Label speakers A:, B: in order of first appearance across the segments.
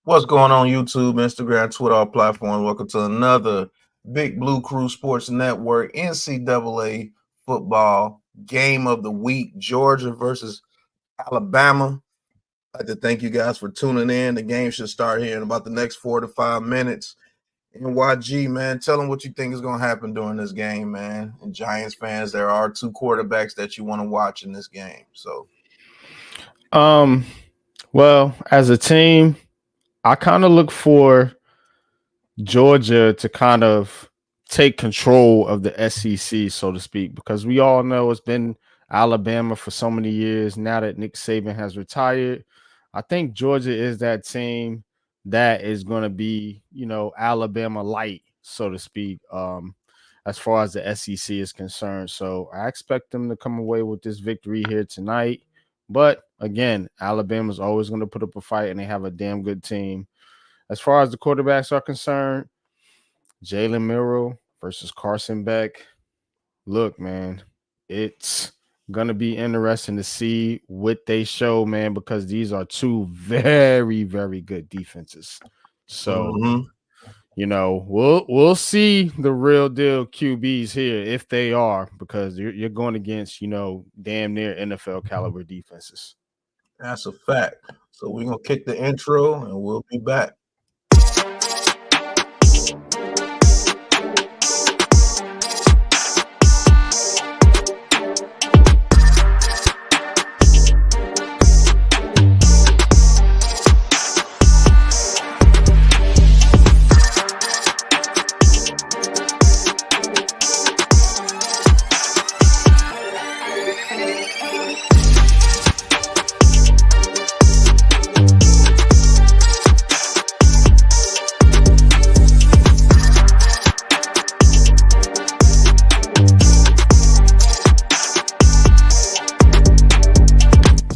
A: What's going on YouTube, Instagram, Twitter, all platforms? Welcome to another Big Blue Crew Sports Network NCAA football game of the week, Georgia versus Alabama. I'd like to thank you guys for tuning in. The game should start here in about the next 4 to 5 minutes. NYG, man, tell them what you think is going to happen during this game, man. And Giants fans, there are two quarterbacks that you want to watch in this game. So,
B: well, as a team, I kind of look for Georgia to kind of take control of the SEC, so to speak, because we all know it's been Alabama for so many years. Now that Nick Saban has retired, I think Georgia is that team that is going to be, Alabama light, so to speak, as far as the SEC is concerned. So I expect them to come away with this victory here tonight. But again, Alabama's always going to put up a fight, and they have a damn good team. As far as the quarterbacks are concerned, Jalen Milroe versus Carson Beck. Look, man, it's going to be interesting to see what they show, man, because these are two very, very good defenses. So, we'll see the real deal QBs here if they are, because you're going against, damn near NFL caliber defenses.
A: that's a fact. So, we're going to kick the intro and we'll be back.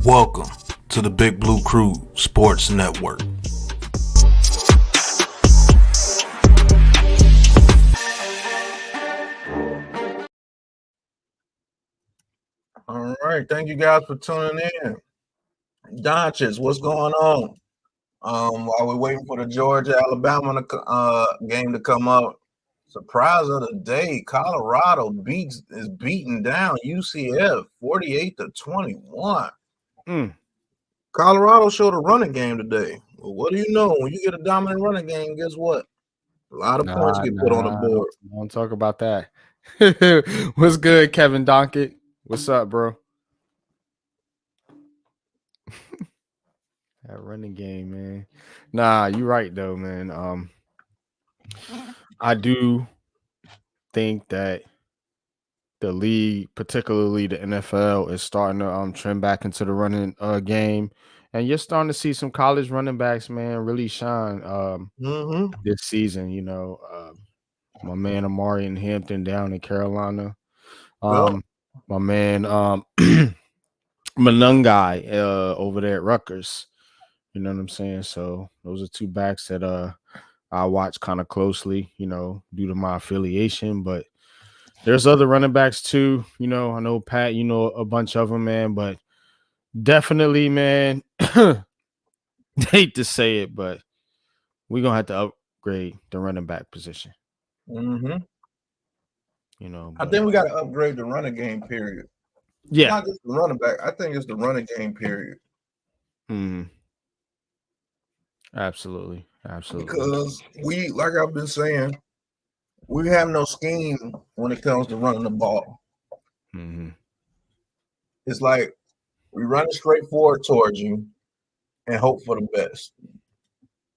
A: Welcome to the Big Blue Crew Sports Network. All right, thank you guys for tuning in. Ncaa, what's going on? While we're waiting for the Georgia-Alabama game to come up, surprise of the day: Colorado is beating down UCF 48-21. Colorado showed a running game today. Well, what do you know? When you get a dominant running game, guess what? A lot of points get put on the board.
B: Don't talk about that. What's good, Kevin Donkett? What's up, bro? That running game, man. Nah, you're right though, man. I do think that the league, particularly the NFL, is starting to trend back into the running game, and you're starting to see some college running backs, man, really shine this season. My man Amari in Hampton down in Carolina. My man Manungai over there at Rutgers. You know what I'm saying? So those are two backs that I watch kind of closely, due to my affiliation. But there's other running backs too. I know Pat, a bunch of them, man. But definitely, man, hate to say it, but we're going to have to upgrade the running back position.
A: I think we got to upgrade the running game, period.
B: Yeah.
A: Not just the running back. I think it's the running game, period.
B: Absolutely.
A: Because like I've been saying, we have no scheme when it comes to running the ball. It's like we run it straight forward towards you and hope for the best.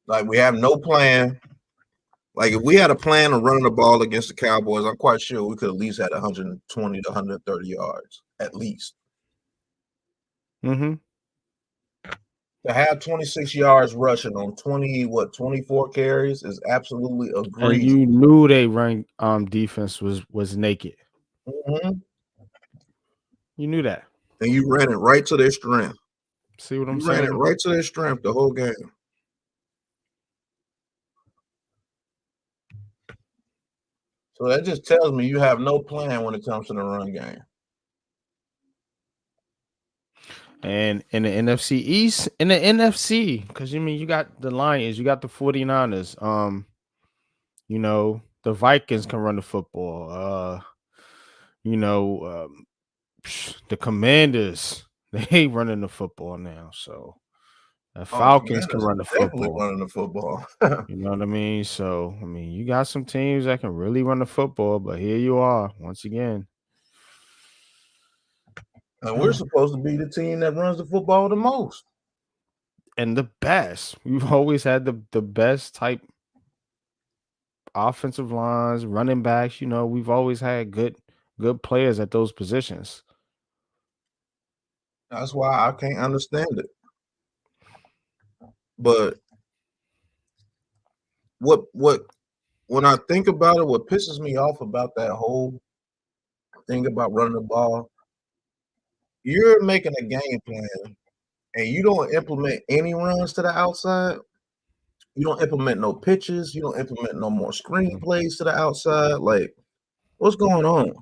A: Like we have no plan. Like if we had a plan of running the ball against the Cowboys, I'm quite sure we could at least had 120 to 130 yards, at least. To have 26 yards rushing on 24 carries is absolutely egregious.
B: And you knew they run defense was naked. You knew that.
A: And you ran it right to their strength.
B: See what I'm saying?
A: Ran it right to their strength the whole game. So that just tells me you have no plan when it comes to the run game.
B: And in the NFC East, in the NFC, because you got the Lions, you got the 49ers, the Vikings can run the football. You know, the Commanders, they ain't running the football now. So the
A: Oh, the
B: Falcons can
A: Commanders
B: run
A: are
B: the
A: definitely
B: football.
A: running the football.
B: You know what I mean? So you got some teams that can really run the football, but here you are once again.
A: And we're supposed to be the team that runs the football the most.
B: And the best. We've always had the best type offensive lines, running backs. We've always had good players at those positions.
A: That's why I can't understand it. But what when I think about it, what pisses me off about that whole thing about running the ball, you're making a game plan and you don't implement any runs to the outside. You don't implement no pitches. You don't implement no more screen plays to the outside. Like, what's going on?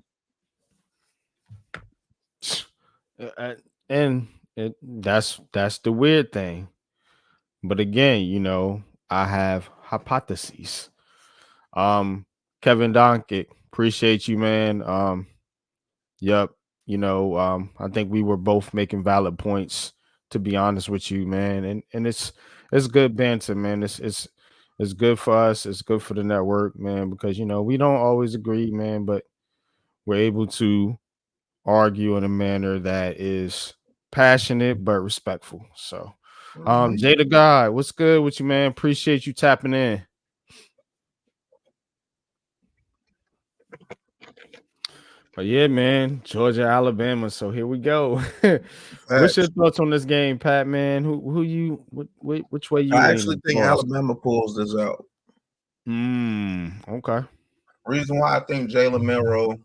B: And that's the weird thing. But again, I have hypotheses. Kevin Donkey, appreciate you, man. Yep. I think we were both making valid points, to be honest with you, man. And it's good banter, man. It's good for us. It's good for the network, man, because we don't always agree, man, but we're able to argue in a manner that is passionate but respectful. So Jay the Guy, what's good with you, man? Appreciate you tapping in. But yeah, man, Georgia, Alabama. So here we go. What's your thoughts on this game, Pat? Man, which way you?
A: I actually think Alabama pulls this out.
B: Okay.
A: Reason why I think Jalen Milroe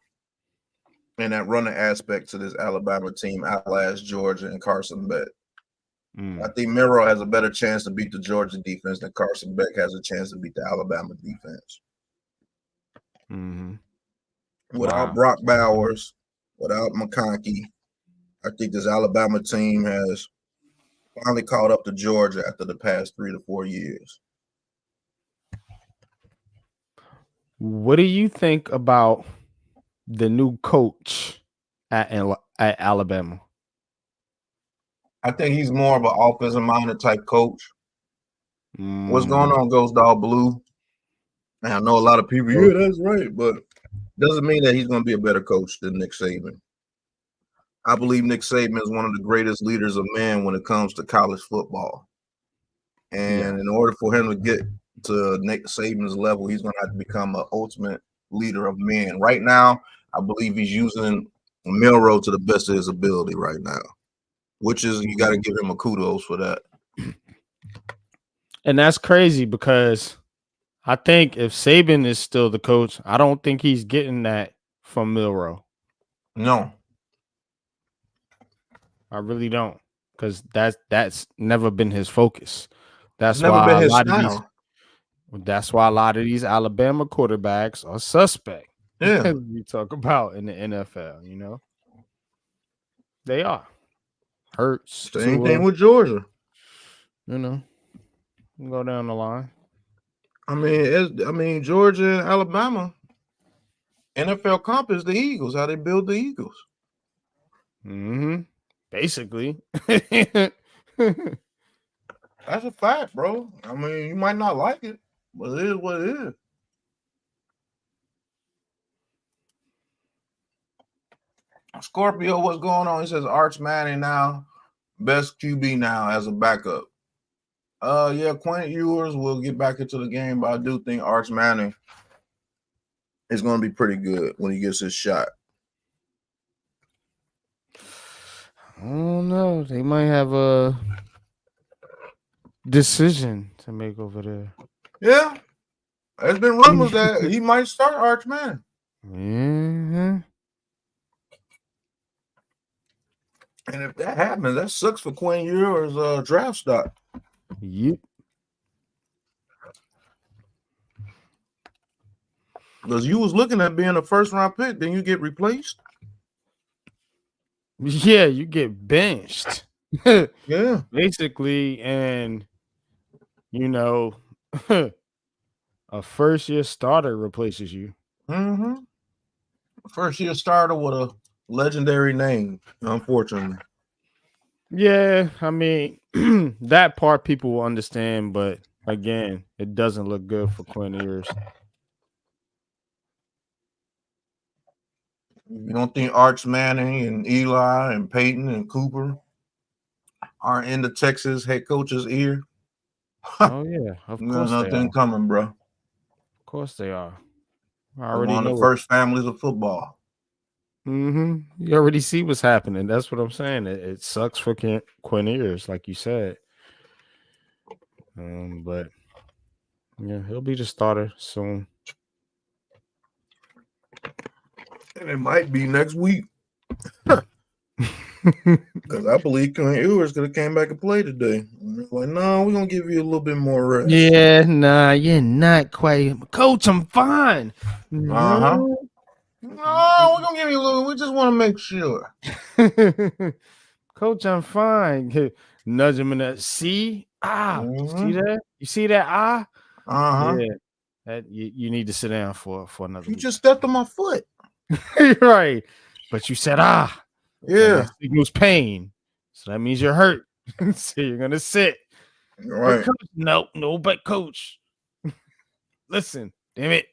A: and that running aspect to this Alabama team outlasts Georgia and Carson Beck. I think Milroe has a better chance to beat the Georgia defense than Carson Beck has a chance to beat the Alabama defense. Without Brock Bowers, without McConkey, I think this Alabama team has finally caught up to Georgia after the past 3 to 4 years.
B: What do you think about the new coach at Alabama?
A: I think he's more of an offensive-minded type coach. What's going on, Ghost Dog Blue? And I know a lot of people, yeah, that's right, but doesn't mean that he's going to be a better coach than Nick Saban. I believe Nick Saban is one of the greatest leaders of men when it comes to college football. And in order for him to get to Nick Saban's level, he's going to have to become an ultimate leader of men. Right now, I believe he's using Milroe to the best of his ability right now, which is, you got to give him a kudos for that.
B: And that's crazy because I think if Saban is still the coach, I don't think he's getting that from Milroe.
A: No.
B: I really don't, because that's never been his focus. That's
A: never
B: why
A: been his
B: style. That's why a lot of these Alabama quarterbacks are suspect.
A: Yeah.
B: We talk about in the NFL, they are. Hurts.
A: Same thing with Georgia.
B: Go down the line.
A: I mean, Georgia and Alabama, NFL comp is the Eagles, how they build the Eagles.
B: Basically.
A: That's a fact, bro. I mean, you might not like it, but it is what it is. Scorpio, what's going on? He says Arch Manning now, best QB now as a backup. Yeah, Quinn Ewers will get back into the game, but I do think Arch Manning is going to be pretty good when he gets his shot.
B: I don't know. They might have a decision to make over there.
A: Yeah. There's been rumors that he might start Arch Manning. And if that happens, that sucks for Quinn Ewers' draft stock.
B: Yep.
A: Because you was looking at being a first-round pick, then you get replaced.
B: Yeah, you get benched.
A: Yeah.
B: Basically, and you know, a first year starter replaces you.
A: Mm-hmm. First year starter with a legendary name, unfortunately.
B: Yeah, I mean, that part people will understand, but again, it doesn't look good for Quinn Ewers.
A: You don't think Arch Manning and Eli and Peyton and Cooper are in the Texas head coach's ear?
B: Oh yeah, of
A: There's
B: course they are.
A: nothing coming, bro.
B: Of course they are. I
A: They're
B: already
A: one of the
B: know it.
A: first families of football.
B: You already see what's happening. That's what I'm saying. It sucks for Quinn Ewers, like you said. But yeah, he'll be the starter soon.
A: And it might be next week. Because I believe Quinn Ewers could have came back and played today. Like, no, we're going to give you a little bit more rest.
B: Yeah, nah, you're not quite. Coach, I'm fine.
A: Uh-huh. No, we're going to give you a little. We just want to make sure.
B: Coach, I'm fine. Nudge him in the see. See that? You see that?
A: Uh-huh.
B: Yeah. That you need to sit down for another
A: You
B: week.
A: just stepped on my foot.
B: Right. But you said
A: Yeah.
B: That signals pain. So that means you're hurt. So you're gonna sit.
A: Right.
B: But coach, no, but coach. Listen, damn it.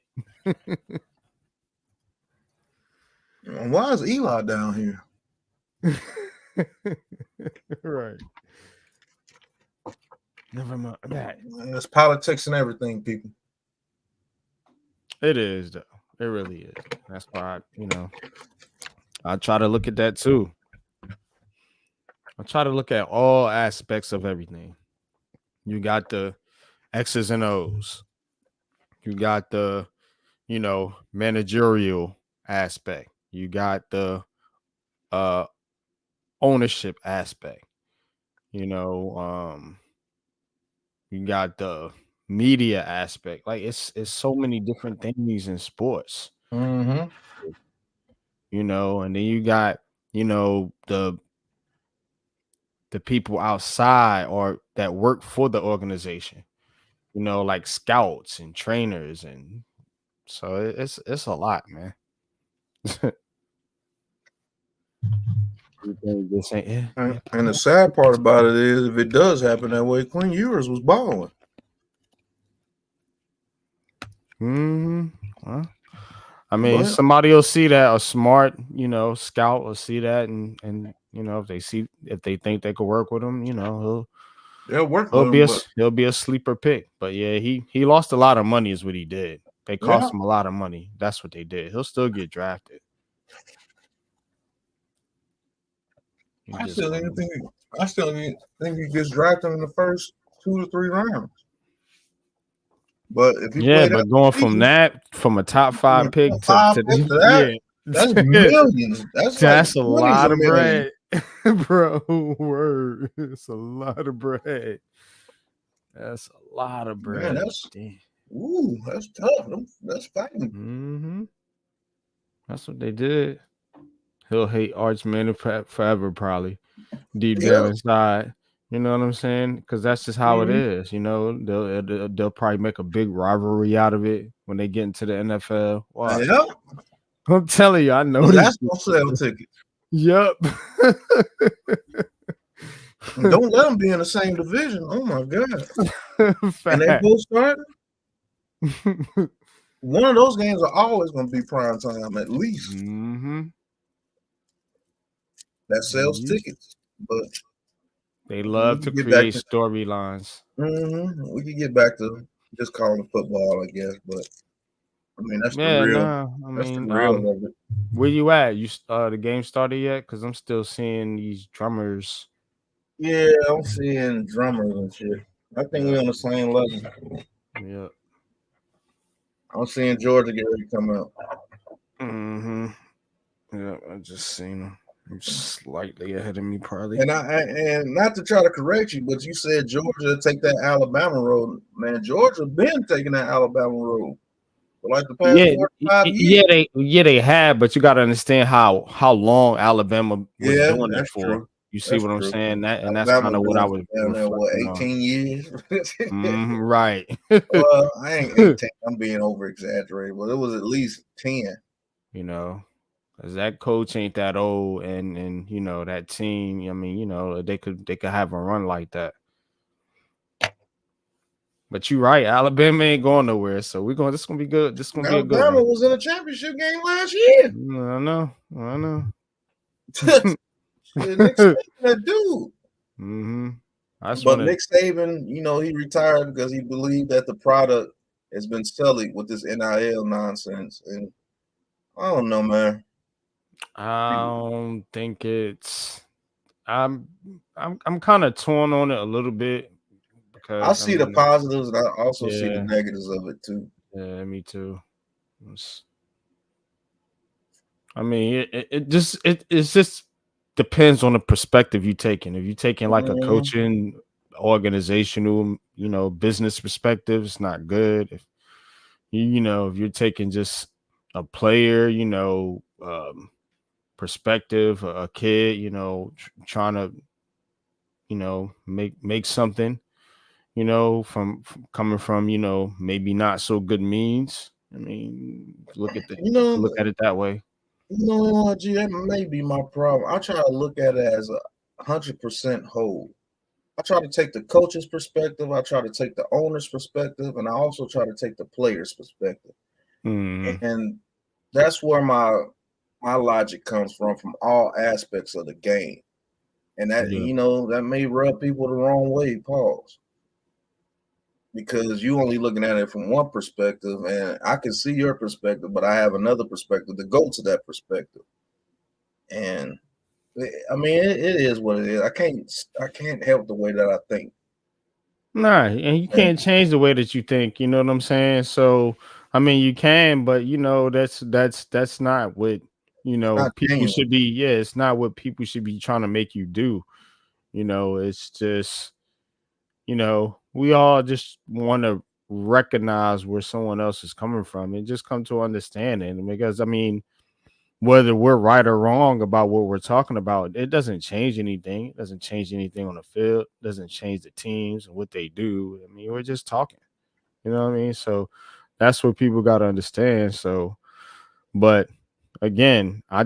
A: Why is Eli down here?
B: Right. Never mind that.
A: It's politics and everything, people.
B: It is, though. It really is. That's why I try to look at that too. I try to look at all aspects of everything. You got the X's and O's. You got the, managerial aspect. You got the ownership aspect. You got the media aspect. Like it's so many different things in sports.
A: Mm-hmm.
B: And then you got, the people outside or that work for the organization, like scouts and trainers. And so it's a lot, man.
A: And the sad part about it is, if it does happen that way, Quinn Ewers was balling.
B: Well, I mean, somebody will see that, a smart, scout will see that, and if they think they could work with him,
A: they'll work with him.
B: He'll be a sleeper pick. But yeah, he lost a lot of money, is what he did. They cost him a lot of money. That's what they did. He'll still get drafted.
A: I still think he gets drafted in the first 2 to 3 rounds. But if you
B: but going from a top 5 pick to
A: that, that's millions.
B: That's like a lot of bread, bro. Word, it's a lot of bread. That's a lot of bread.
A: Man, that's tough. That's fighting.
B: That's what they did. He'll hate Arch Manning forever, probably deep down inside. You know what I'm saying? Because that's just how it is. They'll probably make a big rivalry out of it when they get into the NFL. Wow.
A: Yep.
B: I'm telling you, I know
A: that's gonna sell tickets.
B: Yep.
A: Don't let them be in the same division. Oh my god. And they both starting. One of those games are always going to be prime time, at least. That sells tickets, but
B: they love to create storylines.
A: We can get back to just calling it football, I guess. But I mean, that's the real of it.
B: Where you at? You the game started yet? Because I'm still seeing these drummers.
A: Yeah, I'm seeing drummers and shit. I think we're on the same level.
B: Yeah.
A: I'm seeing Georgia get ready to come out.
B: Yeah, I just seen them. I'm slightly ahead of me, probably.
A: And not to try to correct you, but you said Georgia take that Alabama road. Man, Georgia been taking that Alabama road for like the past 45 years.
B: They have, but you got to understand how long Alabama was doing that for.
A: True.
B: You see
A: That's
B: what I'm
A: true.
B: saying? That's
A: Alabama
B: kind of what I
A: been
B: was
A: down there, what,
B: reflecting on.
A: 18 years?
B: Right.
A: Well, I ain't 18. I'm being over exaggerated, but it was at least 10.
B: You know, because that coach ain't that old, and you know that team. I mean, you know, they could have a run like that. But you're right, Alabama ain't going nowhere, so we're going. This is gonna be good. This is gonna be a good
A: Alabama
B: one.
A: was in a championship game last year.
B: I know.
A: Shit, Nick Saban, that dude.
B: Mm-hmm. I just
A: But
B: want to.
A: Nick Saban, he retired because he believed that the product has been sullied with this NIL nonsense. And I don't know, man.
B: I don't think it's. I'm kind of torn on it a little bit
A: I
B: because I
A: see the
B: mean,
A: positives and I also see the
B: yeah,
A: negatives of it too.
B: yeah, me too. I mean, it just depends on the perspective you're taking. If you're taking like a
A: Mm-hmm.
B: coaching, organizational, business perspective, it's not good. If if you're taking just a player, perspective, a kid, trying to, make something, from coming from, maybe not so good means. I mean,
A: You
B: look
A: know,
B: at it that way.
A: Gee, that may be my problem. I try to look at it as 100% whole. I try to take the coach's perspective, I try to take the owner's perspective, and I also try to take the player's perspective.
B: Mm,
A: And that's where my logic comes from all aspects of the game. And that
B: yeah.
A: that may rub people the wrong way, pause. Because you only looking at it from one perspective, and I can see your perspective, but I have another perspective to go to that perspective. And I mean, it is what it is. I can't help the way that I think.
B: Nah, and you
A: And
B: can't change the way that you think. You know what I'm saying? So, I mean, you can, but that's not what
A: it's not
B: people
A: genuine.
B: should be. Yeah, it's not what people should be trying to make you do. It's just we all just want to recognize where someone else is coming from and just come to understanding. Because I mean, whether we're right or wrong about what we're talking about, it doesn't change anything. It doesn't change anything on the field. It doesn't change the teams and what they do. I mean, we're just talking. You know what I mean? So that's what people got to understand. So, but again, I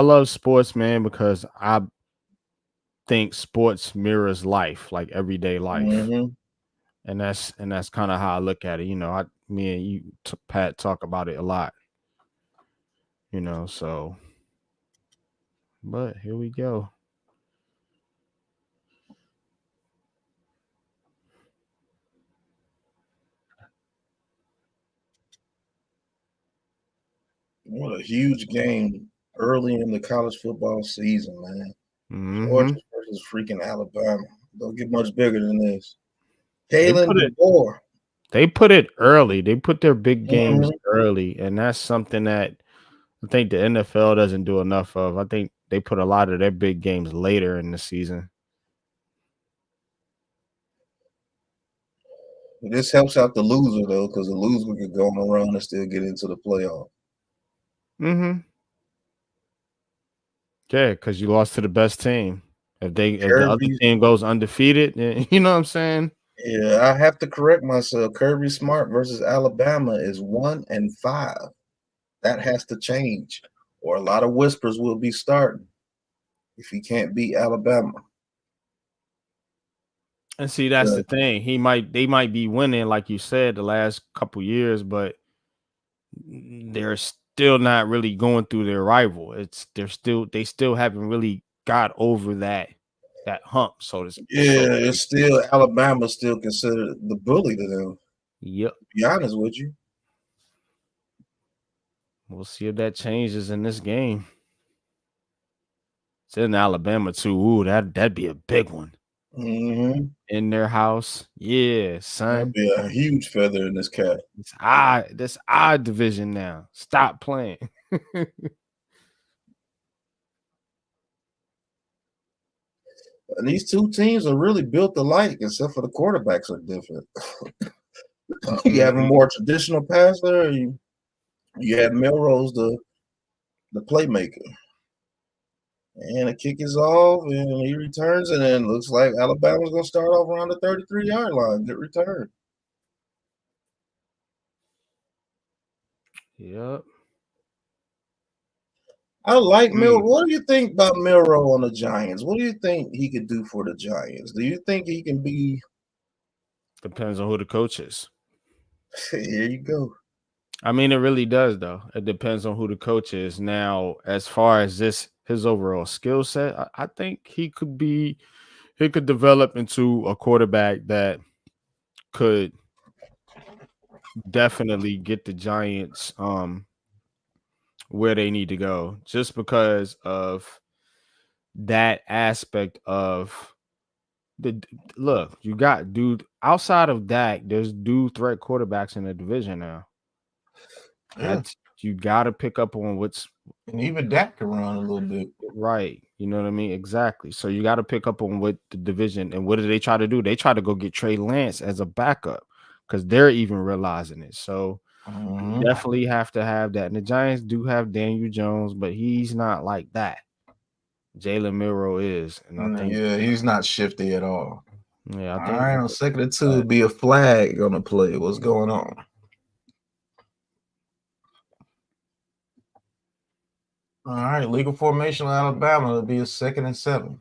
B: love sports, man, because I think sports mirrors life, like everyday life.
A: Hmm.
B: And that's kind of how I look at it. Me and you, Pat, talk about it a lot, so, but here we go.
A: What a huge game early in the college football season, man.
B: Hmm.
A: Georgia versus freaking Alabama. Don't get much bigger than this.
B: They
A: Kalen
B: put it
A: DeBoer.
B: they put it early. They put their big games
A: Mhm.
B: early, and that's something that I think the NFL doesn't do enough of. I think they put a lot of their big games later in the season.
A: This helps out the loser though, because the loser could go on a run and still get into the playoff.
B: Hmm. Yeah, because you lost to the best team. If the other
A: Kirby,
B: team goes undefeated, then, you know what I'm saying?
A: yeah, I have to correct myself. Kirby Smart versus Alabama is 1-5. That has to change, or a lot of whispers will be starting if he can't beat Alabama.
B: And see, that's the thing. They might be winning, like you said, the last couple years, but they're still not really going through their rival. They still haven't really got over that hump, so to
A: Yeah, it's
B: speak.
A: still Alabama still considered the bully to them.
B: Yep.
A: To be honest with you.
B: We'll see if that changes in this game. It's in Alabama too. Ooh, that'd be a big one.
A: Hmm.
B: In their house. Yeah,
A: That'd
B: son.
A: be a huge feather in this cap.
B: This division now. Stop playing.
A: And these two teams are really built alike, except for the quarterbacks are different. You have a
B: Mhm.
A: more traditional passer. You have Melrose, the playmaker. And the kick is off, and he returns, and then looks like Alabama's going to start off around the 33-yard line. Good return.
B: Yep.
A: I like Milroe. What do you think about Milroe on the Giants? What do you think he could do for the Giants? Do you think he can be?
B: Depends on who the coach is.
A: Here you go.
B: I mean, it really does, though. It depends on who the coach is. Now, as far as his overall skill set, I think he could develop into a quarterback that could definitely get the Giants where they need to go, just because of that aspect of the look. You got dude outside of Dak, there's dude threat quarterbacks in the division now.
A: Yeah.
B: That's you got to pick up on what's
A: And even Dak can run a little bit.
B: right. You know what I mean? Exactly. So you got to pick up on what the division and what do they try to do? They try to go get Trey Lance as a backup because they're even realizing it. So you definitely have to have that. And the Giants do have Daniel Jones, but he's not like that. Jalen Milroe is, and I think
A: he's not shifty at all.
B: Yeah, I
A: all
B: think
A: right, on 2nd and 2 would be a flag on the play. What's going on? All right, legal formation in Alabama. It'll be a 2nd and 7.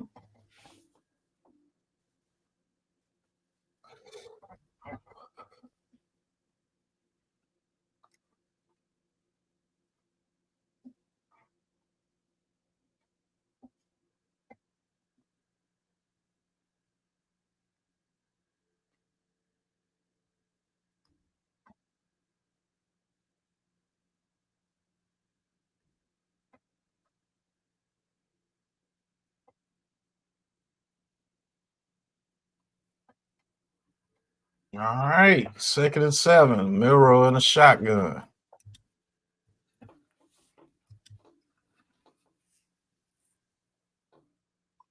A: All right, 2nd and 7. Milroe in a shotgun.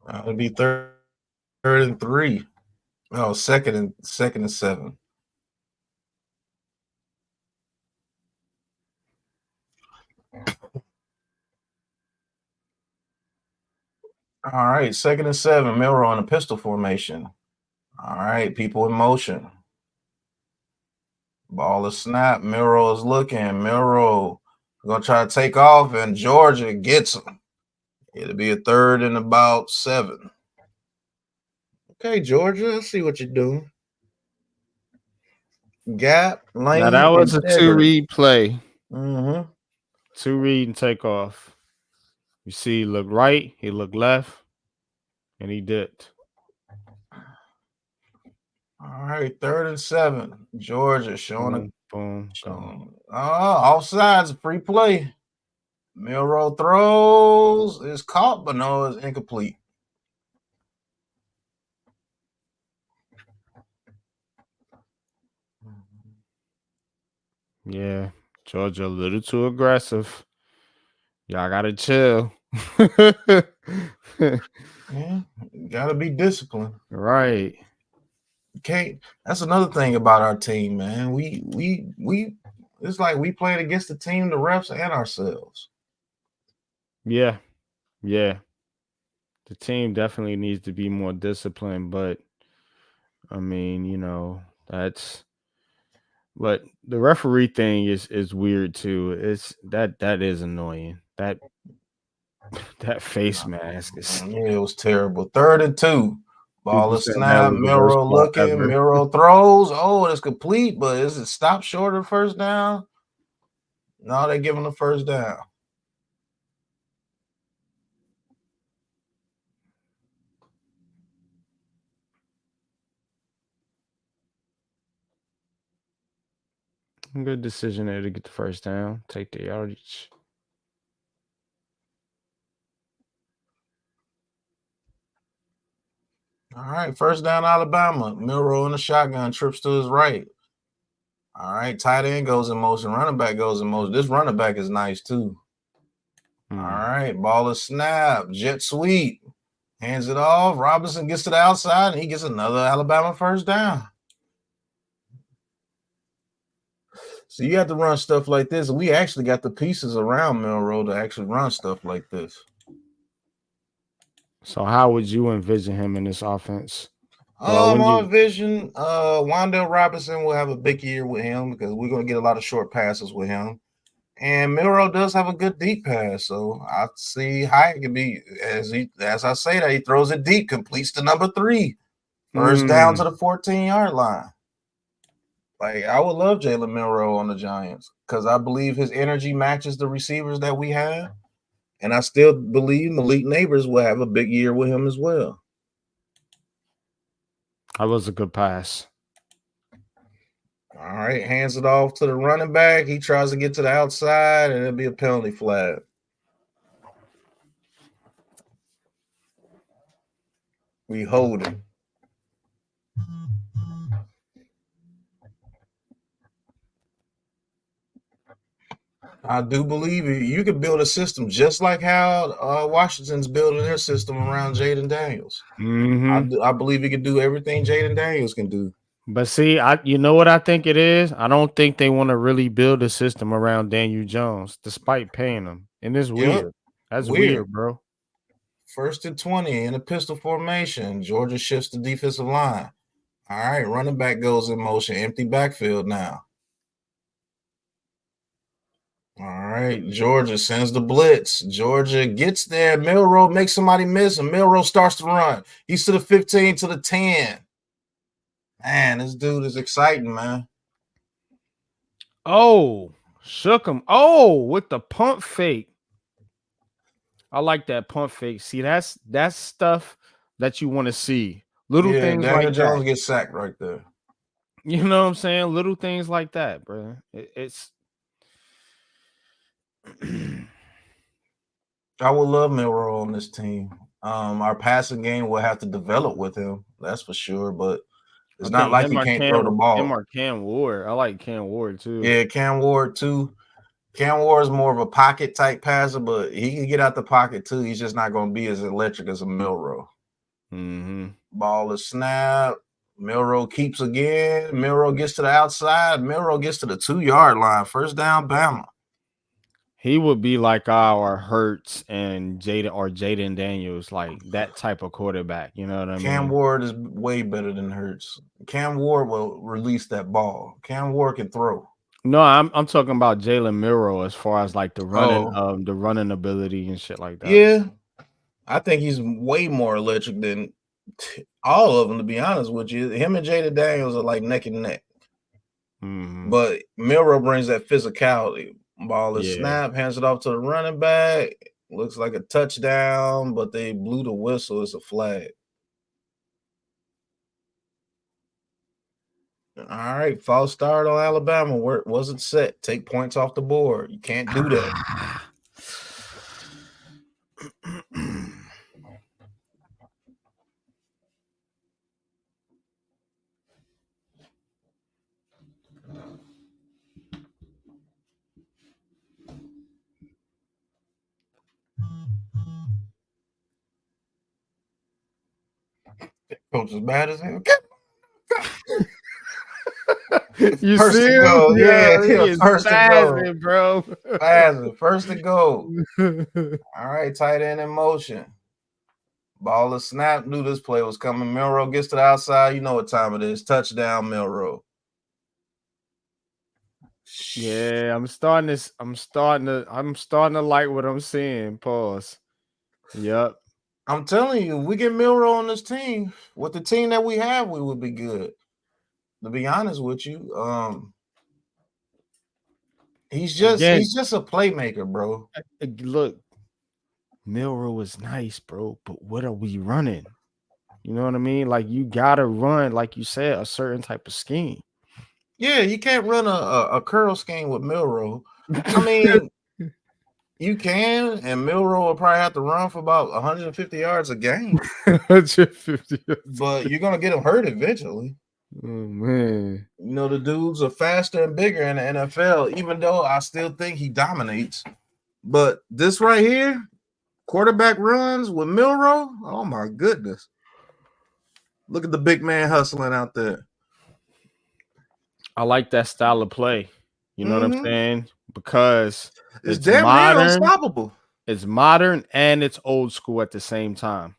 A: It'll be third and 3. Oh, second and 7. All right, 2nd and 7. Milroe in a pistol formation. All right, people in motion. Ball is snapped. Milroe is looking. Milroe gonna try to take off, and Georgia gets him. It'll be a 3rd and about 7. Okay, Georgia, let's see what you're doing. Gap, lane.
B: Now that was a
A: integrity.
B: 2-read play.
A: Mm-hmm.
B: 2-read and take off. You see, he looked right, he looked left, and he dipped.
A: All right, 3rd and 7. Georgia showing
B: boom, boom.
A: Offsides, free play. Milroe throws, is caught, but no, it's incomplete.
B: Yeah, Georgia a little too aggressive. Y'all gotta chill.
A: Yeah, gotta be disciplined.
B: Right.
A: Can't. That's another thing about our team, man. We it's like we played against the team, the refs, and ourselves.
B: Yeah. The team definitely needs to be more disciplined, but I mean, but the referee thing is weird too. It's that is annoying. That face mask is
A: it was terrible. 3rd and 2. Ball is snapped.
B: the worst
A: Milroe
B: call
A: looking.
B: ever.
A: Milroe throws. Oh, it's complete, but is it stopped short of first down? No, they give him the first down.
B: Good decision there to get the first down. Take the yardage.
A: All right, first down, Alabama. Milroe in the shotgun, trips to his right. All right, tight end goes in motion. Running back goes in motion. This running back is nice too. All right, ball is snapped. Jet sweep. Hands it off. Robinson gets to the outside, and he gets another Alabama first down. So you have to run stuff like this. And we actually got the pieces around Milroe to actually run stuff like this.
B: So how would you envision him in this offense? When
A: My
B: you
A: vision, Wandale Robinson will have a big year with him because we're gonna get a lot of short passes with him. And Milrow does have a good deep pass, so I see Hyatt can be as I say that he throws it deep, completes the number 3, first down to the 14-yard line. Like I would love Jalen Milrow on the Giants because I believe his energy matches the receivers that we have, and I still believe Malik Neighbors will have a big year with him as well.
B: that was a good pass.
A: All right, hands it off to the running back. He tries to get to the outside, and it'll be a penalty flag. We hold it. I do believe you could build a system just like how Washington's building their system around Jaden Daniels. I believe he can do everything Jaden Daniels can do.
B: But see, you know what I think it is? I don't think they want to really build a system around Daniel Jones, despite paying him. And it's weird. That's weird, bro.
A: 1st and 20 in a pistol formation. Georgia shifts the defensive line. All right, running back goes in motion. Empty backfield now. All right, Georgia sends the blitz. Georgia gets there. Milrow makes somebody miss, and Milrow starts to run. He's to the 15, to the 10. Man, this dude is exciting, man.
B: Oh, shook him. Oh, with the pump fake. I like that pump fake. See, that's stuff that you want to see. Little things
A: Daniel
B: like
A: Jones
B: that.
A: gets sacked right there.
B: You know what I'm saying? Little things like that, bro. It's
A: I would love Milrow on this team. Our passing game will have to develop with him, that's for sure. But it's not like he can't throw the ball.
B: Him or Cam Ward. I like Cam Ward too.
A: Yeah, Cam Ward too. Cam Ward is more of a pocket type passer, but he can get out the pocket too. He's just not going to be as electric as a Milrow. Ball is snap. Milrow keeps again. Milrow gets to the outside. Milrow gets to the 2-yard line. First down, Bama.
B: He would be like our Hurts and Jaden Daniels, like that type of quarterback. You know what I mean?
A: Cam Ward is way better than Hurts. Cam Ward will release that ball. Cam Ward can throw.
B: No, I'm talking about Jalen Milrow as far as like the running ability and shit like that.
A: Yeah, I think he's way more electric than all of them. To be honest with you, him and Jaden Daniels are like neck and neck. But Milrow brings that physicality. Ball is snap, hands it off to the running back. Looks like a touchdown, but they blew the whistle. It's a flag. All right, false start on Alabama. Where wasn't set. Take points off the board. You can't do that. Coach is mad as hell.
B: You
A: first
B: see
A: to
B: him?
A: go. Yeah, first to go,
B: bro.
A: First to go. All right, tight end in motion. Ball is snap. Knew this play was coming. Milrow gets to the outside. You know what time it is. Touchdown, Milrow.
B: Yeah, I'm starting to like what I'm seeing. Pause. Yep.
A: I'm telling you, we get Milrow on this team. With the team that we have, we would be good. To be honest with you, he's just a playmaker, bro.
B: Look, Milrow is nice, bro, but what are we running? You know what I mean? Like you gotta run, like you said, a certain type of scheme.
A: Yeah, you can't run a curl scheme with Milrow. I mean, you can, and Milrow will probably have to run for about 150 yards a game.
B: 150 yards.
A: But you're gonna get him hurt eventually.
B: Oh man.
A: You know, the dudes are faster and bigger in the NFL, even though I still think he dominates. But this right here, quarterback runs with Milrow. Oh my goodness. Look at the big man hustling out there.
B: I like that style of play. You know what I'm saying? Because
A: it's damn near unstoppable.
B: It's modern and it's old school at the same time.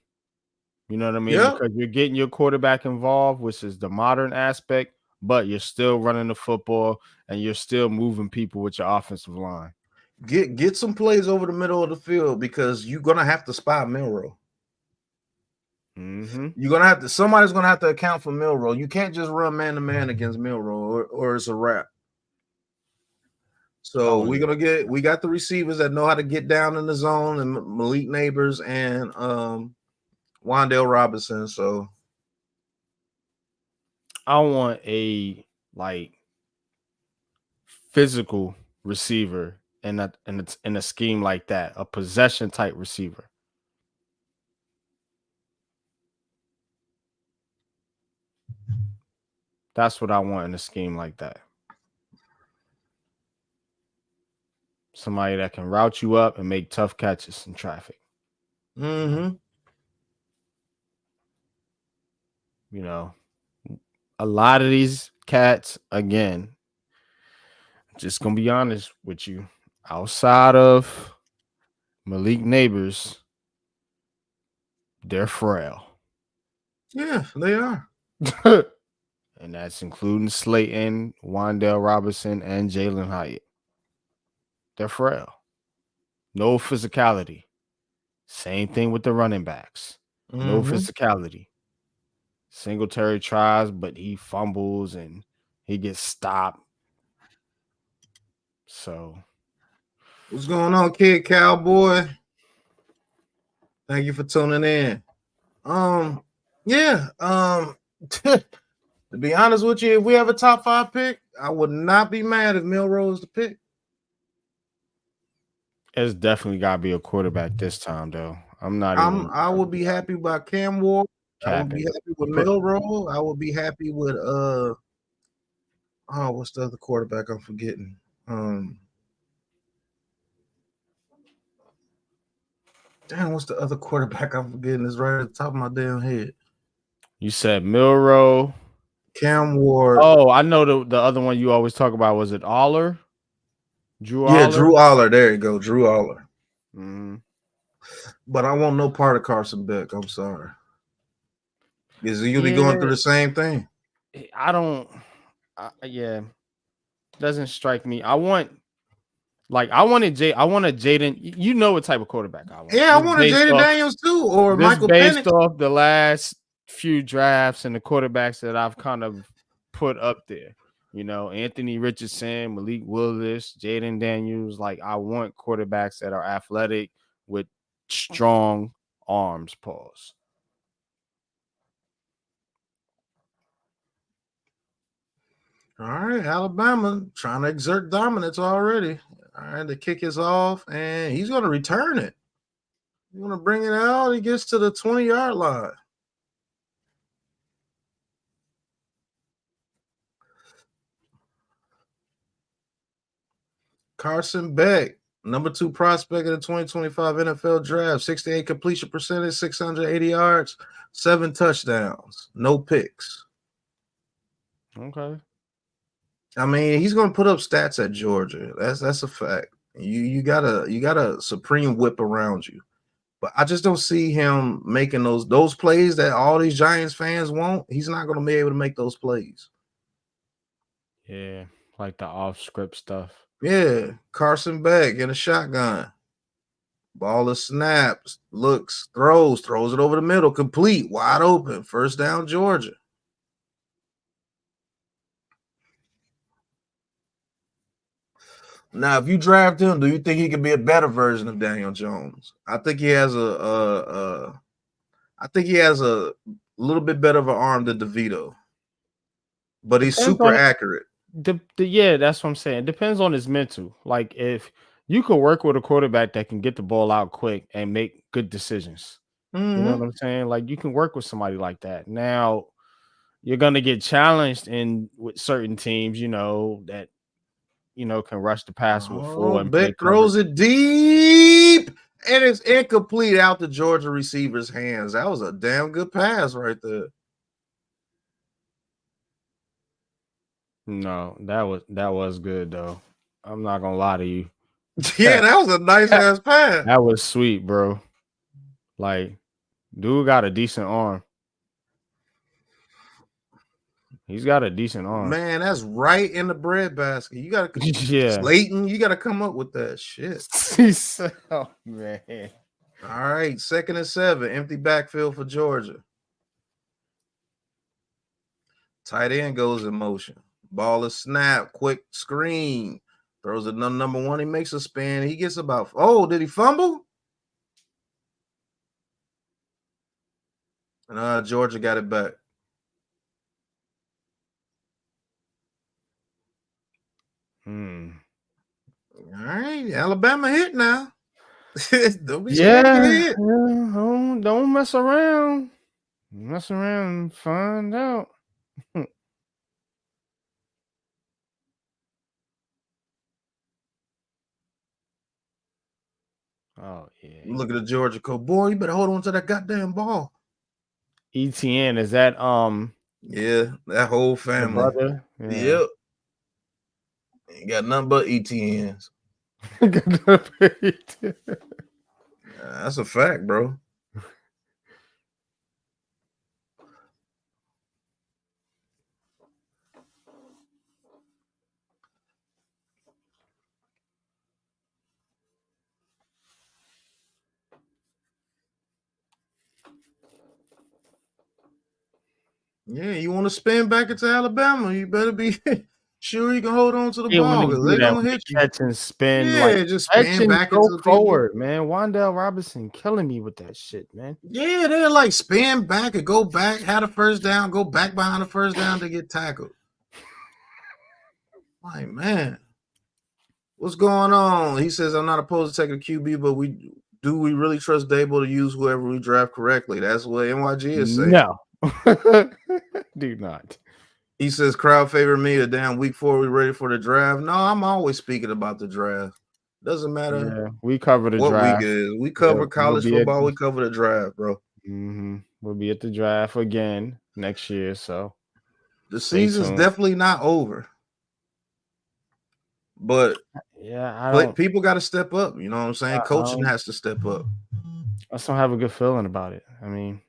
B: You know what I mean?
A: Yep.
B: Because you're getting your quarterback involved, which is the modern aspect, but you're still running the football and you're still moving people with your offensive line.
A: Get some plays over the middle of the field because you're gonna have to spot Milroe.
B: Mm-hmm.
A: You're gonna have to. Somebody's gonna have to account for Milroe. You can't just run man to man against Milroe, or it's a wrap. So
B: Oh, yeah.
A: we got the receivers that know how to get down in the zone, and Malik Neighbors and Wandale Robinson. So
B: I want a like physical receiver in a scheme like that, a possession type receiver. That's what I want in a scheme like that. Somebody that can route you up and make tough catches in traffic.
A: mm-hmm.
B: You know, a lot of these cats, again, just gonna be honest with you, outside of Malik Neighbors, they're frail.
A: Yeah, they are.
B: And that's including Slayton, Wandale Robinson, and Jalen Hyatt. They're frail. No physicality. Same thing with the running backs. No
A: Mm-hmm.
B: physicality. Singletary tries, but he fumbles and he gets stopped. So,
A: What's going on, Kid Cowboy? Thank you for tuning in. Yeah. To be honest with you, if we have a top 5 pick, I would not be mad if Milroe is the pick.
B: it's definitely got to be a quarterback this time, though. I'm not even.
A: I would be happy by Cam Ward. I would be
B: Capping.
A: happy with
B: Put
A: Milroe. I would be happy with what's the other quarterback I'm forgetting? Damn, what's the other quarterback I'm forgetting? It's right at the top of my damn head.
B: You said Milroe.
A: Cam Ward.
B: Oh, I know the other one you always talk about. Was it Aller? Drew
A: Yeah,
B: Aller?
A: Drew Aller. There you go, Drew Aller.
B: Mm-hmm.
A: But I want no part of Carson Beck. I'm sorry. Is he gonna be
B: Yeah,
A: going through the same thing?
B: I don't. Yeah, doesn't strike me. I want a Jaden. You know what type of quarterback I want.
A: Yeah, I wanted Jaden Daniels too, or Michael
B: based
A: Penix.
B: off the last few drafts and the quarterbacks that I've kind of put up there. You know, Anthony Richardson, Malik Willis, Jaden Daniels. Like, I want quarterbacks that are athletic with strong arms. Pause.
A: All right, Alabama trying to exert dominance already. All right, the kick is off, and he's going to return it. He's going to bring it out. He gets to the 20-yard line. Carson Beck, number 2 prospect in the 2025 NFL Draft, 68 completion percentage, 680 yards, 7 touchdowns, no picks.
B: Okay.
A: I mean, he's going to put up stats at Georgia. That's a fact. You got a supreme whip around you. But I just don't see him making those plays that all these Giants fans want. He's not going to be able to make those plays.
B: Yeah, like the off-script stuff.
A: Yeah, Carson Beck in a shotgun. Ball is snaps, looks, throws it over the middle, complete, wide open, first down, Georgia. Now, if you draft him, do you think he could be a better version of Daniel Jones? I think he has a little bit better of an arm than DeVito, but he's super accurate.
B: Yeah, that's what I'm saying. Depends on his mental. Like, if you could work with a quarterback that can get the ball out quick and make good decisions.
A: Mm-hmm.
B: You know what I'm saying? Like, you can work with somebody like that. Now, you're gonna get challenged with certain teams, that can rush the passer with 4 and play
A: Beck throws it deep, and it's incomplete out the Georgia receiver's hands. That was a damn good pass right there.
B: No, that was good though. I'm not gonna lie to you.
A: Yeah, that was a nice ass pass.
B: That was sweet, bro. Like, Dude got a decent arm. He's got a decent arm.
A: Man, that's right in the breadbasket. You gotta
B: Yeah.
A: Slayton, you gotta come up with that shit.
B: Oh man.
A: All right, 2nd and 7, empty backfield for Georgia. Tight end goes in motion. Ball is snapped. Quick screen. Throws it number one. He makes a spin. He gets about. Oh, did he fumble? And Georgia got it back. All right, Alabama hit now. Don't be scared to hit.
B: Don't mess around. Mess around and find out. Oh yeah.
A: Look at the Georgia coach. Boy, you better hold on to that goddamn ball.
B: ETN, is that
A: Yeah, that whole family.
B: brother? Yeah.
A: Yep. Ain't got nothing but ETNs. That's a fact, bro. Yeah, you want to spin back into Alabama, you better be sure you can hold on to the ball because they're gonna hit you.
B: Catch and spin,
A: Yeah,
B: like
A: just
B: catch
A: spin
B: and
A: back
B: go
A: into the
B: forward,
A: people.
B: man. Wan'Dale Robinson killing me with that shit, man.
A: Yeah, they're like spin back and go back, had a first down, go back behind the first down to get tackled. Like, man, what's going on? He says, I'm not opposed to taking a QB, but we really trust Dable to use whoever we draft correctly? That's what NYG is saying.
B: No. Do not.
A: He says, crowd favor me a damn week 4. We ready for the draft? No, I'm always speaking about the draft. Doesn't matter.
B: Yeah, we cover the
A: what
B: draft.
A: week it is. We cover college football. We cover the draft, bro.
B: We'll be at the draft again next year. So
A: the season's definitely not over. But
B: yeah,
A: people got to step up. You know what I'm saying? Coaching has to step up.
B: I just don't have a good feeling about it. I mean,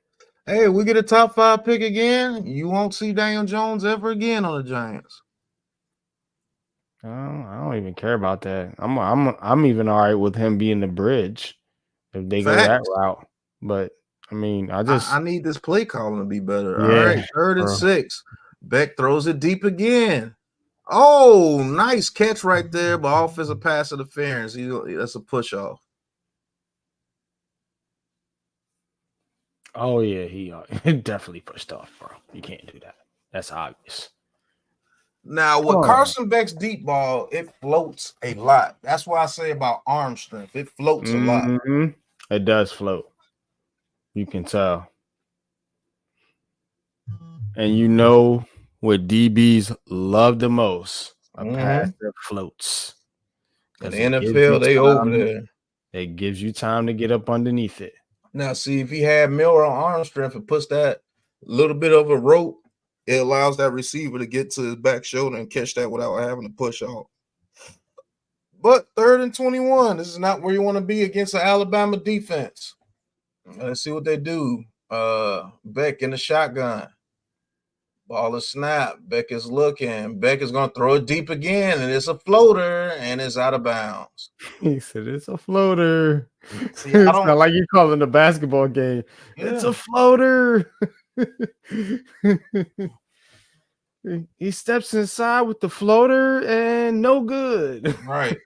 A: hey, we get a top 5 pick again. You won't see Daniel Jones ever again on the Giants.
B: I don't even care about that. I'm even all right with him being the bridge if they go that route. But I mean, I
A: need this play calling to be better. Yeah, all right, 3rd and 6. Beck throws it deep again. Oh, nice catch right there, but offensive pass interference. That's a push off.
B: Oh yeah, he definitely pushed off, bro. You can't do that. That's obvious.
A: Now, with Carson Beck's deep ball, it floats a lot. That's why I say about arm strength. It floats a lot.
B: It does float. You can tell. And you know what DBs love the most? A pass that floats.
A: In the NFL, they over there.
B: It gives you time to get up underneath it.
A: Now, see, if he had Miller on arm strength and puts that little bit of a rope, it allows that receiver to get to his back shoulder and catch that without having to push off. But 3rd and 21, this is not where you want to be against the Alabama defense. Let's see what they do. Beck in the shotgun. Ball is snap. Beck is looking. Beck is going to throw it deep again, and it's a floater, and it's out of bounds.
B: He said it's a floater. See, it's not like you're calling a basketball game. Yeah. It's a floater. He steps inside with the floater and no good.
A: Right.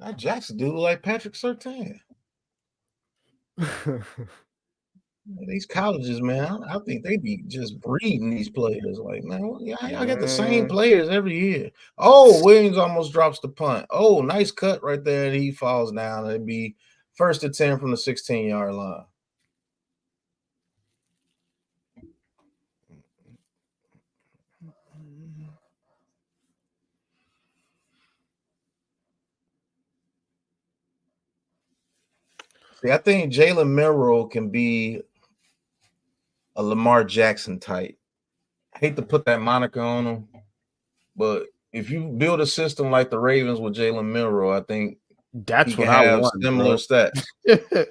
A: That Jackson dude like Patrick Surtain. These colleges, man, I think they be just breeding these players. Like, man, I got the same players every year. Oh, Williams almost drops the punt. Oh, nice cut right there, and he falls down. It'd be 1st and 10 from the 16-yard line. See, I think Jalen Milroe can be a Lamar Jackson type. I hate to put that moniker on him, but if you build a system like the Ravens with Jalen Milroe, I think he
B: That's
A: can
B: what I
A: have
B: want,
A: similar
B: bro.
A: stats.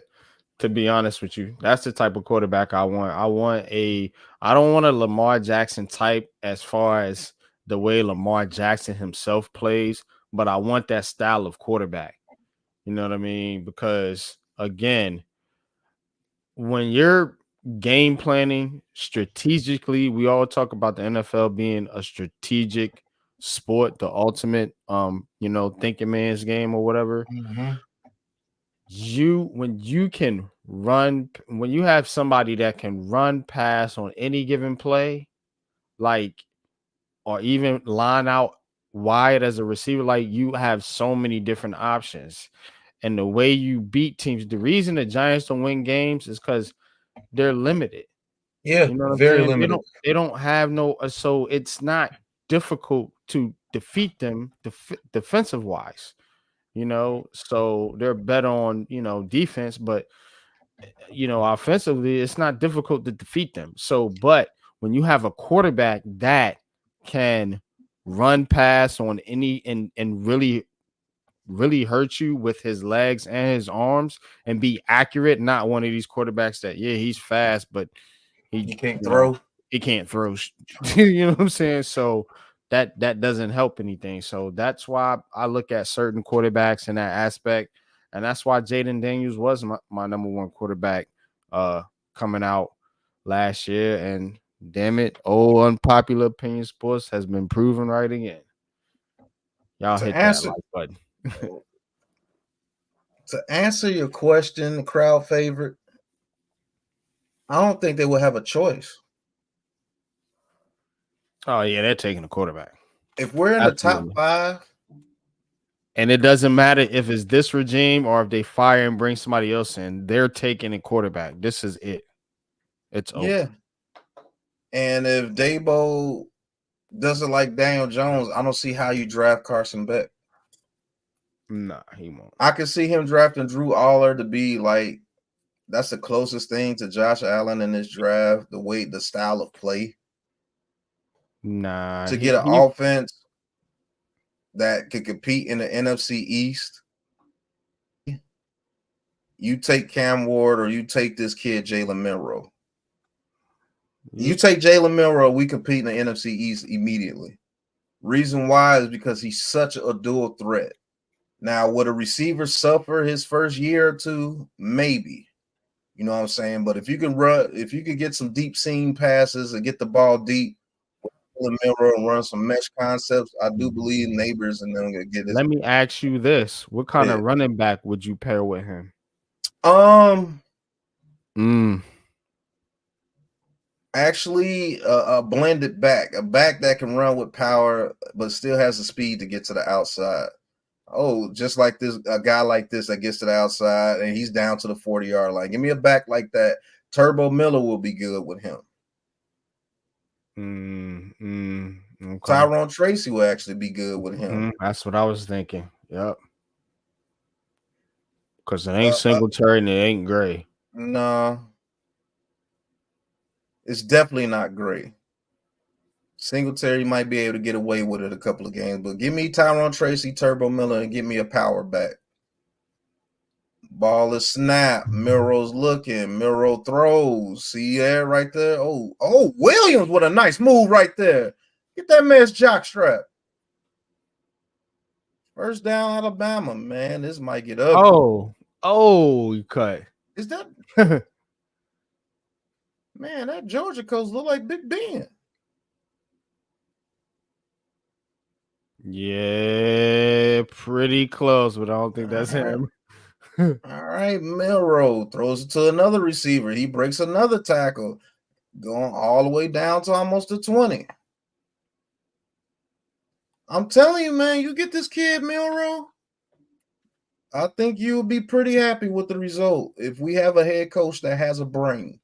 B: To be honest with you, that's the type of quarterback I want. I don't want a Lamar Jackson type as far as the way Lamar Jackson himself plays, but I want that style of quarterback. You know what I mean? Because again, when you're game planning strategically, we all talk about the NFL being a strategic sport, the ultimate thinking man's game or whatever.
A: Mm-hmm.
B: When you can run, when you have somebody that can run pass on any given play, like, or even line out wide as a receiver, like, you have so many different options. And the way you beat teams, the reason the Giants don't win games is because they're limited.
A: Yeah,
B: You know what I'm
A: very
B: saying?
A: limited.
B: They don't have no so it's not difficult to defeat them defensive wise. So they're better on defense, but offensively, it's not difficult to defeat them. So, but when you have a quarterback that can run pass on any and really hurt you with his legs and his arms and be accurate, not one of these quarterbacks that he's fast, but
A: He can't
B: you know
A: throw.
B: he can't throw. You know what I'm saying? So that doesn't help anything. So that's why I look at certain quarterbacks in that aspect. And that's why Jaden Daniels was my number one quarterback coming out last year. And damn it, unpopular opinion sports has been proven right again. Y'all
A: To
B: hit that
A: answer
B: like button.
A: to answer your question, crowd favorite, I don't think they will have a choice.
B: Oh yeah, they're taking a quarterback.
A: If we're in
B: Absolutely.
A: the top 5,
B: and it doesn't matter if it's this regime or if they fire and bring somebody else in, they're taking a quarterback. This is it. It's over.
A: yeah. And if Dabo doesn't like Daniel Jones, I don't see how you draft Carson Beck.
B: Nah, he won't.
A: I can see him drafting Drew Aller to be like, that's the closest thing to Josh Allen in this draft, the style of play.
B: Nah.
A: To get an offense that could compete in the NFC East, you take Cam Ward or you take this kid, Jalen Milroe. You take Jalen Milroe, we compete in the NFC East immediately. Reason why is because he's such a dual threat. Now, would a receiver suffer his first year or two? Maybe. You know what I'm saying? But if you can get some deep seam passes and get the ball deep, Milroe and run some mesh concepts, I do believe Neighbors and them gonna get this.
B: Let me ask you this: what kind of running back would you pair with him?
A: Actually, a blended back, a back that can run with power, but still has the speed to get to the outside. Oh, just like this, a guy like this that gets to the outside and he's down to the 40-yard line. Give me a back like that. Turbo Miller will be good with him.
B: Okay.
A: Tyrone Tracy will actually be good with him.
B: That's what I was thinking. Yep. Because it ain't Singletary and it ain't Gray.
A: No. It's definitely not Gray. Singletary might be able to get away with it a couple of games, but give me Tyrone Tracy, Turbo Miller, and give me a power back. Ball is snap. Milroe's looking. Milroe throws. See there, right there. Oh, Williams with a nice move right there. Get that man's jock strap. First down, Alabama, man. This might get ugly.
B: You cut.
A: Is that man? That Georgia coach look like Big Ben.
B: Yeah, pretty close, but I don't think that's him.
A: All right, Milroe throws it to another receiver. He breaks another tackle, going all the way down to almost the 20. I'm telling you, man, you get this kid Milroe, I think you'll be pretty happy with the result if we have a head coach that has a brain.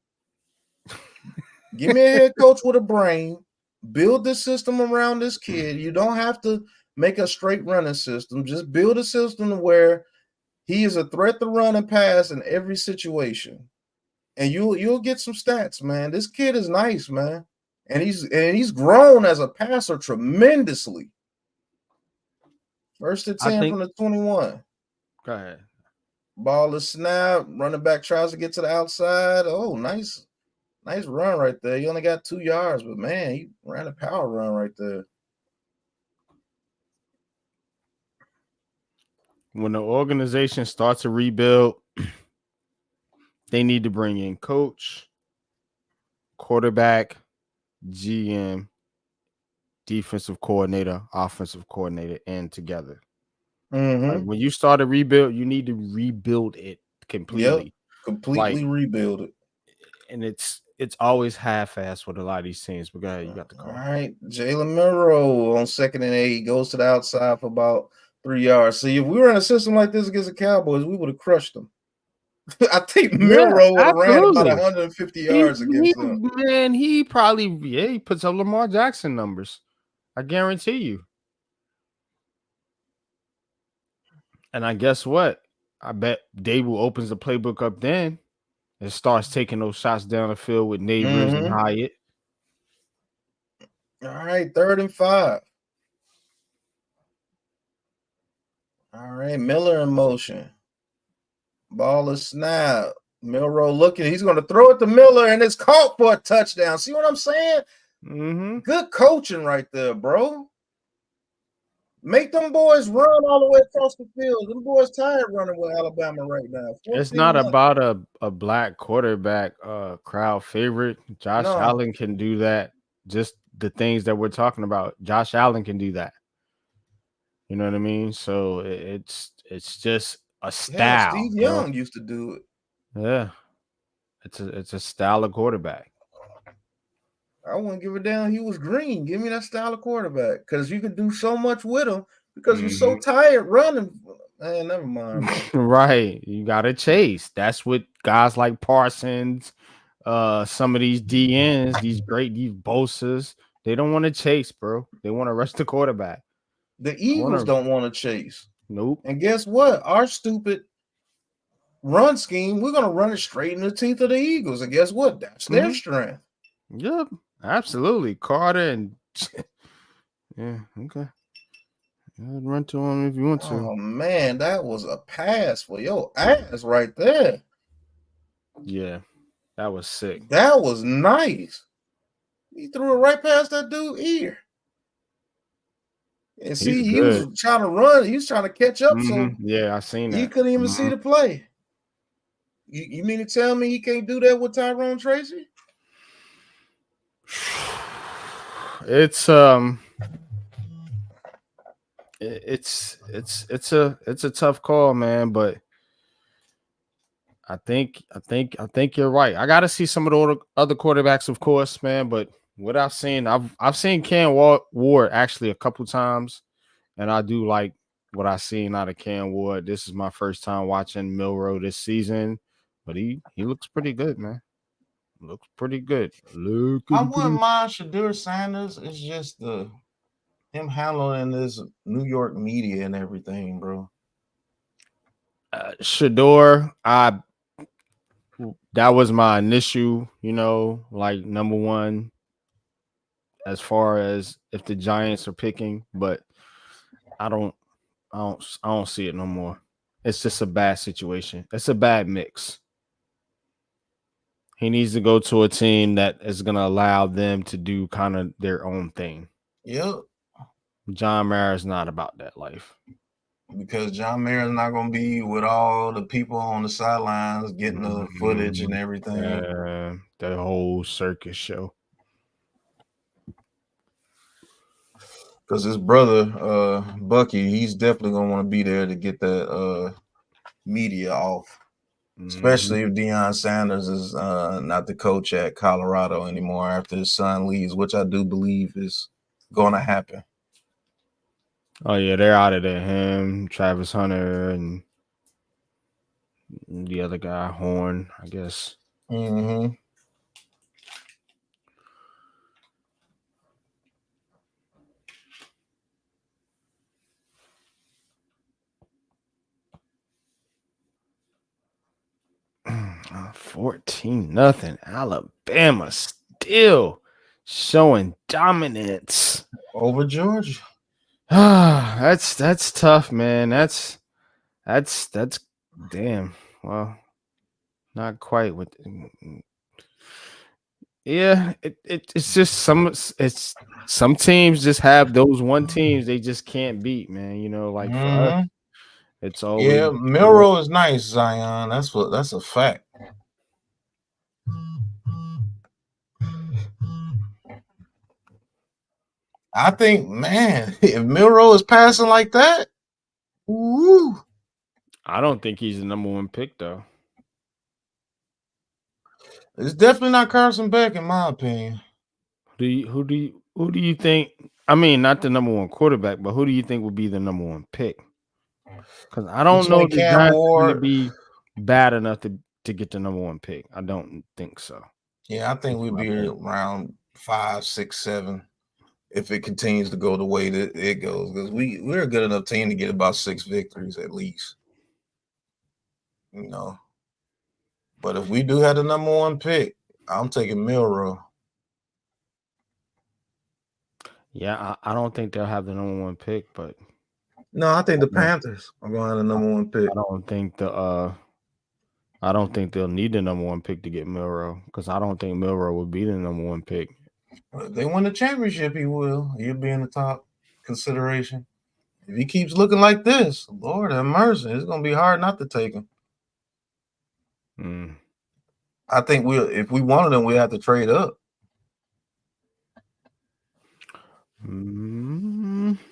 A: Give me a head coach with a brain. Build the system around this kid. You don't have to make a straight running system. Just build a system where he is a threat to run and pass in every situation. and you'll get some stats, man. This kid is nice, man, and he's grown as a passer tremendously. First to 10 from the 21.
B: Go ahead.
A: Ball is snap. Running back tries to get to the outside. Oh, nice run right there. He only got 2 yards, but man, he ran a power run right there.
B: When the organization starts to rebuild, they need to bring in coach, quarterback, GM, defensive coordinator, offensive coordinator, and together. Like when you start a rebuild, you need to rebuild it completely.
A: Yep, completely rebuild it.
B: And it's always half-assed with a lot of these teams. But go ahead, you got the call.
A: All right, Jalen Milroe on 2nd and 8 goes to the outside for about 3 yards. See, if we were in a system like this against the Cowboys, we would have crushed them. I think Milroe would have ran about 150 yards against them.
B: Man, he puts up Lamar Jackson numbers. I guarantee you. And I guess what? I bet Dable opens the playbook up then and starts taking those shots down the field with Neighbors and Hyatt.
A: All right, 3rd and 5. All right, Miller in motion. Ball is snap. Milroe looking. He's going to throw it to Miller, and it's caught for a touchdown. See what I'm saying? Good coaching right there, bro. Make them boys run all the way across the field. Them boys tired running with Alabama right now.
B: It's not about a black quarterback crowd favorite. Josh Allen can do that. Just the things that we're talking about. Josh Allen can do that. You know what I mean? So it's just a style.
A: Yeah, Steve Young used to do it.
B: Yeah. It's a style of quarterback.
A: I wouldn't give a damn. He was green. Give me that style of quarterback because you can do so much with him because you're so tired running. Man, never mind.
B: Right. You got to chase. That's what guys like Parsons, some of these DNs, these Bosas, they don't want to chase, bro. They want to rush the quarterback.
A: The Eagles don't want to chase.
B: Nope.
A: And guess what? Our stupid run scheme, we're going to run it straight in the teeth of the Eagles. And guess what? That's their strength.
B: Yep. Absolutely. Carter and yeah, okay. Run to him if you want to.
A: Oh man, that was a pass for your ass right there.
B: Yeah, that was sick.
A: That was nice. He threw it right past that dude's ear. And see, he was trying to run. He was trying to catch up. So
B: yeah, I seen that.
A: He couldn't even see the play. You mean to tell me he can't do that with Tyrone Tracy?
B: It's a tough call, man, but I think you're right. I got to see some of the other quarterbacks, of course, man, but what I've seen Cam Ward actually a couple times, and I do like what I've seen out of Cam Ward. This is my first time watching Milroe this season, but he looks pretty good, man. Looks pretty good.
A: I wouldn't mind Shedeur Sanders. It's just him handling this New York media and everything, bro.
B: Shedeur, that was my initial, like number one as far as if the Giants are picking, but I don't see it no more. It's just a bad situation. It's a bad mix. He needs to go to a team that is going to allow them to do kind of their own thing.
A: Yep.
B: John Mara is not about that life.
A: Because John Mara is not going to be with all the people on the sidelines getting the footage and everything.
B: The whole circus show.
A: Because his brother, Bucky, he's definitely going to want to be there to get that media off. Especially if Deion Sanders is not the coach at Colorado anymore after his son leaves, which I do believe is going to happen.
B: Oh, yeah, they're out of there. Him, Travis Hunter, and the other guy, Horn, I guess. 14-0. Alabama still showing dominance
A: over Georgia.
B: That's tough, man. That's damn. Well, not quite with. Yeah, it's just some teams just have those one teams they just can't beat, man. Like for us, it's always
A: Yeah, Milroe is nice, Zion. That's a fact. I think, man, if Milroe is passing like that, woo.
B: I don't think he's the number one pick though.
A: It's definitely not Carson Beck, in my opinion.
B: Who do you think? I mean, not the number one quarterback, but who do you think would be the number one pick? Because I don't know
A: Between
B: the
A: Cam
B: Giants are going to
A: Ward,
B: be bad enough to get the number one pick. I don't think so.
A: yeah, I think we'd be around 5, 6, 7 if it continues to go the way that it goes. Because we're a good enough team to get about 6 victories at least. But if we do have the number one pick, I'm taking Milroe.
B: Yeah, I don't think they'll have the number one pick, but
A: no, I think the Panthers are going to have the number one pick.
B: I don't think they'll need the number one pick to get Milroe because I don't think Milroe would be the number one pick.
A: If they win the championship, he will. He'll be in the top consideration. If he keeps looking like this, Lord have mercy, it's going to be hard not to take him. I think if we wanted him, we'll have to trade up.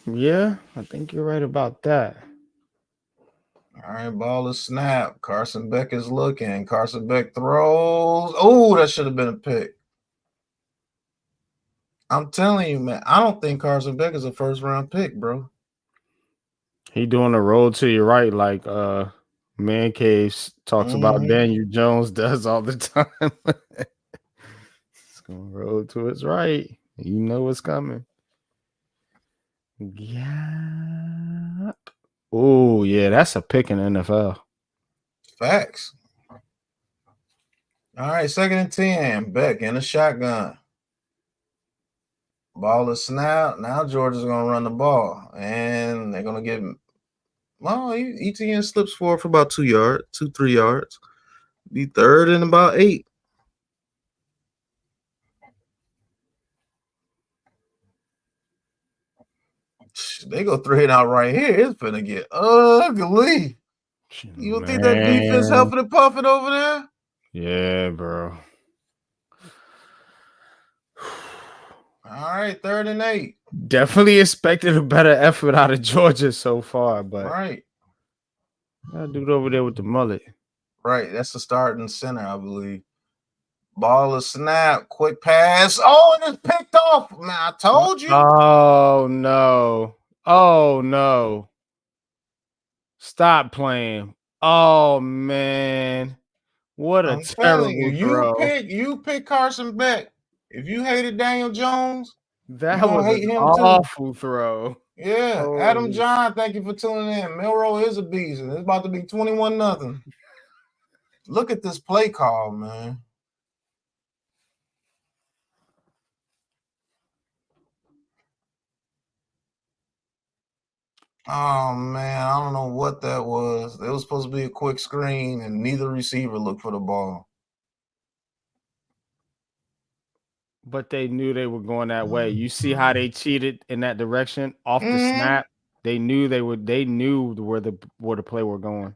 B: Yeah, I think you're right about that.
A: All right, ball is snap. Carson Beck is looking. Carson Beck throws. Oh, that should have been a pick. I'm telling you, man, I don't think Carson Beck is a first-round pick, bro.
B: He doing a roll to your right like Man Cave talks about Daniel Jones does all the time. It's going to roll to his right. You know what's coming. Yeah. Oh, yeah, that's a pick in the NFL.
A: Facts. All right, 2nd and 10. Beck in a shotgun. Ball is snap. Now Georgia's going to run the ball. And they're going to give him. Well, ETN slips forward for about 3 yards. Be 3rd and about 8. They go 3 and out right here. It's gonna get ugly. You don't think that defense huffing and puffing over there?
B: Yeah, bro.
A: All right, 3rd and 8.
B: Definitely expected a better effort out of Georgia so far, but
A: right.
B: That dude over there with the mullet.
A: Right, that's the starting center, I believe. Ball is snap, quick pass. Oh, and it's picked off. Man, I told you.
B: Oh no. Oh no. Stop playing. Oh man. What a terrible throw.
A: You pick Carson Beck. If you hated Daniel Jones,
B: that was an awful throw.
A: Yeah, oh. Adam John, thank you for tuning in. Milroe is a beast, and it's about to be 21-0. Look at this play call, man. Oh, man, I don't know what that was. It was supposed to be a quick screen, and neither receiver looked for the ball.
B: But they knew they were going that way. You see how they cheated in that direction off the snap? They knew they knew where the play were going.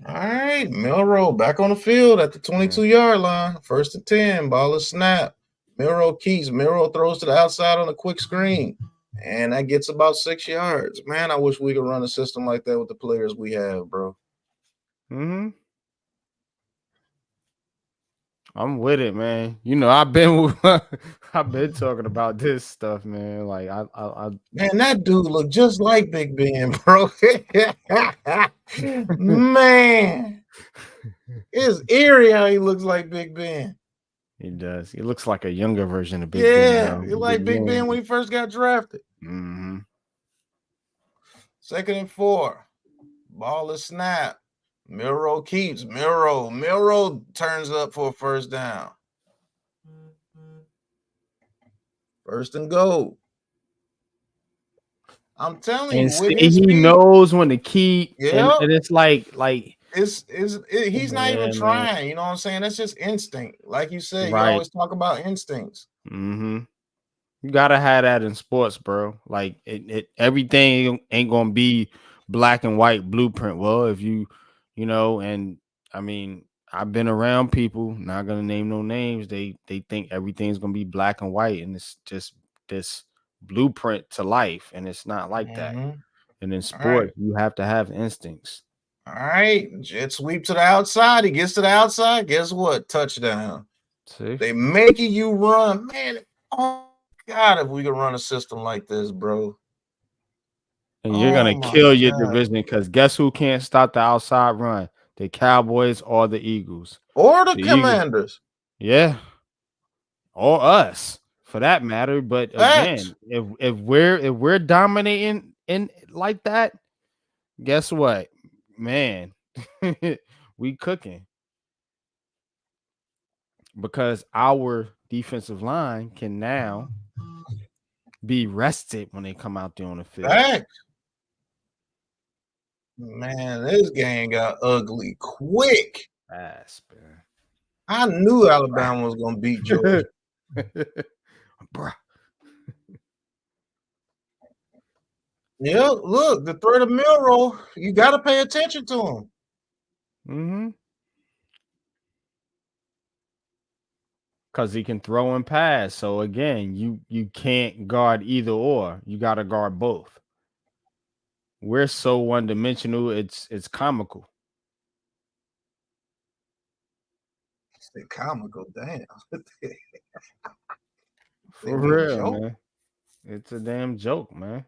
A: All right, Milroe back on the field at the 22-yard line. 1st and 10, ball is snap. Milroe keeps. Milroe throws to the outside on a quick screen, and that gets about 6 yards. Man, I wish we could run a system like that with the players we have, bro.
B: I'm with it, man. You know, I've been talking about this stuff, man. Like
A: man, that dude looked just like Big Ben, bro. Man, it's eerie how he looks like Big Ben.
B: He does. He looks like a younger version of Big
A: Ben.
B: Yeah,
A: he like Big Ben when he first got drafted. 2nd and 4. Ball is snap. Milrow keeps. Milrow turns up for a first down. First and goal. I'm telling you,
B: And
A: with
B: see,
A: his
B: he
A: feet,
B: knows when to keep, and
A: yeah,
B: it's like
A: he's not even
B: yeah, man.
A: trying. You know what I'm saying? That's just instinct. Like you said, you
B: Right.
A: always talk about instincts.
B: Mm-hmm. You gotta have that in sports, bro. Like everything ain't gonna be black and white blueprint. Well, if you know, and I mean, I've been around people, not gonna name no names. They think everything's gonna be black and white, and it's just this blueprint to life, and it's not like that.
A: Mm-hmm.
B: And in
A: All right.
B: sports, you have to have instincts.
A: All right. Jet sweep to the outside. He gets to the outside. Guess what? Touchdown.
B: See,
A: They making you run. Man, oh God, if we could run a system like this, bro.
B: and you're
A: Oh
B: gonna
A: my
B: kill your
A: God.
B: division because guess who can't stop the outside run? The Cowboys or the Eagles.
A: Or the
B: The Eagles,
A: Commanders.
B: yeah, or us for that matter. But
A: Facts.
B: again, if we're dominating in like that, guess what, man, we cooking because our defensive line can now be rested when they come out there on the field.
A: Facts. Man, this game got ugly quick.
B: Fast, man.
A: I knew Alabama was gonna beat Georgia.
B: Bruh.
A: Yeah, look, the threat of Milrow, you got to pay attention to him.
B: Mm-hmm. Because he can throw and pass. So again, you can't guard either or. You got to guard both. We're so one dimensional. It's comical.
A: It's comical, damn.
B: For
A: They
B: real,
A: joke.
B: man. It's a damn joke, man.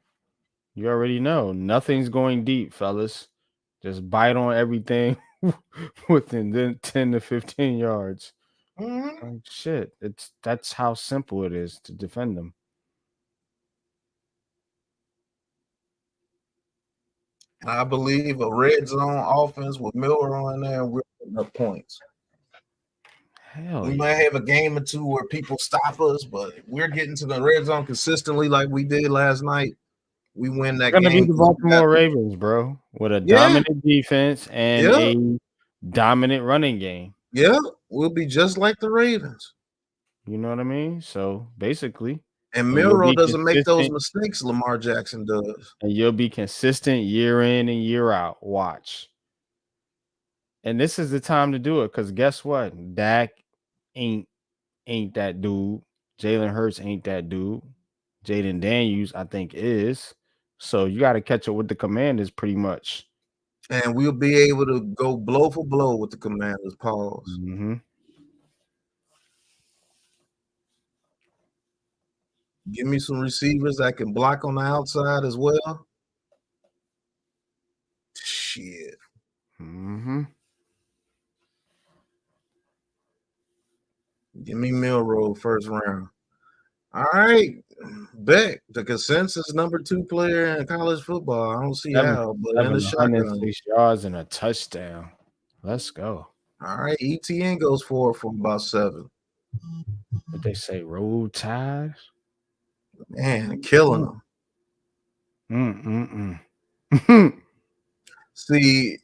B: You already know nothing's going deep, fellas. Just bite on everything within 10 to 15 yards.
A: Mm-hmm.
B: Like shit. That's how simple it is to defend them.
A: I believe a red zone offense with Milrow in there, we're putting up points.
B: Hell
A: We
B: yeah.
A: might have a game or two where people stop us, but if we're getting to the red zone consistently like we did last night, we win that
B: Gonna be
A: game
B: the
A: because we got
B: Baltimore Ravens, bro, with a
A: yeah,
B: dominant defense and
A: yeah,
B: a dominant running game.
A: yeah. We'll be just like the Ravens.
B: You know what I mean? So basically,
A: And
B: and you'll
A: Milrow
B: be
A: doesn't make those
B: consistent,
A: mistakes Lamar Jackson does.
B: and you'll be consistent year in and year out. Watch. And this is the time to do it because guess what? Dak ain't that dude. Jalen Hurts ain't that dude. Jaden Daniels, I think, is. So you got to catch up with the Commanders pretty much.
A: And we'll be able to go blow for blow with the Commanders. Pause.
B: Mm-hmm.
A: Give me some receivers that can block on the outside as well. Shit.
B: Mm-hmm.
A: Give me Milrow first round. All right. Beck, the consensus number 2 player in college football. I don't see how, but in the shotgun.
B: 106 yards and a touchdown. Let's go.
A: All right. ETN goes for about 7.
B: What they say, roll ties?
A: Man, killing them. See,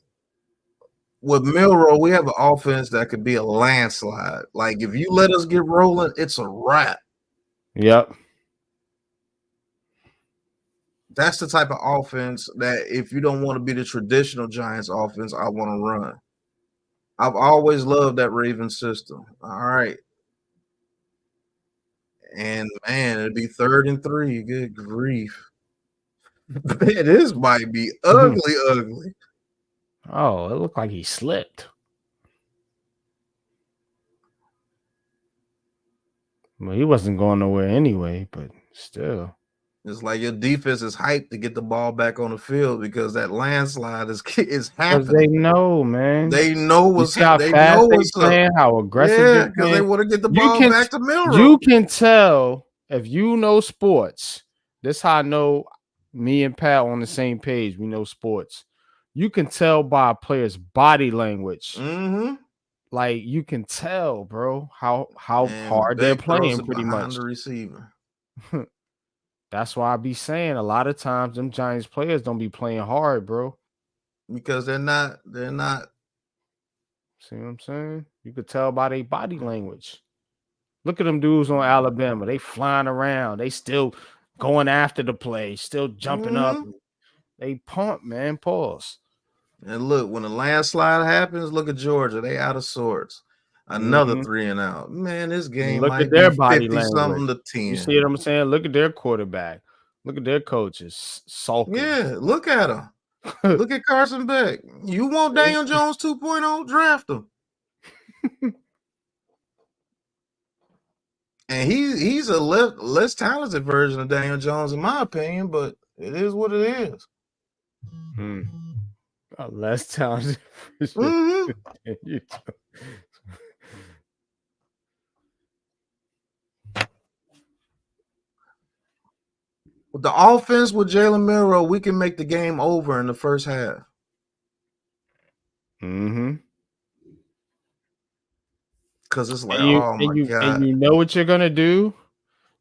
A: with Milrow, we have an offense that could be a landslide. Like if you let us get rolling, it's a wrap.
B: Yep.
A: That's the type of offense that if you don't want to be the traditional Giants offense, I want to run. I've always loved that Ravens system. All right. And man, it'd be 3rd and 3. Good grief. Man, this might be ugly.
B: Oh, it looked like he slipped. Well, he wasn't going nowhere anyway, but still.
A: It's like your defense is hyped to get the ball back on the field because that landslide is
B: Because
A: happening.
B: they know, man.
A: They know what's
B: happening.
A: they know
B: they
A: what's
B: playing,
A: up.
B: how aggressive
A: Yeah,
B: they're
A: because they
B: playing.
A: want to get the
B: You
A: ball
B: can-
A: back to Milrow.
B: You can tell if you know sports. This how I know me and Pat on the same page. We know sports. you can tell by a player's body language.
A: Mm-hmm.
B: Like you can tell, bro, how
A: And
B: hard they're
A: Beck throws
B: playing
A: it
B: pretty
A: behind
B: much.
A: the receiver.
B: That's why I be saying a lot of times them Giants players don't be playing hard, bro.
A: Because they're not
B: See what I'm saying? You could tell by their body language. Look at them dudes on Alabama. They flying around. They still going after the play, still jumping up. They pump, man. Pause.
A: And look, when the landslide happens, look at Georgia. They out of sorts. Another 3 and out. Man, this game
B: Look at
A: might
B: their
A: be
B: body
A: 50
B: language.
A: something to 10.
B: You see what I'm saying? Look at their quarterback. Look at their coaches sulking.
A: Yeah, look at him. Look at Carson Beck. You want Daniel Jones 2.0? Draft him. And he's a less talented version of Daniel Jones, in my opinion, but it is what it is.
B: A less talented version.
A: Mm-hmm. With the offense with Jalen Milroe, we can make the game over in the first half. Because it's like, God.
B: And you know what you're gonna do?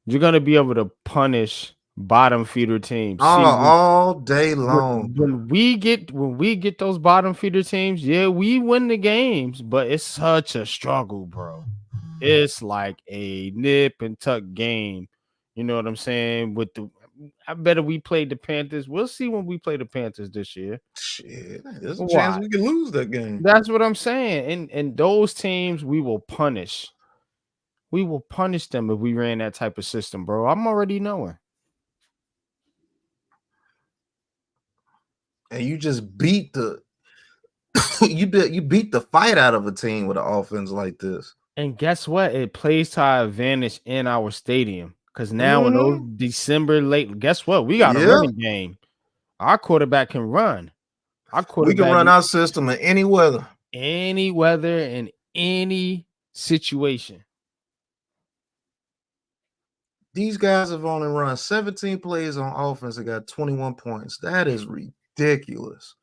B: You're gonna be able to punish bottom feeder teams
A: all day long.
B: When we get those bottom feeder teams, yeah, we win the games, but it's such a struggle, bro. It's like a nip and tuck game. You know what I'm saying? I bet if we played the Panthers, we'll see when we play the Panthers this year.
A: Shit, there's a chance we can lose that game.
B: That's what I'm saying. And those teams we will punish. We will punish them if we ran that type of system, bro. I'm already knowing.
A: And you just beat the you beat the fight out of a team with an offense like this.
B: And guess what? It plays to our advantage in our stadium. Because now in those December late, guess what? We got a running game. Our quarterback can run.
A: We can run our system in any weather.
B: Any weather in any situation.
A: These guys have only run 17 plays on offense and got 21 points. That is ridiculous.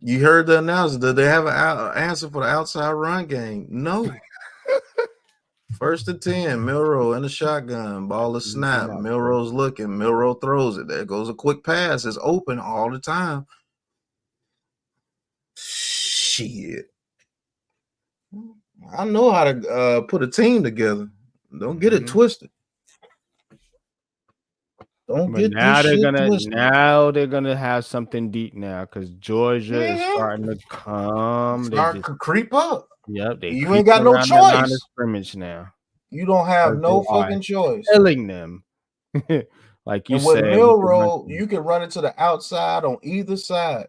A: You heard the announcement. Did they have an answer for the outside run game? No. 1st and 10, Milroe in the shotgun. Ball is snapped. Milroe's looking. Milroe throws it. There goes a quick pass. It's open all the time. Shit. I know how to put a team together. Don't get it twisted. Don't get
B: now
A: this shit twisted.
B: Now they're gonna have something deep now because Georgia is starting to come.
A: Start to creep up.
B: Yep,
A: you ain't got no choice.
B: Scrimmage now.
A: You don't have no fucking choice.
B: Killing them. Like you said,
A: with Milroe, you can run it to the outside on either side.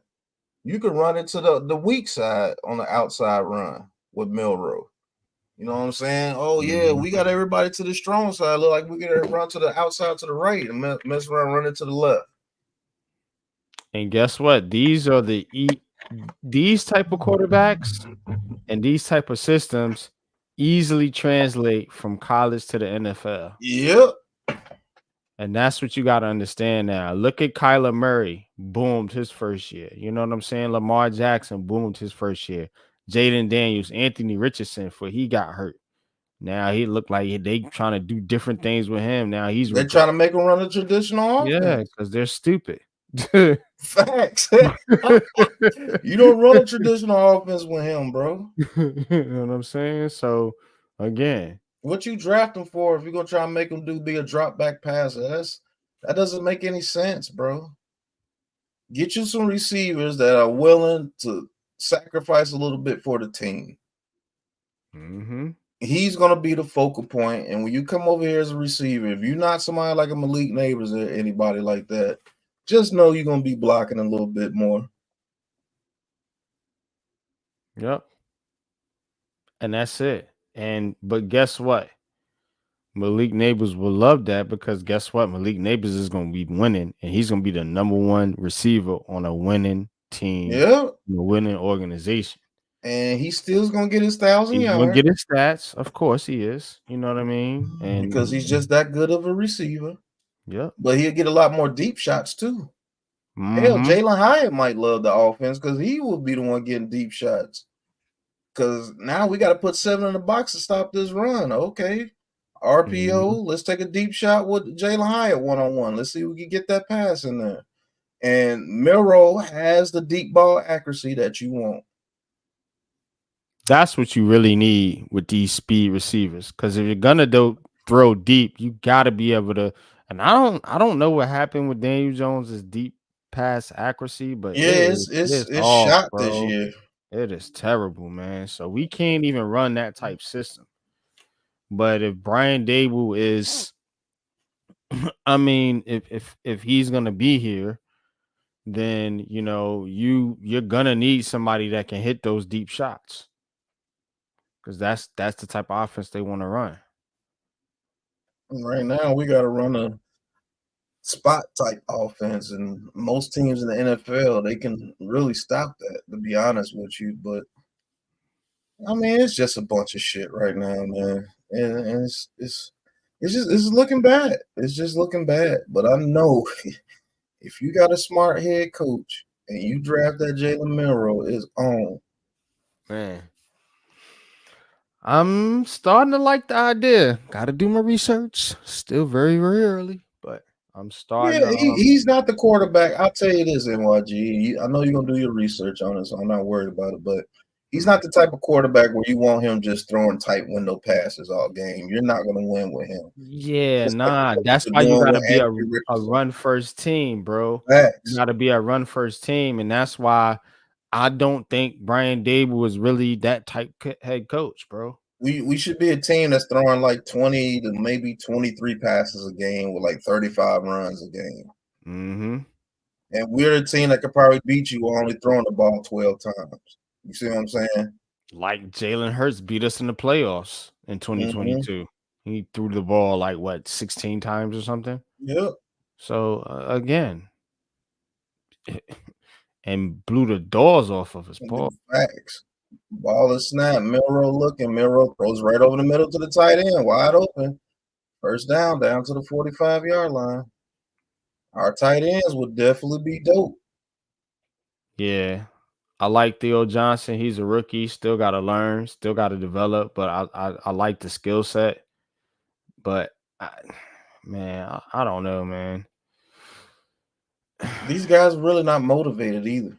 A: You can run it to the weak side on the outside run with Milroe. You know what I'm saying? Oh, yeah, we got everybody to the strong side. Look like we get to run to the outside to the right and mess around running to the left.
B: And guess what? These are these type of quarterbacks and these type of systems easily translate from college to the NFL.
A: Yep.
B: And that's what you got to understand now. Look at Kyler Murray, boomed his first year. You know what I'm saying? Lamar Jackson boomed his first year. Jaden Daniels, Anthony Richardson, he got hurt. Now he looked like they trying to do different things with him. Now they're
A: trying to make him run a traditional offense.
B: Yeah, because they're stupid.
A: Facts. You don't run a traditional offense with him, bro.
B: You know what I'm saying? So again,
A: what you draft him for if you're gonna try and make him be a drop back passer? That doesn't make any sense, bro. Get you some receivers that are willing to sacrifice a little bit for the team. He's gonna be the focal point, and when you come over here as a receiver, if you're not somebody like a Malik Neighbors or anybody like that, just know you're gonna be blocking a little bit more.
B: Yep. And that's it. But guess what? Malik Neighbors will love that because guess what? Malik Neighbors is going to be winning, and he's going to be the number one receiver on a winning team, a winning organization.
A: And he still's going to get his 1,000 yards. He's going
B: to get his stats. Of course he is. You know what I mean? And
A: because he's just that good of a receiver.
B: Yep.
A: but he'll get a lot more deep shots too. Hell,
B: Mm-hmm.
A: Jalen Hyatt might love the offense because he will be the one getting deep shots. Because now we got to put 7 in the box to stop this run. Okay. RPO,
B: Mm-hmm.
A: let's take a deep shot with Jalen Hyatt one-on-one. Let's see if we can get that pass in there. And Miro has the deep ball accuracy that you want.
B: That's what you really need with these speed receivers. Because if you're gonna throw deep, you got to be able to. And I don't know what happened with Daniel Jones's deep pass accuracy, but
A: Yeah,
B: it is
A: it's
B: off,
A: shot this
B: bro.
A: year.
B: It is terrible, man. So we can't even run that type system. But if Brian Dable is, I mean, if he's gonna be here, then you're gonna need somebody that can hit those deep shots because that's the type of offense they want to run.
A: Right now, we got to run a spot type offense, and most teams in the NFL they can really stop that. To be honest with you, but I mean, it's just a bunch of shit right now, man, and it's looking bad. It's just looking bad. But I know if you got a smart head coach and you draft that Jalen Milroe, is on.
B: Man, I'm starting to like the idea. Got to do my research. Still very very early, but I'm starting
A: Yeah,
B: to.
A: he's not the quarterback. I'll tell you this, NYG. I know you're gonna do your research on it, so I'm not worried about it. But he's not the type of quarterback where you want him just throwing tight window passes all game. You're not gonna win with him.
B: Yeah,
A: Just like
B: nah.
A: what
B: That's
A: you're
B: why you
A: doing
B: got
A: with
B: to be
A: Anthony
B: a
A: Richardson.
B: run first team, bro. You
A: Facts.
B: got to be a run first team, and that's why I don't think Brian Dable is really that type head coach, bro.
A: We should be a team that's throwing like 20 to maybe 23 passes a game with like 35 runs a game.
B: Mm-hmm.
A: And we're a team that could probably beat you only throwing the ball 12 times. You see what I'm saying?
B: Like Jalen Hurts beat us in the playoffs in
A: Mm-hmm.
B: 2022. He threw the ball like what 16 times or something.
A: Yep.
B: So again, and blew the doors off of his ball.
A: Facts. Ball is snap. Milroe looking. Milroe throws right over the middle to the tight end, wide open. First down to the 45-yard line. Our tight ends would definitely be dope.
B: Yeah, I like Theo Johnson. He's a rookie. Still got to learn. Still got to develop. But I like the skill set. But man, I don't know, man.
A: These guys are really not motivated either.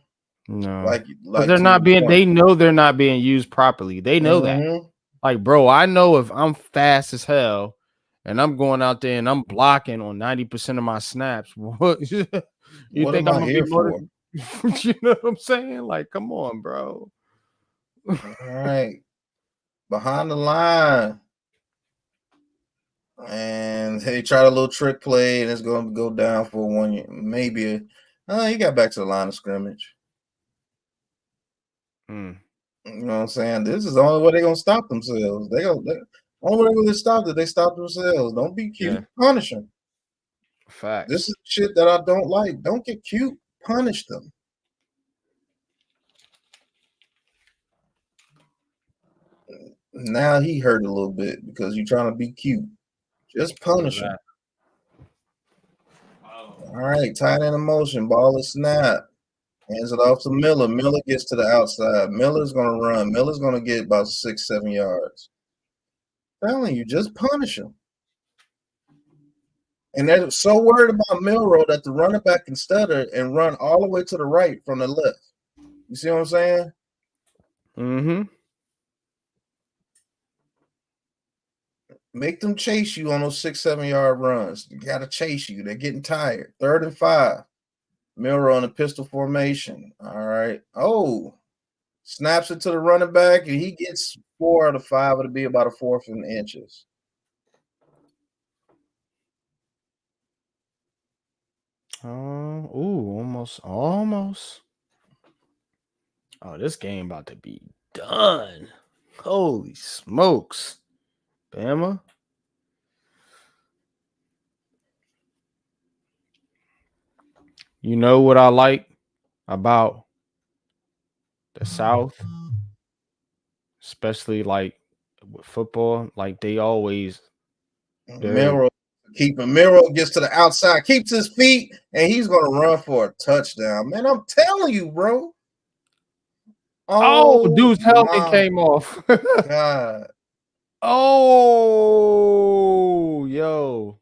B: No,
A: Like
B: because
A: like
B: they're
A: to your
B: not being.
A: point.
B: They know they're not being used properly. They know that.
A: Mm-hmm.
B: Like, bro, I know if I'm fast as hell and I'm going out there and I'm blocking on 90% of my snaps, what you
A: What
B: think
A: am
B: I'm
A: I
B: gonna be
A: here for?
B: motivated? You know what I'm saying? Like, come on, bro.
A: All right. Behind the line. And they tried a little trick play, and it's going to go down for one. Maybe. He got back to the line of scrimmage.
B: Mm,
A: You know what I'm saying? This is the only way they're going to stop themselves. Only way they stop it, they stop themselves. Don't be cute.
B: yeah,
A: Punish them. This
B: facts.
A: is shit that I don't like. Don't get cute. Punish them. Now he hurt a little bit because you're trying to be cute. Just
B: What was
A: punish him.
B: that?
A: All right, tight end in motion. Ball is snap. Hands it off to Miller. Miller gets to the outside. Miller's going to run. Miller's going to get about 6, 7 yards. I'm telling you, just punish him. And they're so worried about Milroe that the running back can stutter and run all the way to the right from the left. You see what I'm saying?
B: Mm-hmm.
A: Make them chase you on those 6, 7 yard runs. You got to chase you. They're getting tired. 3rd and 5. Milroe in a pistol formation. All right. Oh, snaps it to the running back, and he gets 4 out of 5. It'll be about a 4th and inches.
B: Almost. Oh, this game about to be done. Holy smokes, Bama. You know what I like about the South, especially like with football, like they always they're
A: Milroe Keeping Miro gets to the outside, keeps his feet, and he's gonna run for a touchdown. Man, I'm telling you, bro.
B: Oh,
A: Oh
B: dude's helmet
A: my
B: came off.
A: God.
B: Oh, yo.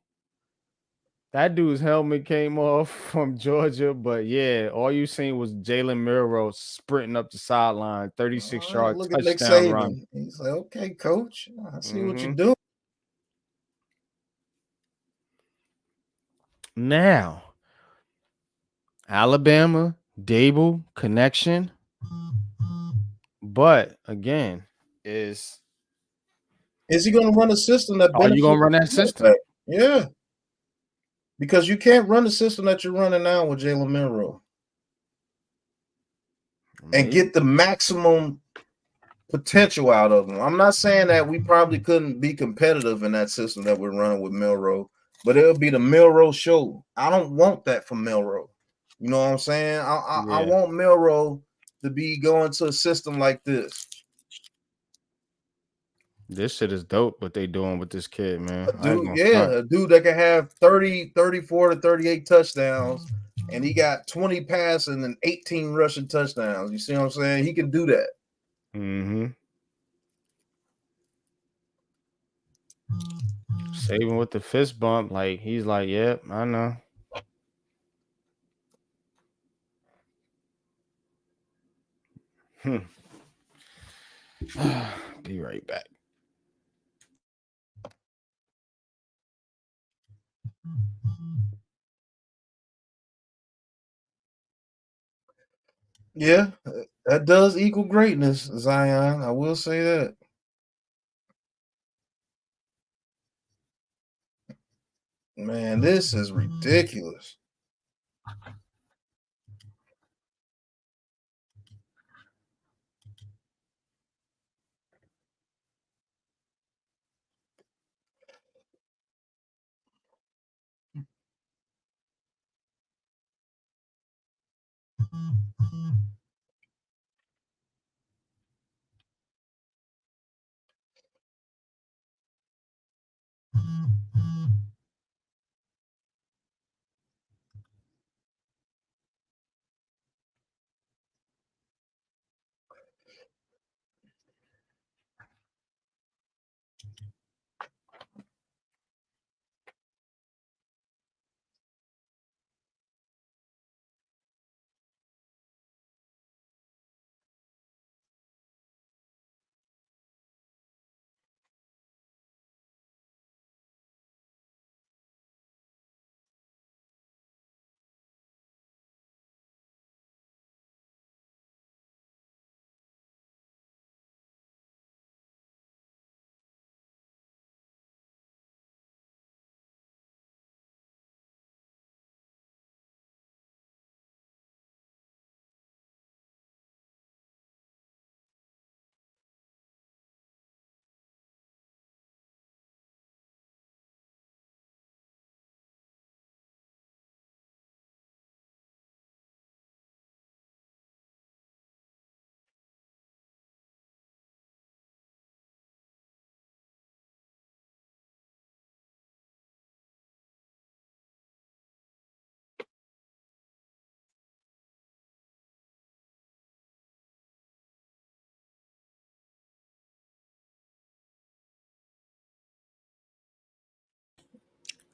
B: That dude's helmet came off from Georgia, but yeah, all you seen was Jalen Milroe sprinting up the sideline, 36-yard
A: Look at Nick
B: touchdown run.
A: Saban. He's like, okay, coach, I see what you're
B: Mhm.
A: doing.
B: Now, Alabama, Dable connection, but again,
A: Is he gonna run a system that
B: are you gonna
A: benefits
B: run
A: the
B: that system?
A: quarterback? Yeah. Because you can't run the system that you're running now with Jalen Milroe and get the maximum potential out of him. I'm not saying that we probably couldn't be competitive in that system that we're running with Milroe, but it'll be the Milroe show. I don't want that from Milroe. You know what I'm saying? I want Milroe to be going to a system like this.
B: This shit is dope what they doing with this kid, man.
A: A dude that can have 30, 34 to 38 touchdowns, and he got 20 passing and 18 rushing touchdowns. You see what I'm saying? He can do that.
B: Mm-hmm. Saving with the fist bump, like he's like, yep, I know. Be right back.
A: Yeah, that does equal greatness, Zion. I will say that. Man, this is ridiculous.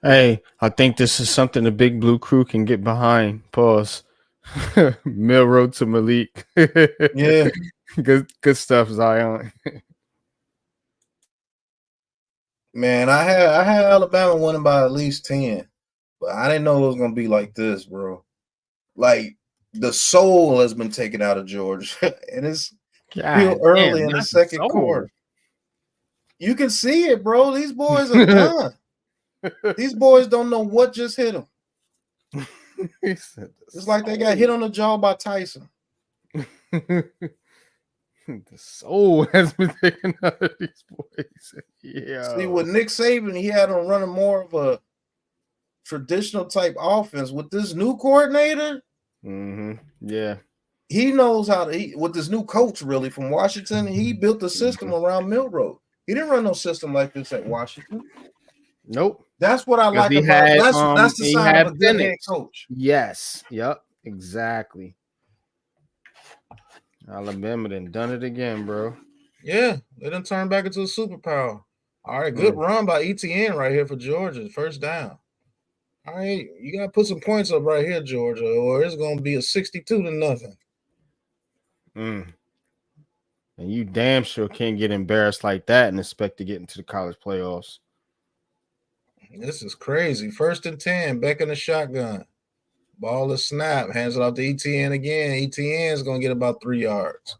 B: Hey, I think this is something the Big Blue Crew can get behind. Pause. Milroe to Malik.
A: Yeah.
B: Good stuff, Zion.
A: Man, I had Alabama winning by at least 10, but I didn't know it was gonna be like this, bro. Like the soul has been taken out of Georgia, and it's real early in the second quarter. You can see it, bro. These boys are done. These boys don't know what just hit them. It's like they got hit on the jaw by Tyson.
B: The soul has been taken out of these boys. Yeah.
A: See, with Nick Saban, he had them running more of a traditional type offense. With this new coordinator,
B: yeah,
A: he knows how to. With this new coach, really from Washington, he built the system around Milroe. He didn't run no system like this at Washington.
B: Nope.
A: That's what I
B: Because
A: like about that's the
B: he
A: sign of a
B: had
A: good head
B: Penix.
A: coach.
B: Yes. Yep. Exactly. Alabama done it again, bro.
A: Yeah, they done turned back into a superpower. All right, good run by ETN right here for Georgia. First down. All right, you gotta put some points up right here, Georgia, or it's gonna be a 62-0.
B: And you damn sure can't get embarrassed like that and expect to get into the college playoffs.
A: This is crazy. 1st and 10, back in the shotgun. Ball is snap, hands it off to ETN again. ETN is gonna get about 3 yards.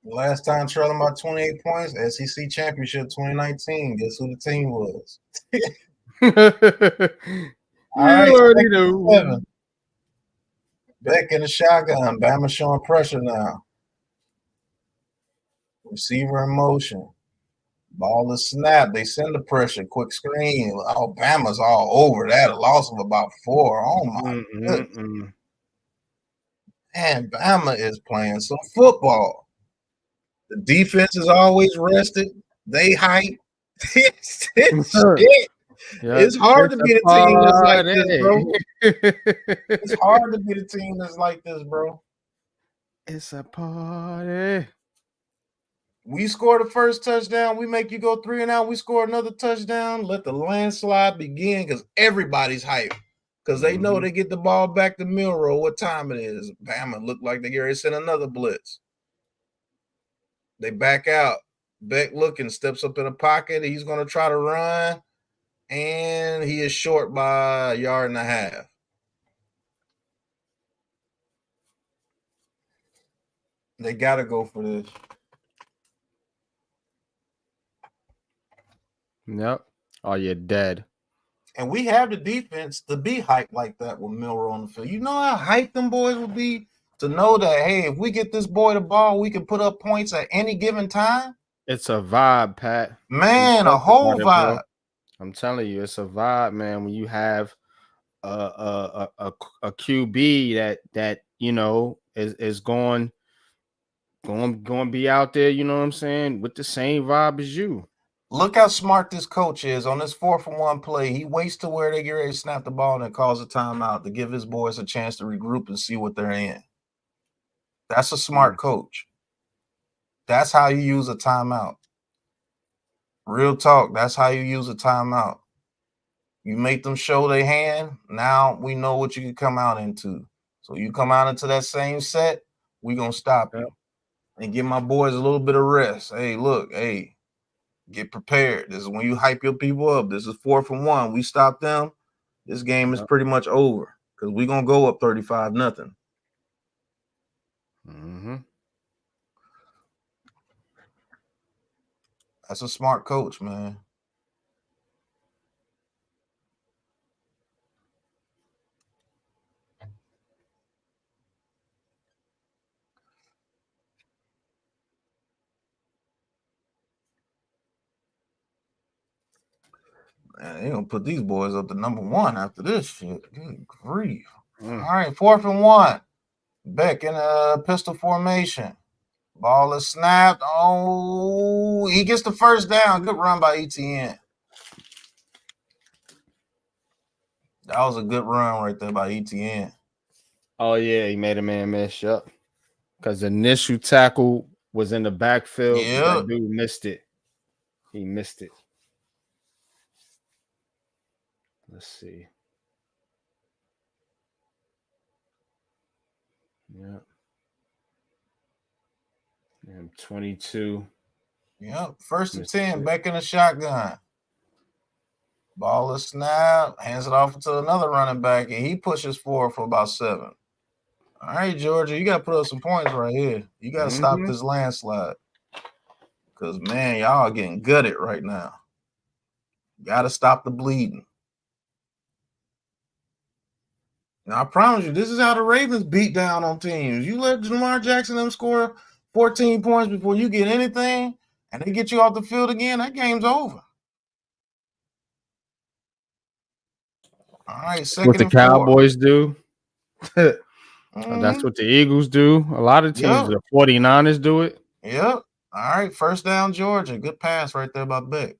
A: Last time trailing by 28 points, SEC Championship 2019. Guess who the team was? All right,
B: already know.
A: 7. Back in the shotgun. Bama showing pressure now. Receiver in motion. Ball is snapped. They send the pressure. Quick screen. Alabama's all over that. A loss of about 4. Oh, my goodness. Man, Bama is playing some football. The defense is always rested. They hype. It's shit.
B: Yeah,
A: It's hard to be the team that's like this, bro. It's
B: it's
A: hard to be the team that's like this, bro.
B: It's a party.
A: We score the first touchdown. We make you go 3 and out. We score another touchdown. Let the landslide begin because everybody's hyped. Because they know they get the ball back to Milrow. What time it is? Bama look like they get ready to send another blitz. They back out. Beck looking, steps up in the pocket. He's going to try to run. And he is short by 1.5 yards. They got to go for this.
B: Yep. Oh, you're dead.
A: And we have the defense to be hyped like that with Milrow on the field. You know how hyped them boys would be to know that, hey, if we get this boy the ball, we can put up points at any given time?
B: It's a vibe, Pat.
A: Man, a whole vibe.
B: I'm telling you, it's a vibe, man. When you have a QB that you know is going to be out there, you know what I'm saying, with the same vibe as you.
A: Look how smart this coach is on this 4th and 1 play. He waits to where they get ready to snap the ball and then calls a timeout to give his boys a chance to regroup and see what they're in. That's a smart coach. That's how you use a timeout. Real talk, that's how you use a timeout. You make them show their hand. Now we know what you can come out into. So you come out into that same set, we're going to stop you and give my boys a little bit of rest. Hey, look, hey, get prepared. This is when you hype your people up. This is 4th and 1. We stop them. This game is pretty much over because we're going to go up 35-0. That's a smart coach, man. Man, they're going to put these boys up to number 1 after this shit. Good grief. All right, 4th and 1. Beck in a pistol formation. Ball is snapped. Oh, he gets the first down. Good run by ETN. That was a good run right there by ETN.
B: Oh, yeah, he made a man miss. Yep. Because the initial tackle was in the backfield.
A: Yep.
B: That dude missed it. He missed it. Let's see. Yeah. And 22.
A: Yep. 1st and 10. Back in the shotgun. Ball is snapped. Hands it off to another running back, and he pushes forward for about 7. All right, Georgia, you got to put up some points right here. You got to stop this landslide. Because, man, y'all are getting gutted right now. Got to stop the bleeding. Now, I promise you, this is how the Ravens beat down on teams. You let Lamar Jackson them score 14 points before you get anything, and they get you off the field again, that game's over. All right, 2nd
B: what the
A: and 4.
B: Cowboys do? That's what the Eagles do. A lot of teams, the 49ers do it.
A: Yep. All right, first down, Georgia. Good pass right there by Beck.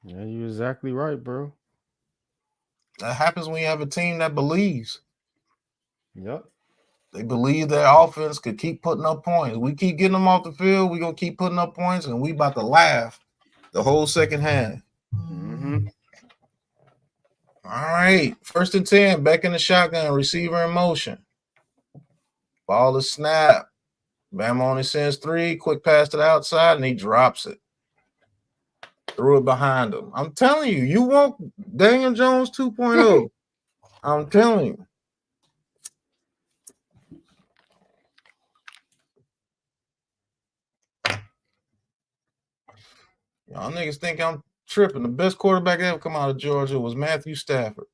B: Yeah, you're exactly right, bro.
A: That happens when you have a team that believes.
B: Yep.
A: They believe their offense could keep putting up points. We keep getting them off the field. We're going to keep putting up points, and we about to laugh the whole second half.
B: Mm-hmm.
A: All right. 1st and 10. Beck in the shotgun. Receiver in motion. Ball is snap. Bama only sends 3. Quick pass to the outside, and he drops it. Threw it behind him. I'm telling you, you want Daniel Jones 2.0. I'm telling you. Y'all niggas think I'm tripping. The best quarterback ever come out of Georgia was Matthew Stafford.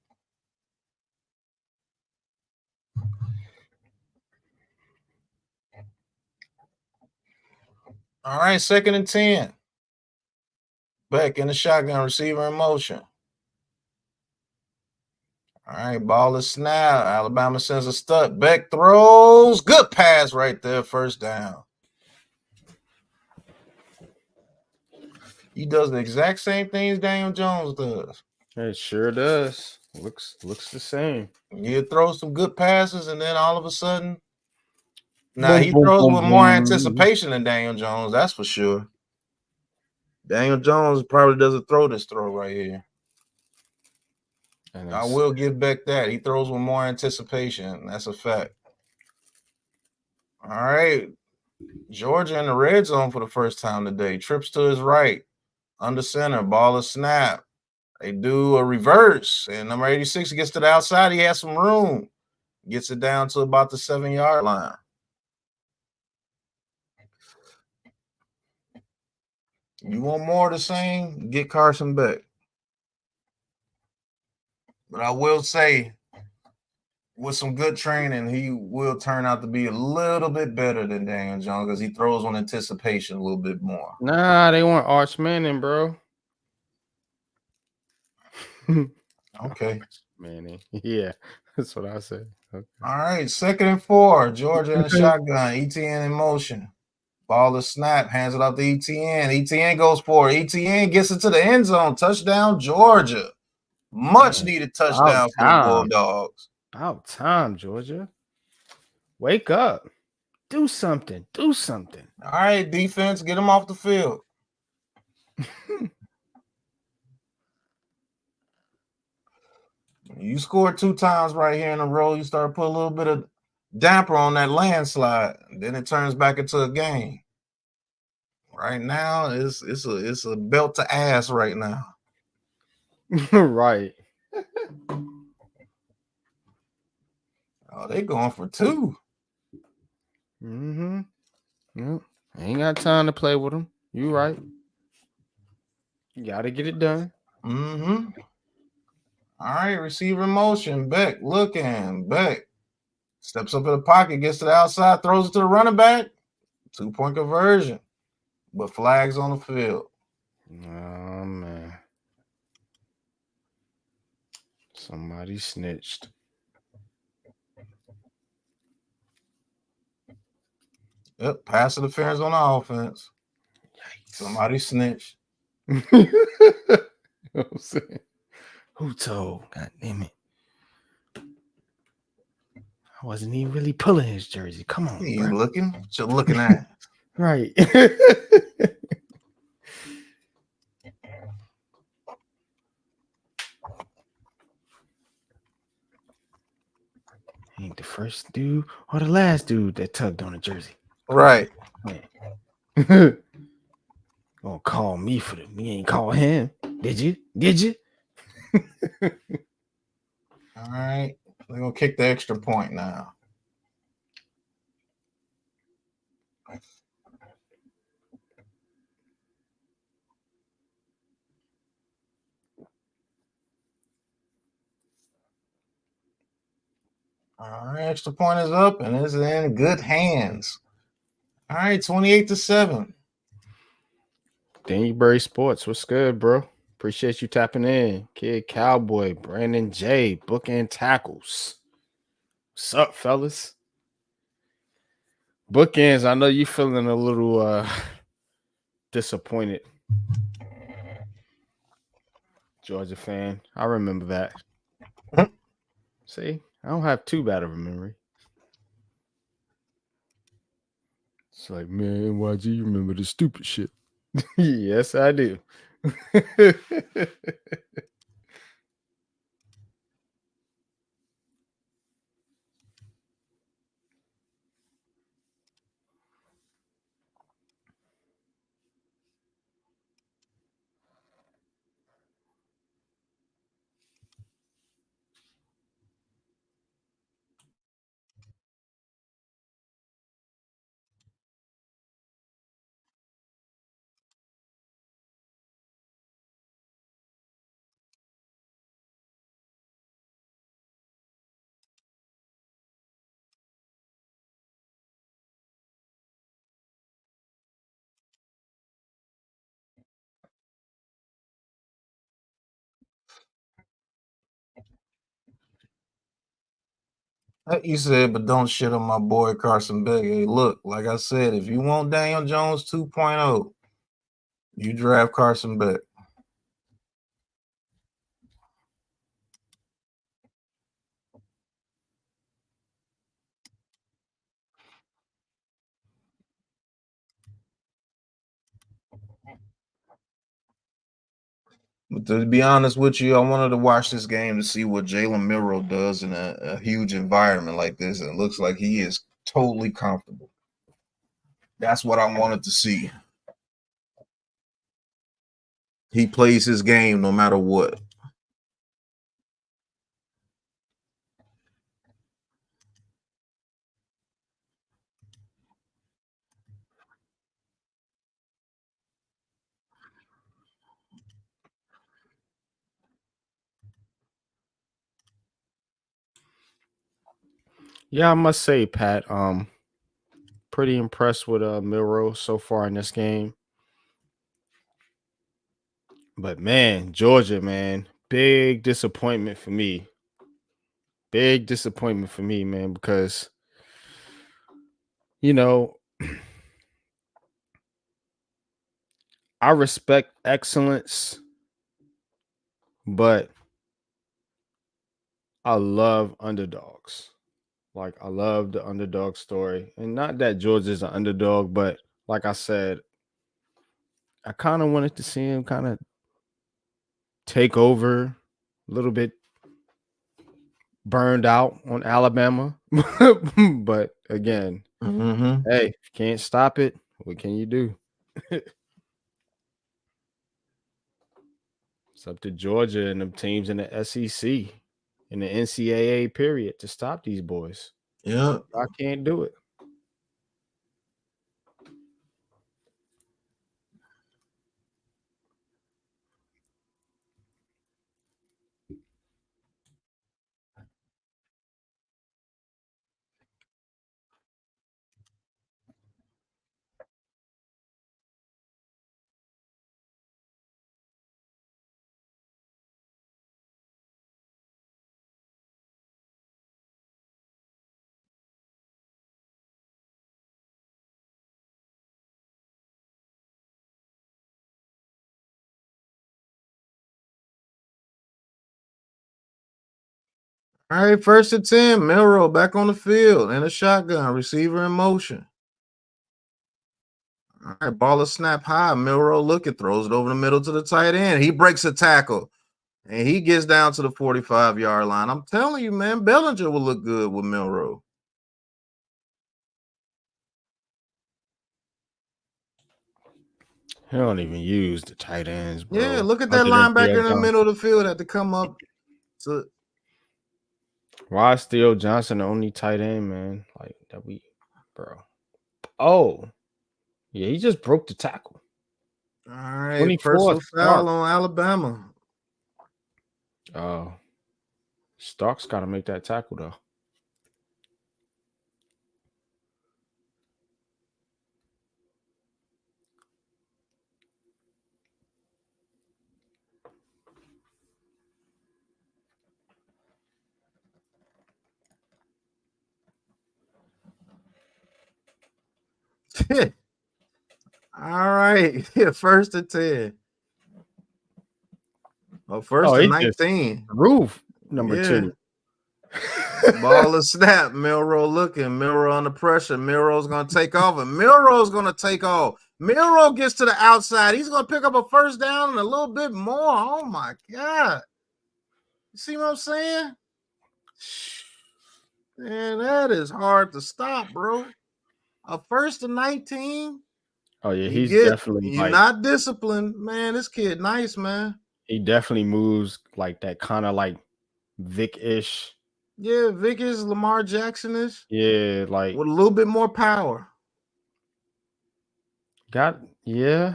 A: All right, 2nd and 10. Beck in the shotgun, receiver in motion. All right, ball is snap. Alabama sends a stud. Beck throws. Good pass right there, first down. He does the exact same things Daniel Jones does.
B: It sure does. Looks the same.
A: You throw some good passes, and then all of a sudden, he
B: boom,
A: throws
B: boom,
A: with more anticipation than Daniel Jones. That's for sure. Daniel Jones probably doesn't throw this throw right here. I will give Beck that. He throws with more anticipation. That's a fact. All right. Georgia in the red zone for the first time today. Trips to his right. Under center. Ball is snap. They do a reverse. And number 86 gets to the outside. He has some room. Gets it down to about the 7-yard line. You want more of the same? Get Carson Beck. But I will say, with some good training, he will turn out to be a little bit better than Daniel Jones because he throws on anticipation a little bit more.
B: Nah, they want Arch Manning, bro.
A: Okay.
B: Manning. Yeah, that's what I said. Okay.
A: All right, 2nd and 4. Georgia in the shotgun. ETN in motion. Ball is snap. Hands it off to ETN. ETN goes for it. ETN gets it to the end zone. Touchdown, Georgia. Much needed touchdown for the Bulldogs.
B: About time, Georgia. Wake up. Do something. Do something.
A: All right, defense, get him off the field. You scored 2 times right here in a row. You start to put a little bit of damper on that landslide. Then it turns back into a game. Right now, it's a belt to ass right now.
B: Right.
A: Oh, they going for 2.
B: Mm-hmm. Yep. Ain't got time to play with them. You right. You gotta get it done.
A: Mm-hmm. All right, receiver in motion. Beck looking. Beck steps up in the pocket, gets to the outside, throws it to the running back. 2-point conversion. But flags on the field.
B: Oh, man. Somebody snitched.
A: Yep, pass interference on the offense. Yikes. Somebody snitched.
B: You know what I'm saying? Who told? God damn it. I wasn't even really pulling his jersey. Come on.
A: You looking? What you looking at?
B: Right. Ain't the first dude or the last dude that tugged on a jersey.
A: Right.
B: Gonna call me for them. You ain't call him. Did you?
A: All right. They're gonna kick the extra point now. All right, extra point is up and it's in good hands. All right, 28-7.
B: Dannyberry Sports, what's good, bro? Appreciate you tapping in. Kid Cowboy, Brandon J, Bookend Tackles. What's up, fellas? Bookends, I know you feeling a little disappointed. Georgia fan. I remember that. See, I don't have too bad of a memory. It's like, man, YG, you remember the stupid shit. Yes, I do.
A: You said, but don't shit on my boy Carson Beck. Hey, look, like I said, if you want Daniel Jones 2.0, you draft Carson Beck. But to be honest with you, I wanted to watch this game to see what Jalen Milroe does in a huge environment like this. And it looks like he is totally comfortable. That's what I wanted to see. He plays his game no matter what.
B: Yeah, I must say, Pat, pretty impressed with Milroe so far in this game. But man, Georgia, man, big disappointment for me. Big disappointment for me, man, because you know, I respect excellence, but I love underdogs. Like I love the underdog story. And not that Georgia's an underdog, but like I said, I kind of wanted to see him kind of take over a little bit burned out on Alabama. But again, hey, if you can't stop it, what can you do? It's up to Georgia and the teams in the SEC in the NCAA period to stop these boys.
A: Yeah.
B: I can't do it.
A: All right, 1st and 10. Milroe back on the field and a shotgun, receiver in motion. All right, ball is snap high. Milroe looking, throws it over the middle to the tight end. He breaks a tackle and he gets down to the 45-yard line. I'm telling you, man, Bellinger will look good with Milroe.
B: He don't even use the tight ends, bro.
A: Yeah, look at that linebacker in the middle of the field had to come up to.
B: Why is Theo Johnson the only tight end, man? Like that bro. Oh, yeah, he just broke the tackle.
A: All right, personal foul on Alabama.
B: Oh, Stark's got to make that tackle though.
A: All right. First and 10. Oh, first
B: Oh,
A: and
B: he just
A: 19.
B: roof number
A: Yeah.
B: 2.
A: Ball is snap. Milrow looking. Milrow under pressure. Milrow's going to take off. And Milrow's going to take off. Milrow gets to the outside. He's going to pick up a first down and a little bit more. Oh, my God. You see what I'm saying? Man, that is hard to stop, bro. A first and 19.
B: Oh yeah, he's definitely
A: You're
B: like
A: not disciplined. Man, this kid nice, man.
B: he definitely moves like that kind of like Vic-ish.
A: Yeah, Vic is Lamar Jackson-ish
B: Yeah, like
A: with a little bit more power.
B: yeah.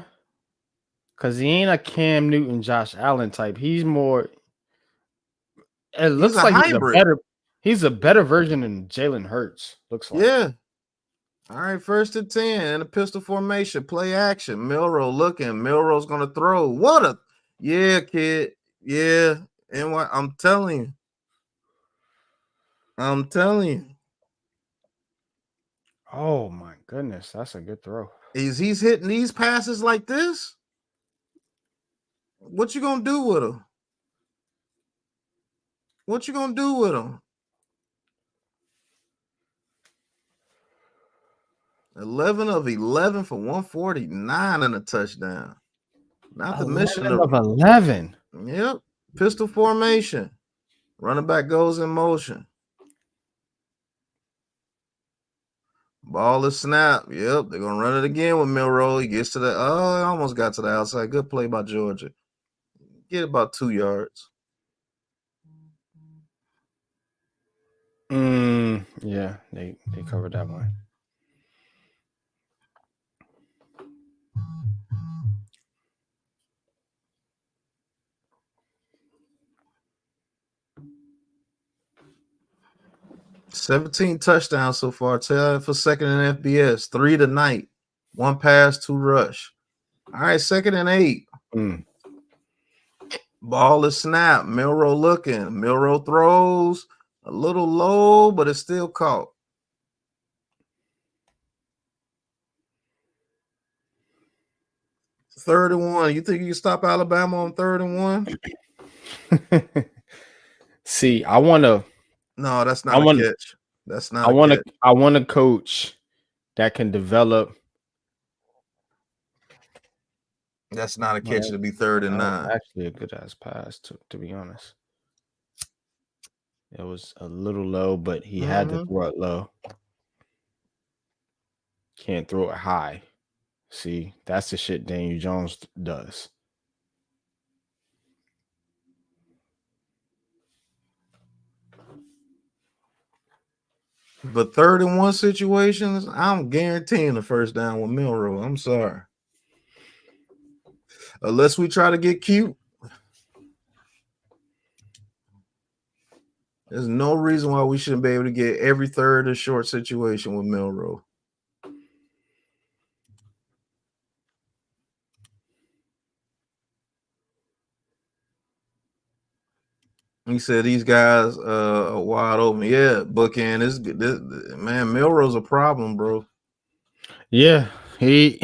B: Cause he ain't a Cam Newton, Josh Allen type. He's more. It
A: He's
B: looks
A: a
B: like
A: hybrid.
B: he's a better version than Jalen Hurts. Looks like.
A: Yeah. All right, first and 10 in a pistol formation, play action. Milrow looking. Milrow's gonna throw. What a kid. Yeah. And what I'm telling you.
B: Oh my goodness, that's a good throw.
A: He's hitting these passes like this. What you gonna do with him? 11 of 11 for 149 and a touchdown. Not to mention
B: 11 of 11.
A: Yep. Pistol formation. Running back goes in motion. Ball is snap. Yep. They're going to run it again with Milrow. He gets to the, almost got to the outside. Good play by Georgia. Get about 2 yards.
B: Yeah, they covered that one.
A: $17 touchdowns so far. Tied for second in FBS. 3 tonight. 1 pass, 2 rush. All right, second and 8. Ball is snapped. Milrow looking. Milrow throws a little low, but it's still caught. Third and 1. You think you can stop Alabama on 3rd and 1?
B: See, I want to.
A: No, that's not a catch. That's not a catch.
B: I want a coach that can develop.
A: That's not a catch to be 3rd and 9.
B: Actually, a good ass pass, to be honest. It was a little low, but he had to throw it low. Can't throw it high. See, that's the shit Daniel Jones does.
A: But 3rd and 1 situations, I'm guaranteeing the first down with Milrow. I'm sorry. Unless we try to get cute. There's no reason why we shouldn't be able to get every third and short situation with Milrow. He said these guys are wide open. Yeah, bookend this man. Milrow's a problem, bro.
B: Yeah, he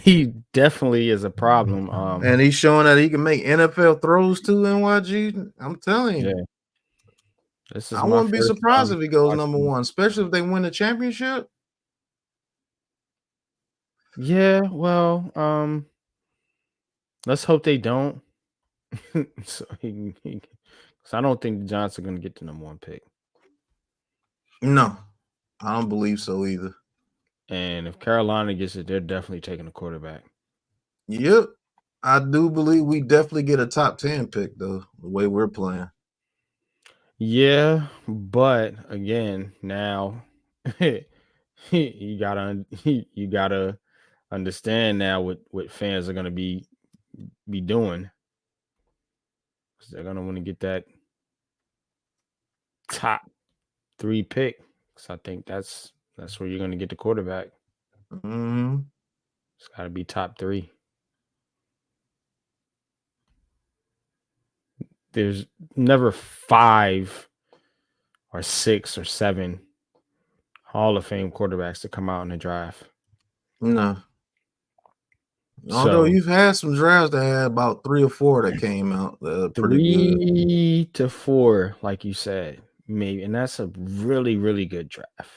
B: he definitely is a problem.
A: And he's showing that he can make NFL throws too. NYG, I'm telling you.
B: Yeah.
A: I wouldn't be surprised if he goes number 1, especially if they win the championship.
B: Yeah, well, let's hope they don't. So I don't think the Giants are going to get the number 1 pick.
A: No, I don't believe so either.
B: And if Carolina gets it, they're definitely taking a quarterback.
A: Yep, I do believe we definitely get a top 10 pick though. The way we're playing.
B: Yeah, but again, now you gotta understand now what fans are gonna be doing. They're gonna want to get that top 3 pick. So I think that's where you're gonna get the quarterback. It's gotta be top 3. There's never 5 or 6 or 7 Hall of Fame quarterbacks to come out in the draft.
A: No. Although
B: So
A: you've had some drafts that had about 3 or 4 that came out that are pretty good.
B: 3 to 4, like you said, maybe, and that's a really, really good draft.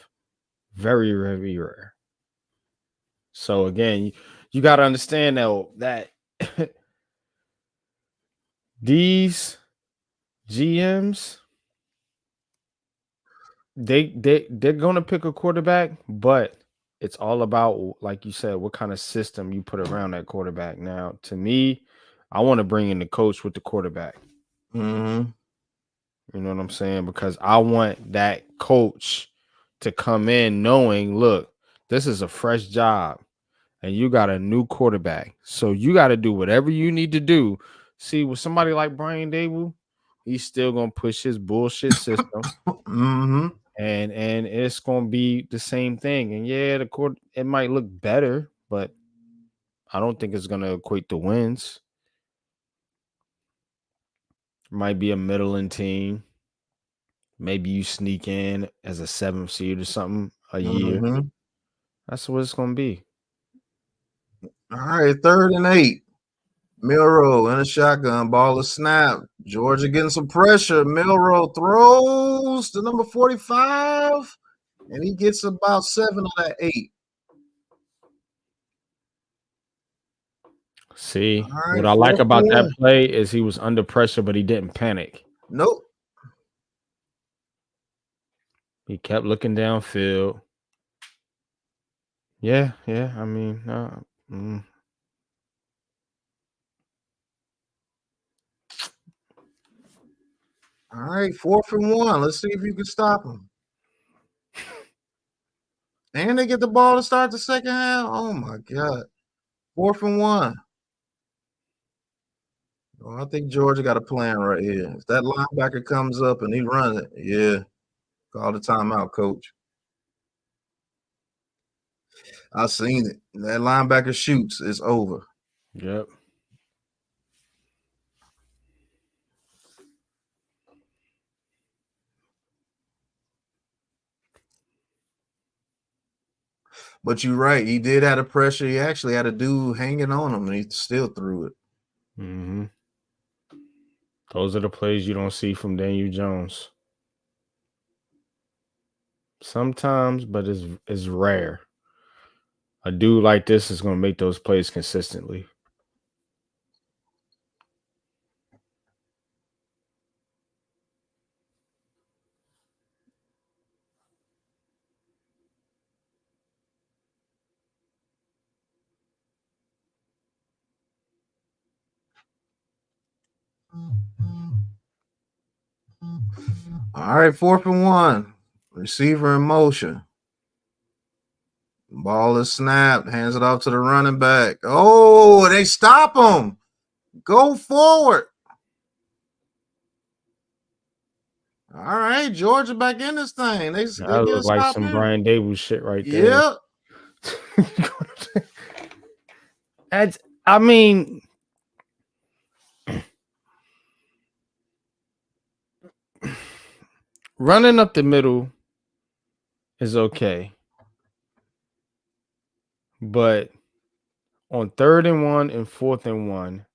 B: Very, very rare. So again, you got to understand though that these GMs, they're gonna pick a quarterback, but it's all about, like you said, what kind of system you put around that quarterback. Now, to me, I want to bring in the coach with the quarterback.
A: Mm-hmm.
B: You know what I'm saying? Because I want that coach to come in knowing, look, this is a fresh job and you got a new quarterback. So you got to do whatever you need to do. See, with somebody like Brian Dable, he's still going to push his bullshit system.
A: Mm-hmm.
B: And it's going to be the same thing. And yeah, the court, it might look better, but I don't think it's going to equate to wins. It might be a middling team. Maybe you sneak in as a 7th seed or something a year.
A: Mm-hmm.
B: That's what it's going to be.
A: All right, 3rd and 8. Milrow in a shotgun, ball is snap. Georgia getting some pressure. Milrow throws to number 45, and he gets about 7 of that 8.
B: See,
A: All
B: what
A: right,
B: I like
A: 4th
B: about
A: and
B: that
A: 1.
B: play is he was under pressure, but he didn't panic.
A: Nope.
B: He kept looking downfield. Yeah. I mean,
A: All right, 4th and 1. Let's see if you can stop him. And they get the ball to start the second half. Oh my God. 4th and 1. Well, I think Georgia got a plan right here. If that linebacker comes up and he runs it, yeah, call the timeout, coach. I seen it. That linebacker shoots, it's over.
B: yep.
A: But you're right. He did have the pressure. He actually had a dude hanging on him, and he still threw it.
B: Mm-hmm. Those are the plays you don't see from Daniel Jones. Sometimes, but it's rare. A dude like this is going to make those plays consistently.
A: All right, 4th and 1. Receiver in motion. Ball is snapped. Hands it off to the running back. Oh, they stop him. Go forward. All right, Georgia back in this thing. They
B: That
A: get a
B: look like
A: stop
B: some
A: here.
B: Brian Dable shit right there.
A: Yep.
B: That's, I mean, running up the middle is okay. But on 3rd and 1 and 4th and 1,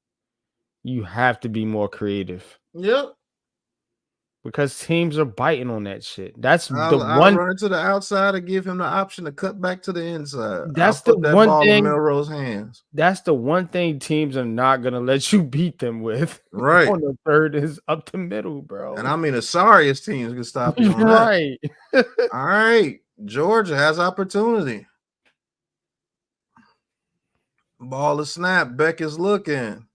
B: you have to be more creative
A: Yep.
B: because teams are biting on that shit. That's the
A: I'll
B: one.
A: run it to the outside and give him the option to cut back to the inside. I'll
B: That's the
A: put that
B: one
A: ball in
B: thing.
A: Melrose hands.
B: That's the one thing teams are not gonna let you beat them with.
A: Right.
B: On the 3rd is up the middle, bro.
A: And I mean, the sorriest teams can stop you on that.
B: Right.
A: All right. Georgia has opportunity. Ball is snapped. Beck is looking.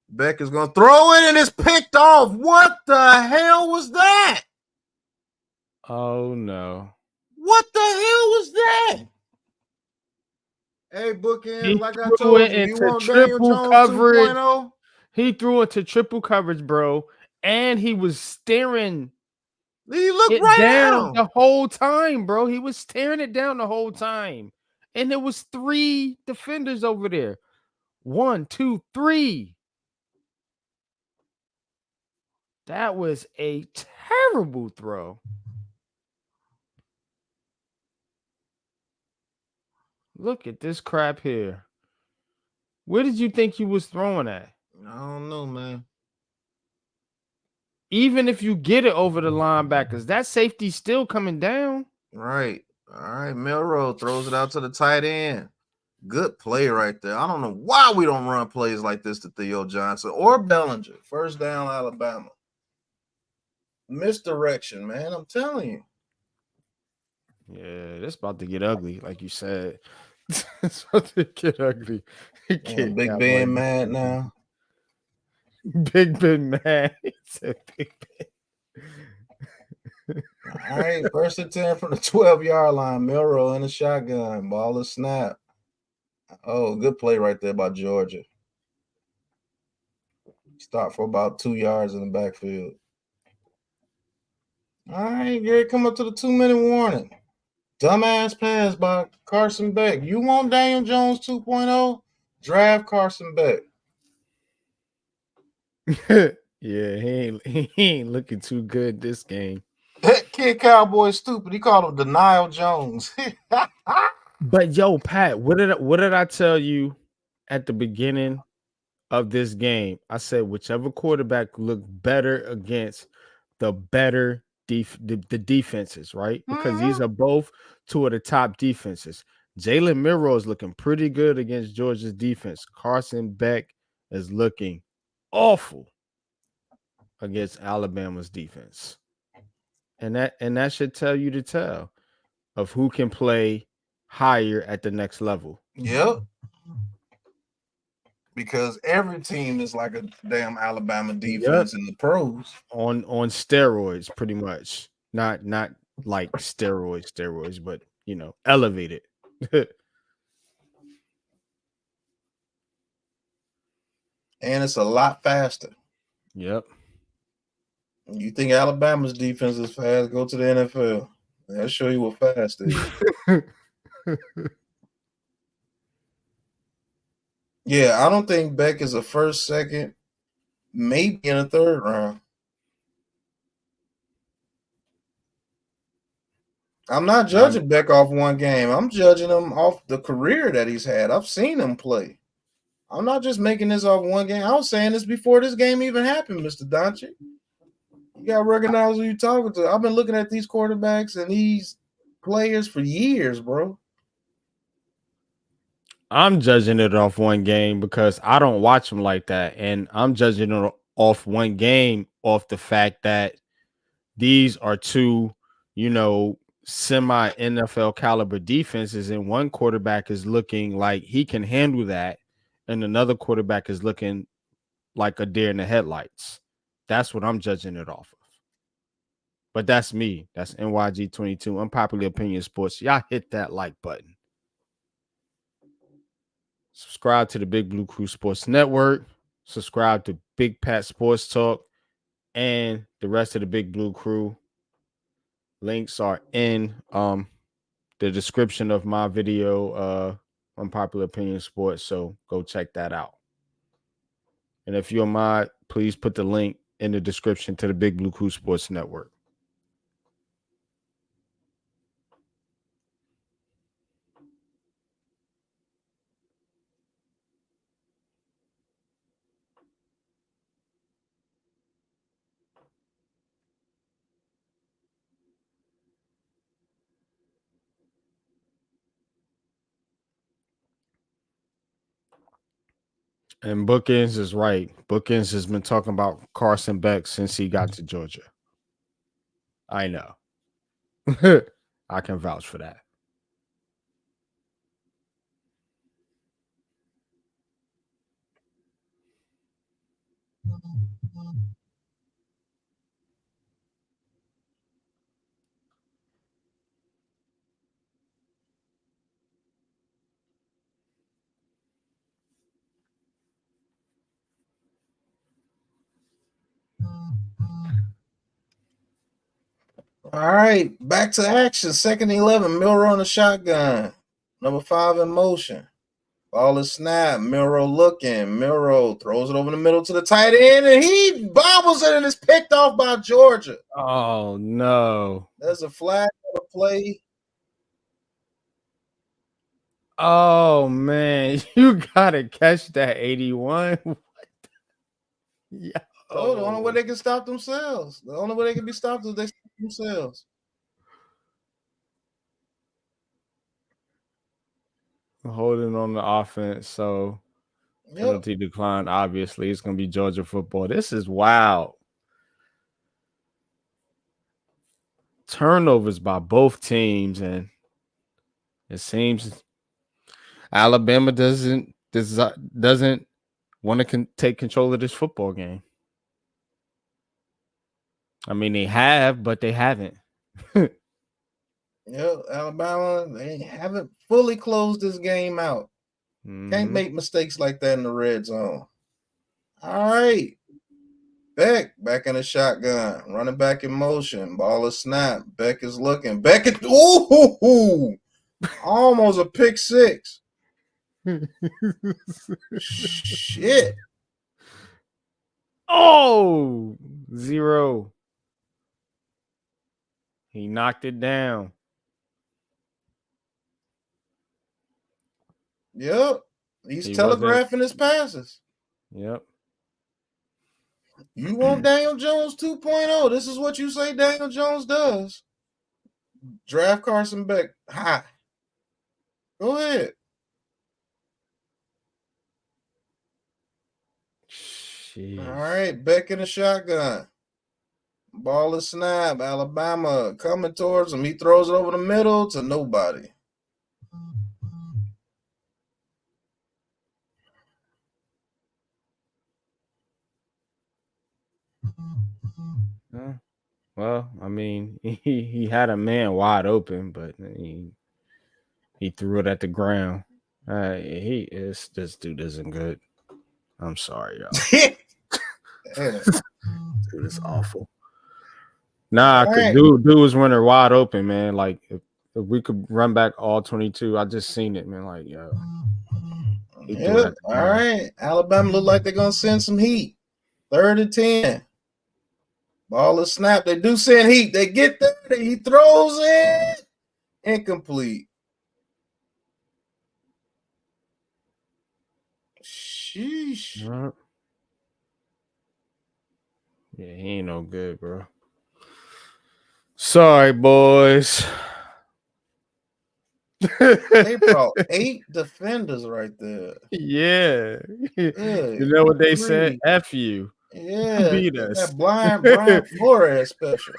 A: Beck is going to throw it and it's picked off. What the hell was that?
B: Oh no.
A: What the hell was that? Hey, Bookend, like I
B: threw
A: told
B: it
A: you
B: into
A: want Daniel
B: triple
A: Jones
B: coverage.
A: 2.0?
B: He threw it to triple coverage, bro, and he was staring
A: He looked
B: it
A: right
B: down
A: at him.
B: the whole time, bro. He was staring it down the whole time, and there was 3 defenders over there. 1, 2, 3. That was a terrible throw. Look at this crap here. Where did you think you was throwing at?
A: I don't know, man.
B: Even if you get it over the linebackers, that safety's still coming down.
A: Right. All right. Milrow throws it out to the tight end. Good play right there. I don't know why we don't run plays like this to Theo Johnson or Bellinger. First down, Alabama. Misdirection, man. I'm telling you.
B: Yeah, that's about to get ugly, like you said. It's about to get ugly.
A: And Big Ben mad now.
B: Big Ben mad. He said Big
A: Ben. All right, first and 10 from the 12-yard line. Milrow in the shotgun. Ball is snap. Oh, good play right there by Georgia. Stop for about 2 yards in the backfield. All right, Gary, come up to the 2-minute warning. Dumbass pass by Carson Beck. You want Daniel Jones 2.0? Draft Carson Beck.
B: Yeah, he ain't looking too good this game.
A: That kid Cowboy stupid. He called him Denial Jones.
B: But yo, Pat, what did I tell you at the beginning of this game? I said whichever quarterback looked better against the better the defenses, right? Because these are both two of the top defenses. Jalen Milrow is looking pretty good against Georgia's defense. Carson Beck is looking awful against Alabama's defense. And that should tell you the tell of who can play higher at the next level.
A: Yep. Because every team is like a damn Alabama defense in the pros.
B: On steroids, pretty much. Not like steroids, but elevated.
A: And it's a lot faster.
B: Yep.
A: You think Alabama's defense is fast? Go to the NFL. I'll show you what fast is. Yeah, I don't think Beck is a first, second, maybe in a third round. I'm not judging Beck off one game. I'm judging him off the career that he's had. I've seen him play. I'm not just making this off one game. I was saying this before this game even happened, Mr. Doncic. You got to recognize who you're talking to. I've been looking at these quarterbacks and these players for years, bro.
B: I'm judging it off one game because I don't watch them like that. And I'm judging it off one game off the fact that these are two, semi NFL caliber defenses. And one quarterback is looking like he can handle that. And another quarterback is looking like a deer in the headlights. That's what I'm judging it off of. But that's me. That's NYG22, Unpopular Opinion Sports. Y'all hit that like button. Subscribe to the Big Blue Crew Sports Network. Subscribe to Big Pat Sports Talk and the rest of the Big Blue Crew. Links are in the description of my video, Unpopular Opinion Sports. So go check that out. And if you're a mod, please put the link in the description to the Big Blue Crew Sports Network. And Bbksn is right. Bbksn has been talking about Carson Beck since he got to Georgia. I know. I can vouch for that.
A: All right, back to action. 2nd and 11. Milrow on the shotgun. Number 5 in motion. Ball is snap. Milrow looking. Milrow throws it over the middle to the tight end, and he bobbles it and is picked off by Georgia.
B: Oh, no.
A: There's a flag on the play.
B: Oh man, you gotta catch that 81. Yeah.
A: So the only way they can stop themselves. The only way they can be stopped is they stop themselves.
B: Holding on the offense, so penalty decline. Obviously, it's gonna be Georgia football. This is wild. Turnovers by both teams, and it seems Alabama doesn't want to take control of this football game. I mean, they have, but they haven't.
A: Alabama, they haven't fully closed this game out. Can't make mistakes like that in the red zone. All right. Back in the shotgun, running back in motion, ball is snap. Beck is looking. Beck is almost a pick six. Shit.
B: Oh, 0. He knocked it down.
A: Yep. He's telegraphing his passes.
B: Yep.
A: You want Daniel Jones 2.0. This is what you say Daniel Jones does. Draft Carson Beck high. Go ahead.
B: Jeez.
A: All right, Beck in the shotgun. Ball is snap. Alabama coming towards him. He throws it over the middle to nobody.
B: Well, I mean, he had a man wide open, but he threw it at the ground. This dude isn't good. I'm sorry, y'all. Dude is awful. Nah, dude was running wide open, man. Like if we could run back all 22, I just seen it, man. Like, yo.
A: Yep. All right. Alabama look like they're gonna send some heat. 3rd and 10. Ball is snapped. They do send heat. They get there. He throws it. Incomplete. Sheesh.
B: Yeah, he ain't no good, bro. Sorry, boys.
A: They brought 8 defenders right there.
B: Yeah. You know what they said? F you.
A: Yeah.
B: Beat us.
A: That Brian Flores special.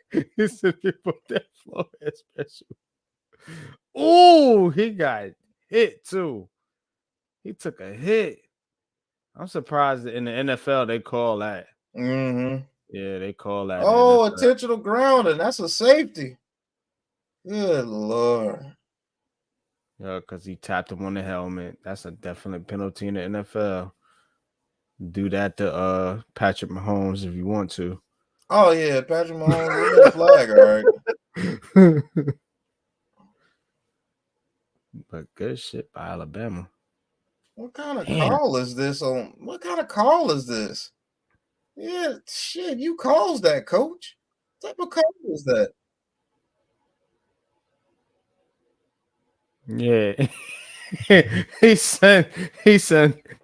B: He said they put that Flores special. Oh, he got hit too. He took a hit. I'm surprised that in the NFL they call that.
A: Mm-hmm.
B: Yeah, they call that.
A: Oh, intentional grounding. That's a safety. Good Lord.
B: Yeah, because he tapped him on the helmet. That's a definite penalty in the NFL. Do that to Patrick Mahomes if you want to.
A: Oh, yeah. Patrick Mahomes with a flag, all right.
B: But good shit by Alabama.
A: What kind of call is this on? What kind of call is this? Yeah, shit, you calls that, coach. What type of call is that?
B: Yeah. he sent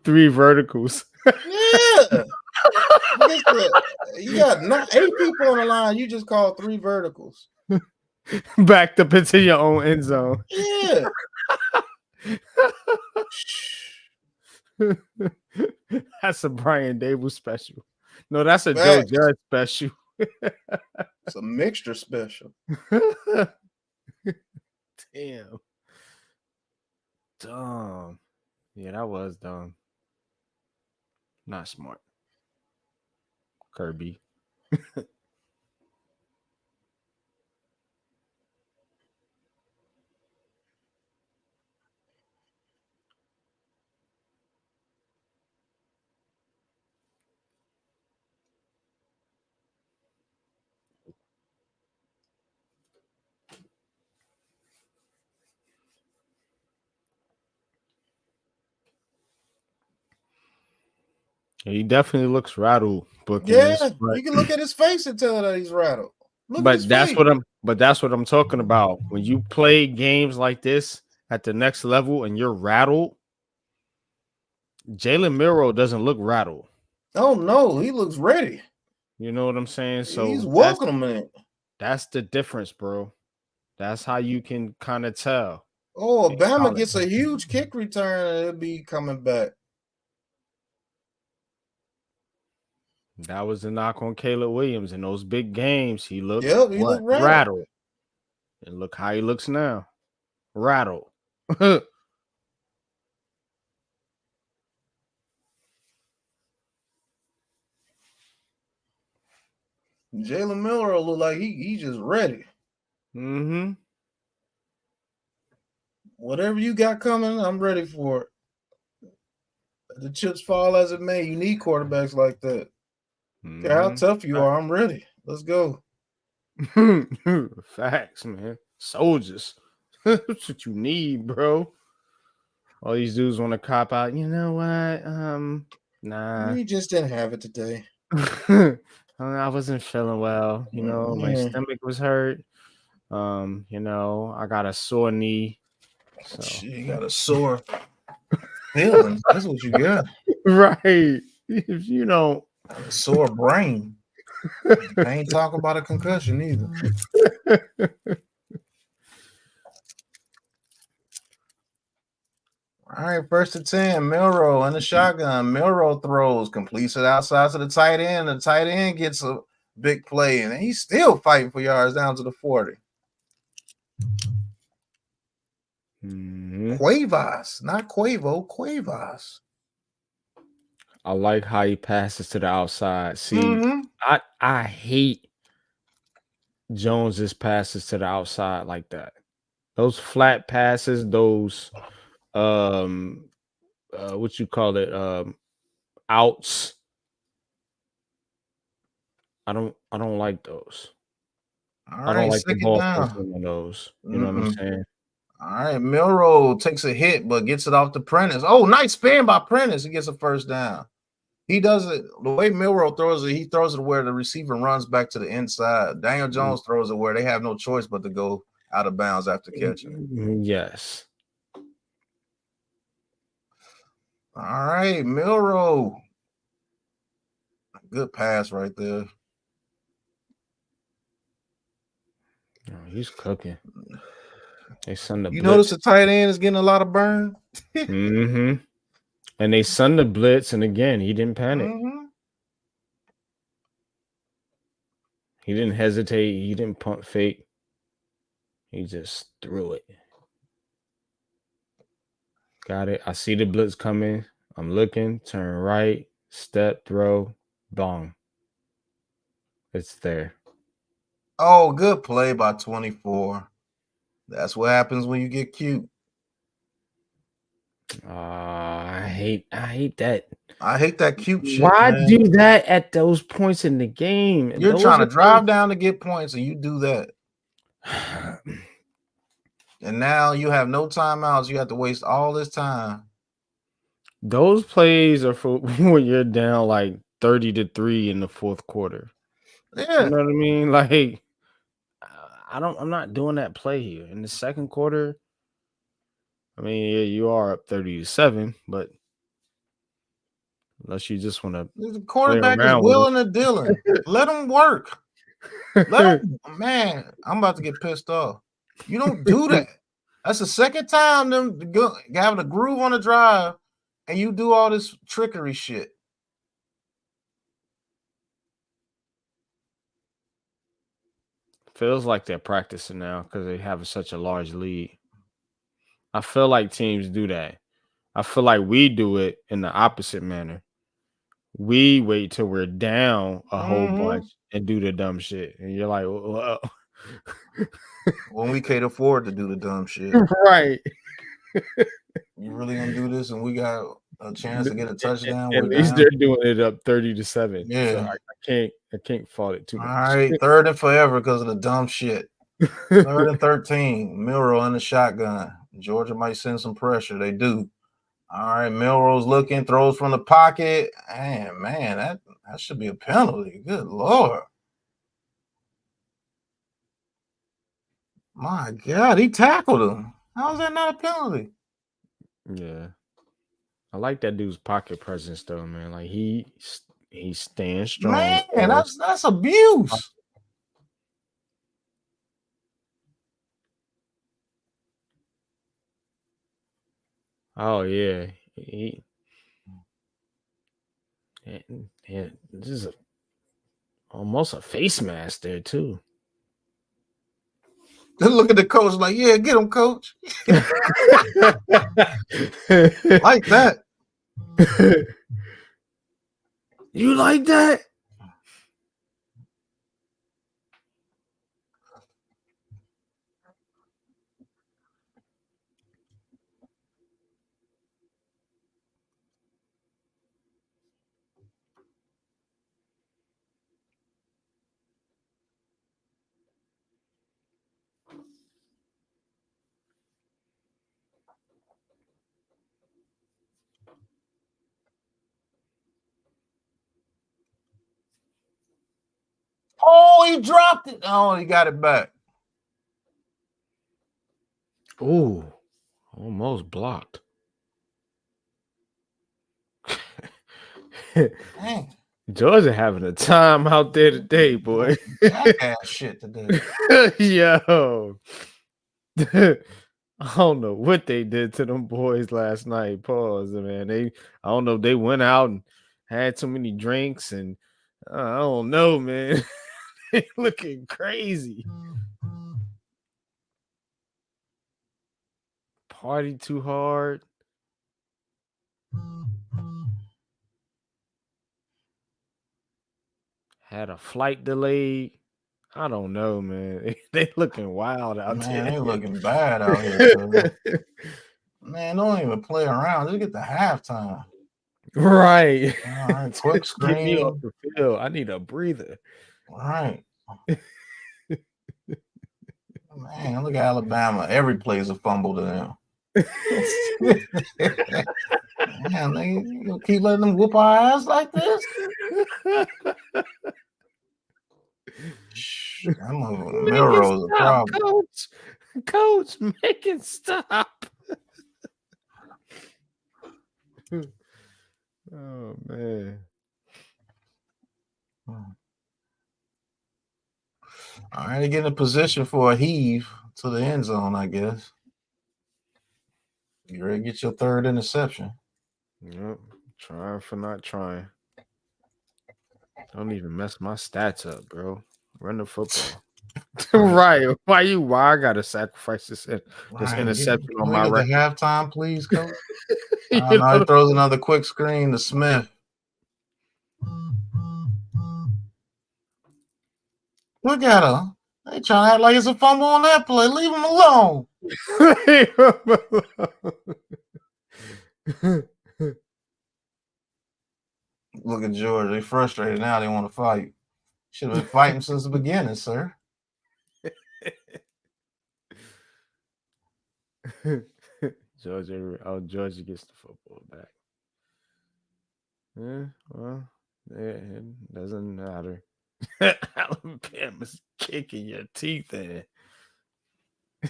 B: 3 verticals.
A: Yeah. You got 8 people on the line. You just call 3 verticals.
B: Backed up into your own end zone.
A: Yeah.
B: That's a Brian Dable special. No, that's a Joe Judge special.
A: It's a mixture special.
B: Damn. Dumb. Yeah, that was dumb. Not smart. Kirby. He definitely looks rattled.
A: Yeah, you can look at his face and tell that he's rattled.
B: But that's what But that's what I'm talking about. When you play games like this at the next level and you're rattled, Jalen Milroe doesn't look rattled.
A: Oh no, he looks ready.
B: You know what I'm saying?
A: He's
B: So
A: welcoming it.
B: that's the difference, bro. That's how you can kind of tell.
A: Oh,
B: in
A: Obama
B: college.
A: gets a huge kick return and he'll be coming back.
B: That was the knock on Caleb Williams in those big games. He looked
A: He looked rattled.
B: rattled. And look how he looks now. Rattled.
A: Jalen Milroe look like he just ready.
B: Mm-hmm.
A: Whatever you got coming, I'm ready for it. The chips fall as it may. You need quarterbacks like that.
B: Mm-hmm.
A: Care how tough you are, I'm ready. Let's go.
B: Facts, man. Soldiers. That's what you need, bro. All these dudes want to cop out. You know what? Nah.
A: You just didn't have it today.
B: I wasn't feeling well. You know, my stomach was hurt. You know, I got a sore knee. So.
A: You got a sore feeling. That's what you got.
B: Right. If you don't.
A: A sore brain. I ain't talking about a concussion either. All right, 1st and 10. Milroe in the shotgun. Milroe throws, completes it outside to the tight end. The tight end gets a big play, and he's still fighting for yards down to the 40. Cuevas, not Quavo, Cuevas.
B: I like how he passes to the outside. See, I hate Jones's passes to the outside like that. Those flat passes, those what you call it, outs. I don't like those.
A: All
B: I don't
A: right,
B: like the ball placement on those. You know what I'm saying?
A: All right, Milroe takes a hit but gets it off to Prentice. Oh, nice spin by Prentice. He gets a first down. He does it the way Milroe throws it. He throws it where the receiver runs back to the inside. Daniel Jones throws it where they have no choice but to go out of bounds after catching.
B: Yes.
A: All right, Milroe. Good pass right there.
B: Oh, he's cooking. They send the
A: blitz.
B: Notice
A: the tight end is getting a lot of burn?
B: And they send the blitz, and again, he didn't panic. He didn't hesitate. He didn't pump fake. He just threw it. Got it. I see the blitz coming. I'm looking. Turn right. Step. Throw. Bong. It's there.
A: Oh, good play by 24. That's what happens when you get cute.
B: I hate that.
A: I hate that cute shit.
B: Why do that at those points in the game?
A: You're trying to drive down to get points, and you do that. And now you have no timeouts. You have to waste all this time.
B: Those plays are for when you're down like 30-3 in the fourth quarter.
A: Yeah.
B: You know what I mean? Like, I'm not doing that play here. In the second quarter, I mean, yeah, you are up 30-7, but unless you just want to,
A: the quarterback is willing and dealing. Let him work. Let him, man, I'm about to get pissed off. You don't do that. That's the second time them having a groove on the drive, and you do all this trickery shit.
B: Feels like they're practicing now because they have such a large lead. I feel like teams do that. I feel like we do it in the opposite manner. We wait till we're down a whole bunch and do the dumb shit. And you're like, well,
A: when we can't afford to do the dumb shit.
B: Right.
A: You really gonna do this and we got a chance to get a touchdown?
B: At least they're doing it up 30-7.
A: Yeah.
B: So I can't fault it too much.
A: All right, 3rd and forever because of the dumb shit. 3rd and 13. Milroe in the shotgun. Georgia might send some pressure. They do. All right, Milroe's looking, throws from the pocket. Man, that should be a penalty. Good Lord. My God, he tackled him. How is that not a penalty?
B: Yeah. I like that dude's pocket presence though, man. Like he stands strong.
A: Man, that's abuse.
B: Oh yeah. Yeah, this is almost a face mask there too.
A: Look at the coach like, yeah, get him, coach. Like that.
B: You like that?
A: Oh, he dropped it. Oh, he got it back.
B: Ooh, almost blocked.
A: Dang.
B: Georgia having a time out there today, boy.
A: Jackass shit today.
B: Yo. I don't know what they did to them boys last night. Pause, man. I don't know if they went out and had too many drinks, and I don't know, man. They looking crazy. Party too hard. Had a flight delayed. I don't know, man. They looking wild out
A: Man,
B: there.
A: they looking bad out here. Man, don't even play around. Just get the halftime.
B: Right.
A: All right, quick
B: Get me off
A: screen.
B: the field. I need a breather.
A: All right. Man, look at Alabama. Every play is a fumble to them. Man, you gonna keep letting them whoop our ass like this? Shh, I'm a Melrose a problem.
B: Coach, make it stop. Oh man.
A: All right, get in a position for a heave to the end zone, I guess. You ready to get your third interception?
B: Yep. Trying for not trying. Don't even mess my stats up, bro. Run the football. Right. Why I gotta sacrifice this
A: Right,
B: interception
A: can
B: on
A: we
B: my
A: get the
B: record?
A: halftime, please, coach?
B: You
A: Now he
B: know?
A: throws another quick screen to Smith. Look at her. They trying to act like it's a fumble on that play. Leave him alone. Look at George. They frustrated now. They want to fight. Should have been fighting since the beginning, sir.
B: Georgia gets the football back. Yeah, well, it doesn't matter. Alabama's kicking your teeth in.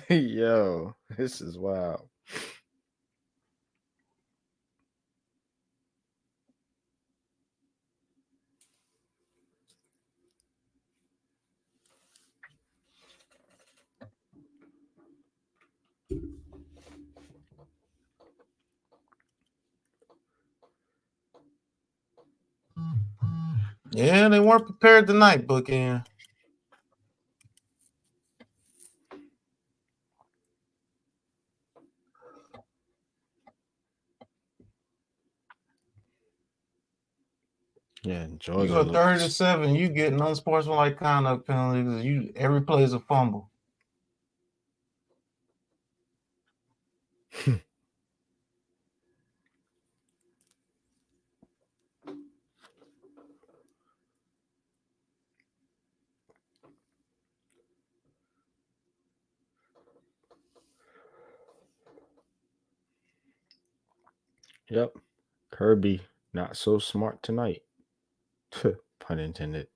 B: Yo, this is wild.
A: Yeah, they weren't prepared tonight, Bookend.
B: Yeah,
A: You
B: Georgia
A: go
B: looks
A: 30-7, you get an unsportsmanlike conduct penalty. Every play is a fumble.
B: Yep. Kirby, not so smart tonight. Pun intended.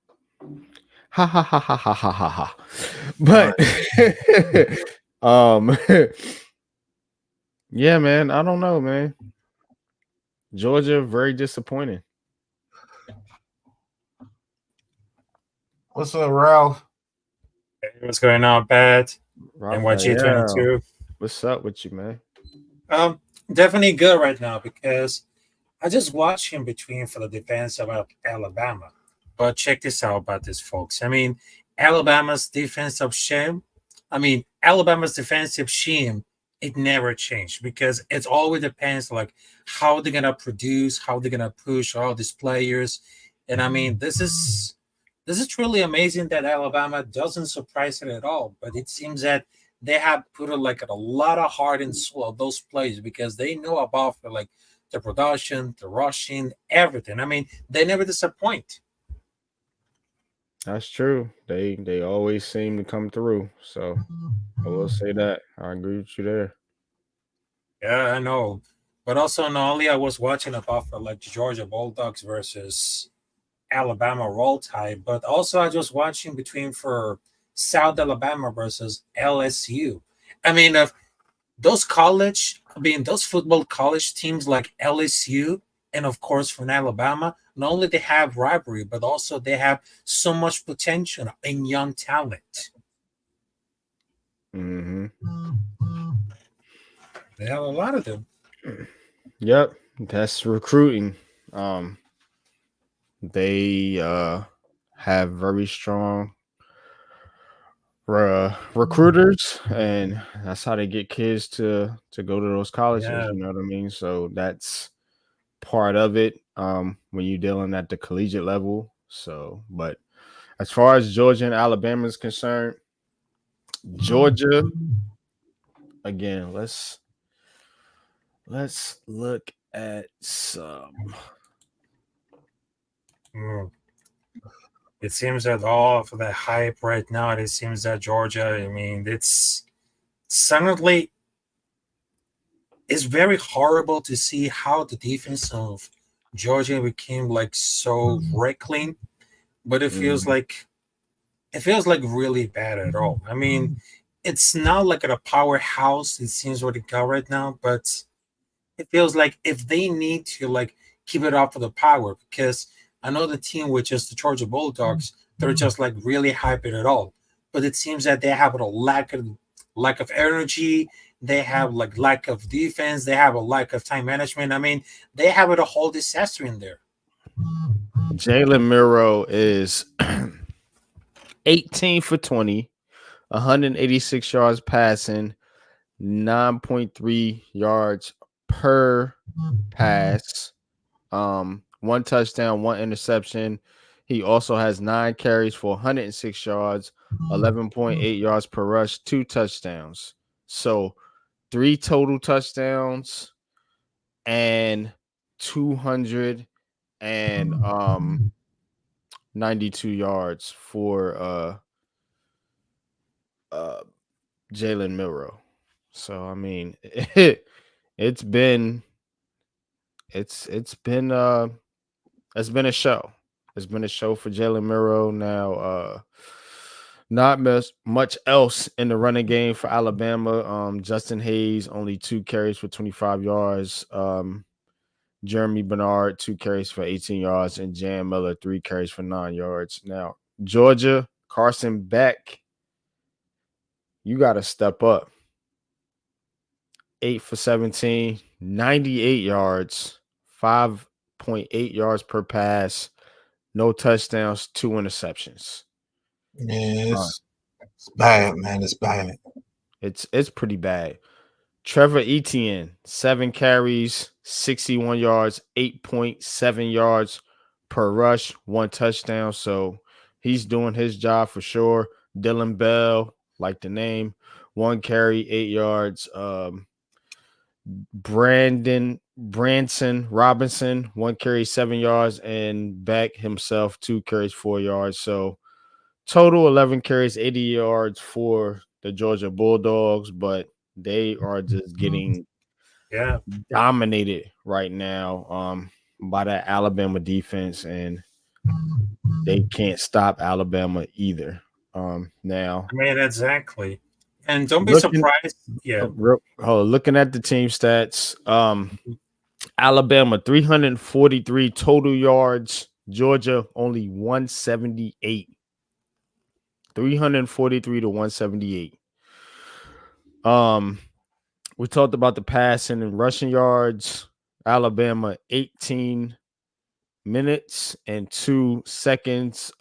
B: Ha ha ha ha ha ha ha ha.
A: Right.
B: But um yeah, man, I don't know, man. Georgia very disappointing.
A: What's up, Ralph?
C: Hey, what's going on, Pat? NYG
B: Raphael,
C: 22.
B: what's up with you, man?
C: Um, Definitely good right now because I just watched him between for the defense of Alabama. But check this out about this, folks. I mean, Alabama's defensive shame. Alabama's defensive scheme. It never changed because it always depends like how they're gonna produce, how they're gonna push all these players. And I mean, this is truly amazing that Alabama doesn't surprise it at all. But it seems that they have put a lot of heart and soul of those plays because they know about like the production, the rushing, everything. I mean, they never disappoint.
B: That's true. They always seem to come through. So I will say that. I agree with you there.
C: Yeah, I know. But also, not only I was watching about for like Georgia Bulldogs versus Alabama Roll Tide, but also I was watching between for South Alabama versus LSU. I mean, those football college teams like LSU and of course from Alabama, not only they have rivalry, but also they have so much potential in young talent.
B: Hmm.
C: They have a lot of them.
B: Yep, that's recruiting. Um, they have very strong recruiters, and that's how they get kids to go to those colleges.
C: Yeah,
B: You know what I mean? So that's part of it. When you're dealing at the collegiate level. So, but as far as Georgia and Alabama is concerned, Georgia again. Let's look at some.
C: mm. It seems that all of the hype right now. It seems that Georgia. I mean, it's suddenly it's very horrible to see how the defense of Georgia became like so reckless, but
B: Mhm.
C: it feels like really bad at all. I mean, it's not like at a powerhouse. It seems what it got right now, but it feels like if they need to like keep it up for the power, because I know the team, which is the Georgia Bulldogs, they're just like really hyping it all. But it seems that they have a lack of energy. They have like lack of defense. They have a lack of time management. I mean, they have it a whole disaster in there.
B: Jalen Miro is 18 for 20, 186 yards passing, 9.3 yards per pass, one touchdown, one interception. He also has 9 carries for 106 yards, 11.8 yards per rush, 2 touchdowns. So 3 total touchdowns and 200 and 92 yards for uh Jalen Milrow. So I mean it's been it's been it's been a show. It's been a show for Jalen Milrow now. Not much else in the running game for Alabama. Justin Hayes only 2 carries for 25 yards. Jeremy Bernard 2 carries for 18 yards, and Jan Miller 3 carries for 9 yards. Now Georgia, Carson Beck, you got to step up. 8 for 17, 98 yards, 5.8 yards per pass, no touchdowns, 2 interceptions.
A: Yeah,
B: Uh,
A: it's bad, man. It's bad.
B: it's pretty bad. Trevor Etienne, 7 carries, 61 yards, 8.7 yards per rush, 1 touchdown. So he's doing his job for sure. Dylan Bell, like the name, 1 carry, 8 yards. Brandon Branson Robinson, 1 carry, 7 yards, and Beck himself, 2 carries, 4 yards. So total 11 carries, 80 yards for the Georgia Bulldogs, but they are just getting
C: Yeah,
B: dominated right now by that Alabama defense. And they can't stop Alabama either. Now
C: I mean, exactly. And don't be
B: looking
C: surprised. Yeah.
B: looking at the team stats, Alabama 343 total yards, Georgia only 178. 343 to 178. We talked about the passing and rushing yards. Alabama 18 minutes and 2 seconds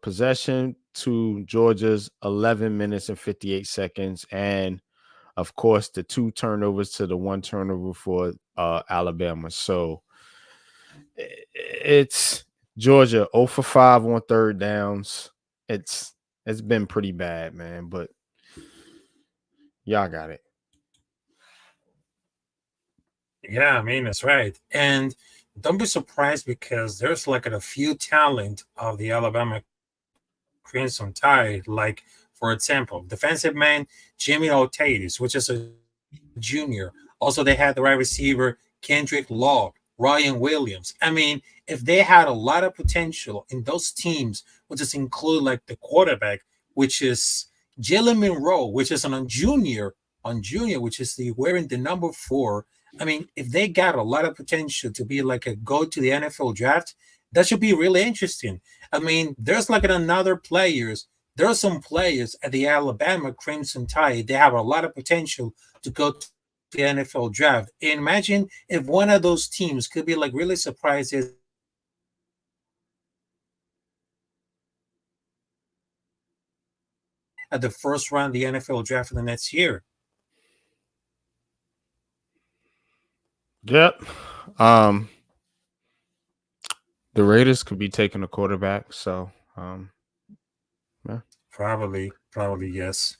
B: possession to Georgia's 11 minutes and 58 seconds, and of course the 2 turnovers to the 1 turnover for Alabama. So it's Georgia 0 for 5 on third downs. It's been pretty bad, man, but y'all got it.
C: Yeah, I mean, that's right. And don't be surprised because there's like a few talent of the Alabama Crimson Tide. Like, for example, defensive man Jimmy Otatis, which is a junior. Also, they had the wide receiver Kendrick Law, Ryan Williams. I mean, if they had a lot of potential in those teams, which is include like the quarterback, which is Jalen Monroe, which is on junior, which is the wearing the number 4. I mean, if they got a lot of potential to be like a go to the NFL draft, that should be really interesting. I mean, there's like another players. There are some players at the Alabama Crimson Tide. They have a lot of potential to go to the NFL draft. And imagine if one of those teams could be like really surprised at the first round of the NFL draft in the next year.
B: Yep. The Raiders could be taking a quarterback, so yeah.
C: Probably yes.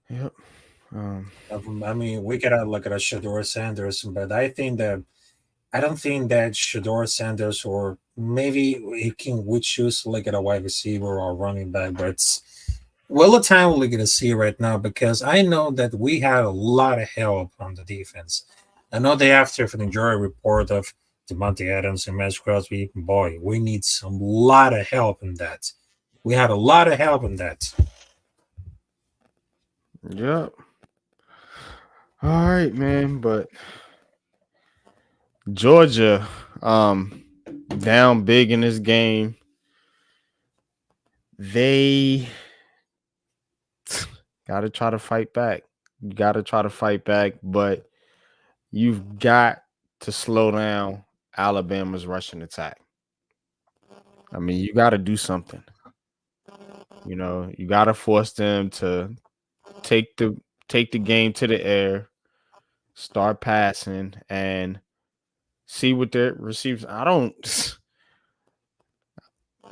B: Yep.
C: I mean, we gotta look at a Shador Sanders, but I don't think that Shador Sanders or maybe we choose to look at a wide receiver or running back, but it's well the time we're gonna see right now because I know that we had a lot of help on the defense. I know they after for the injury report of Devontae Adams and Max Crosby, boy, we need some lot of help in that. We had a lot of help in that.
B: Yep. All right, man, but Georgia down big in this game. They got to try to fight back. You got to try to fight back, but you've got to slow down Alabama's rushing attack. I mean, you got to do something. You know, you got to force them to take the game to the air, start passing, and see what their receivers.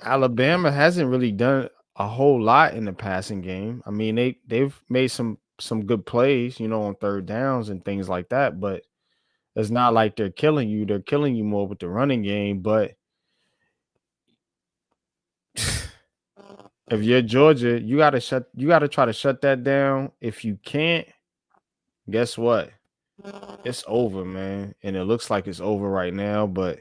B: Alabama hasn't really done a whole lot in the passing game. I mean, they've made some good plays, you know, on third downs and things like that, but it's not like they're killing you. They're killing you more with the running game, but if you're Georgia, you got to try to shut that down. If you can't, guess what? It's over, man. And it looks like it's over right now, but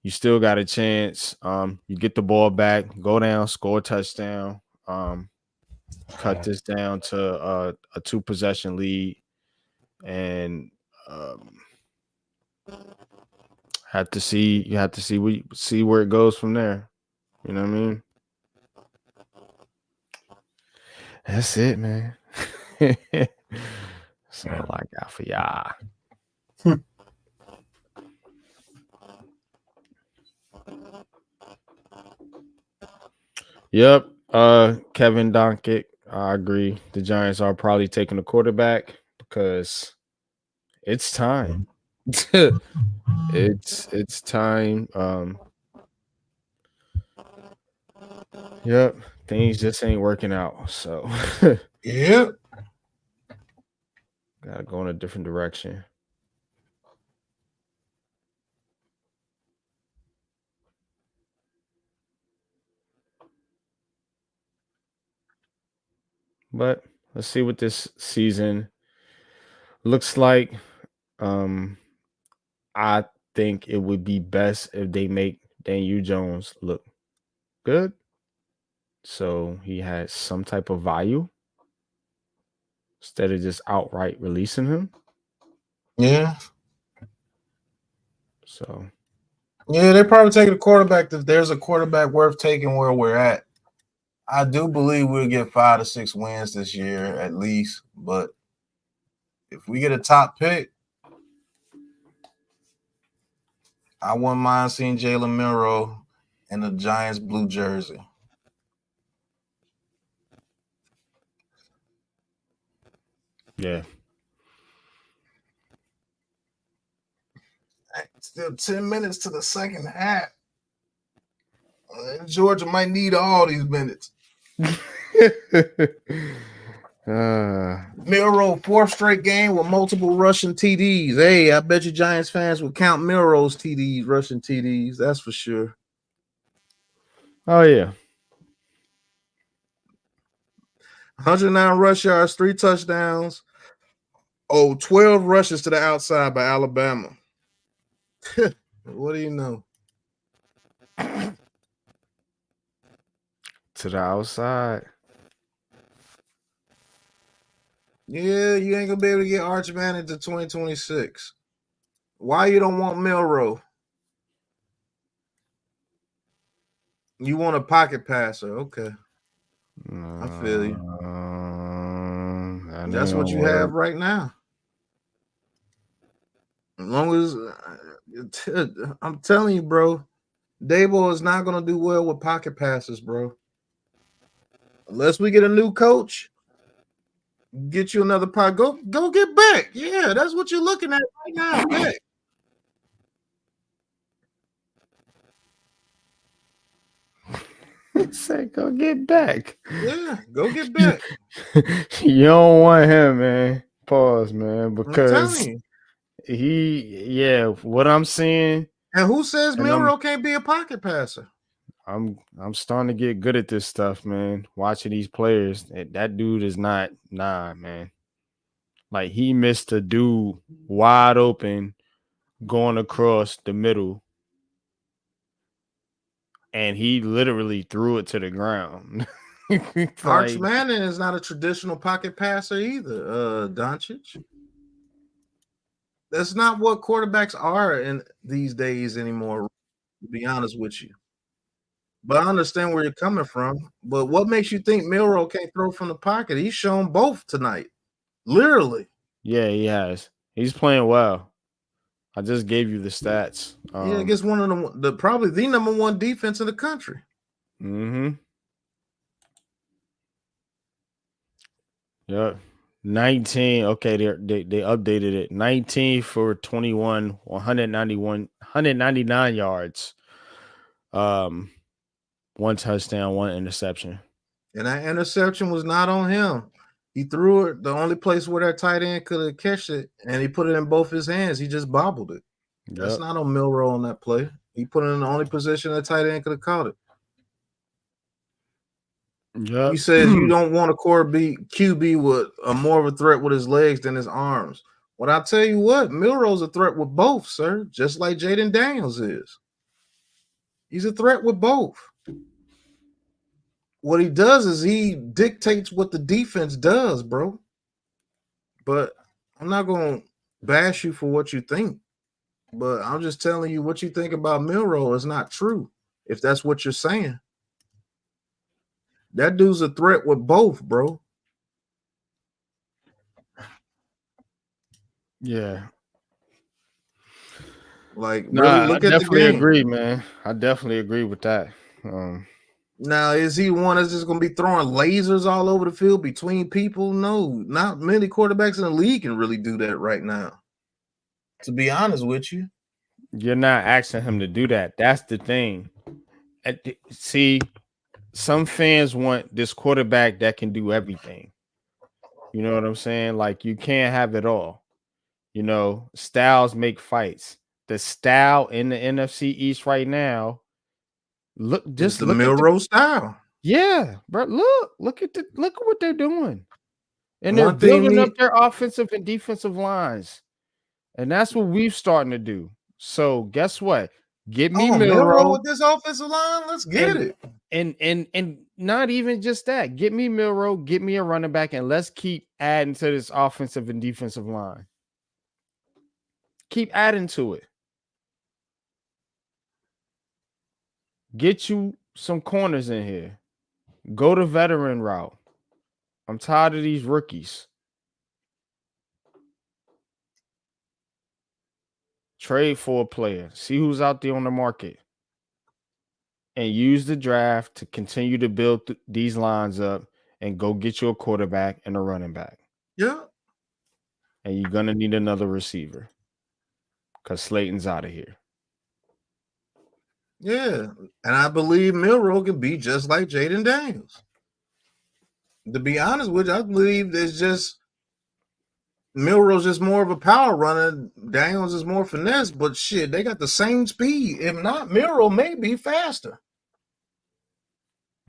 B: you still got a chance. You get the ball back, go down, score a touchdown, cut this down to a 2 possession lead, and you have to see where it goes from there. You know what I mean? That's it, man. That's all I got for y'all. Yep. Kevin Donkett, I agree. The Giants are probably taking a quarterback because it's time. it's time. Yep. Things just ain't working out. So
A: Yep.
B: gotta go in a different direction. But let's see what this season looks like. I think it would be best if they make Daniel Jones look good. So he had some type of value instead of just outright releasing him.
A: Yeah.
B: So
A: Yeah, they probably taking a quarterback. If there's a quarterback worth taking where we're at, I do believe we'll get 5 to 6 wins this year at least. But if we get a top pick, I wouldn't mind seeing Jalen Milroe in the Giants blue jersey.
B: yeah.
A: Still 10 minutes to the second half. Georgia might need all these minutes. Milroe, 4th straight game with multiple rushing TDs. Hey, I bet you Giants fans would count Milroe's TDs, rushing TDs. That's for sure.
B: Oh, yeah.
A: 109 rush yards, 3 touchdowns. 12 rushes to the outside by Alabama. What do you know?
B: To the outside.
A: Yeah, you ain't gonna be able to get Arch Manning to 2026. Why you don't want Milroe? You want a pocket passer? Okay, I feel you. That's what you have right now. As long as I'm telling you, bro, Dabo is not gonna do well with pocket passes, bro. Unless we get a new coach, get you another pot. Go get back. Yeah, that's what you're looking at right now. Back.
B: Say, go get back.
A: Yeah, go get back.
B: You don't want him, man. Pause, man, because what I'm seeing.
A: And who says Milroe can't be a pocket passer?
B: I'm starting to get good at this stuff, man. Watching these players, that dude is not man. Like, he missed a dude wide open going across the middle, and he literally threw it to the ground.
A: Arch Manning is not a traditional pocket passer either, Doncic. That's not what quarterbacks are in these days anymore, to be honest with you. But I understand where you're coming from. But what makes you think Milroe can't throw from the pocket? He's shown both tonight. Literally.
B: Yeah, he has. He's playing well. I just gave you the stats.
A: Yeah, against one of the probably the number 1 defense in the country.
B: Mm-hmm. Yep. 19. Okay, they updated it. 19 for 21, 199 yards. 1 touchdown, 1 interception.
A: And that interception was not on him. He threw it the only place where that tight end could have catched it, and he put it in both his hands. He just bobbled it. Yep. That's not on Milroe on that play. He put it in the only position that tight end could have caught it.
B: Yep.
A: He says you don't want a QB with more of a threat with his legs than his arms. Well, I tell you what, Milroe's a threat with both, sir, just like Jaden Daniels is. He's a threat with both. What he does is he dictates what the defense does, bro. But I'm not going to bash you for what you think. But I'm just telling you what you think about Milroe is not true, if that's what you're saying. That dude's a threat with both, bro.
B: Yeah.
A: Like, really look at the game. I
B: definitely agree, man. I definitely agree with that.
A: Now, is he one that's just going to be throwing lasers all over the field between people? No, not many quarterbacks in the league can really do that right now. To be honest with you.
B: You're not asking him to do that. That's the thing. See, some fans want this quarterback that can do everything. You know what I'm saying? Like, you can't have it all. You know, styles make fights. The style in the NFC East right now, look at
A: the Milroe style.
B: Yeah, bro. Look at what they're doing. And they're building up their offensive and defensive lines. And that's what we're starting to do. So guess what? Get me
A: Milroe
B: Milroe.
A: with this offensive line. Let's get it.
B: And not even just that. Get me Milroe. Get me a running back, and let's keep adding to this offensive and defensive line. Keep adding to it. Get you some corners in here. Go the veteran route. I'm tired of these rookies. Trade for a player. See who's out there on the market. And use the draft to continue to build these lines up and go get you a quarterback and a running back.
A: Yeah.
B: And you're going to need another receiver because Slayton's out of here.
A: Yeah. And I believe Milroe can be just like Jaden Daniels. To be honest with you, I believe there's just Milroe's just more of a power runner. Daniels is more finesse, but shit, they got the same speed. If not, Milroe may be faster.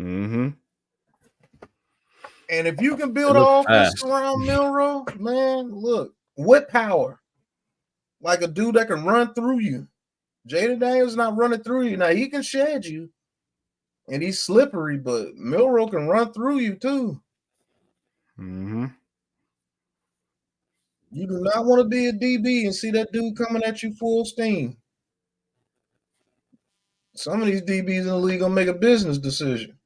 B: Mm-hmm.
A: And if you can build an offense around Milroe, man, look, with power, like a dude that can run through you. Jaden Daniels not running through you. Now, he can shed you, and he's slippery, but Milroe can run through you, too.
B: Mm-hmm.
A: You do not want to be a DB and see that dude coming at you full steam. Some of these DBs in the league gonna make a business decision.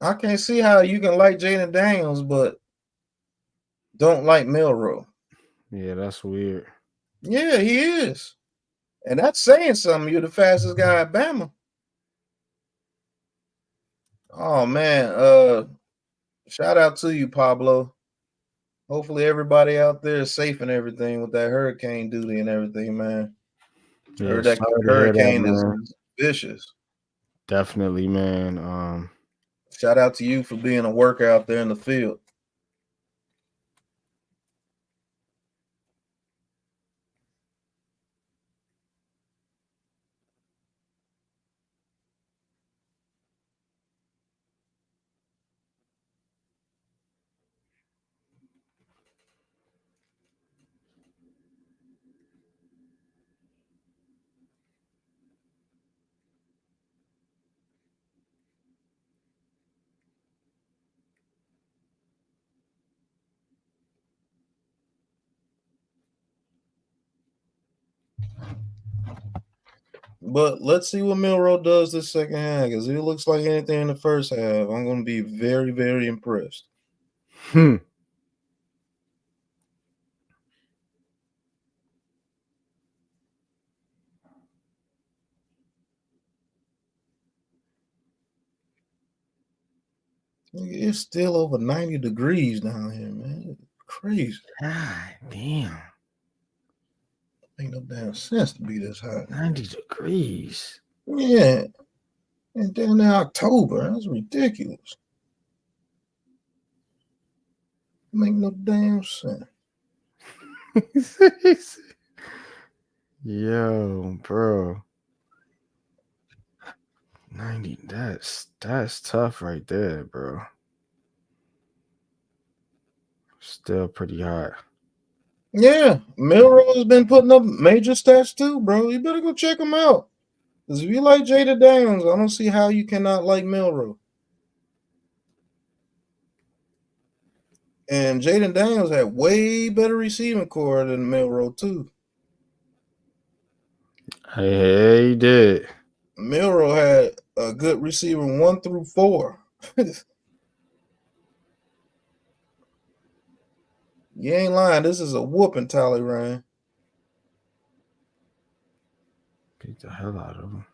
A: I can't see how you can like Jaden Daniels, but don't like Milroe.
B: Yeah, that's weird.
A: Yeah, he is. And that's saying something. You're the fastest guy at Bama. Oh, man. Shout out to you, Pablo. Hopefully everybody out there is safe and everything with that hurricane duty and everything, man.
B: Yeah,
A: Heard that hurricane is vicious.
B: Definitely, man.
A: Shout out to you for being a worker out there in the field. But let's see what Milroe does this second half, because it looks like anything in the first half. I'm going to be very, very impressed. It's still over 90 degrees down here, man. It's crazy.
B: God damn.
A: Ain't no damn sense to be this hot.
B: 90 degrees.
A: Yeah. And down in October. That's ridiculous. Make no damn sense.
B: Yo, bro. 90, that's tough right there, bro. Still pretty hot.
A: Yeah, Milroe has been putting up major stats too, bro. You better go check him out. Because if you like Jaden Daniels, I don't see how you cannot like Milroe. And Jaden Daniels had way better receiving core than Milroe too.
B: Hey, he did.
A: Milroe had a good receiver 1 through 4. You ain't lying. This is a whooping tally, Ryan.
B: Beat the hell out of him.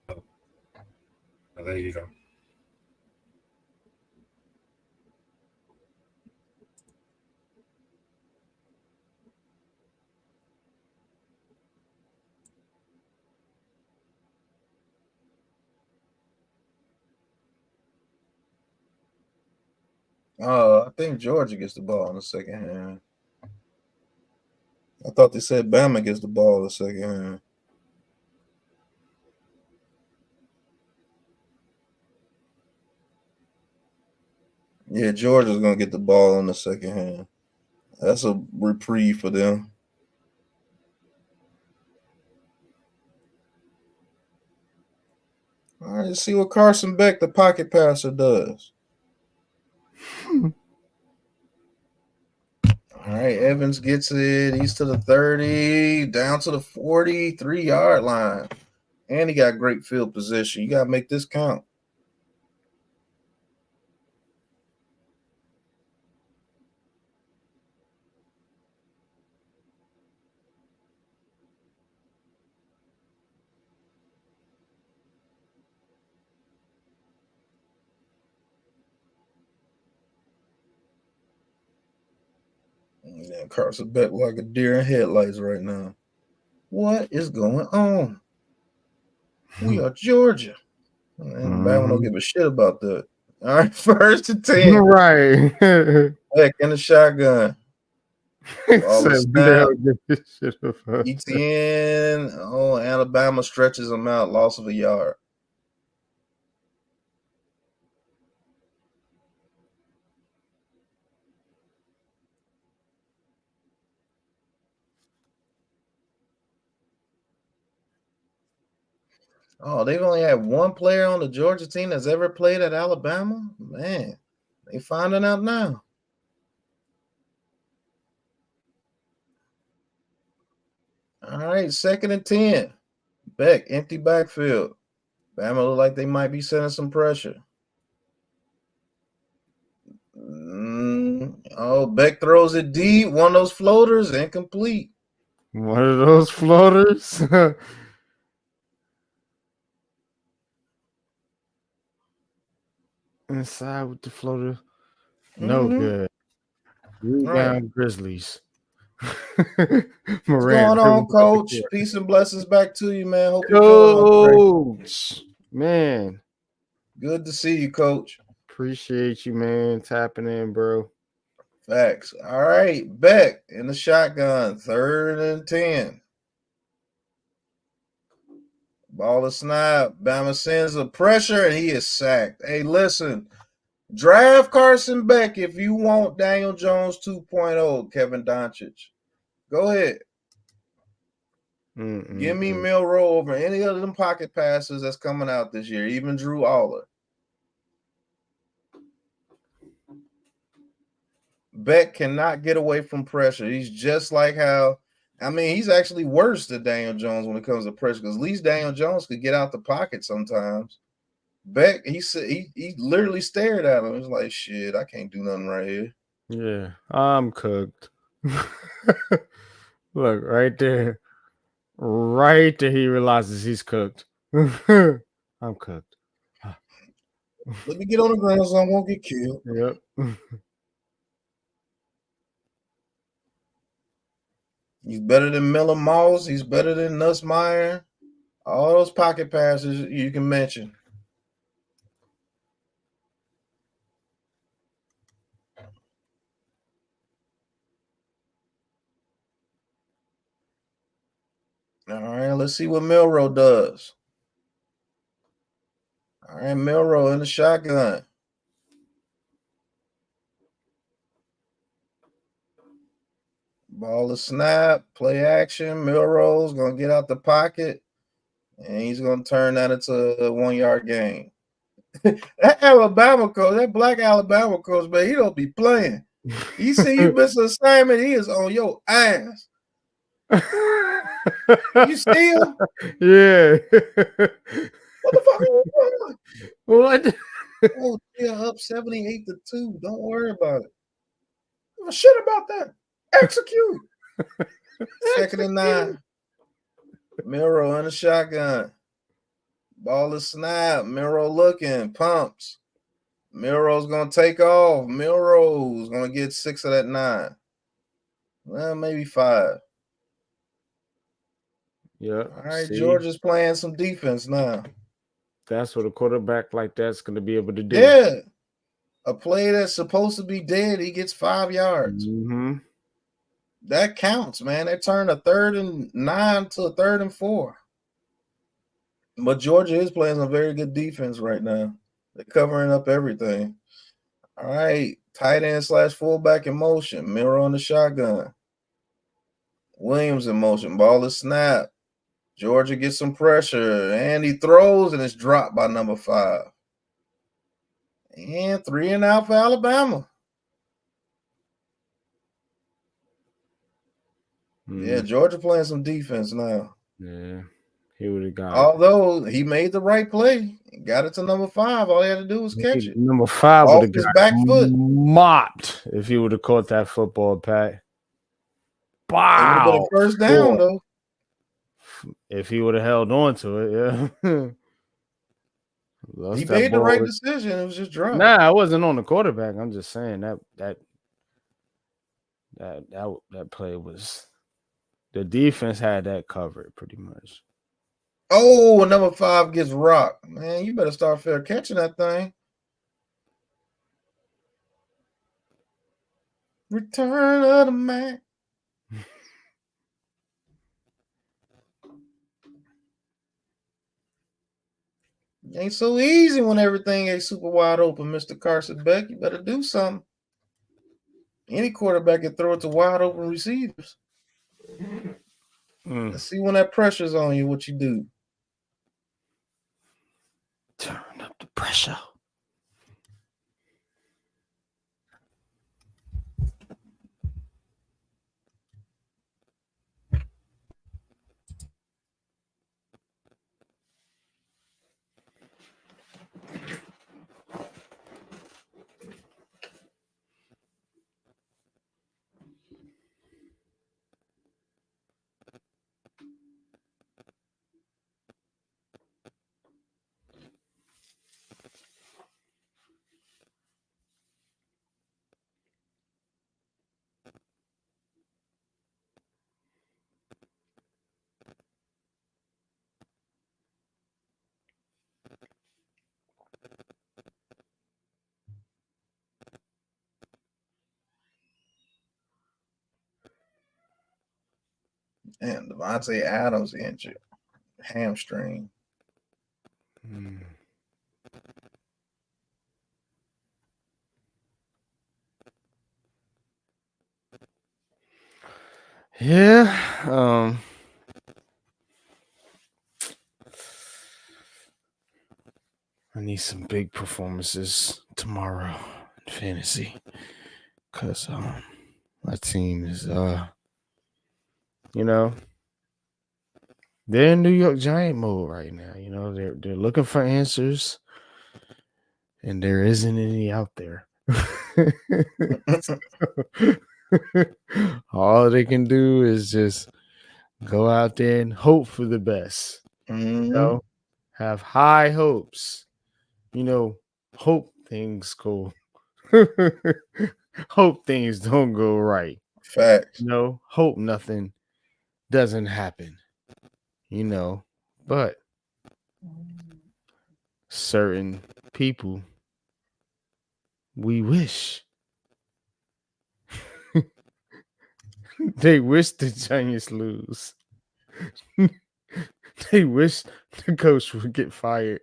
C: Oh, there you go.
A: I think Georgia gets the ball in the second half. I thought they said Bama gets the ball in the second half. Yeah, Georgia's gonna get the ball in the second half. That's a reprieve for them. All right, let's see what Carson Beck, the pocket passer, does. All right, Evans gets it. He's to the 30, down to the 43-yard line. And he got great field position. You got to make this count. Yeah, Carson Beck like a deer in headlights right now. What is going on? We are Georgia. And Bama don't give a shit about that. All right, 1st and 10.
B: Right.
A: Beck in the shotgun. Ball is snap. ETN. Oh, Alabama stretches him out. Loss of a yard. Oh, they've only had one player on the Georgia team that's ever played at Alabama? Man, they finding out now. All right, 2nd and 10. Beck, empty backfield. Bama look like they might be sending some pressure. Oh, Beck throws it deep. One of those floaters, incomplete.
B: One of those floaters. Inside with the floater. No good. Rebound Grizzlies.
A: What's going on, Coach? Peace and blessings back to you, man. Hope you're
B: Coach, man.
A: Good to see you, Coach.
B: Appreciate you, man. Tapping in, bro.
A: Facts. All right, Beck in the shotgun, 3rd and 10. Ball is snap. Bama sends a pressure, and he is sacked. Hey, listen, draft Carson Beck if you want Daniel Jones 2.0, Kevin Doncic. Go ahead. Give me Milroe over any of them pocket passes that's coming out this year, even Drew Aller. Beck cannot get away from pressure. He's just like how, I mean, he's actually worse than Daniel Jones when it comes to pressure, because at least Daniel Jones could get out the pocket sometimes. Beck, he literally stared at him. He's like, shit, I can't do nothing right here.
B: Yeah, I'm cooked. Look, right there. Right there, he realizes he's cooked. I'm cooked.
A: Let me get on the ground so I won't get killed.
B: Yep.
A: He's better than Miller Moss. He's better than Nussmeier. All those pocket passes you can mention. All right, let's see what Milroe does. All right, Milroe in the shotgun. Ball is snap, play action. Milroe's going to get out the pocket, and he's going to turn that into a 1-yard gain. That Alabama coach, that black Alabama coach, man, he don't be playing. He see you miss an assignment, he is on your ass. You see him?
B: Yeah.
A: What the fuck are you doing?
B: What?
A: Oh, yeah, up 78-2. Don't worry about it. Give a shit about that. Execute. 2nd and 9. Milroe in the shotgun. Ball is snap. Milroe looking. Pumps. Milroe's going to take off. Milroe's going to get 6 of that 9. Well, maybe 5.
B: Yeah.
A: All right, Georgia's playing some defense now.
B: That's what a quarterback like that's going to be able to do.
A: Yeah. A play that's supposed to be dead, he gets 5 yards.
B: Mm-hmm.
A: That counts, man. They turned a 3rd and 9 to a 3rd and 4. But Georgia is playing some very good defense right now. They're covering up everything. All right, tight end / fullback in motion. Mirror on the shotgun. Williams in motion. Ball is snapped. Georgia gets some pressure, and he throws, and it's dropped by number 5. And 3 and out for Alabama. Yeah, Georgia playing some defense now.
B: Yeah, he would have got
A: Although he made the right play. He got it to number 5. All he had to do was catch it.
B: Number 5 would have
A: his
B: got
A: back foot.
B: mopped if he would have caught that football, Pat.
A: It would have been a first down, though.
B: If he would have held on to it, yeah.
A: He made the right decision. It was just dropped.
B: Nah, I wasn't on the quarterback. I'm just saying that play was, the defense had that covered pretty much.
A: Oh, number 5 gets rocked. Man, you better start fair catching that thing. Return of the Mac. It ain't so easy when everything ain't super wide open, Mr. Carson Beck. You better do something. Any quarterback can throw it to wide open receivers. Let's see when that pressure's on you, what you do.
B: Turn up the pressure.
A: And Devontae Adams injured. Hamstring.
B: Yeah. I need some big performances tomorrow in fantasy, because my team is they're in New York Giant mode right now. They're looking for answers, and there isn't any out there. All they can do is just go out there and hope for the best. Have high hopes. Hope things go. Hope things don't go right.
A: Facts.
B: Hope nothing doesn't happen. But certain people, we wish. They wish the Giants lose. They wish the coach would get fired.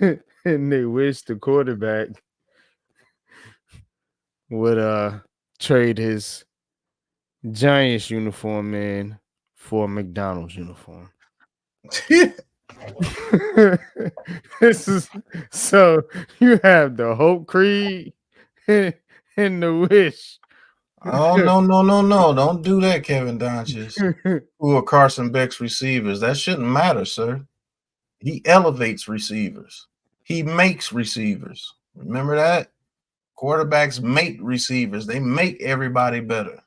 B: And they wish the quarterback would trade his Giants uniform in for a McDonald's uniform. This is so you have the hope creed and the wish.
A: Oh, no. Don't do that, Kevin Donches. Who are Carson Beck's receivers? That shouldn't matter, sir. He elevates receivers. He makes receivers. Remember that? Quarterbacks make receivers. They make everybody better.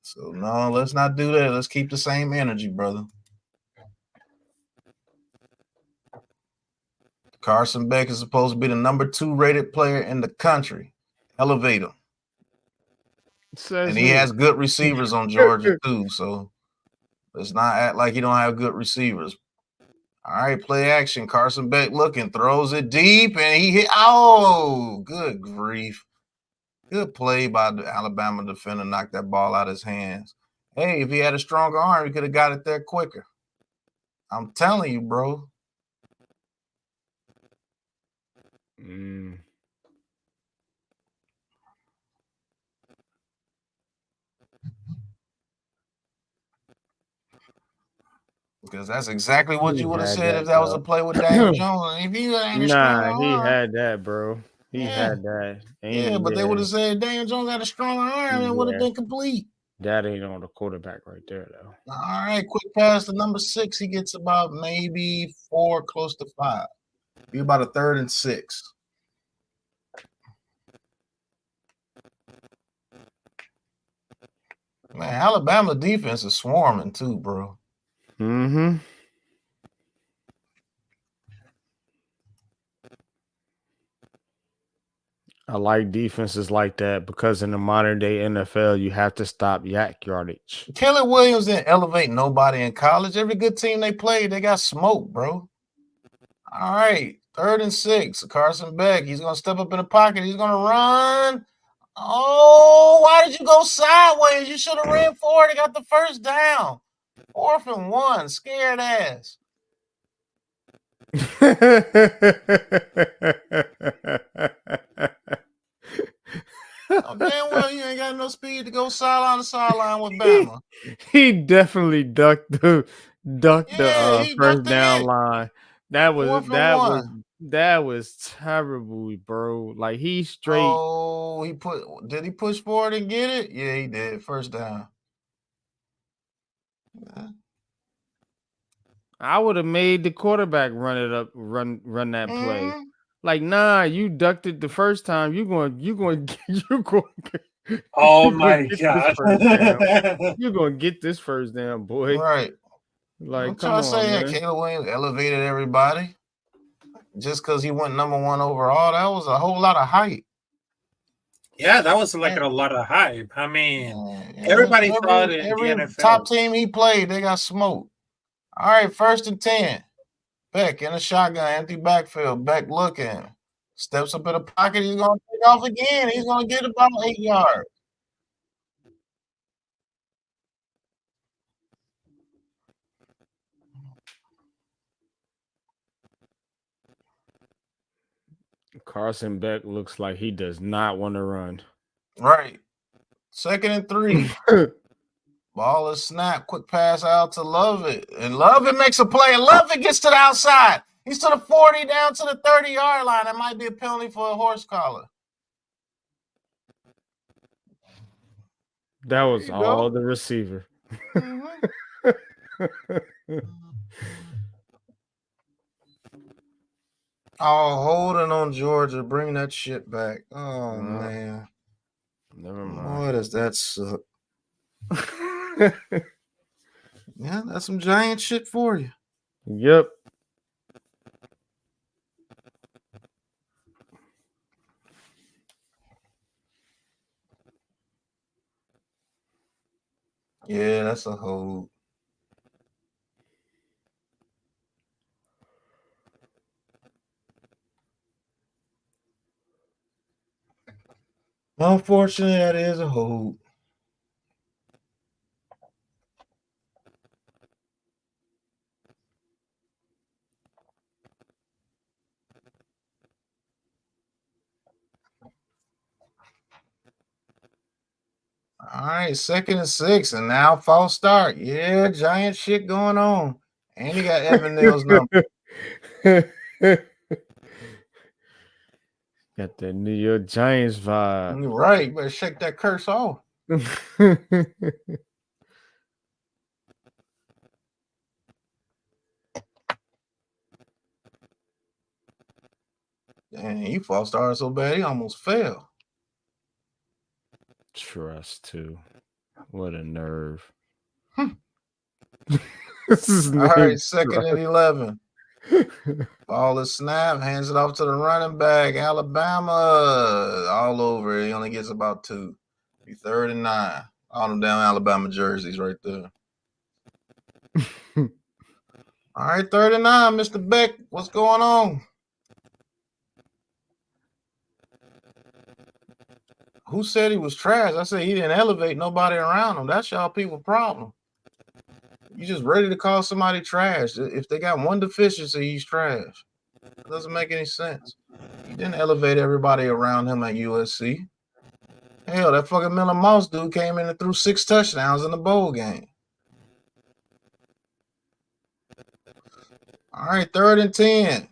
A: So, no, let's not do that. Let's keep the same energy, brother. Carson Beck is supposed to be the number 2 rated player in the country. Elevate him. And he has good receivers on Georgia, too. So let's not act like he don't have good receivers. All right, play action. Carson Beck looking, throws it deep, and he hit. Oh, good grief. Good play by the Alabama defender, knocked that ball out of his hands. Hey, if he had a stronger arm, he could have got it there quicker. I'm telling you, bro. Because that's exactly what you would have said if that was a play with Daniel Jones. If you had a stronger arm,
B: he had that, bro. He had that.
A: But they would have said Daniel Jones had a stronger arm and it would have been complete.
B: That ain't on the quarterback right there, though.
A: All right, quick pass to number 6. He gets about maybe 4, close to 5. Be about a 3rd and 6. Man, Alabama defense is swarming too, bro.
B: Mm-hmm. I like defenses like that because in the modern day NFL, you have to stop yak yardage.
A: Kelly Williams didn't elevate nobody in college. Every good team they played, they got smoked, bro. All right, 3rd and 6. Carson Beck, he's going to step up in the pocket. He's going to run. Oh, why did you go sideways? You should have ran forward and got the first down. 4th and 1, scared ass. Oh, damn well you ain't got no speed to go sideline to sideline with Bama.
B: He definitely ducked the first down line. That was terrible, bro. Like he straight.
A: Oh, did he push forward and get it? Yeah, he did. First down. Yeah.
B: I would have made the quarterback run that play. Like, nah, you ducked it the first time. You're going.
C: Oh my God!
B: You're going to get this first down, boy.
A: Right.
B: Like,
A: I'm trying to say that Caleb Williams elevated everybody just because he went number 1 overall. That was a whole lot of hype.
C: Yeah, that was like a lot of hype. I mean, everybody thought in the NFL.
A: Top team he played, they got smoked. All right, 1st and 10. Beck in a shotgun, empty backfield. Beck looking. Steps up in the pocket. He's going to take off again. He's going to get about 8 yards.
B: Carson Beck looks like he does not want to run.
A: Right. 2nd and 3. Ball is snapped. Quick pass out to Lovett. And Lovett makes a play. And Lovett gets to the outside. He's to the 40 down to the 30-yard line. That might be a penalty for a horse collar.
B: That was all the receiver.
A: Mm-hmm. Oh, holding on Georgia. Bring that shit back. Oh, man.
B: Never mind.
A: Boy, does that suck. Yeah, that's some giant shit for you.
B: Yep.
A: Yeah, that's a hold. Unfortunately, that is a hold. All right, 2nd and 6, and now false start. Yeah, giant shit going on. And he got Evan Neal's number.
B: Got that New York Giants vibe.
A: You're right. You better shake that curse off. Dang, he false started so bad he almost fell.
B: Trust too. What a nerve.
A: All right, 2nd and 11. Ball is snapped, hands it off to the running back. Alabama all over. He only gets about 2. Be 3rd and 9. All them down Alabama jerseys right there. All right, 39, Mr. Beck. What's going on? Who said he was trash? I said he didn't elevate nobody around him. That's y'all people problem. You just ready to call somebody trash. If they got one deficiency, he's trash. It doesn't make any sense. He didn't elevate everybody around him at USC. Hell, that fucking Miller Mouse dude came in and threw 6 touchdowns in the bowl game. All right, 3rd and 10.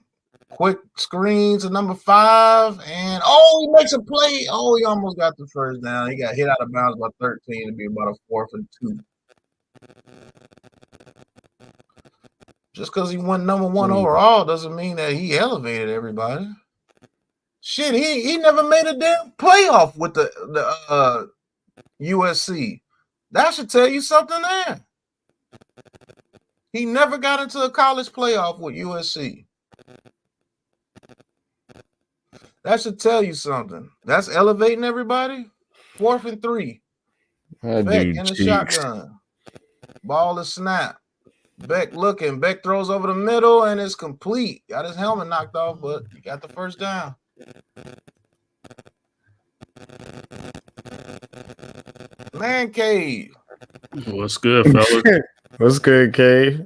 A: Quick screen to number 5. And, he makes a play. Oh, he almost got the first down. He got hit out of bounds by 13 to be about a 4th and 2. Just because he went number 1 overall doesn't mean that he elevated everybody. Shit, he never made a damn playoff with the USC. That should tell you something there. He never got into a college playoff with USC. That should tell you something. That's elevating everybody. 4th and 3. Beck in the shotgun. Ball is snap. Beck looking. Beck throws over the middle and it's complete. Got his helmet knocked off, but he got the first down. Man Cave.
D: What's good, fellas?
B: What's good, Cave?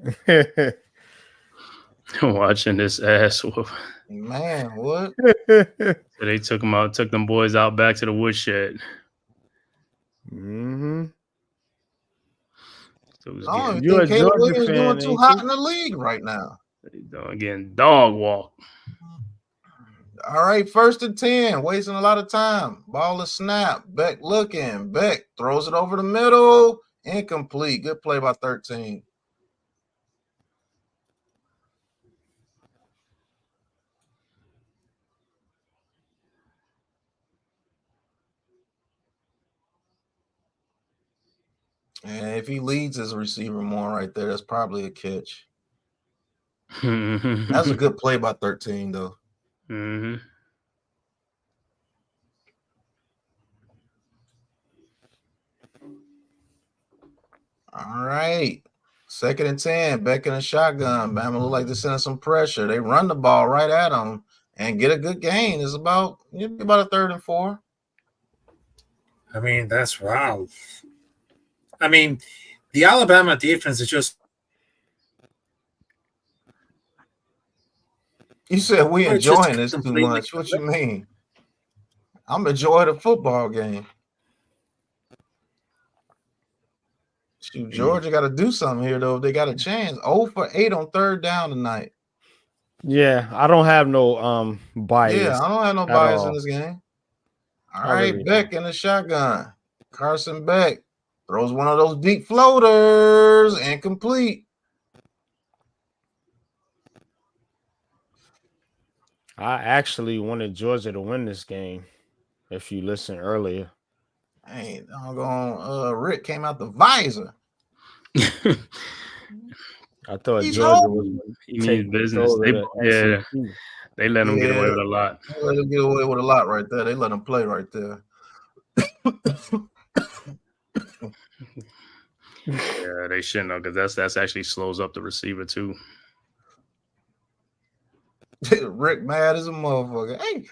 D: Watching this ass whoop.
A: Man, what?
D: So they took them boys out back to the woodshed.
B: Mm-hmm.
D: So it
A: I don't
B: You
A: think
B: a
A: Caleb
B: Georgia
A: Williams
B: fan,
A: doing too
B: ain't
A: hot
B: you?
A: in the league right now.
D: again, dog walk.
A: All right, 1st and 10, wasting a lot of time. Ball is snap. Beck looking. Beck throws it over the middle. Incomplete. Good play by 13. And if he leads as a receiver more right there, that's probably a catch. That's a good play by 13, though.
D: Mm-hmm.
A: All right. 2nd and 10. Beck in a shotgun. Bama look like they're sending some pressure. They run the ball right at him and get a good gain. It's about a 3rd and 4.
C: I mean, that's wow. I mean, the Alabama defense is just.
A: You said we enjoying this too much. What you mean? I'm enjoying the football game. Shoot, Georgia got to do something here, though, if they got a chance. 0 for 8 on 3rd down tonight.
B: Yeah, I don't have no bias.
A: Yeah, I don't have no bias in this game. All right,
B: really
A: Beck in the shotgun. Carson Beck throws one of those deep floaters, incomplete.
B: I actually wanted Georgia to win this game. If you listened earlier,
A: Hey, doggone, Rick came out the visor.
B: I thought
A: He's
B: Georgia
A: home.
B: was
D: He means business. They let him get away with a lot.
A: They let him get away with a lot right there. They let him play right there.
D: Yeah, they shouldn't have, because that's actually slows up the receiver too.
A: Rick mad as a motherfucker. Hey,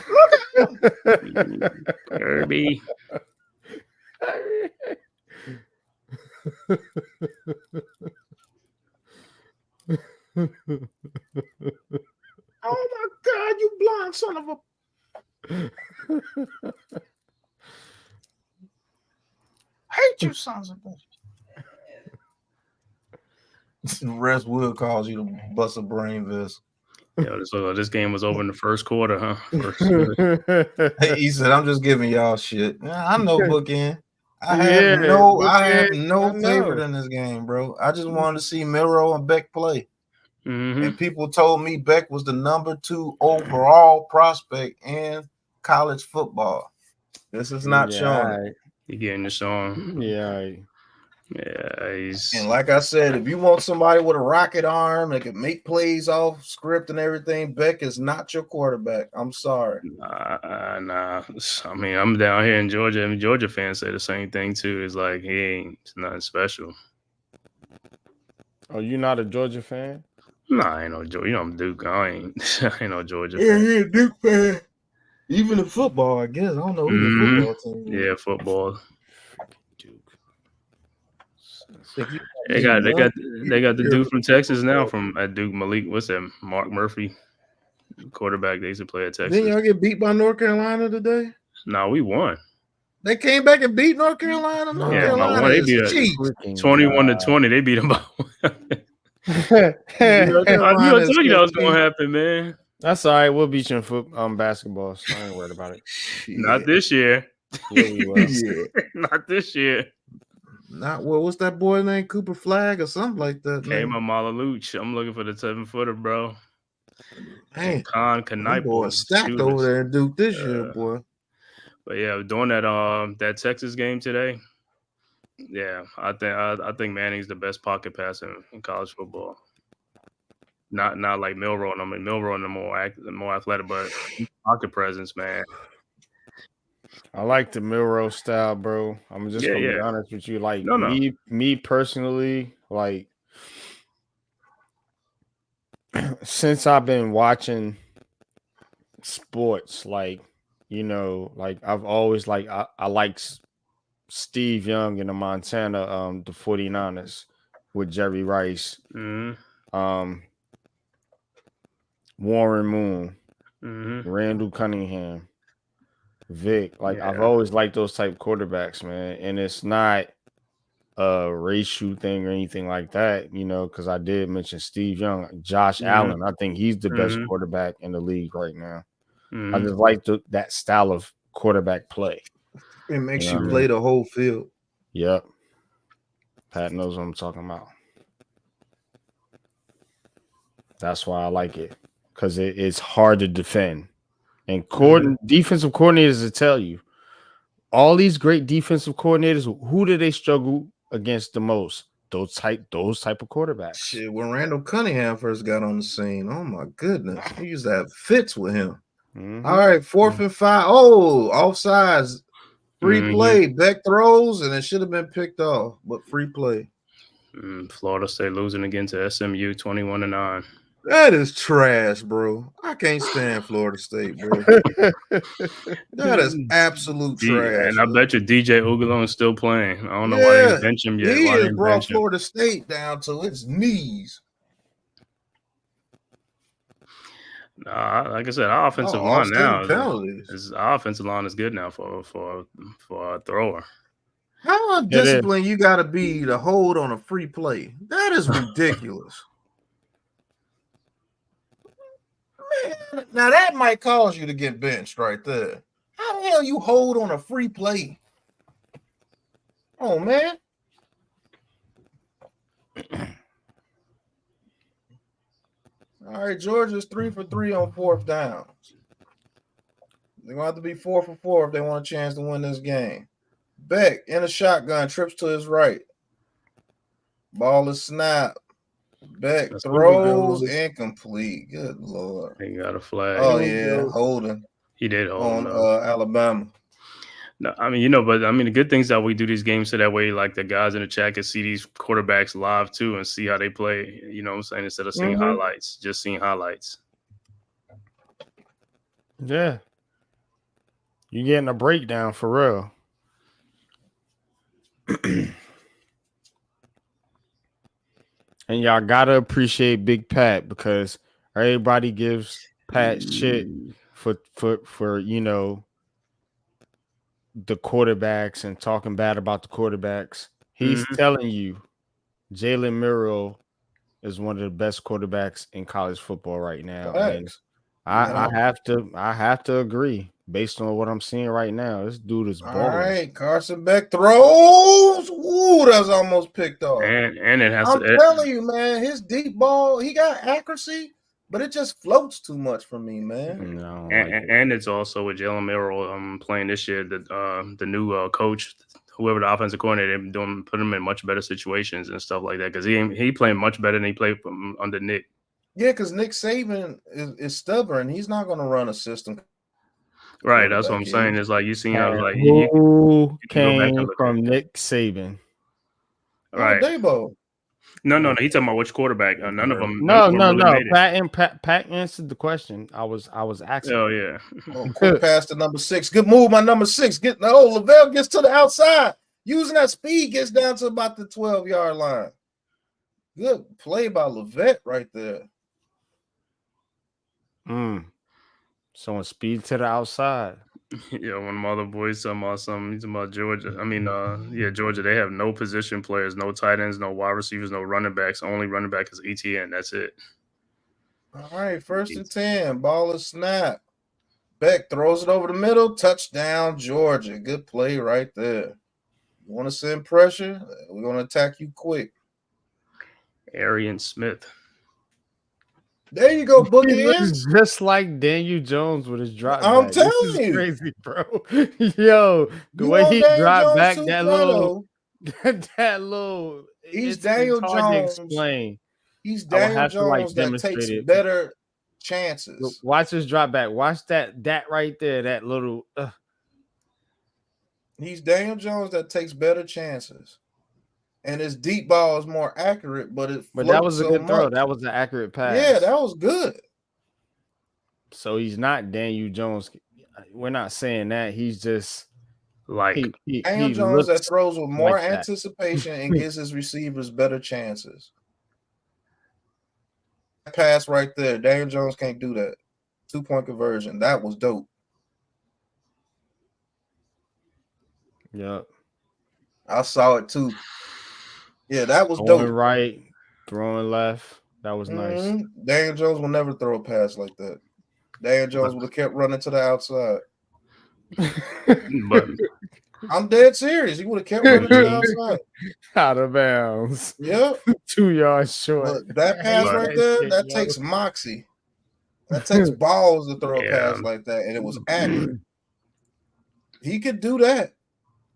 A: look at him.
D: Kirby.
A: Oh my God, you blind son of a. Hate you, sons of bitches. Rest Wood calls you to bust a brain vest.
D: Yeah, so this game was over in the first quarter, huh?
A: He said, "I'm just giving y'all shit." I know bookend. I have no favorite in this game, bro. I just wanted to see Miro and Beck play.
D: Mm-hmm.
A: And people told me Beck was the number 2 overall prospect in college football. This is not showing.
D: You getting the song?
B: Yeah.
A: And like I said, if you want somebody with a rocket arm that can make plays off script and everything, Beck is not your quarterback. I'm sorry.
D: Nah. I mean, I'm down here in Georgia, and Georgia fans say the same thing too. It's like it's nothing special.
B: Oh, you not a Georgia fan?
D: Nah, I ain't no Georgia. You know I'm Duke. I ain't no Georgia
A: Yeah,
D: fan.
A: yeah, Duke fan. Even in football, I guess. I don't know who the football team is.
D: Yeah, football.
B: Duke.
D: They got the dude from Texas now at Duke, Malik. What's that? Mark Murphy, quarterback. They used to play at Texas.
A: Didn't y'all get beat by North Carolina today?
D: Nah, we won.
A: They came back and beat North Carolina. North Carolina
D: they
A: is
D: beat
A: cheats.
D: 21-20. They beat them by one.
A: North
D: I
A: Carolina
D: told you that was gonna happen, man.
B: That's all right. We'll beat you in basketball, so I ain't worried about it.
D: Not this year.
B: Yeah, we will.
A: Yeah.
D: Not this year.
A: Not well. What's that boy name? Cooper Flag or something like that.
D: Came a Malaluch. I'm looking for the 7-footer, bro.
A: Man,
D: Knipe
A: boy stacked over there in Duke this year, boy.
D: But yeah, during that Texas game today, yeah, I think Manning's the best pocket passer in college football. Not like Milroe. I mean, Milroe the more athletic, but pocket presence, man.
B: I like the Milroe style, bro. I'm just gonna be honest with you. Like me personally, like since I've been watching sports, like like I've always like I like Steve Young in the Montana, the 49ers with Jerry Rice, Warren Moon, Randall Cunningham, Vic. Like I've always liked those type quarterbacks, man. And it's not a racial thing or anything like that, because I did mention Steve Young, Josh Allen. I think he's the best quarterback in the league right now. I just like that style of quarterback play.
A: It makes you play the whole field.
B: Yep. Pat knows what I'm talking about. That's why I like it, because it's hard to defend. And defensive coordinators will tell you, all these great defensive coordinators, who do they struggle against the most? Those type of quarterbacks.
A: Shit, when Randall Cunningham first got on the scene, oh my goodness, he used to have fits with him. All right, 4th and 5. Oh, offsides. Free play. Beck throws, and it should have been picked off, but free play.
D: Florida State losing again to SMU 21-9.
A: That is trash, bro. I can't stand Florida State, bro. That is absolute trash.
D: And I bet you DJ Ugalon is still playing. I don't know why they didn't bench him yet.
A: He has brought Florida State down to its knees.
D: Like I said, our offensive line now our offensive line is good now for a thrower.
A: How undisciplined you got to be to hold on a free play? That is ridiculous. Man, now that might cause you to get benched right there. How the hell you hold on a free play? Oh, man. All right, Georgia's 3 for 3 on 4th downs. They're going to have to be 4 for 4 if they want a chance to win this game. Beck in a shotgun, trips to his right. Ball is snapped. Beck throws incomplete. Good Lord.
D: He got a flag.
A: Oh, yeah, holding.
D: He did hold
A: on Alabama.
D: No, I mean, the good things that we do these games so that way, like the guys in the chat can see these quarterbacks live too and see how they play. You know what I'm saying? Instead of seeing highlights, just seeing highlights.
B: Yeah. You're getting a breakdown for real. And y'all gotta appreciate Big Pat, because everybody gives Pat shit for the quarterbacks and talking bad about the quarterbacks. He's telling you Jalen Milroe is one of the best quarterbacks in college football right now. And I have to agree based on what I'm seeing right now. This dude is balling. All
A: right, Carson Beck throws. Ooh, that's almost picked off.
D: And it has.
A: I'm telling you, man, his deep ball, he got accuracy, but it just floats too much for me, man.
B: No,
D: and it's also with Jalen Milroe playing this year. The new coach, whoever the offensive coordinator, put him in much better situations and stuff like that, because he playing much better than he played under Nick.
A: Yeah, because Nick Saban is stubborn. He's not going to run a system.
D: Right, that's what I'm saying. It's like you seen how
B: who came from Nick Saban.
D: Right,
A: Dabo.
D: No. He talking about which quarterback. None of them.
B: No.
D: Made it.
B: Pat answered the question. I was asking.
D: Oh yeah.
A: Quick pass to number 6. Good move, my number 6. Lavelle gets to the outside. Using that speed, gets down to about the 12-yard line. Good play by Levette right there.
B: Showing speed to the outside.
D: Yeah, one of my other boys talking about something. He's talking about Georgia. I mean, Georgia, they have no position players, no tight ends, no wide receivers, no running backs. Only running back is ETN. That's it.
A: All right, 1st and 10. Ball is snap. Beck throws it over the middle. Touchdown, Georgia. Good play right there. You want to send pressure? We're going to attack you quick.
D: Arian Smith.
A: There you go,
B: He
A: Boogie.
B: looks just like Daniel Jones with his drop
A: I'm
B: back.
A: telling
B: this is
A: you.
B: crazy, bro. Yo, the
A: You
B: way
A: want
B: he
A: Daniel
B: dropped
A: Jones
B: back
A: 2.0.
B: that little,
A: He's
B: it's
A: Daniel
B: hard to
A: Jones.
B: explain.
A: He's
B: I would
A: Daniel
B: have to, like,
A: Jones that
B: demonstrate
A: takes
B: it.
A: better chances.
B: Watch his drop back. Watch that right there. That little.
A: He's Daniel Jones that takes better chances. And his deep ball is more accurate, but
B: that was a
A: so
B: good throw.
A: much.
B: That was an accurate pass.
A: Yeah, that was good.
B: So he's not Daniel Jones. We're not saying that. He's just
D: like
A: Daniel Jones that throws with more anticipation and gives his receivers better chances. That pass right there. Daniel Jones can't do that. 2-point conversion. That was dope.
B: Yep.
A: I saw it too. Yeah, that was
B: Throwing
A: dope.
B: Right, throwing left. That was nice.
A: Daniel Jones will never throw a pass like that. Daniel Jones would have kept running to the outside.
D: But
A: I'm dead serious. He would have kept running to the outside.
B: Out of bounds.
A: Yep.
B: 2 yards short.
A: But that pass right there, that takes moxie. That takes balls to throw a pass like that, and it was accurate. He could do that.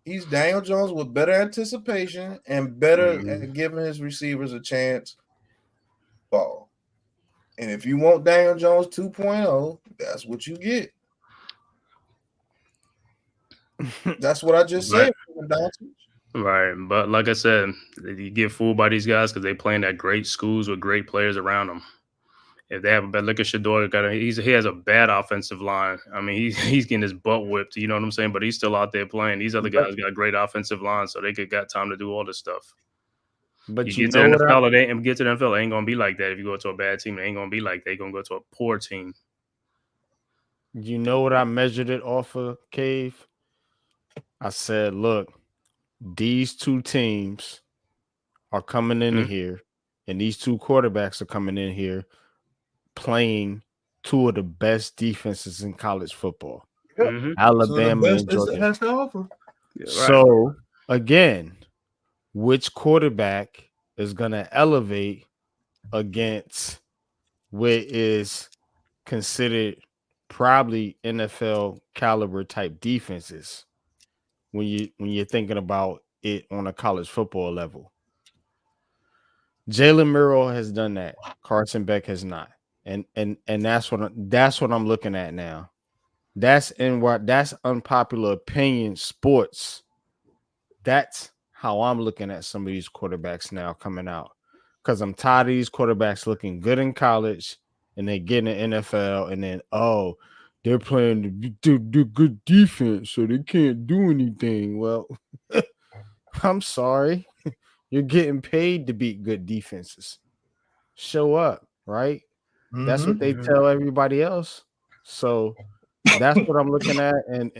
A: He's Daniel Jones with better anticipation and better at giving his receivers a chance. Ball. And if you want Daniel Jones 2.0, that's what you get. That's what I just said.
D: Right, but like I said, you get fooled by these guys because they playing at great schools with great players around them. If they have a bad look at Shador, he has a bad offensive line. I mean, he's getting his butt whipped. You know what I'm saying? But he's still out there playing. These other guys got great offensive lines, so they got time to do all this stuff.
B: But
D: you get to the NFL, get to the NFL, it ain't gonna be like that. If you go to a bad team, it ain't gonna be like that. You're gonna go to a poor team.
B: You know what I measured it off of, Cave? I said, look, these two teams are coming in here, and these two quarterbacks are coming in here playing two of the best defenses in college football. Alabama and Georgia.
A: Has to offer.
B: Yeah, right. So, again, which quarterback is going to elevate against what is considered probably NFL caliber type defenses when you're thinking about it on a college football level? Jalen Murrow has done that. Carson Beck has not. And that's what I'm looking at now. That's unpopular opinion sports. That's how I'm looking at some of these quarterbacks now coming out, because I'm tired of these quarterbacks looking good in college and they get in the NFL and then they're playing the good defense, so they can't do anything. Well, I'm sorry, you're getting paid to beat good defenses. Show up, right? That's what they tell everybody else. So that's what I'm looking at. And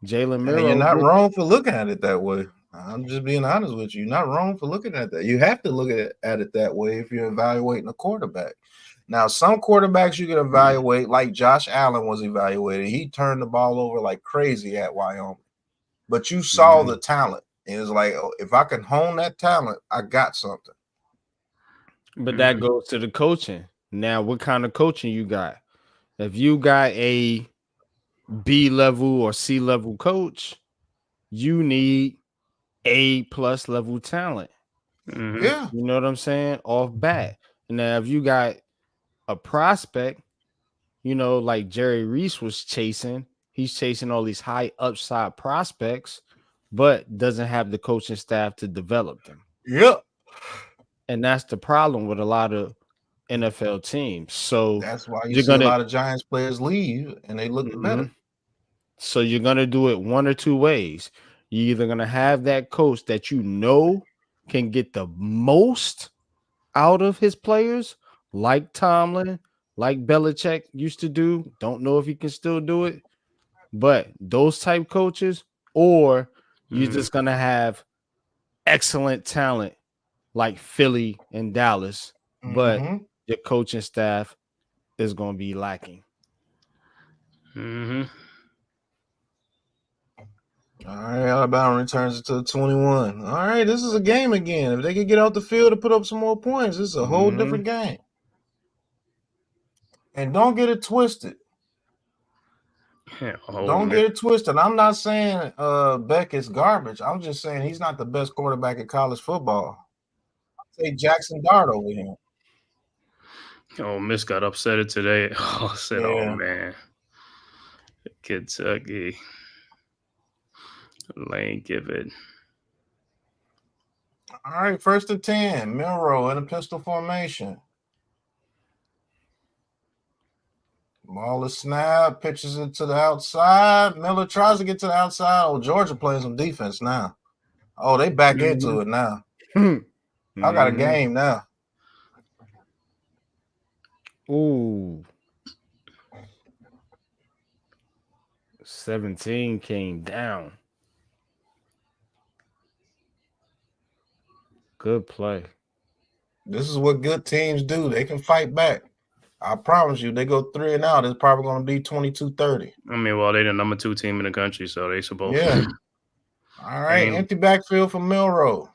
B: Jalen Murrow.
A: You're not wrong for looking at it that way. I'm just being honest with you. You're not wrong for looking at that. You have to look at it that way if you're evaluating a quarterback. Now, some quarterbacks you can evaluate, like Josh Allen was evaluated. He turned the ball over like crazy at Wyoming. But you saw the talent. And it's like, if I can hone that talent, I got something.
B: But that goes to the coaching. Now, what kind of coaching you got? If you got a B level or C level coach, you need A+ level talent.
A: Yeah.
B: You know what I'm saying? Off bat. Now, if you got a prospect, like Jerry Reese was chasing, he's chasing all these high upside prospects, but doesn't have the coaching staff to develop them.
A: Yep.
B: And that's the problem with a lot of NFL teams. So
A: That's why you
B: you're
A: see a
B: gonna
A: lot of Giants players leave and they look better.
B: So you're gonna do it one or two ways. You're either gonna have that coach that you know can get the most out of his players, like Tomlin, like Belichick used to do. Don't know if he can still do it, but those type coaches, or you're just gonna have excellent talent like Philly and Dallas, but your coaching staff is gonna be lacking.
A: All right, Alabama returns it to the 21. All right, this is a game again. If they could get out the field to put up some more points, this is a whole different game. And don't get it twisted. Don't get it twisted. I'm not saying Beck is garbage. I'm just saying he's not the best quarterback in college football. I'd say Jackson Dart over him.
D: Oh, Miss got upset it today. I said, oh, man. Kentucky. Lane Kiffin.
A: All right, 1st and 10. Milroe in a pistol formation. Ball is snapped, pitches it to the outside. Miller tries to get to the outside. Oh, Georgia playing some defense now. Oh, they back into it now. I got a game now.
B: Ooh. 17 came down. Good play.
A: This is what good teams do. They can fight back. I promise you, they go 3 and out. It's probably going to be 22-30.
D: I mean, well, they're the number 2 team in the country, so they supposed
A: to. All right, empty backfield for Milroe.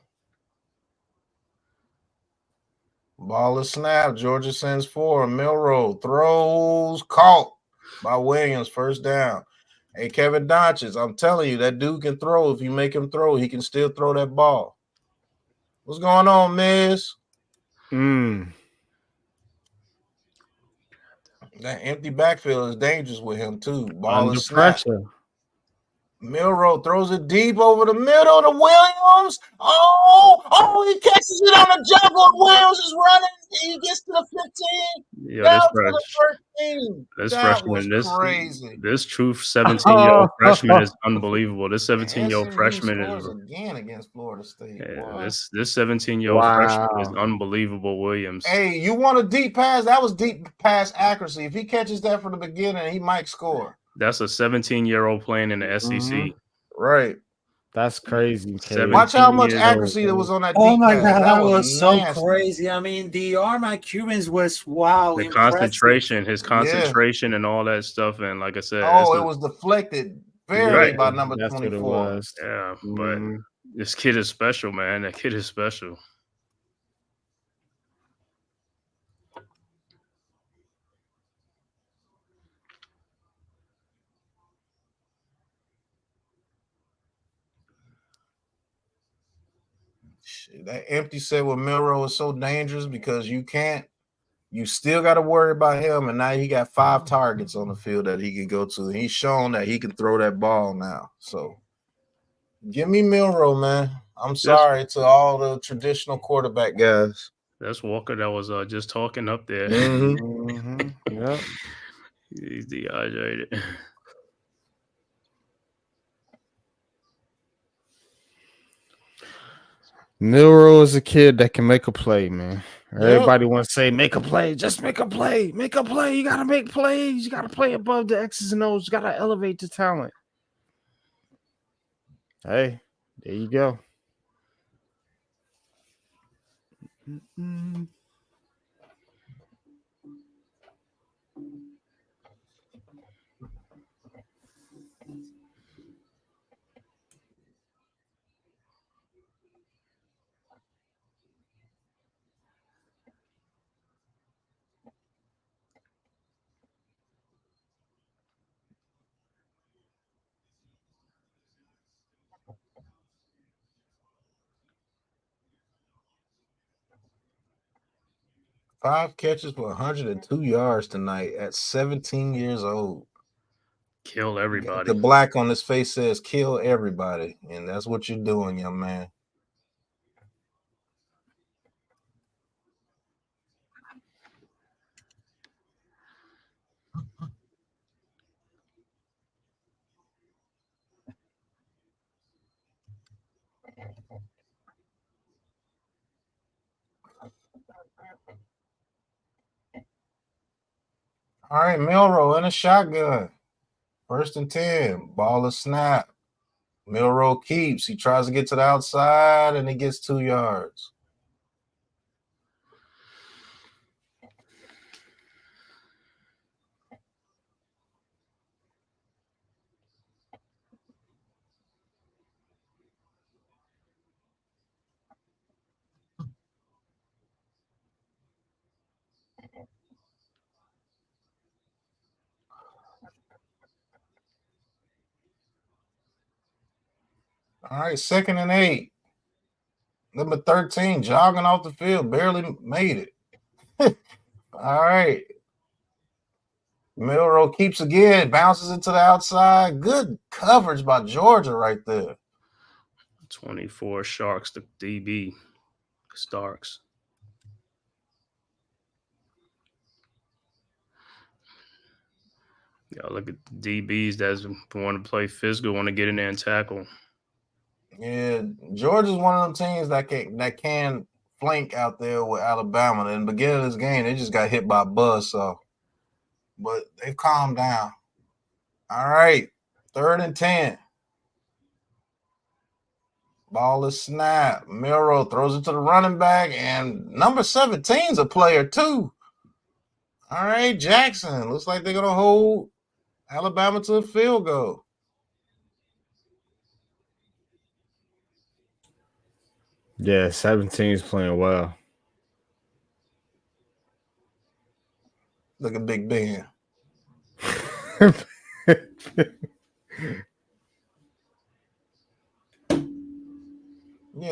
A: Ball is snapped. Georgia sends 4. Milroe throws, caught by Williams. 1st down. Hey, Kevin Donches, I'm telling you, that dude can throw. If you make him throw, he can still throw that ball. What's going on, Miz? That empty backfield is dangerous with him, too. Ball is snapped.
B: Pressure.
A: Milroe throws it deep over the middle to Williams. Oh, he catches it on the juggle. Williams is running. He gets to the 15.
D: Yeah,
A: this freshman, was crazy.
D: This true 17-year-old freshman is unbelievable. This 17-year-old freshman
A: is again against Florida State.
D: Yeah, this 17-year-old freshman is unbelievable. Williams.
A: Hey, you want a deep pass? That was deep pass accuracy. If he catches that from the beginning, he might score.
D: That's a 17-year-old playing in the SEC.
A: Right.
B: That's crazy.
A: Watch how much accuracy there was on that.
C: Oh my God, that was so crazy. I mean, the arm accuracy was wow.
D: The concentration, his concentration, and all that stuff. And like I said,
A: it was deflected barely by number 24.
B: What it was.
D: Yeah, but this kid is special, man. That kid is special.
A: That empty set with Milroe is so dangerous because you still got to worry about him. And now he got 5 targets on the field that he can go to. He's shown that he can throw that ball now. So give me Milroe, man. I'm sorry to all the traditional quarterback guys.
D: That's Walker that was just talking up there.
B: Yeah.
D: He's dehydrated.
B: Milroe is a kid that can make a play, man. Everybody wants to say, make a play. Just make a play. Make a play. You got to make plays. You got to play above the X's and O's. You got to elevate the talent. Hey, there you go.
A: Five catches for 102 yards tonight at 17 years old.
D: Kill everybody.
A: The black on his face says kill everybody. And that's what you're doing, young man. All right, Milrow in a shotgun. 1st and 10. Ball is snap. Milrow keeps. He tries to get to the outside, and he gets 2 yards. All right, 2nd and 8. Number 13, jogging off the field, barely made it. All right. Milrow keeps again, bounces it to the outside. Good coverage by Georgia right there.
D: 24 Sharks to DB. Starks. Yeah, look at the DBs that's want to play physical, want to get in there and tackle.
A: Yeah, Georgia's one of them teams that can flank out there with Alabama. In the beginning of this game, they just got hit by a buzzsaw. But they've calmed down. All right, 3rd and 10. Ball is snapped. Milrow throws it to the running back, and number 17's a player too. All right, Jackson. Looks like they're going to hold Alabama to a field goal.
B: Yeah, 17's playing well.
A: Look at Big Ben. Yeah,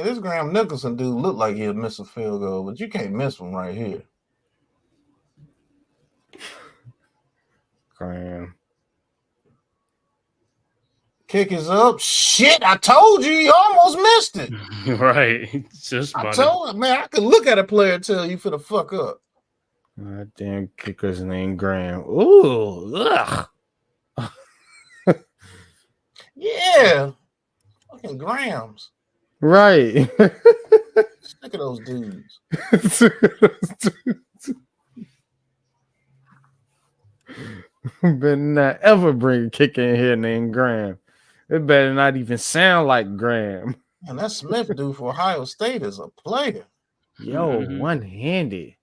A: this Graham Nicholson dude looked like he'd miss a field goal, but you can't miss one right here.
B: Graham.
A: Kick is up. Shit, I told you. You almost missed it.
D: Right. Just
A: I told him, man, I could look at a player and tell you for the fuck up.
B: Damn kicker's name Graham. Ooh, ugh.
A: Yeah. Fucking Grahams.
B: Right.
A: Look at those dudes.
B: Better not ever bring a kicker in here named Graham. It better not even sound like Graham.
A: And that Smith dude for Ohio State is a player.
B: Yo, one-handed.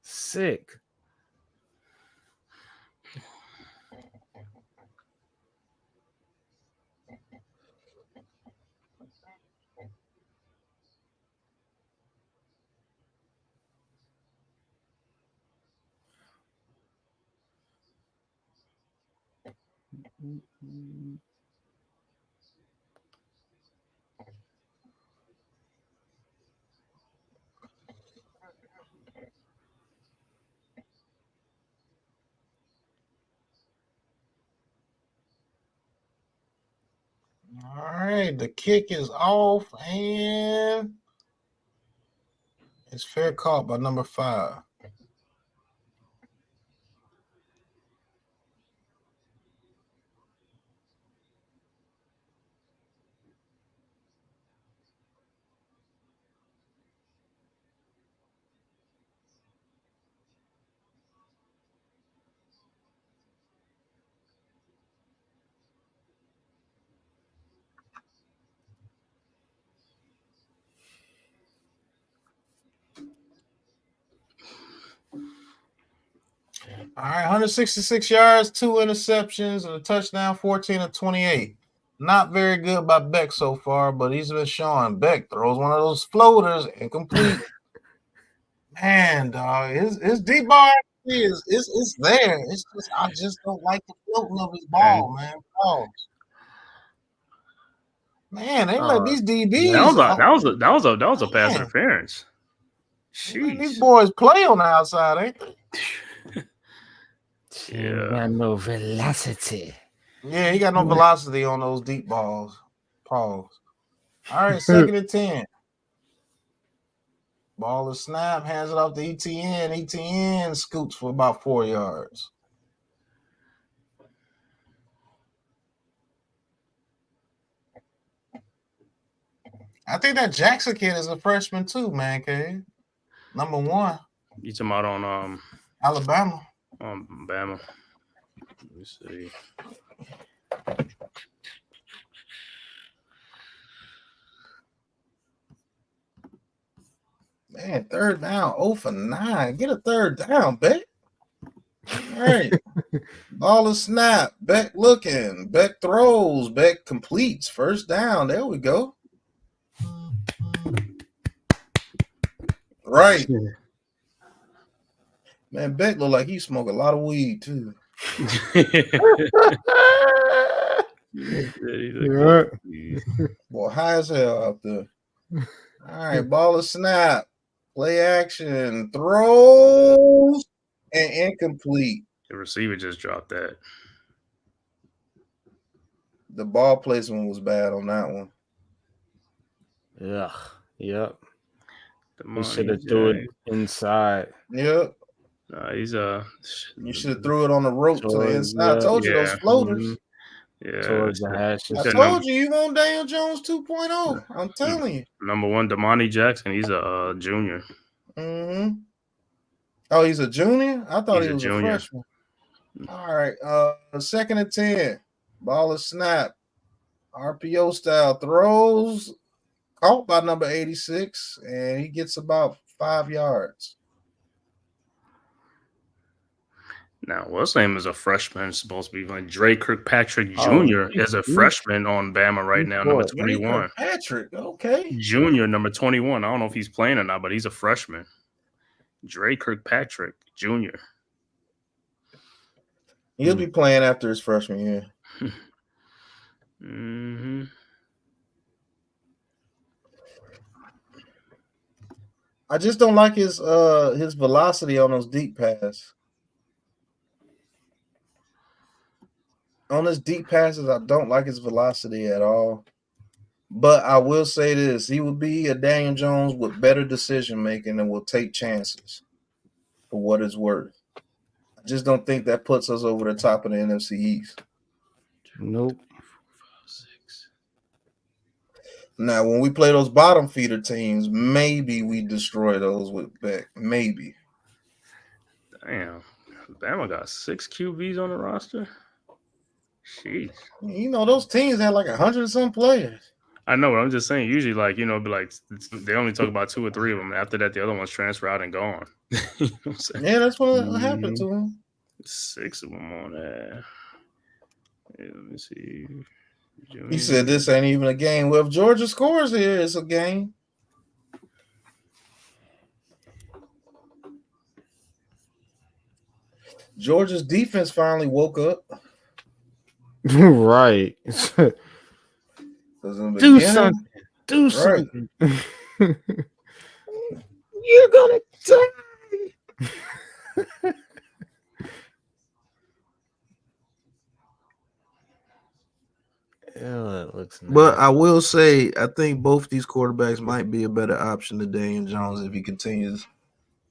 B: Sick.
A: All right, the kick is off, and it's fair caught by number 5. All right, 166 yards, 2 interceptions, and a touchdown, 14 of 28. Not very good by Beck so far, but he's been showing. Beck throws one of those floaters incomplete. Man, dog, his deep bar is it's there. It's just I just don't like the floating of his ball, man. Pause. Man, they let these DBs.
D: That was a pass
A: Man.
D: interference.
A: These
D: Jeez.
A: boys play on the outside, ain't they?
D: Yeah.
B: Got no velocity.
A: Yeah, he got no velocity on those deep balls. Pause. All right, 2nd and 10. Ball is snap, hands it off to ETN. ETN scoots for about 4 yards. I think that Jackson kid is a freshman too, man. K. Number 1.
D: You talking about on
A: Alabama.
D: Bama? Let me see.
A: Man, 3rd down, 0 for 9. Get a 3rd down, Beck. All right. Ball is snap. Beck looking. Beck throws. Beck completes. 1st down. There we go. Right. Man, Beck look like he smoke a lot of weed too.
B: Yeah.
A: Boy, high as hell out there. All right, ball is snap. Play action. Throws and incomplete.
D: The receiver just dropped that.
A: The ball placement was bad on that one.
B: Yeah. Yep. He
D: Damani
B: should have threw it
D: Jackson.
B: inside.
A: Yep.
D: Nah, he's
A: You should have threw it on the rope to the
B: Towards-
A: inside. I
B: yeah.
A: told you those
D: Yeah.
A: floaters.
D: Yeah.
B: Towards the hashes.
A: I
D: said
A: told you want Daniel Jones 2.0. I'm telling you.
D: Number 1, Damani Jackson. He's a junior.
A: Mm-hmm. Oh, he's a junior? I thought
D: He's
A: he
D: a
A: was a
D: junior.
A: freshman. All right. 2nd and 10. Ball is snap. RPO style throws. Caught by number 86, and he gets about 5 yards.
D: Now, what's name is a freshman? Supposed to be like Dre Kirkpatrick
B: Oh,
D: Jr. is a freshman on Bama right now, number 21.
A: Patrick, okay.
D: Junior, number 21. I don't know if he's playing or not, but he's a freshman. Dre Kirkpatrick Jr.
A: He'll be playing after his freshman year.
D: Mm-hmm.
A: I just don't like his velocity on those deep passes. On his deep passes, I don't like his velocity at all. But I will say this: he will be a Daniel Jones with better decision making and will take chances for what it's worth. I just don't think that puts us over the top of the NFC East.
B: Nope.
A: Now, when we play those bottom feeder teams, maybe we destroy those with Beck. Maybe.
D: Damn. Bama got 6 QBs on the roster? Jeez.
A: You know, those teams had like 100 and some players.
D: I know, but I'm just saying, usually, like, you know, be like they only talk about 2 or 3 of them. After that, the other ones transfer out and gone. You know what I'm saying?
A: Yeah, that's what happened to him.
D: 6 of them on there. Yeah, let me see.
A: He said this ain't even a game. Well, if Georgia scores here, it's a game. Georgia's defense finally woke up.
B: Right. Do something. Do something. You're gonna die. Yeah, it looks nice.
A: But I will say, I think both these quarterbacks might be a better option than Daniel Jones if he continues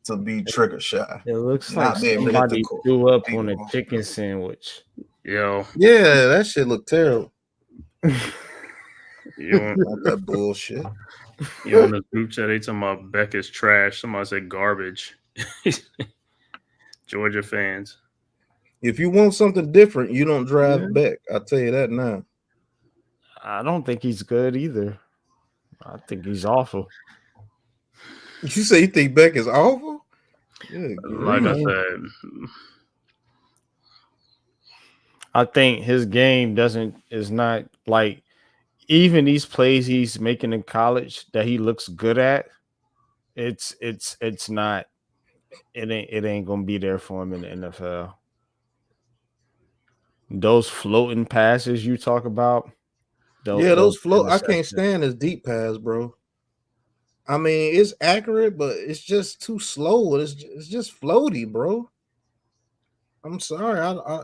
A: to be trigger shy.
B: It looks
A: Not
B: like
A: be able to hit
B: somebody
A: the
B: threw up on a
A: people.
B: chicken sandwich.
D: Yo.
A: Yeah, that shit look terrible.
D: You want
A: Not that bullshit.
D: you on the group chat, they talking about Beck is trash. Somebody said garbage. Georgia fans.
A: If you want something different, you don't drive Beck. I'll tell you that now.
B: I don't think he's good either. I think he's awful.
A: You say you think Beck is awful? Good
D: Like I
A: grief.
D: said,
B: I think his game is not like even these plays he's making in college that he looks good at. It's not. It ain't gonna be there for him in the NFL. Those floating passes you talk about.
A: Those float. I can't stand his deep pass, bro. I mean, it's accurate, but it's just too slow. It's just floaty, bro. I'm sorry. I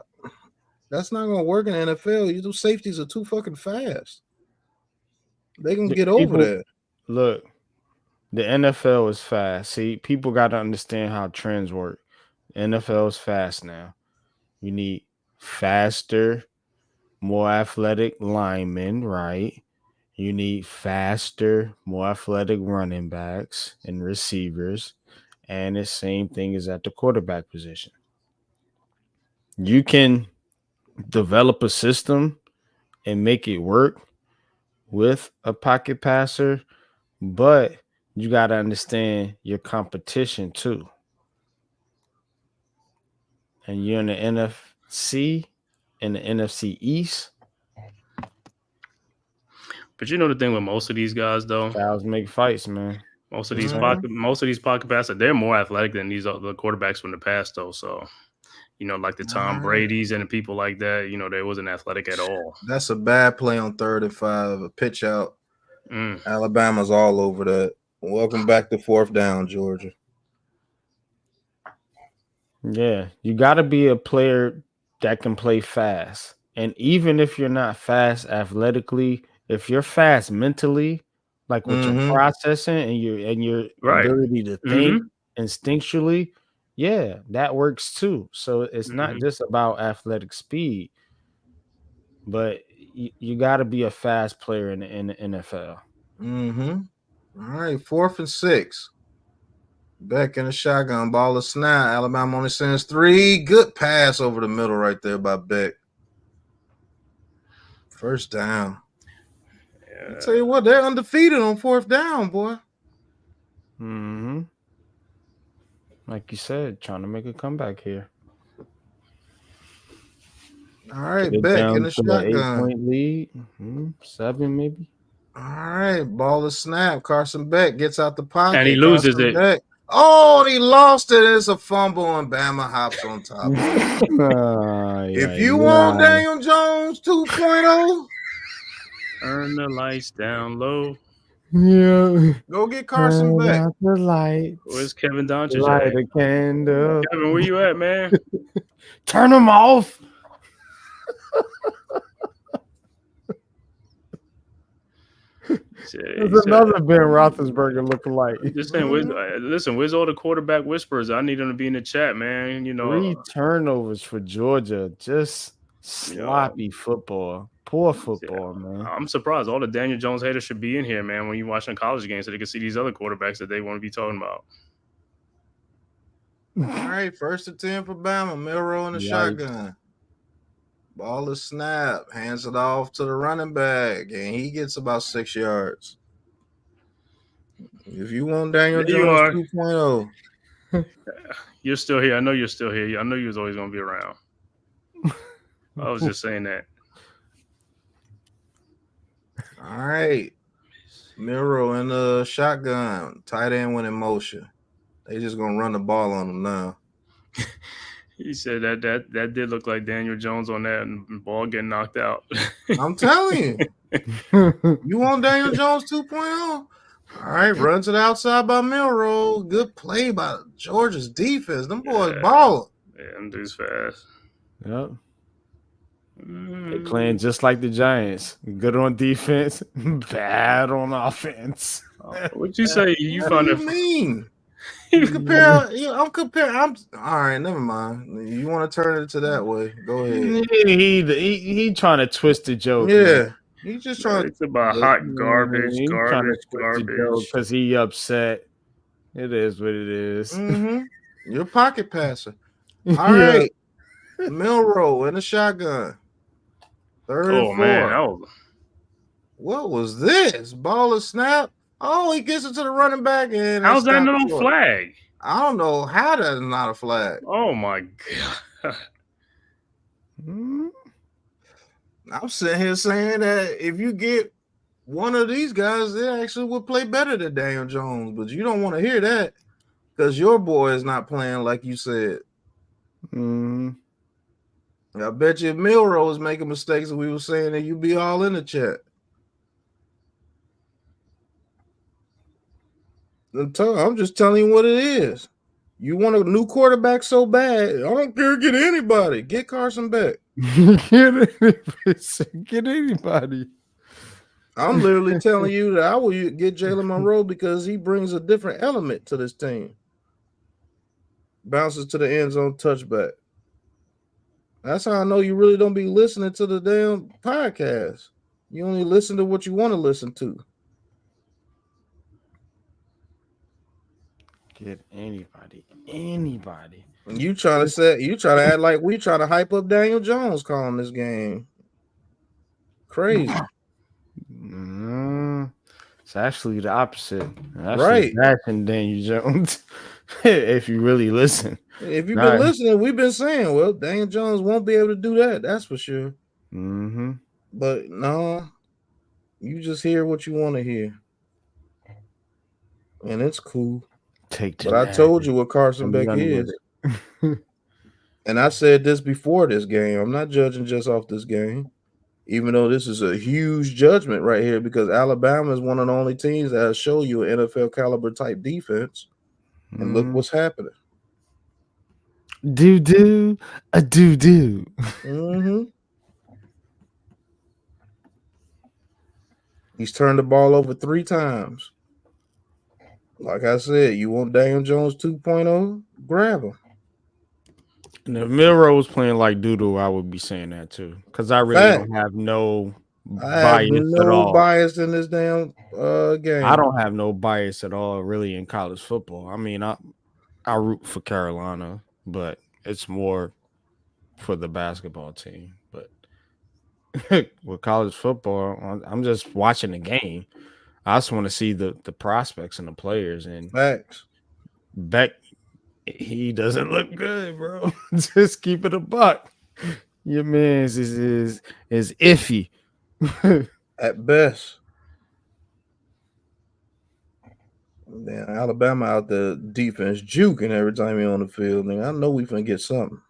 A: that's not gonna work in the NFL. You do safeties are too fucking fast. They can get over that.
B: Look, the NFL is fast. See, people got to understand how trends work. The NFL is fast now. You need faster, more athletic linemen, right? You need faster, more athletic running backs and receivers. And the same thing is at the quarterback position. You can develop a system and make it work with a pocket passer, but you got to understand your competition too. And you're in the NFC, in the NFC East.
D: But you know the thing with most of these guys, though,
B: Styles make fights, man.
D: most of
B: Just
D: these
B: saying.
D: pocket passers, they're more athletic than these other quarterbacks from the past, though. So, like the Tom Brady's and the people like that, they wasn't athletic at all.
A: That's a bad play on 3rd and 5, a pitch out. Alabama's all over that. Welcome back to 4th down, Georgia.
B: Yeah, you got to be a player that can play fast. And even if you're not fast athletically, if you're fast mentally, like with your processing and your ability to think instinctually, yeah, that works too. So it's not just about athletic speed, but you got to be a fast player in the NFL.
A: All right, 4th and 6. Beck in the shotgun, ball is snap. Alabama only sends 3. Good pass over the middle right there by Beck. 1st down. I tell you what, they're undefeated on 4th down, boy.
B: Like you said, trying to make a comeback here.
A: All right, Beck in the shotgun.
B: 8-point lead. 7 maybe.
A: All right, ball is snap. Carson Beck gets out the pocket.
D: And he loses it.
A: Beck. Oh, and he lost it. It's a fumble, and Bama hops on top. If you want Daniel Jones 2.0,
D: turn the lights down low.
B: Yeah.
A: Go get Carson Beck.
B: The lights.
D: Where's Kevin Doncic?
B: Light a candle.
D: Kevin, where you at, man?
B: Turn them off. There's another Ben Roethlisberger lookalike.
D: Just saying, listen, where's all the quarterback whispers? I need them to be in the chat, man.
B: 3 turnovers for Georgia. Just sloppy football. Poor football, man.
D: I'm surprised. All the Daniel Jones haters should be in here, man, when you're watching college games so they can see these other quarterbacks that they want to be talking about.
A: All right, 1st and 10 for Bama. Milroe in the shotgun. Ball is snap. Hands it off to the running back, and he gets about 6 yards. If you want Daniel Jones 2.0.
D: You're still here. I know you're still here. I know you was always going to be around. I was just saying that.
A: All right. Milroe in the shotgun. Tight end went in motion. They just going to run the ball on him now.
D: He said that did look like Daniel Jones on that ball getting knocked out.
A: I'm telling you. You want Daniel Jones 2.0? All right, run to the outside by Milroe. Good play by Georgia's defense. Them boys balling.
D: Yeah, them dudes fast.
B: Yep. They playing just like the Giants. Good on defense, bad on offense.
D: What'd you say?
A: You found it? Mean? I'm comparing. All right, never mind. You want to turn it to that way? Go ahead.
B: He trying to twist the joke.
A: Yeah,
B: man.
A: He's just trying.
D: It's about hot garbage, garbage.
B: Because he upset. It is what it is.
A: You're a pocket passer. All right, Milroe in the shotgun. 3rd and 4.
D: Man,
A: What was this? Ball is snap. Oh, he gets it to the running back. And
D: how's that no flag?
A: I don't know how that's not a flag.
D: Oh, my God.
A: I'm sitting here saying that if you get one of these guys, they actually would play better than Daniel Jones. But you don't want to hear that because your boy is not playing like you said. I bet you if Milroe was making mistakes and we were saying that you'd be all in the chat. I'm just telling you what it is. You want a new quarterback so bad. I don't care. Get anybody. Get Carson Beck.
B: Get anybody.
A: I'm literally telling you that I will get Jalen Monroe because he brings a different element to this team. Bounces to the end zone touchback. That's how I know you really don't be listening to the damn podcast. You only listen to what you want to listen to.
B: Get anybody.
A: You try to act like we try to hype up Daniel Jones calling this game. Crazy.
B: It's actually the opposite.
A: Right.
B: Bashing Daniel Jones. If you really listen.
A: If you've been listening, we've been saying, well, Daniel Jones won't be able to do that. That's for sure.
B: Mm-hmm.
A: But no, you just hear what you want to hear. And it's cool. But I told you what Carson Beck is. And I said this before this game. I'm not judging just off this game, even though this is a huge judgment right here because Alabama is one of the only teams that show you an NFL caliber type defense. And look what's happening.
B: Do.
A: Mm-hmm. He's turned the ball over 3 times. Like I said, you want Daniel Jones 2.0? Grab him.
B: And if Milroe was playing like doodle, I would be saying that too. Because I really don't have no bias at all.
A: Bias in this damn game.
B: I don't have no bias at all, really, in college football. I mean, I root for Carolina, but it's more for the basketball team. But with college football, I'm just watching the game. I just want to see the prospects and the players. And
A: facts.
B: Beck, he doesn't look good, bro. Just keep it a buck. Your man is iffy
A: at best. Man, Alabama out the defense juking every time you're on the field. Nigga, I know we finna get something.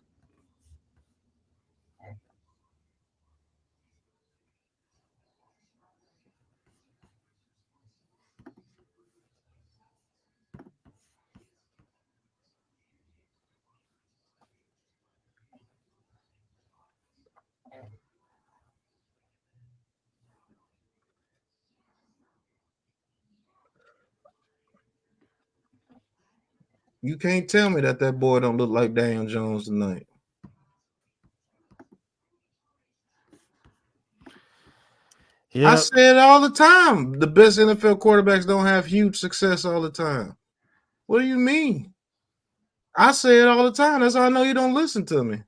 A: You can't tell me that boy don't look like Daniel Jones tonight. Yeah, I say it all the time. The best NFL quarterbacks don't have huge success all the time. What do you mean? I say it all the time. That's how I know you don't listen to me.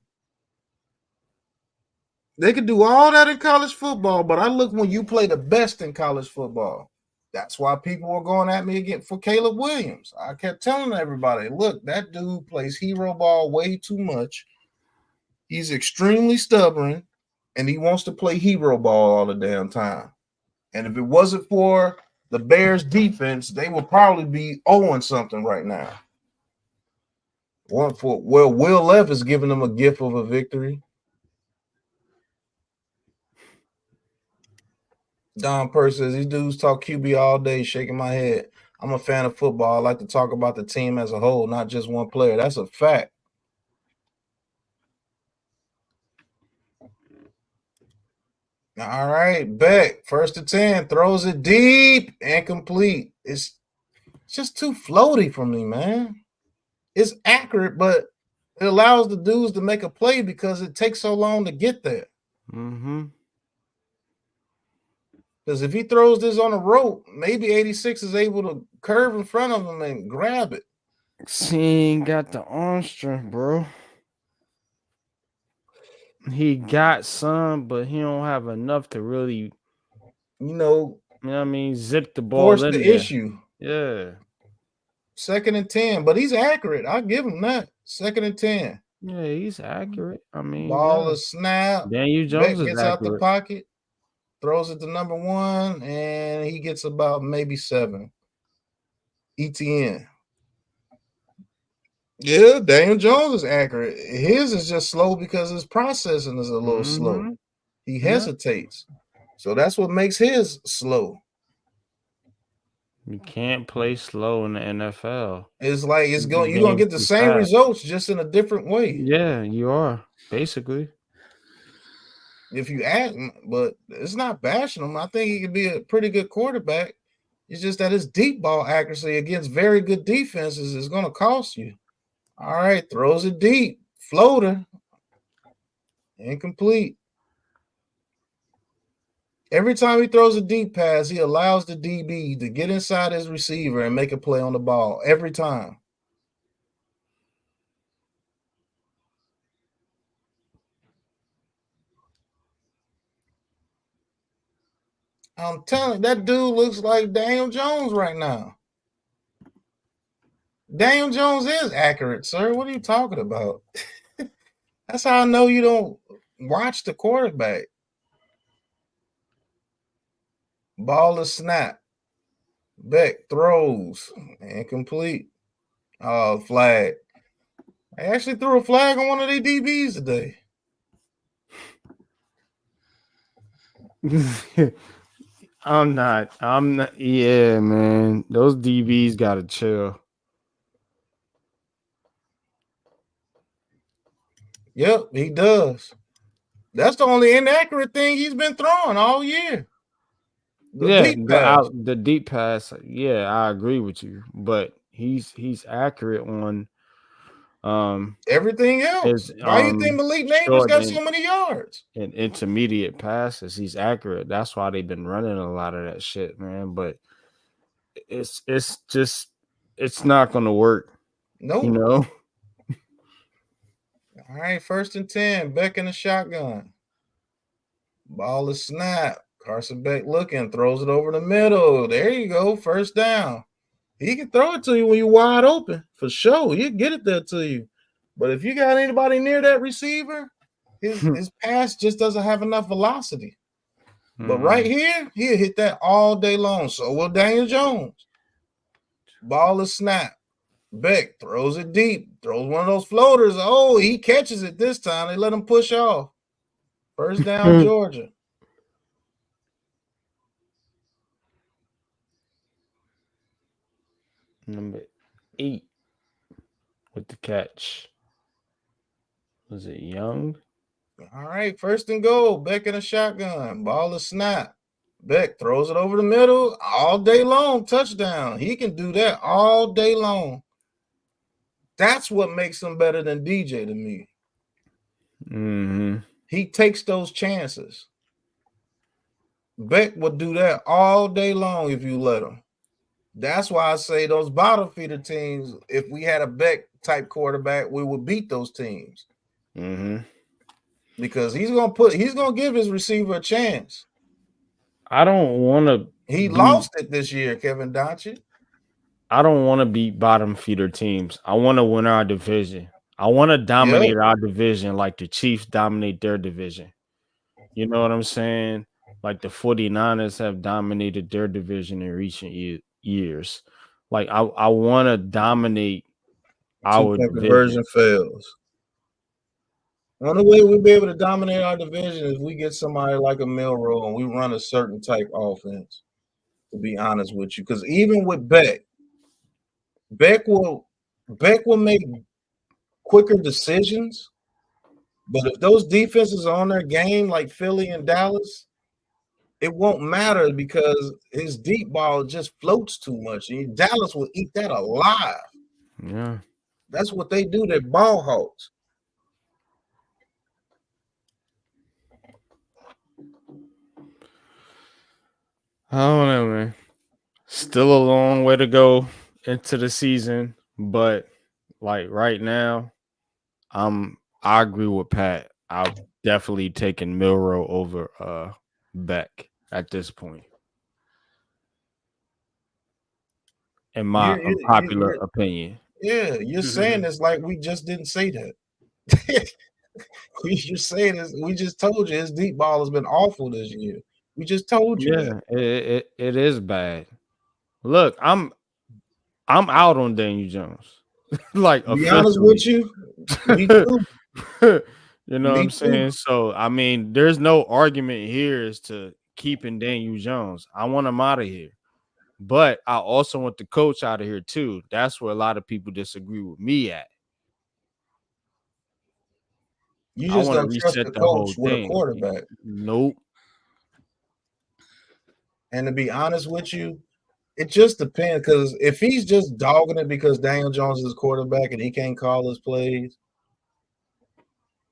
A: They could do all that in college football, but I look when you play the best in college football. That's why people were going at me again for Caleb Williams. I kept telling everybody, look, that dude plays hero ball way too much. He's extremely stubborn, and he wants to play hero ball all the damn time. And if it wasn't for the Bears defense, they would probably be 0-something right now. Will Levis is giving them a gift of a victory. Don Purse says, these dudes talk QB all day, shaking my head. I'm a fan of football. I like to talk about the team as a whole, not just one player. That's a fact. All right, Beck, 1st and 10, throws it deep and complete. It's just too floaty for me, man. It's accurate, but it allows the dudes to make a play because it takes so long to get there.
B: Mm-hmm.
A: Because if he throws this on a rope, maybe 86 is able to curve in front of him and grab it.
B: He ain't got the arm strength, bro. He got some, but he don't have enough to really,
A: you know
B: what I mean, zip the ball in
A: the
B: there.
A: issue.
B: Yeah.
A: 2nd and 10, but he's accurate. I'll give him that. 2nd and 10.
B: Yeah, he's accurate. I mean,
A: ball is snap.
B: Daniel Jones
A: gets out the pocket, throws it to number 1, and he gets about maybe 7. ETN. Yeah, Daniel Jones is accurate. His is just slow because his processing is a little slow. He hesitates. So that's what makes his slow.
B: You can't play slow in the NFL.
A: It's like you're gonna get the same results just in a different way.
B: Yeah, you are, basically.
A: If you add him, but it's not bashing him. I think he could be a pretty good quarterback. It's just that his deep ball accuracy against very good defenses is gonna cost you. All right, throws it deep. Floater. Incomplete. Every time he throws a deep pass, he allows the DB to get inside his receiver and make a play on the ball. Every time. I'm telling you, that dude looks like Daniel Jones right now. Daniel Jones is accurate, sir. What are you talking about? That's how I know you don't watch the quarterback. Ball is snap. Beck throws. Incomplete. Oh, flag. I actually threw a flag on one of their DBs today.
B: I'm not. Yeah, man. Those DBs gotta chill.
A: Yep, he does. That's the only inaccurate thing he's been throwing all year.
B: The deep pass. Yeah, I agree with you. But he's accurate on
A: everything else. Why do you think Malik Neighbors got so many yards?
B: In intermediate passes, he's accurate. That's why they've been running a lot of that shit, man. But it's not gonna work.
A: Nope.
B: You know.
A: All right, 1st and 10. Beck in the shotgun. Ball is snap. Carson Beck looking, throws it over the middle. There you go. 1st down. He can throw it to you when you're wide open. For sure. He'll get it there to you. But if you got anybody near that receiver, his pass just doesn't have enough velocity. But right here, he'll hit that all day long. So will Daniel Jones. Ball is snap. Beck throws it deep. Throws one of those floaters. Oh, he catches it this time. They let him push off. 1st down, Georgia.
B: Number 8 with the catch. Was it Young?
A: All right, 1st and goal. Beck in a shotgun. Ball is snap. Beck throws it over the middle all day long. Touchdown. He can do that all day long. That's what makes him better than DJ to me.
B: Mm-hmm.
A: He takes those chances. Beck would do that all day long if you let him. That's why I say those bottom feeder teams, if we had a Beck type quarterback, we would beat those teams.
B: Mm-hmm.
A: Because he's gonna give his receiver a chance.
B: I don't want to.
A: He lost it this year, Kevin Doncic.
B: I don't want to beat bottom feeder teams. I want to win our division. I want to dominate our division like the Chiefs dominate their division. You know what I'm saying? Like the 49ers have dominated their division in recent years. Like I want to dominate our division.
A: Conversion fails. The only way we'll be able to dominate our division is we get somebody like a Milroe and we run a certain type offense, to be honest with you. Because even with Beck will make quicker decisions. But if those defenses are on their game like Philly and Dallas, it won't matter because his deep ball just floats too much. And Dallas will eat that alive.
B: Yeah.
A: That's what they do. They're ball hawks.
B: I don't know, man. Still a long way to go into the season, but like right now, I agree with Pat. I've definitely taken Milroe over Beck at this point. In my unpopular opinion.
A: Yeah, you're saying this like we just didn't say that. You're saying this, we just told you his deep ball has been awful this year. We just told you that.
B: It is bad. Look, I'm out on Daniel Jones. Like,
A: to be honest with you, me too.
B: You know what I'm saying? So, I mean, there's no argument here as to keeping Daniel Jones. I want him out of here. But I also want the coach out of here, too. That's where a lot of people disagree with me at.
A: You just don't trust the coach with a quarterback.
B: Nope.
A: And to be honest with you, it just depends. Because if he's just dogging it because Daniel Jones is quarterback and he can't call his plays,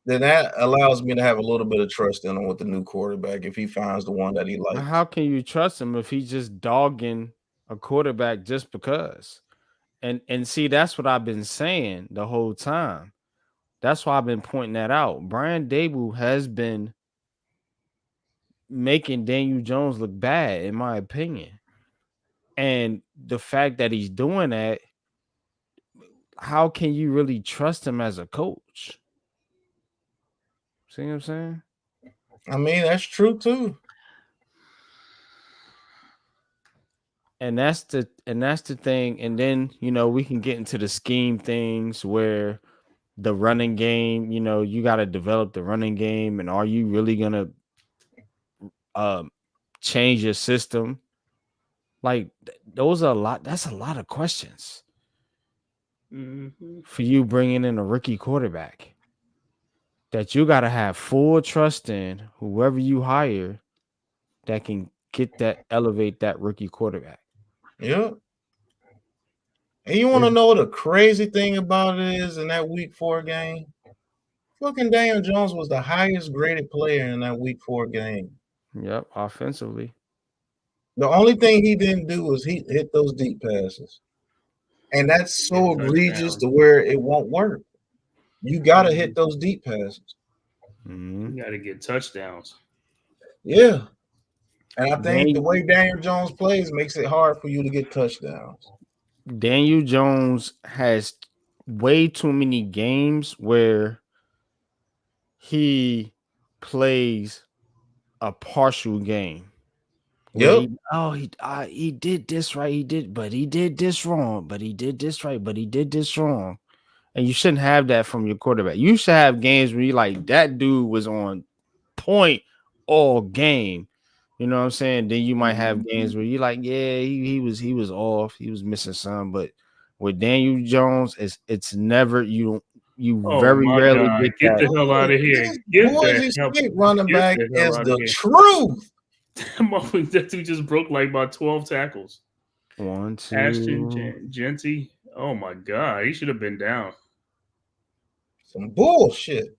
A: then that allows me to have a little bit of trust in him with the new quarterback if he finds the one that he likes.
B: How can you trust him if he's just dogging a quarterback just because? And see, that's what I've been saying the whole time. That's why I've been pointing that out. Brian Dable has been making Daniel Jones look bad, in my opinion. And the fact that he's doing that, how can you really trust him as a coach? See what I'm saying?
A: I mean, that's true too.
B: And that's the thing. And then, we can get into the scheme things where the running game, you got to develop the running game. And are you really gonna change your system? Like those are a lot. That's a lot of questions for you bringing in a rookie quarterback that you got to have full trust in whoever you hire that can elevate that rookie quarterback.
A: Yeah. And you want to know what the crazy thing about it is in that Week 4 game? Fucking Daniel Jones was the highest graded player in that Week 4 game.
B: Yep, offensively.
A: The only thing he didn't do was he hit those deep passes. And that's so egregious to where it won't work. You got to hit those deep passes.
D: You got to get touchdowns.
A: Yeah. And I think the way Daniel Jones plays makes it hard for you to get touchdowns.
B: Daniel Jones has way too many games where he plays a partial game.
A: Yep.
B: He did this right. But he did this wrong. But he did this right. But he did this wrong. And you shouldn't have that from your quarterback. You should have games where you like that dude was on point all game. You know what I'm saying? Then you might have games where you're like, yeah, he was off. He was missing some. But with Daniel Jones, it's never you very rarely
D: God.
B: get
D: Get
B: that.
D: the hell out of here.
A: Running back is the truth.
D: That dude just broke like about 12 tackles.
B: 1, 2.
D: Ashton, Genty. Oh my God, he should have been down.
A: Some bullshit.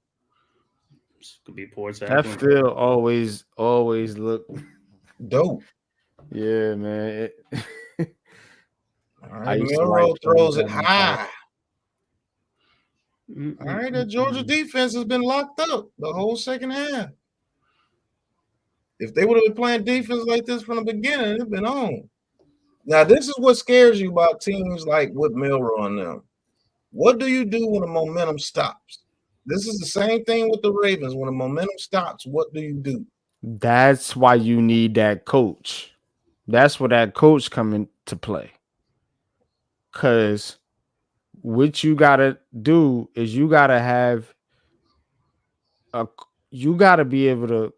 D: This could be poor tackling.
B: That field always look
A: dope.
B: Yeah, man.
A: All right, Milroe throws it high. All right, the Georgia defense has been locked up the whole second half. If they would have been playing defense like this from the beginning, it'd been on. Now, this is what scares you about teams like with Milroe and them. What do you do when the momentum stops? This is the same thing with the Ravens. When the momentum stops, what do you do?
B: That's why you need that coach. That's where that coach come into play. Because what you got to do is you got to have you got to be able to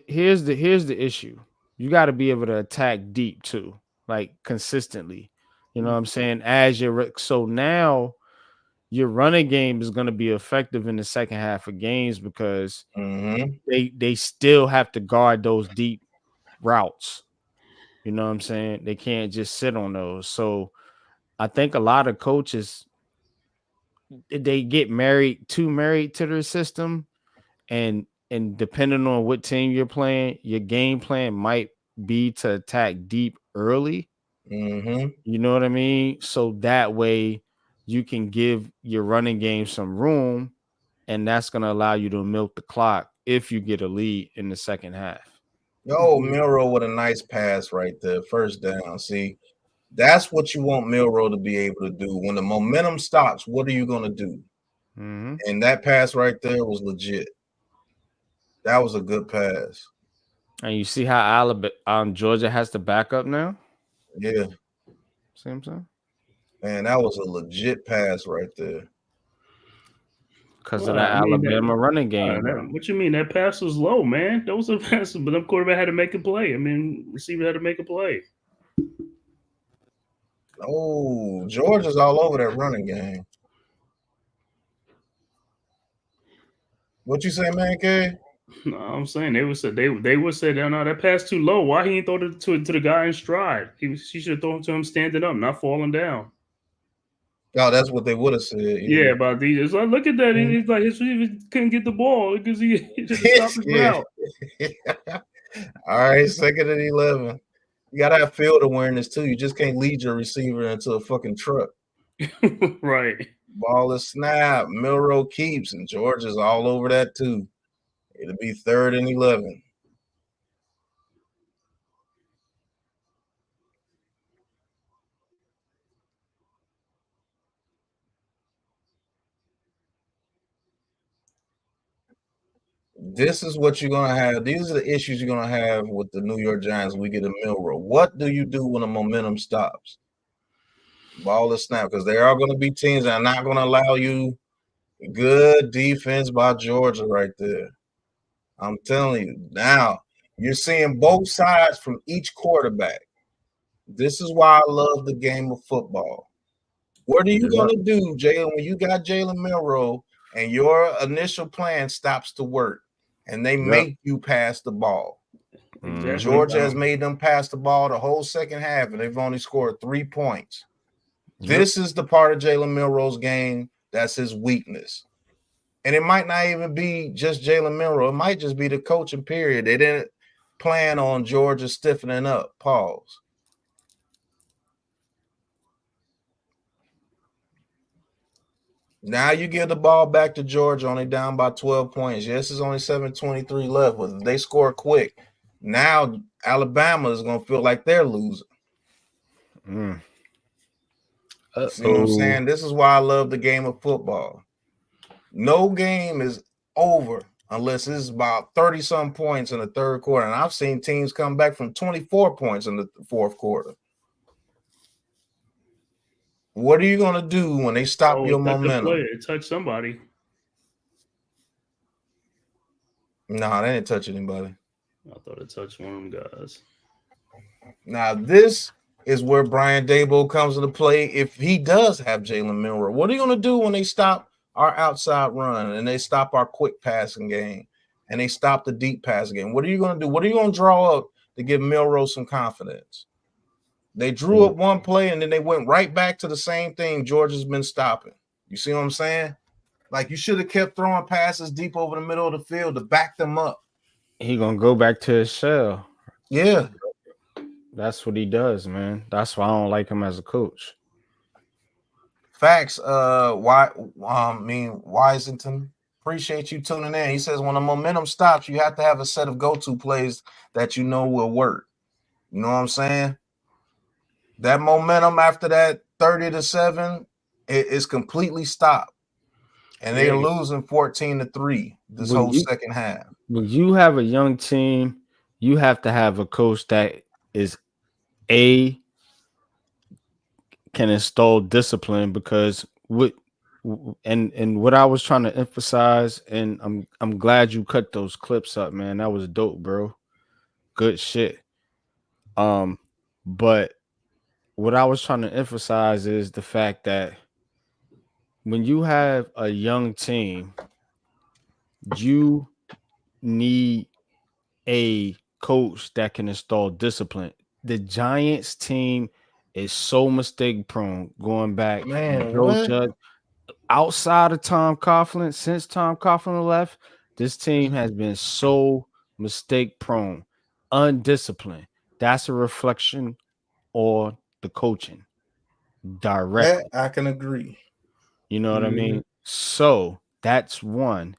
B: here's the issue. You got to be able to attack deep too, like consistently. You know what I'm saying? So now your running game is going to be effective in the second half of games because they still have to guard those deep routes. You know what I'm saying? They can't just sit on those. So I think a lot of coaches, they get married to their system, and depending on what team you're playing, your game plan might be to attack deep early. You know what I mean? So that way you can give your running game some room, and that's going to allow you to milk the clock if you get a lead in the second half.
A: Milroe with a nice pass right there, first down. See, that's what you want Milroe to be able to do. When the momentum stops, what are you going to do? And that pass right there was legit. That was a good pass.
B: And you see how Georgia has the backup now?
A: Yeah.
B: See what I'm saying?
A: Man, that was a legit pass right there.
B: Because of that Alabama running game.
D: What you mean? That pass was low, man. That was a pass, but the quarterback had to make a play. I mean, receiver had to make a play.
A: Oh, Georgia's all over that running game. What you say, man, K?
D: No, I'm saying they would say no, that pass too low. Why he ain't throw it to the guy in stride? She should have thrown it to him standing up, not falling down.
A: Oh, that's what they would have said.
D: Yeah, about DJ. So look at that. He's like he couldn't get the ball because he should have stopped his route.
A: All right, 2nd and 11. You gotta have field awareness too. You just can't lead your receiver into a fucking truck.
D: Right.
A: Ball is snap. Milrow keeps, and Georgia's all over that too. It'll be 3rd and 11. This is what you're gonna have. These are the issues you're gonna have with the New York Giants when we get a Milrow. What do you do when the momentum stops? Ball is snap, because there are going to be teams that are not going to allow you. Good defense by Georgia right there. I'm telling you. Now, you're seeing both sides from each quarterback. This is why I love the game of football. What are you going to do, Jalen, when you got Jalen Milrow and your initial plan stops to work and they make you pass the ball?
D: Exactly.
A: Georgia has made them pass the ball the whole second half, and they've only scored 3 points. This is the part of Jalen Milrow's game that's his weakness. And it might not even be just Jalen Milrow. It might just be the coaching period. They didn't plan on Georgia stiffening up. Pause. Now you give the ball back to Georgia, only down by 12 points. Yes, it's only 7:23 left, but if they score quick, now Alabama is going to feel like they're losing. See what I'm saying? This is why I love the game of football. No game is over unless it's about 30-some points in the third quarter. And I've seen teams come back from 24 points in the fourth quarter. What are you going to do when they stop your momentum?
D: It touched somebody.
A: Nah, they didn't touch anybody.
D: I thought it touched one of them guys.
A: Now, this is where Brian Daboll comes into play if he does have Jalen Milrow. What are you going to do when they stop our outside run and they stop our quick passing game and they stop the deep passing game? What are you going to do? What are you going to draw up to give Milrow some confidence? They drew up one play and then they went right back to the same thing Georgia's been stopping. You see what I'm saying? Like, you should have kept throwing passes deep over the middle of the field to back them up.
B: He going to go back to his shell.
A: Yeah.
B: That's what he does, man. That's why I don't like him as a coach.
A: Facts. Washington, appreciate you tuning in. He says when the momentum stops, you have to have a set of go-to plays that you know will work. You know what I'm saying? That momentum after that 30-7, it is completely stopped. And they're losing 14-3 this whole second half.
B: When you have a young team, you have to have a coach that is can install discipline, because what I was trying to emphasize, and I'm glad you cut those clips up, man. That was dope, bro. Good shit. But what I was trying to emphasize is the fact that when you have a young team, you need a coach that can install discipline. The Giants team is so mistake prone going back.
A: Man,
B: Judge, outside of Tom Coughlin, since Tom Coughlin left, this team has been so mistake prone, undisciplined. That's a reflection on the coaching directly.
A: I can agree.
B: You know what I mean? So that's one.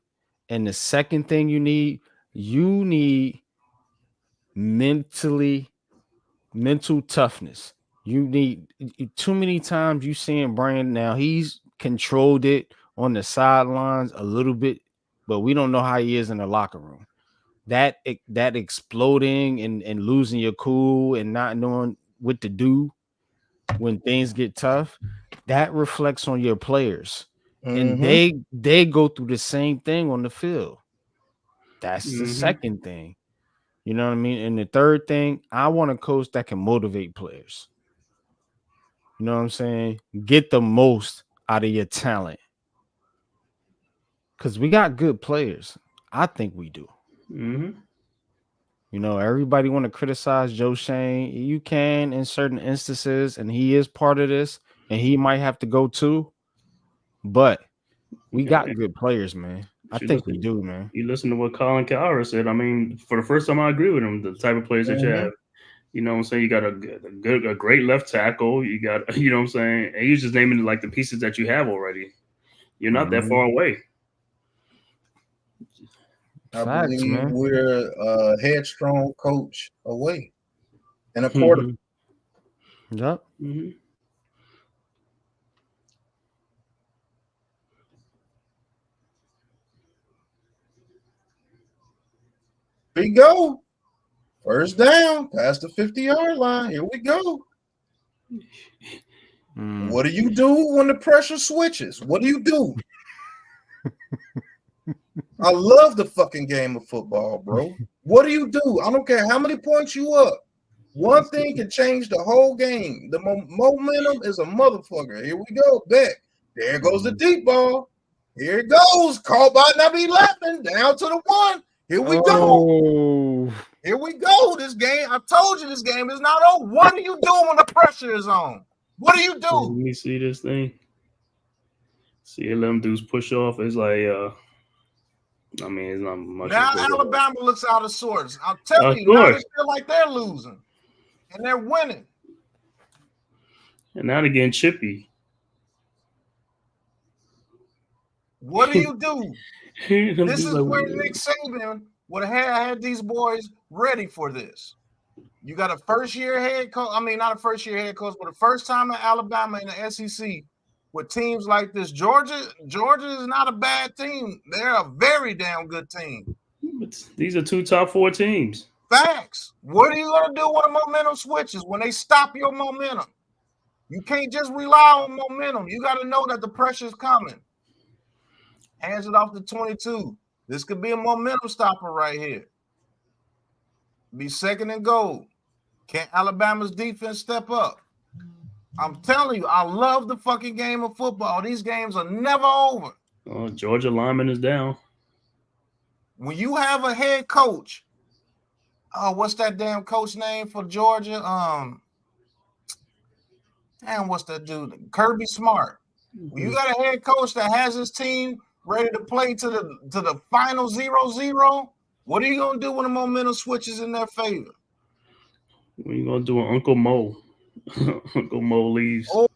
B: And the second thing you need mental toughness. You need, too many times you seeing Brian now, he's controlled it on the sidelines a little bit, but we don't know how he is in the locker room. That exploding and losing your cool and not knowing what to do when things get tough, that reflects on your players. And they go through the same thing on the field. That's the second thing. You know what I mean? And the third thing, I want a coach that can motivate players. You know what I'm saying? Get the most out of your talent. Because we got good players. I think we do. You know, everybody want to criticize Joe Shane. You can in certain instances, and he is part of this, and he might have to go too. But we got good players, man. I think we do, man.
D: You listen to what Colin Cowher said. I mean, for the first time, I agree with him. The type of players that you have. You know what I'm saying? You got a great left tackle. You got, you know what I'm saying? And you're just naming like the pieces that you have already. You're not that far away.
A: I
B: Facts,
A: believe
B: man.
A: we're a headstrong coach away and a quarter.
B: Yep.
A: Here we go. First down, past the 50-yard line. Here we go. What do you do when the pressure switches? What do you do? I love the fucking game of football, bro. What do you do? I don't care how many points you up. One thing can change the whole game. The momentum is a motherfucker. Here we go. Bet. There goes the deep ball. Here it goes. Caught by number 11. Down to the 1. Here we go. Here we go. This game, I told you this game is not over. What do you do when the pressure is on? What do you do?
D: Let me see this thing. See, let them dudes push off. It's like, I mean, it's not much.
A: Now Alabama looks out of sorts. I'm telling you, now they feel like they're losing. And they're winning.
D: And now they're getting chippy.
A: What do you do? This is where Nick Saban would have had these boys ready for this. You got a first-year head coach. I mean, not a first-year head coach, but a first time in Alabama in the SEC with teams like this. Georgia is not a bad team. They're a very damn good team.
D: But these are 2 top 4 teams.
A: Facts. What are you going to do when the momentum switches, when they stop your momentum? You can't just rely on momentum. You got to know that the pressure is coming. Hands it off to 22. This could be a momentum stopper right here. Be second and goal. Can Alabama's defense step up? I'm telling you, I love the fucking game of football. These games are never over.
D: Oh, Georgia lineman is down.
A: When you have a head coach, what's that damn coach name for Georgia? What's that dude? Kirby Smart. When you got a head coach that has his team ready to play to the final 0-0, what are you gonna do when the momentum switches in their favor?
D: What are you gonna do when Uncle Mo? Uncle Mo leaves.
A: Uncle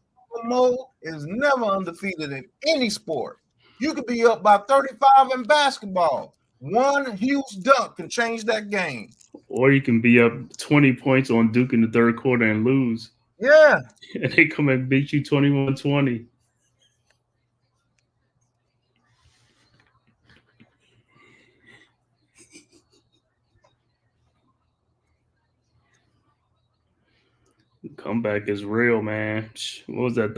A: Mo is never undefeated in any sport. You could be up by 35 in basketball. One huge dunk can change that game.
D: Or you can be up 20 points on Duke in the third quarter and lose.
A: Yeah.
D: And they come and beat you 21-20. Comeback is real, man. What was that?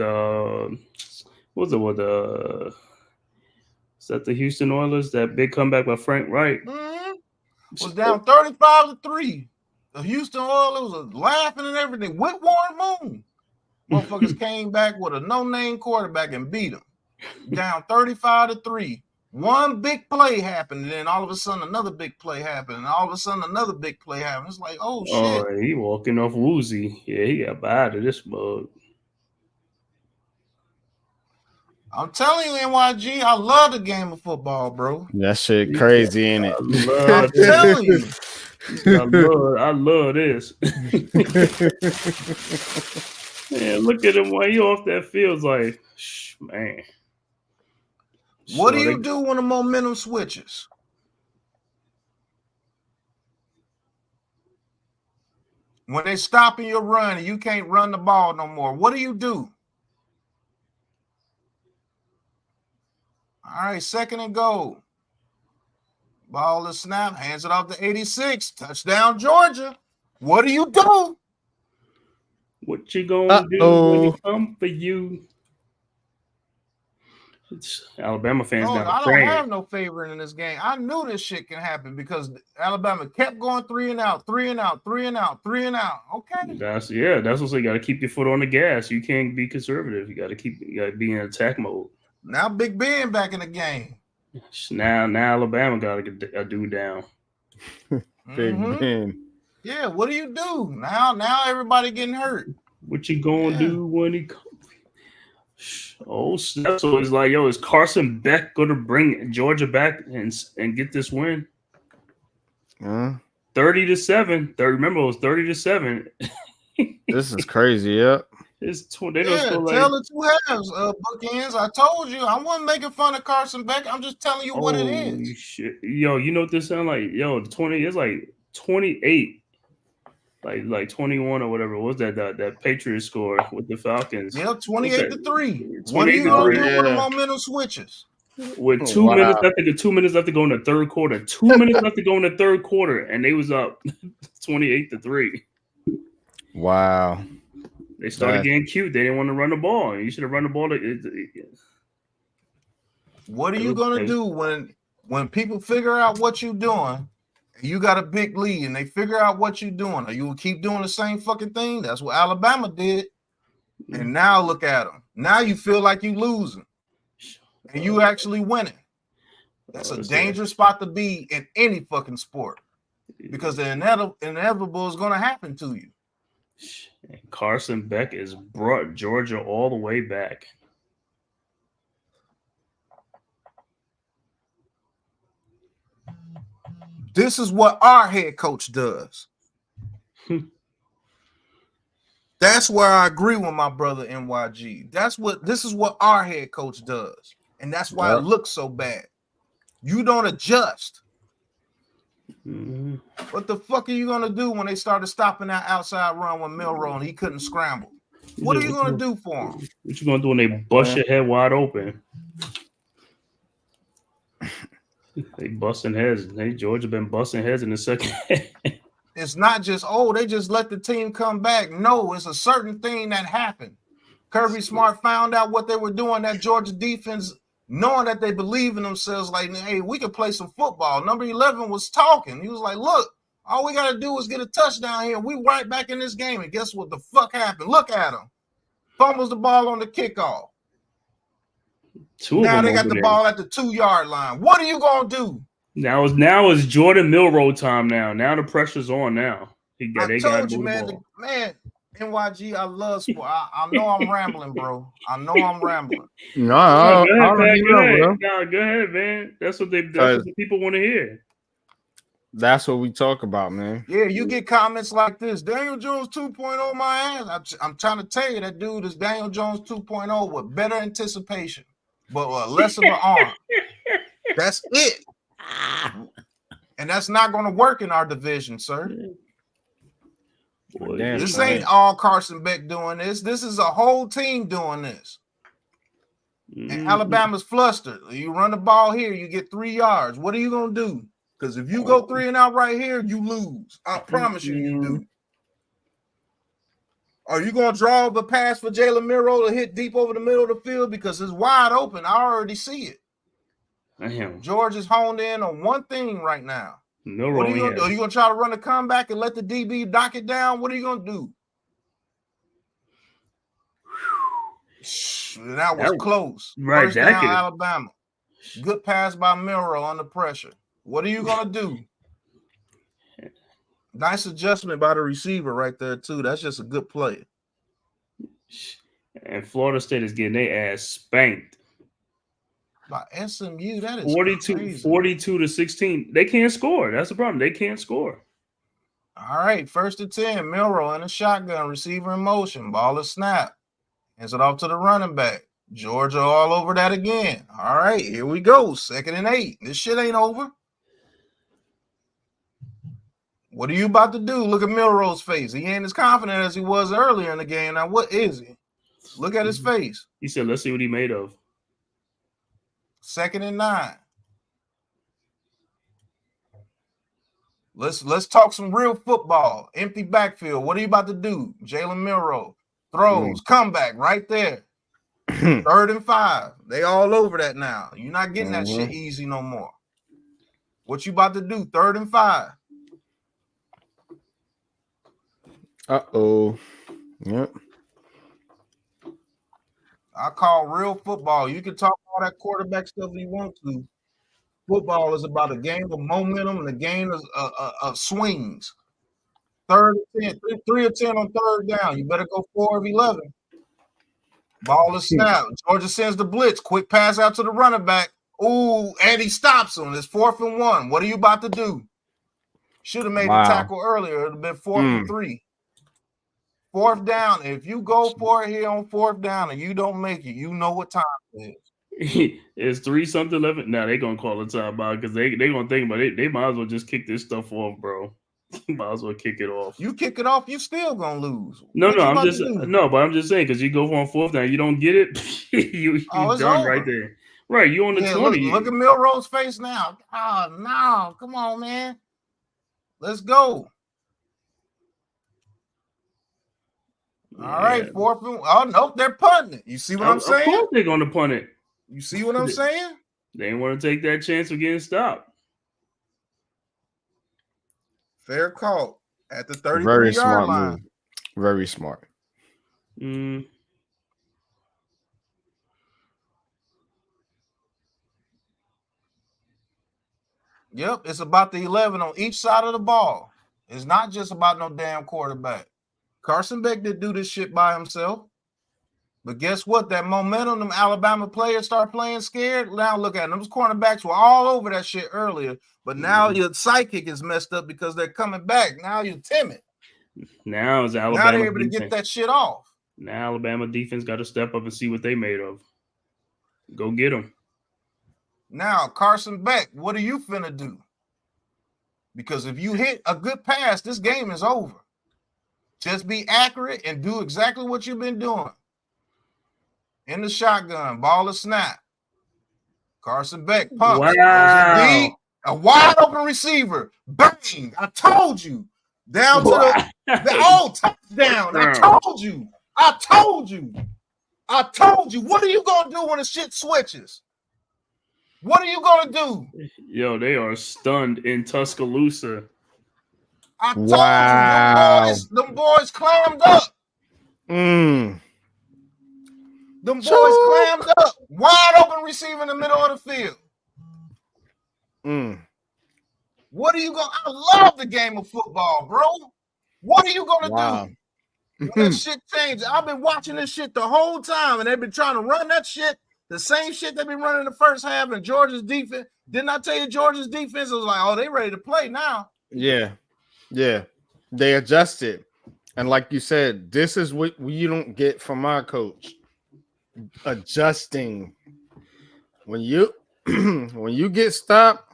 D: Is that the Houston Oilers? That big comeback by Frank Wright?
A: Was down 35-3. The Houston Oilers was laughing and everything with Warren Moon. Motherfuckers came back with a no-name quarterback and beat them. Down 35-3. One big play happened, and then all of a sudden another big play happened, and all of a sudden another big play happened. It's like, oh shit.
D: Oh, he walking off woozy. Yeah, he got bad to this mug.
A: I'm telling you, NYG, I love the game of football, bro.
B: That shit crazy, ain't it?
A: I'm telling you.
D: I love this. Man, look at him when he off that field. It's like, man.
A: What do you do when the momentum switches? When they stopping your run and you can't run the ball no more, what do you do? All right, second and goal. Ball is snap, hands it off to 86. Touchdown, Georgia. What do you do?
D: What you gonna do when he come for you? Alabama fans
A: I don't have no favorite in this game. I knew this shit can happen because Alabama kept going 3 and out, 3 and out, 3 and out, 3 and out. Okay.
D: That's what you got to keep your foot on the gas. You can't be conservative. You got to be in attack mode.
A: Now Big Ben back in the game.
D: Now Alabama got to get a dude down.
B: Big Ben.
A: Yeah, what do you do? Now everybody getting hurt.
D: What you gonna do when he comes? Oh, snap. So it's like, yo, is Carson Beck going to bring Georgia back and get this win? 30-7. Remember, it was 30-7.
B: This is crazy. Yep.
D: It's
A: Tell it two halves, bookends. I told you. I wasn't making fun of Carson Beck. I'm just telling you what it is.
D: Shit. Yo, you know what this sound like? Yo, 20. It's like 28. Like 21 or whatever. What was that Patriots score with the Falcons?
A: Yeah, 28-3.
D: 28-3.
A: What are you gonna do when the momentum switches?
D: With 2 minutes left to go in the third quarter. 2 minutes left to go in the third quarter, and they was up 28-3.
B: Wow.
D: They started getting cute. They didn't want to run the ball. You should have run the ball.
A: What are you gonna do when people figure out what you're doing? You got a big lead, and they figure out what you're doing. Are you gonna keep doing the same fucking thing? That's what Alabama did. And now look at them. Now you feel like you losing, and you actually winning. That's a dangerous spot to be in any fucking sport, because the inevitable is gonna happen to you.
D: Carson Beck has brought Georgia all the way back.
A: This is what our head coach does. That's where I agree with my brother NYG. This is what our head coach does. And that's why it looks so bad. You don't adjust.
D: Mm-hmm.
A: What the fuck are you gonna do when they started stopping that outside run with Milroe and he couldn't scramble? What are you gonna do for him?
D: What you gonna do when they bust your head wide open? They busting heads. Georgia been busting heads in the second.
A: It's not just they just let the team come back. No, it's a certain thing that happened. Kirby Smart found out what they were doing. That Georgia defense, knowing that they believe in themselves, like, hey, we can play some football. Number 11 was talking. He was like, look, all we got to do is get a touchdown here. We right back in this game. And guess what the fuck happened? Look at him. Fumbles the ball on the kickoff. Now they got the ball at the 2-yard line. What are you going to do?
D: Now it's Jordan Milroe time now. Now the pressure's on now.
A: I told you, man, NYG, I love sport. I know I'm rambling, bro. I know I'm rambling.
B: No,
D: go ahead, man. That's what the people want to hear.
B: That's what we talk about, man.
A: Yeah, you get comments like this. Daniel Jones 2.0 my ass. I'm trying to tell you that dude is Daniel Jones 2.0 with better anticipation, but less of an arm. That's it. And that's not going to work in our division, sir.
D: Boy,
A: this ain't all Carson Beck doing this. This is a whole team doing this. And Alabama's flustered. You run the ball here, you get 3 yards. What are you going to do? Because if you go 3 and out right here, you lose. I promise you do. Are you going to draw up a pass for Jalen Milroe to hit deep over the middle of the field? Because it's wide open. I already see it.
D: Damn.
A: George is honed in on one thing right now.
D: No,
A: what are you going to do? Are you going to try to run a comeback and let the DB knock it down? What are you going to do? That was close.
D: Right.
A: First down, Alabama. Good pass by Milroe under pressure. What are you going to do? Nice adjustment by the receiver right there, too. That's just a good play.
D: And Florida State is getting their ass spanked.
A: By SMU, that is
D: 42-16. They can't score. That's the problem. They can't score.
A: All right, 1st and 10. Milroe in a shotgun, receiver in motion. Ball is snapped. Hands it off to the running back. Georgia all over that again. All right, here we go. 2nd and 8. This shit ain't over. What are you about to do? Look at Milroe's face. He ain't as confident as he was earlier in the game. Now, what is he? Look at his face.
D: He said, let's see what he made of.
A: 2nd and 9. Let's talk some real football. Empty backfield. What are you about to do? Jalen Milroe throws, comeback right there. 3rd and 5. They all over that now. You're not getting that shit easy no more. What you about to do? 3rd and 5.
B: Uh-oh. Yep.
A: I call real football. You can talk all that quarterback stuff you want to. Football is about a game of momentum and a game of swings. 3rd and 10, 3 or 10 on 3rd down. You better go 4 of 11. Ball is snapped. Georgia sends the blitz. Quick pass out to the running back. Ooh, and he stops him. It's 4th and 1. What are you about to do? Should have made the tackle earlier. It would have been 4th and 3. 4th down. If you go for it here on 4th down and you don't make it, you know what time it is.
D: It's 3-something left. Now they're gonna call a timeout because they gonna think about it. They might as well just kick this stuff off, bro. Might as well kick it off.
A: You kick it off, you still gonna lose.
D: No, but I'm just saying because you go on 4th down, you don't get it, you done over. Right there. Right, you on the 20.
A: Look at Milrose's face now. Oh no, come on, man. Let's go. All right, 4th and oh nope, they're punting it. You see what I'm saying?
D: Of course they're gonna punt it.
A: You see what I'm saying?
D: They didn't want to take that chance of getting stopped.
A: Fair call at the 33-yard line.
B: Move. Very smart.
A: Yep, it's about the 11 on each side of the ball. It's not just about no damn quarterback. Carson Beck didn't do this shit by himself. But guess what? That momentum, them Alabama players start playing scared. Now look at them. Those cornerbacks were all over that shit earlier. But now your psychic is messed up because they're coming back. Now you're timid.
D: Now is Alabama.
A: Now they're able to get that shit off.
D: Now Alabama defense got to step up and see what they made of. Go get them.
A: Now, Carson Beck, what are you finna do? Because if you hit a good pass, this game is over. Just be accurate and do exactly what you've been doing. In the shotgun, ball is snap. Carson Beck pumps.
D: Wow.
A: A wide open receiver. Bang. I told you. Down to the touchdown. I told you. What are you going to do when the shit switches? What are you going to do?
D: Yo, they are stunned in Tuscaloosa.
A: I told you. Them boys clammed up. Them boys clammed up. Wide open receiver in the middle of the field. What are you going to – I love the game of football, bro. What are you going to do? When that shit changes. I've been watching this shit the whole time, and they've been trying to run that shit. The same shit they've been running in the first half, and Georgia's defense. Didn't I tell you Georgia's defense was like, oh, they ready to play now?
B: Yeah. They adjusted. And like you said, this is what you don't get from our coach. Adjusting. When you get stopped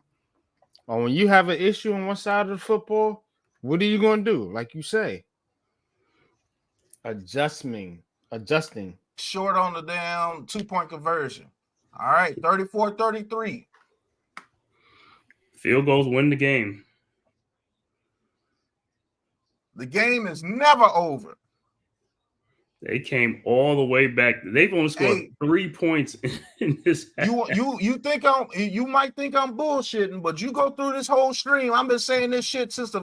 B: or when you have an issue on one side of the football, what are you going to do? Like you say, adjusting.
A: Short on the down 2-point conversion. All right, 34-33.
D: Field goals win the game.
A: The game is never over.
D: They came all the way back. They've only scored 3 points in this half.
A: You might think I'm bullshitting, but you go through this whole stream. I've been saying this shit since the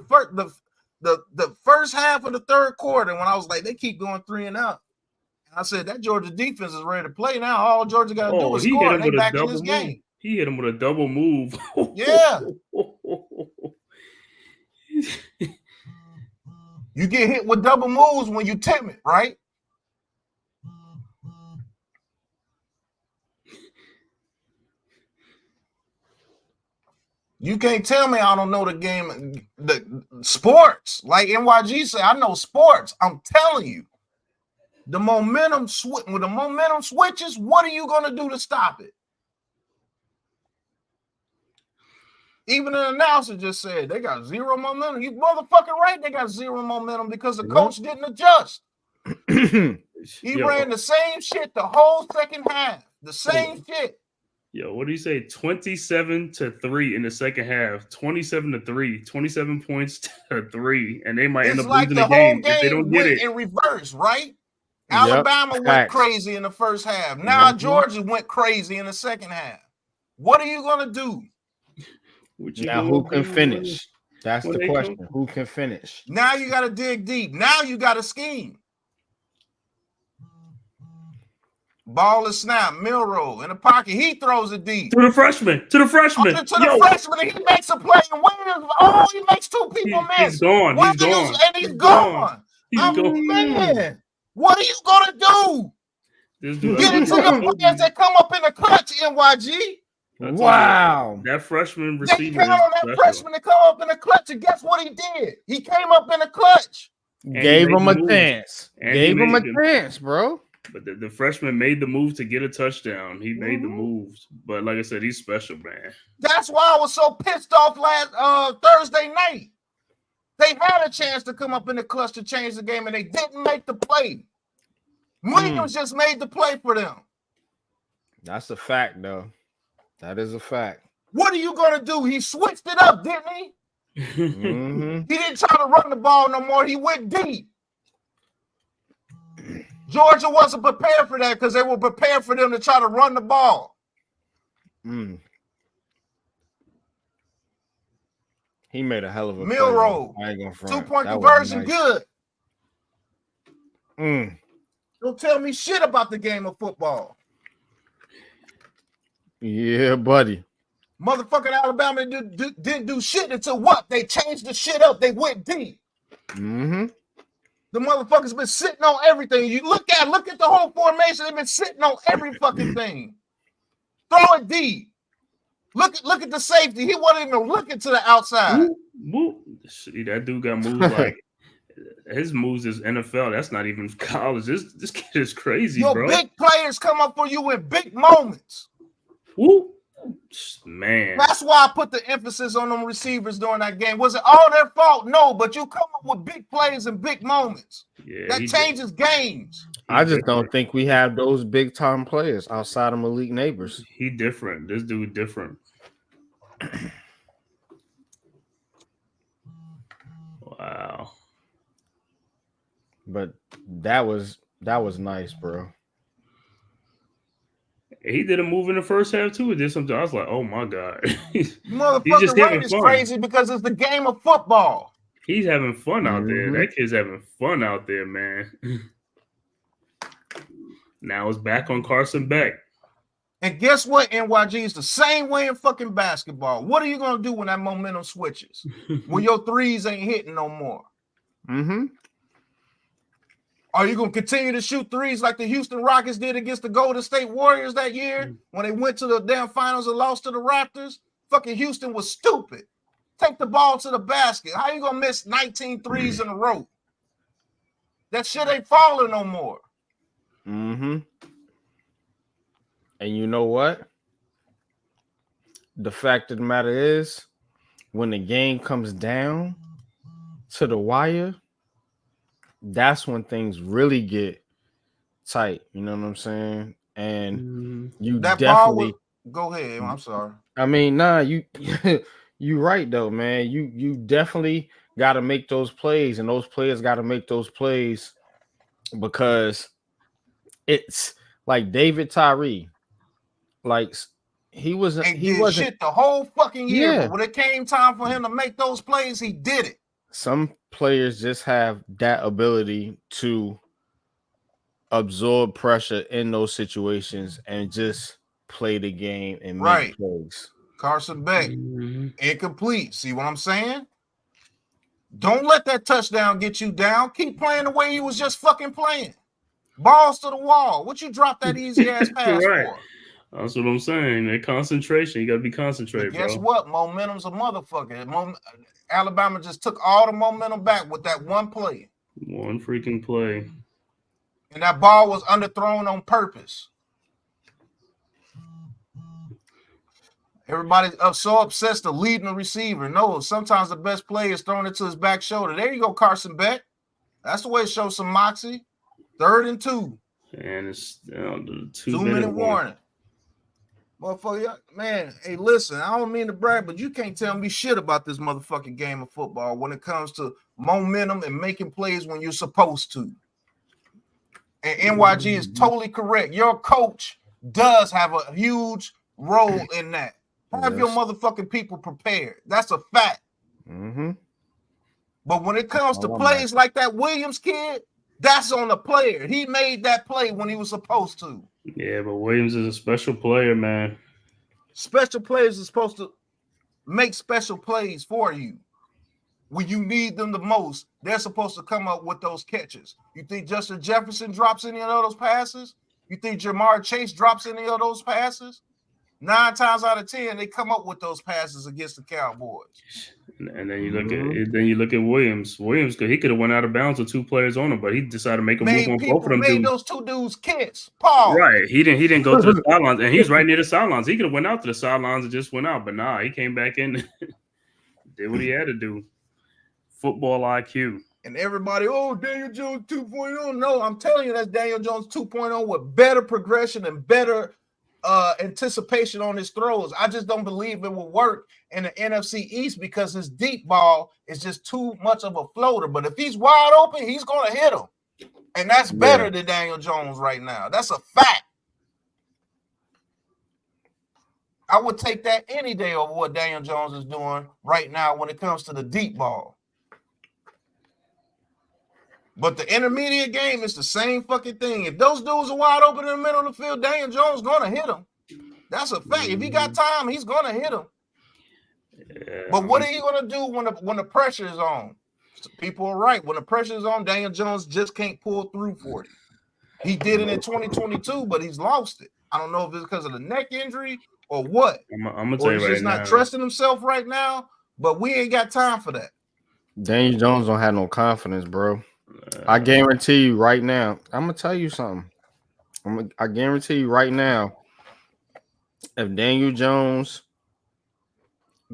A: first half of the third quarter when I was like, they keep going 3 and out. I said that Georgia defense is ready to play now. All Georgia got to do is score. They back in this game.
D: He hit him with a double move.
A: Yeah. You get hit with double moves when you timid, right? You can't tell me I don't know the game, the sports. Like NYG said, I know sports. I'm telling you. When the momentum switches, what are you going to do to stop it? Even an announcer just said they got zero momentum. You motherfucking right, they got zero momentum because the coach didn't adjust. He ran the same shit the whole second half. The same shit.
D: Yo, what do you say? 27-3 in the second half. 27-3. 27 points to 3. And they might end up losing the game if they don't get it.
A: In reverse, right? Alabama went crazy in the first half. Now Georgia went crazy in the second half. What are you going to do?
B: Now who can finish? That's the question. Who can finish?
A: Now you got to dig deep. Now you got to scheme. Ball is snap. Milroe in the pocket. He throws it deep.
D: To the freshman. To the freshman.
A: He makes a play and wins. Oh, he makes 2 people miss.
D: He's gone.
A: And he's gone. Man, what are you going to do?
D: This dude,
A: Get it to your players that come up in the clutch, NYG.
B: Wow.
D: That freshman
A: They
D: receiver
A: count on that freshman to come up in the clutch, and guess what he did? He came up in the clutch.
B: Gave him a
D: move.
B: chance.
D: And
B: Gave him a chance, bro.
D: But the freshman made the move to get a touchdown. He made the moves. But like I said, he's special, man.
A: That's why I was so pissed off last Thursday night. They had a chance to come up in the clutch to change the game, and they didn't make the play. Williams just made the play for them.
B: That's a fact, though. That is a fact.
A: What are you going to do? He switched it up, didn't he?
B: Mm-hmm.
A: He didn't try to run the ball no more. He went deep. Georgia wasn't prepared for that because they were prepared for them to try to run the ball.
B: He made a hell of a
A: Milroe.
B: play. I ain't gonna front.
A: 2-point conversion,
B: nice.
A: Good. Don't tell me shit about the game of football.
B: Yeah, buddy.
A: Motherfucking Alabama didn't do shit until what? They changed the shit up. They went deep.
B: Mm-hmm.
A: The motherfuckers been sitting on everything. You look at the whole formation. They've been sitting on every fucking thing. Throw it deep. Look at the safety. He wasn't even looking to the outside.
D: See, that dude got moves like his moves is NFL. That's not even college. This kid is crazy, bro.
A: Big players come up for you in big moments.
D: Woo. Man,
A: that's why I put the emphasis on them receivers during that game. Was it all their fault? No, but you come up with big plays and big moments.
D: Yeah,
A: that changes games.
B: I just don't think we have those big time players outside of Malik Neighbors.
D: He different. This dude different. Wow.
B: But that was nice, bro.
D: He did a move in the first half too. It did something. I was like, "Oh my god!"
A: Motherfucking rate is crazy because it's the game of football.
D: He's having fun out there. That kid's having fun out there, man. Now it's back on Carson Beck.
A: And guess what, NYG? It's the same way in fucking basketball. What are you gonna do when that momentum switches? When your threes ain't hitting no more?
B: Mm-hmm.
A: Are you going to continue to shoot threes like the Houston Rockets did against the Golden State Warriors that year when they went to the damn finals and lost to the Raptors? Fucking Houston was stupid. Take the ball to the basket. How you going to miss 19 threes in a row? That shit ain't falling no more.
B: Mm-hmm. And you know what? The fact of the matter is, when the game comes down to the wire, that's when things really get tight. You know what I'm saying? And you that definitely
A: go ahead. I'm sorry.
B: I mean, you right though, man. You definitely got to make those plays, and those players got to make those plays because it's like David Tyree, like he wasn't
A: shit the whole fucking year. Yeah. But when it came time for him to make those plays, he did it.
B: Some players just have that ability to absorb pressure in those situations and just play the game and make plays.
A: Carson Beck, incomplete. See what I'm saying? Don't let that touchdown get you down. Keep playing the way he was just fucking playing. Balls to the wall. What you drop that easy ass pass for?
D: That's what I'm saying. That concentration. You got to be concentrated,
A: guess what? Momentum's a motherfucker. Alabama just took all the momentum back with that one play.
D: One freaking play.
A: And that ball was underthrown on purpose. Everybody's so obsessed with leading the receiver. No, sometimes the best play is throwing it to his back shoulder. There you go, Carson Beck. That's the way it shows some moxie. 3rd and 2.
D: And it's the
A: 2-minute warning. Motherfucker, man, hey, listen, I don't mean to brag, but you can't tell me shit about this motherfucking game of football when it comes to momentum and making plays when you're supposed to. And NYG is totally correct. Your coach does have a huge role in that. Have your motherfucking people prepared. That's a fact.
B: Mm-hmm.
A: But when it comes to plays like that Williams kid, that's on the player. He made that play when he was supposed to.
D: Yeah, but Williams is a special player, man.
A: Special players are supposed to make special plays for you. When you need them the most, they're supposed to come up with those catches. You think Justin Jefferson drops any of those passes? You think Jamar Chase drops any of those passes? 9 times out of 10, they come up with those passes against the Cowboys.
D: And then you look at Williams. Williams, he could have went out of bounds with 2 players on him, but he decided to make a move on both of them dudes.
A: Those 2 dudes kiss. Paul.
D: Right. He didn't go to the sidelines, and he was right near the sidelines. He could have went out to the sidelines and just went out, but nah, he came back in, did what he had to do. Football IQ.
A: And everybody, Daniel Jones 2.0. No, I'm telling you, that's Daniel Jones 2.0 with better progression and better anticipation on his throws. I just don't believe it will work in the NFC East because his deep ball is just too much of a floater. But if he's wide open, he's going to hit him. And that's better than Daniel Jones right now. That's a fact. I would take that any day over what Daniel Jones is doing right now when it comes to the deep ball. But the intermediate game is the same fucking thing. If those dudes are wide open in the middle of the field, Daniel Jones going to hit them. That's a fact. If he got time, he's going to hit them. Yeah. But what are you going to do when the pressure is on? People are right. When the pressure is on, Daniel Jones just can't pull through for it. He did it in 2022, but he's lost it. I don't know if it's because of the neck injury or what.
D: I'm going to tell you right now. He's just
A: not trusting himself right now, but we ain't got time for that.
B: Daniel Jones don't have no confidence, bro. I guarantee you right now. I'm gonna tell you something. I guarantee you right now. If Daniel Jones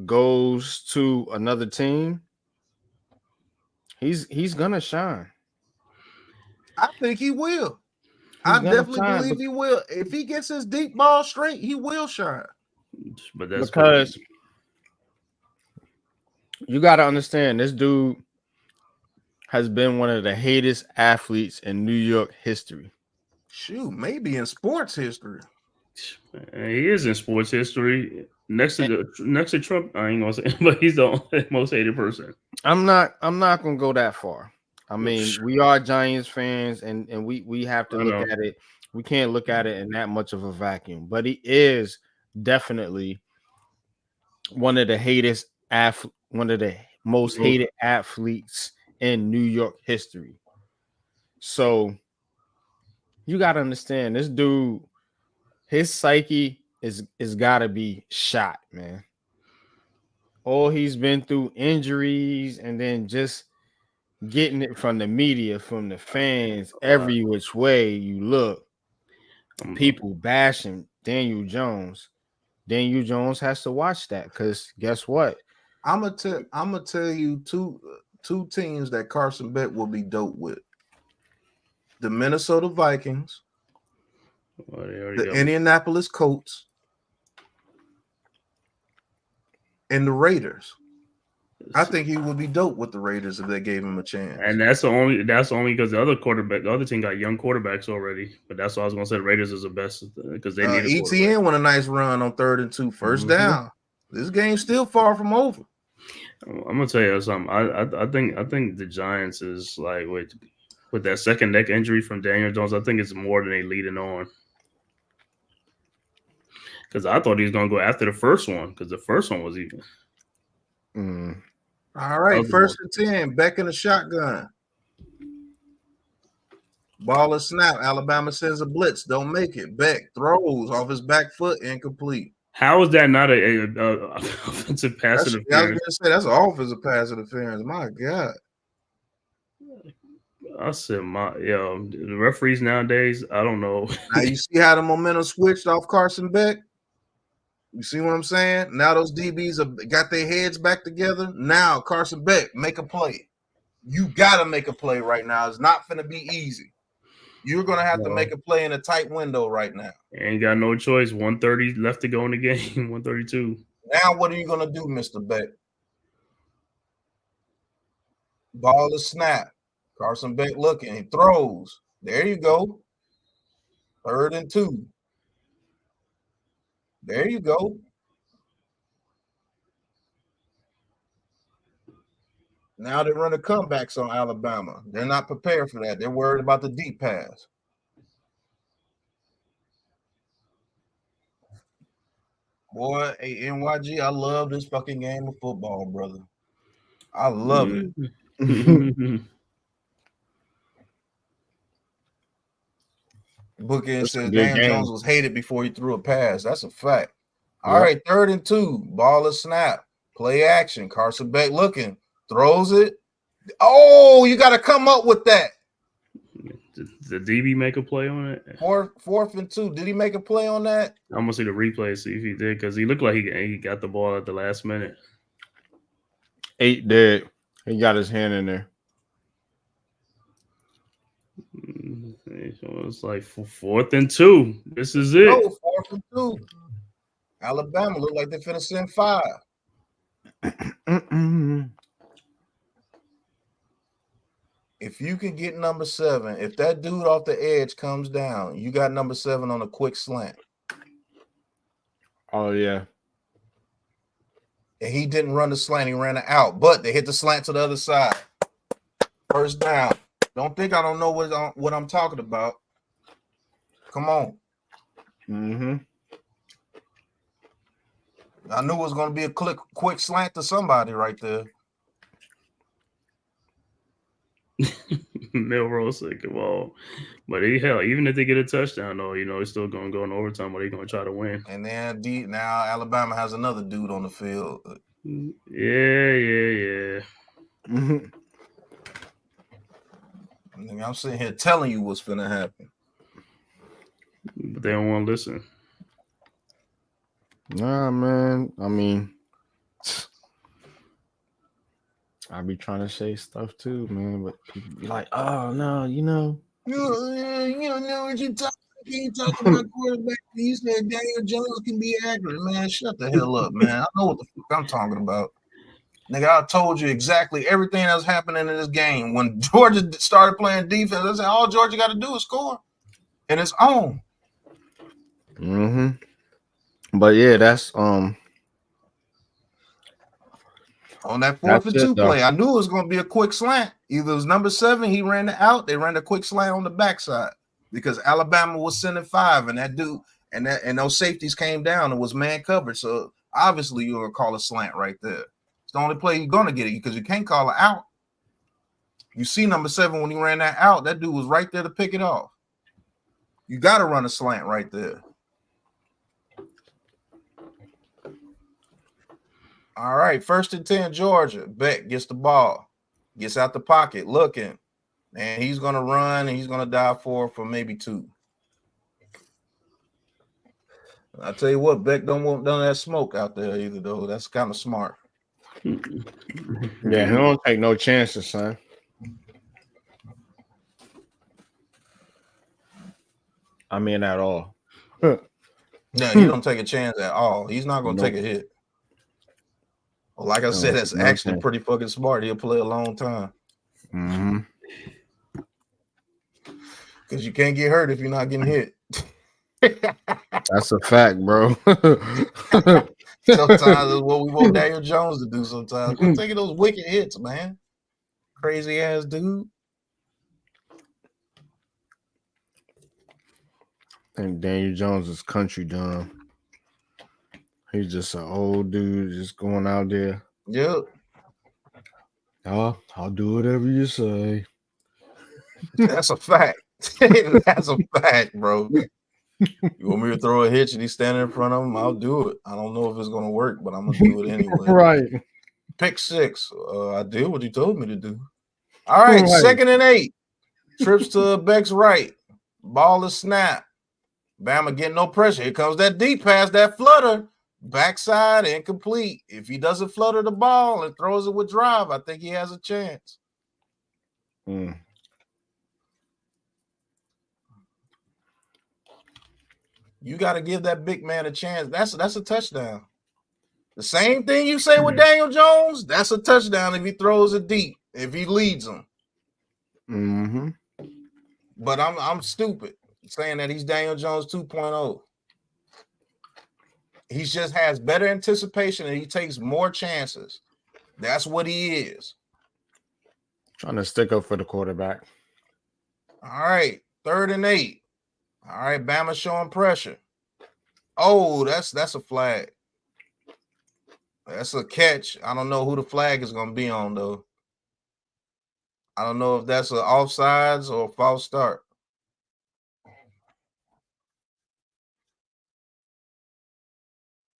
B: goes to another team, he's gonna shine.
A: I think he will. I definitely believe he will. If he gets his deep ball straight, he will shine.
D: But that's
B: because you got to understand this dude has been one of the hatest athletes in New York history.
A: Shoot, maybe in sports history.
D: He is in sports history. Next to Trump, I ain't gonna say, but he's the most hated person.
B: I'm not gonna go that far. I mean, we are Giants fans, and we have to look at it. We can't look at it in that much of a vacuum. But he is definitely one of the most hated athletes in New York history. So you got to understand, this dude, his psyche is got to be shot, man. All he's been through, injuries, and then just getting it from the media, from the fans, every which way you look, people bashing Daniel Jones. Daniel Jones has to watch that because guess what?
A: I'm gonna tell you two teams that Carson Beck will be dope with: the Minnesota Vikings, the Indianapolis Colts, and the Raiders. I think he would be dope with the Raiders if they gave him a chance.
D: And that's only because the other team got young quarterbacks already. But that's why I was gonna say the Raiders is the best because they need a
A: ETN won a nice run on 3rd and 2, first down. This game's still far from over.
D: I'm gonna tell you something. I think the Giants is like with that second neck injury from Daniel Jones. I think it's more than they leading on. Because I thought he was gonna go after the first one because the first one was even.
A: All right, 1st and 10. Beck in the shotgun. Ball is snap. Alabama sends a blitz. Don't make it. Beck throws off his back foot, incomplete.
D: How is that not a offensive pass interference?
A: I was going to say that's an offensive pass interference. My God.
D: I said, the referees nowadays, I don't know.
A: Now you see how the momentum switched off Carson Beck? You see what I'm saying? Now those DBs have got their heads back together. Now Carson Beck, make a play. You got to make a play right now. It's not going to be easy. You're going to have to make a play in a tight window right now.
D: Ain't got no choice. 130 left to go in the game. 132.
A: Now what are you going to do, Mr. Beck? Ball is snap. Carson Beck looking. He throws. There you go. 3rd and 2. There you go. Now they run the comebacks on Alabama. They're not prepared for that. They're worried about the deep pass. Boy, hey, NYG, I love this fucking game of football, brother. I love it. Bookend
B: That's a
A: says
B: good
A: Daniel
B: game.
A: Jones was hated before he threw a pass. That's a fact. All
B: Yep.
A: right, 3rd and 2. Ball is snap. Play action. Carson Beck looking. Throws it. Oh, you got to come up with that.
D: Did the DB make a play on it?
A: 4th and 2. Did he make a play on that?
D: I'm gonna see the replay, see if he did, because he looked like he got the ball at the last minute.
B: 8 did. He got his hand in there.
D: So it's like 4th and 2. This is it.
A: Oh, 4th and 2. Alabama look like they're finna send 5. If you can get number 7, if that dude off the edge comes down, you got number 7 on a quick slant.
B: Oh, yeah.
A: And he didn't run the slant, he ran it out, but they hit the slant to the other side. First down. Don't think I don't know what I'm talking about. Come on.
B: Mm-hmm.
A: I knew it was going to be a quick slant to somebody right there.
D: Milrose said, well, but even if they get a touchdown, though, it's still going to go in overtime, but they're going to try to win.
A: And then now Alabama has another dude on the field.
D: Yeah.
B: Mm-hmm.
A: I'm sitting here telling you what's going to happen.
D: But they don't want to listen.
B: Nah, man. I mean, I be trying to say stuff too, man, but people be like, "Oh no,
A: You don't know what you're talking about. You talking about quarterback. You said Daniel Jones can be accurate, man. Shut the hell up, man. I know what the fuck I'm talking about. Nigga, I told you exactly everything that was happening in this game. When Georgia started playing defense, I said, all Georgia got to do is score. And it's on.
B: Mm-hmm. But yeah, that's
A: on that 4th and 2 play. I knew it was going to be a quick slant. Either it was number 7, he ran it out. They ran a quick slant on the backside because Alabama was sending 5, and that dude and those safeties came down and was man covered. So obviously you're going to call a slant right there. It's the only play you're going to get it because you can't call it out. You see number 7 when he ran that out, that dude was right there to pick it off. You got to run a slant right there. All right, 1st and 10, Georgia. Beck gets the ball, gets out the pocket, looking, and he's going to run, and he's going to dive for maybe 2. I tell you what, Beck don't want none of that smoke out there either, though. That's kind of smart.
B: Yeah, he don't take no chances, son. I mean, at all.
A: No, he don't take a chance at all. He's not going to take a hit. Well, like I said, that's actually pretty fucking smart. He'll play a long time.
B: Mm-hmm.
A: Because you can't get hurt if you're not getting hit.
B: That's a fact, bro.
A: Sometimes it's what we want Daniel Jones to do sometimes. Quit taking those wicked hits, man. Crazy ass dude.
B: And Daniel Jones is country dumb. He's just an old dude just going out there.
A: Yep.
B: I'll do whatever you say.
A: That's a fact. That's a fact, bro. You want me to throw a hitch and he's standing in front of him? I'll do it. I don't know if it's going to work, but I'm going to do it anyway.
B: Right.
A: Pick 6. I did what you told me to do. All right, 2nd and 8. Trips to Beck's right. Ball is snap. Bama getting no pressure. Here comes that deep pass, that flutter. Backside, incomplete. If he doesn't flutter the ball and throws it with drive, I think he has a chance.
B: You
A: got to give that big man a chance. That's a touchdown. The same thing you say with Daniel Jones, that's a touchdown if he throws it deep, if he leads them.
B: Mm-hmm.
A: But I'm stupid saying that he's Daniel Jones 2.0. He just has better anticipation and he takes more chances. That's what he is.
B: Trying to stick up for the quarterback.
A: All right, 3rd and 8. All right, Bama showing pressure. Oh, that's a flag. That's a catch. I don't know who the flag is going to be on, though. I don't know if that's an offsides or a false start.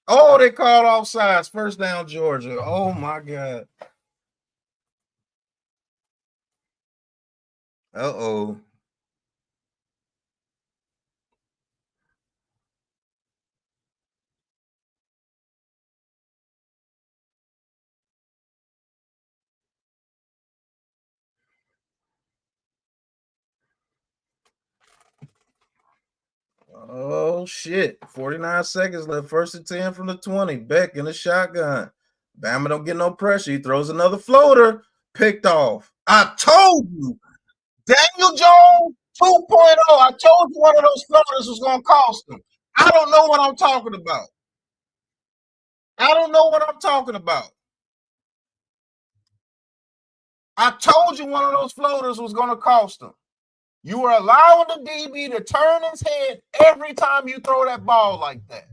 A: Oh, they called offsides. First down, Georgia. Oh my God. Uh-oh. Oh shit. 49 seconds left. First and 10 from the 20. Beck in the shotgun. Bama don't get no pressure. He throws another floater. Picked off. I told you. Daniel Jones 2.0. I told you one of those floaters was gonna cost him. I don't know what I'm talking about. I don't know what I'm talking about. I told you one of those floaters was gonna cost him. You are allowing the DB to turn his head every time you throw that ball like that.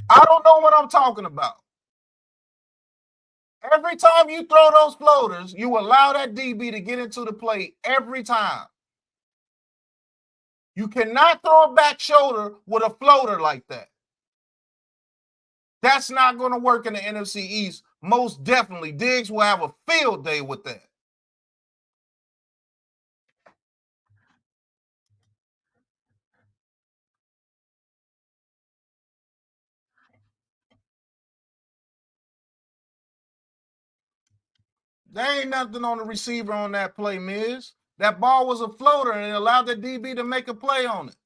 A: I don't know what I'm talking about. Every time you throw those floaters, you allow that DB to get into the play every time. You cannot throw a back shoulder with a floater like that. That's not going to work in the NFC East. Most definitely. Diggs will have a field day with that. There ain't nothing on the receiver on that play, Miz. That ball was a floater and it allowed the DB to make a play on it.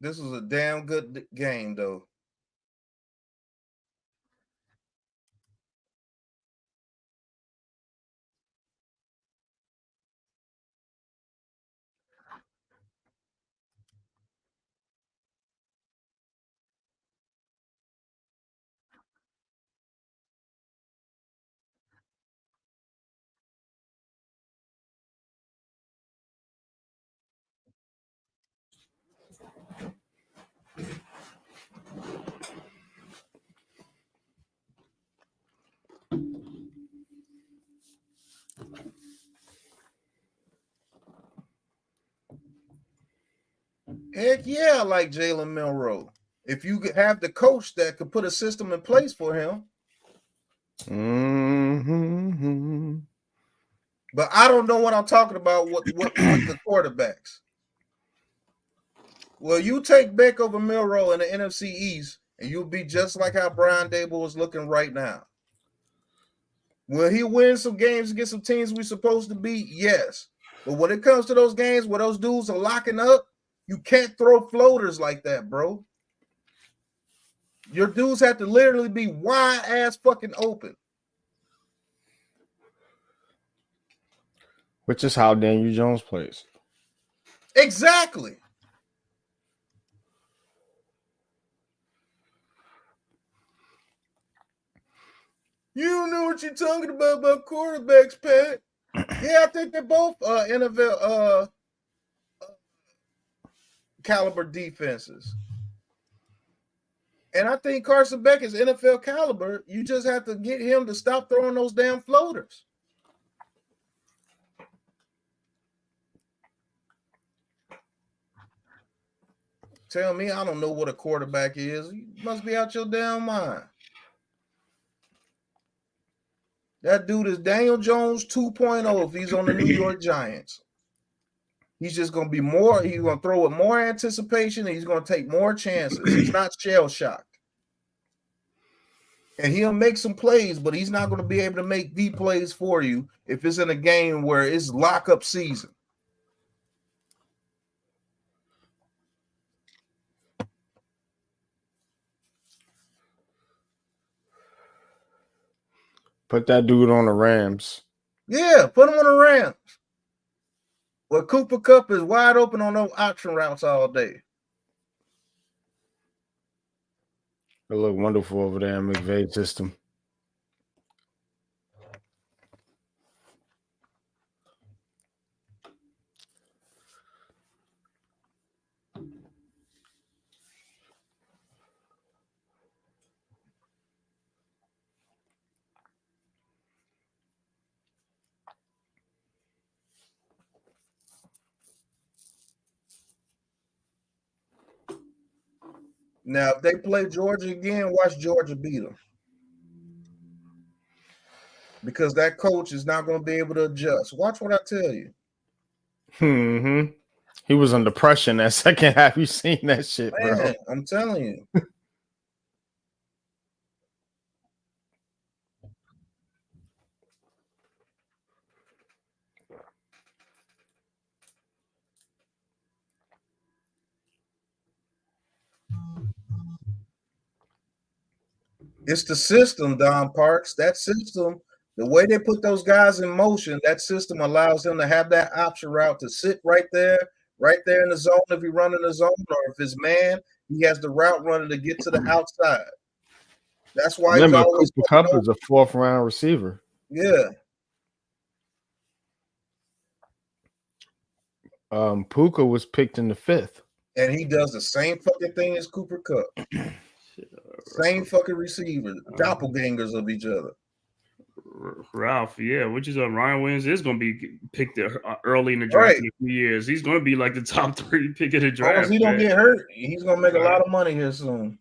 A: This was a damn good game, though. Heck yeah, I like Jalen Milroe. If you could have the coach that could put a system in place for him.
B: Mm-hmm.
A: But I don't know what I'm talking about with the quarterbacks. Well, you take Beck over Milroe in the NFC East, and you'll be just like how Brian Dable is looking right now. Will he win some games against some teams we're supposed to beat? Yes. But when it comes to those games where those dudes are locking up, you can't throw floaters like that, bro. Your dudes have to literally be wide ass fucking open.
B: Which is how Daniel Jones plays.
A: Exactly. You don't know what you're talking about quarterbacks, Pat. Yeah, I think they're both NFL caliber defenses. And I think Carson Beck is NFL caliber. You just have to get him to stop throwing those damn floaters. Tell me I don't know what a quarterback is. You must be out your damn mind. That dude is Daniel Jones 2.0 if he's on the New York Giants. He's just going to be more, he's going to throw with more anticipation, and he's going to take more chances. He's not shell-shocked. And he'll make some plays, but he's not going to be able to make the plays for you if it's in a game where it's lock-up season.
B: Put that dude on the Rams.
A: Yeah, put him on the Rams. Well, Cooper Kupp is wide open on those option routes all day.
B: It look wonderful over there in McVay's system.
A: Now, if they play Georgia again, watch Georgia beat them. Because that coach is not going to be able to adjust. Watch what I tell you.
B: Mm-hmm. He was under pressure in that second half. You seen that shit,
A: Man,
B: bro?
A: I'm telling you. It's the system, Don Parks. That system, the way they put those guys in motion, that system allows him to have that option route to sit right there in the zone if he running the zone, or if it's man, he has the route runner to get to the outside. That's why he's
B: Remember,
A: always
B: Cooper Kupp is a 4th round receiver.
A: Yeah.
B: Puka was picked in the 5th.
A: And he does the same fucking thing as Cooper Kupp. Same fucking receiver, doppelgangers of each other.
D: Ralph, yeah, which is Ryan Williams is going to be picked early in the draft in a few years. He's going to be like the top 3 pick of the draft.
A: As long as he don't get hurt, he's going to make a lot of money here soon.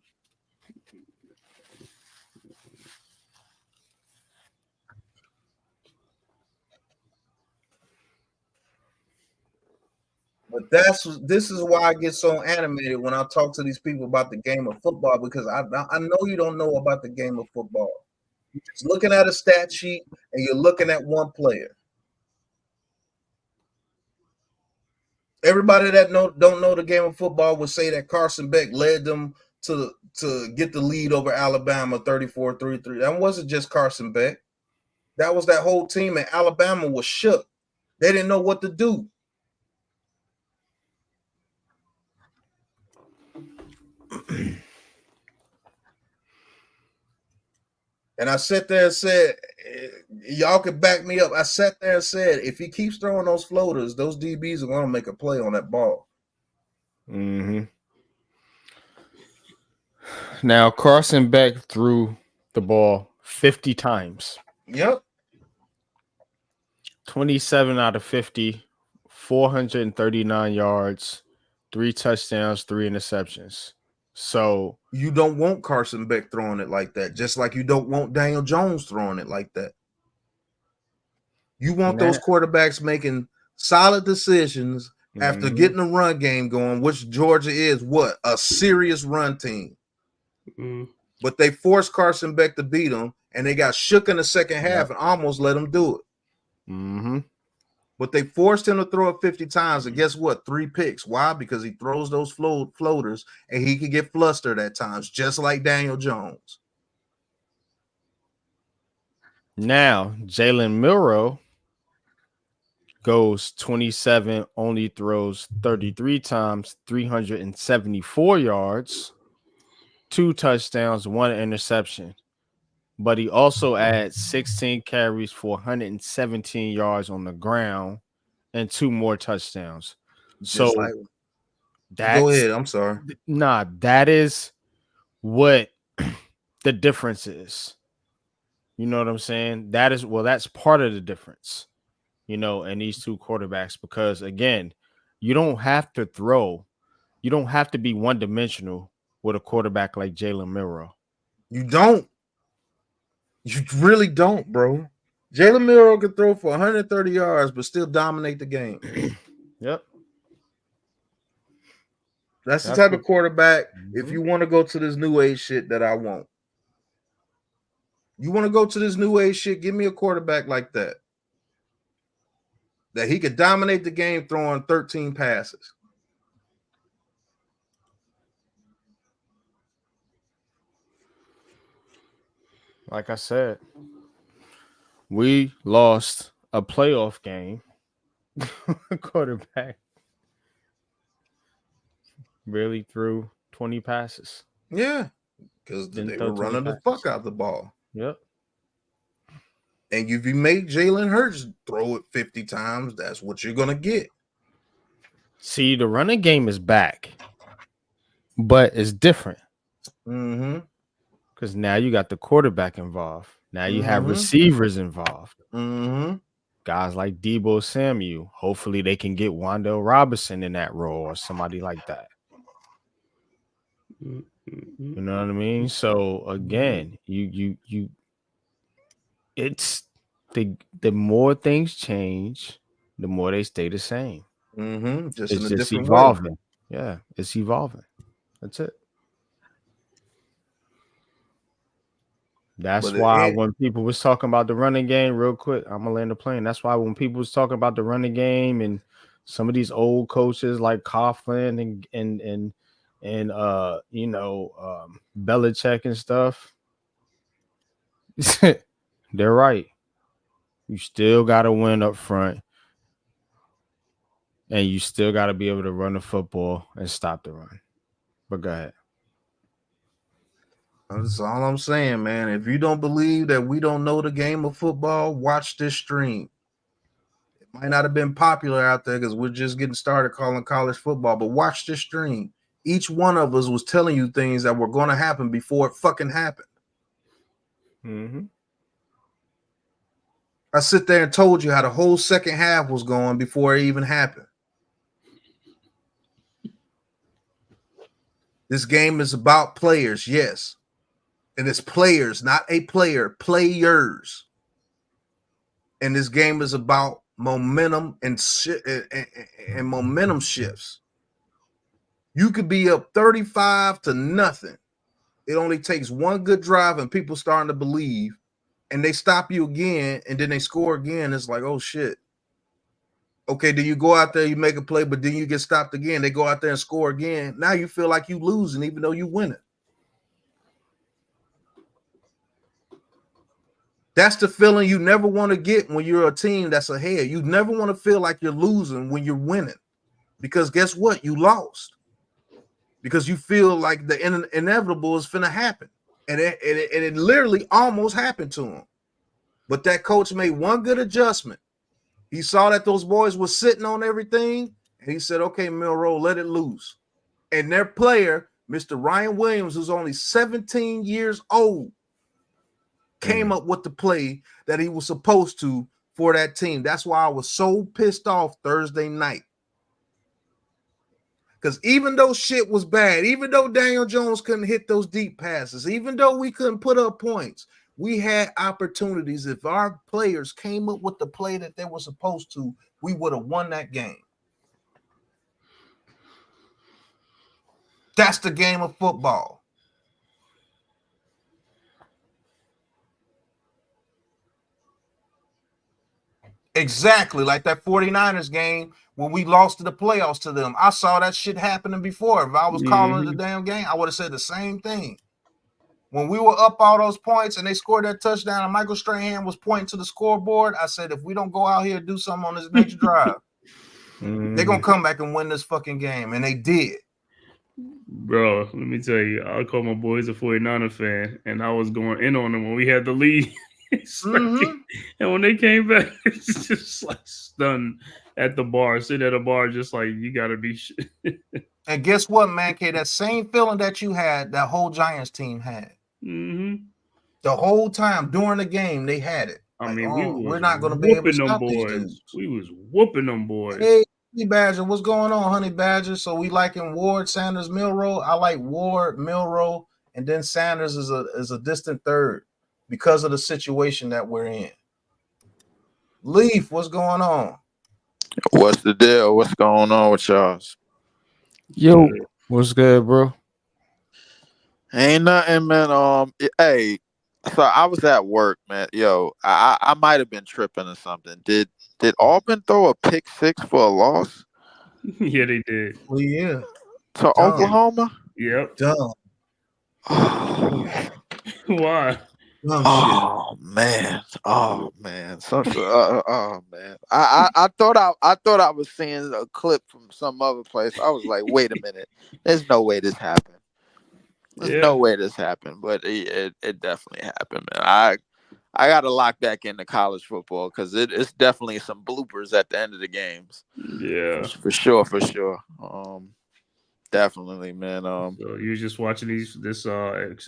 A: But this is why I get so animated when I talk to these people about the game of football, because I know you don't know about the game of football. You're just looking at a stat sheet and you're looking at one player. Everybody that don't know the game of football would say that Carson Beck led them to get the lead over Alabama 34-33. That wasn't just Carson Beck. That was that whole team, and Alabama was shook. They didn't know what to do. And I sat there and said, y'all can back me up. I sat there and said, if he keeps throwing those floaters, those DBs are going to make a play on that ball.
B: Mm-hmm. Now, Carson Beck threw the ball 50 times.
A: Yep.
B: 27 out of 50, 439 yards, 3 touchdowns, 3 interceptions. So
A: you don't want Carson Beck throwing it like that, just like you don't want Daniel Jones throwing it like that. You want those quarterbacks making solid decisions after getting the run game going, which Georgia is what? A serious run team. But they forced Carson Beck to beat them, and they got shook in the second half and almost let him do it.
B: Mm-hmm.
A: But they forced him to throw it 50 times, and guess what? 3 picks. Why? Because he throws those floaters, and he can get flustered at times, just like Daniel Jones.
B: Now, Jalen Milroe goes 27, only throws 33 times, 374 yards, 2 touchdowns, 1 interception. But he also adds 16 carries for 117 yards on the ground and 2 more touchdowns. So that's,
A: go ahead. I'm sorry.
B: Nah, that is what the difference is. You know what I'm saying? That's part of the difference, in these two quarterbacks, because again, you don't have to throw. You don't have to be one-dimensional with a quarterback like Jalen Milroe.
A: You don't. You really don't, bro. Jalen Milroe can throw for 130 yards, but still dominate the game.
B: Yep.
A: That's the type of quarterback, if you want to go to this new age shit, that I want. You want to go to this new age shit, give me a quarterback like that. That he could dominate the game throwing 13 passes.
B: Like I said, we lost a playoff game. Quarterback really threw 20 passes.
A: Yeah, because they were running the fuck out the ball.
B: Yep.
A: And if you make Jalen Hurts throw it 50 times, that's what you're going to get.
B: See, the running game is back, but it's different.
A: Mm-hmm.
B: Because now you got the quarterback involved. Now you have receivers involved.
A: Mm-hmm.
B: Guys like Debo Samuel. Hopefully they can get Wan'Dale Robinson in that role or somebody like that. You know what I mean? So again, you it's the more things change, the more they stay the same.
A: Just
B: It's
A: in a
B: just
A: different way.
B: evolving. Yeah, it's evolving. That's it. That's
A: But
B: why when people was talking about the running game, real quick, I'm gonna land the plane. That's why when people was talking about the running game and some of these old coaches like Coughlin and Belichick and stuff, they're right. You still got to win up front, and you still got to be able to run the football and stop the run. But go ahead.
A: That's all I'm saying, man. If you don't believe that we don't know the game of football, watch this stream. It might not have been popular out there because we're just getting started calling college football, but watch this stream. Each one of us was telling you things that were going to happen before it fucking happened. I sit there and told you how the whole second half was going before it even happened. This game is about players, yes. And it's players, not a player, players. And this game is about momentum and momentum shifts. You could be up 35 to nothing. It only takes one good drive and people starting to believe, and they stop you again, and then they score again. It's like, oh shit. Okay, then you go out there, you make a play, but then you get stopped again. They go out there and score again. Now you feel like you losing, even though you winning. That's the feeling you never want to get when you're a team that's ahead. You never want to feel like you're losing when you're winning, because guess what? You lost because you feel like the inevitable is finna happen, and it literally almost happened to him. But that coach made one good adjustment. He saw that those boys were sitting on everything, and he said, "Okay, Milroe, let it loose." And their player, Mr. Ryan Williams, who's only 17 years old, came up with the play that he was supposed to for that team. That's why I was so pissed off Thursday night. Because even though shit was bad, even though Daniel Jones couldn't hit those deep passes, even though we couldn't put up points, we had opportunities. If our players came up with the play that they were supposed to, we would have won that game. That's the game of football. Exactly, like that 49ers game when we lost to the playoffs to them. I saw that shit happening before. If I was calling the damn game, I would have said the same thing. When we were up all those points and they scored that touchdown and Michael Strahan was pointing to the scoreboard, I said, if we don't go out here and do something on this next drive, they're going to come back and win this fucking game. And they did.
D: Bro, let me tell you, I call my boys a 49er fan, and I was going in on them when we had the lead. And when they came back, it's just like stunned at the bar, sitting at a bar, just like, you got to be shit.
A: And guess what, man? K, that same feeling that you had, that whole Giants team had. The whole time during the game, they had it.
D: I
A: like,
D: mean,
A: we're not going to be able to stop these dudes.
D: We was whooping them boys.
A: Hey, Honey Badger, what's going on, Honey Badger? So we liking Ward, Sanders, Milroe. I like Ward, Milroe, and then Sanders is a distant third because of the situation that we're in. Leaf, what's going on?
E: What's the deal? What's going on with y'all?
B: Yo, what's good, bro?
E: Ain't nothing, man. Hey, so I was at work, man. Yo, I might have been tripping or something. Did Auburn throw a pick six for a loss?
D: Yeah, they did.
A: Well, yeah.
E: To Oklahoma?
D: Yep.
A: Dumb.
D: Why?
E: Oh man. Oh man. Oh man. I thought I was seeing a clip from some other place. I was like, wait a minute. There's no way this happened. There's no way this happened, but it definitely happened, man. I got to lock back into college football because it's definitely some bloopers at the end of the games.
D: Yeah,
E: for sure. Definitely, man.
D: So you was just watching this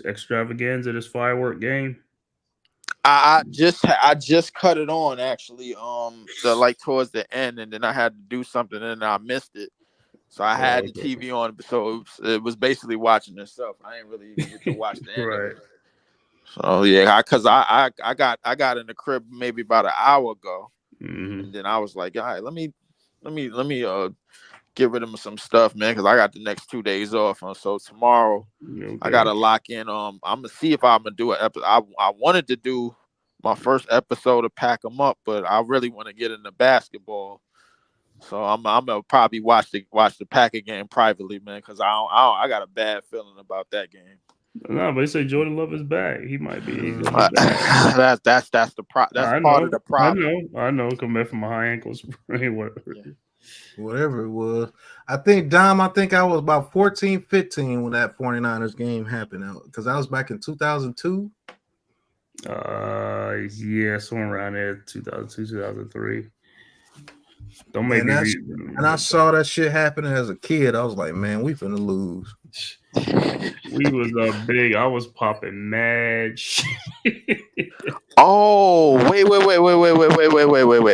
D: extravaganza, this firework game.
E: I just cut it on actually. Like towards the end, and then I had to do something, and I missed it. So I had the TV on, so it was basically watching itself. I didn't really even get to watch the end of it. So yeah, because I got in the crib maybe about an hour ago, and then I was like, all right, let me get rid of some stuff, man, because I got the next 2 days off. So tomorrow I gotta lock in. I'm gonna see if I'm gonna do an episode. I wanted to do my first episode of Pack 'em Up, but I really want to get into basketball. So I'm gonna probably watch the Packer game privately, man, because I got a bad feeling about that game.
D: No, but they say Jordan Love is back. He might be. Back.
E: That's part of the problem.
D: I know. Come back from a high ankle sprain.
A: Whatever it was. I think I was about 14, 15 when that 49ers game happened, because I was back in 2002.
D: Yeah, somewhere around there, 2002, 2003. Don't make me read.
A: And I saw that shit happening as a kid. I was like, man, we finna lose.
D: We was big. I was popping mad shit.
E: Oh, wait.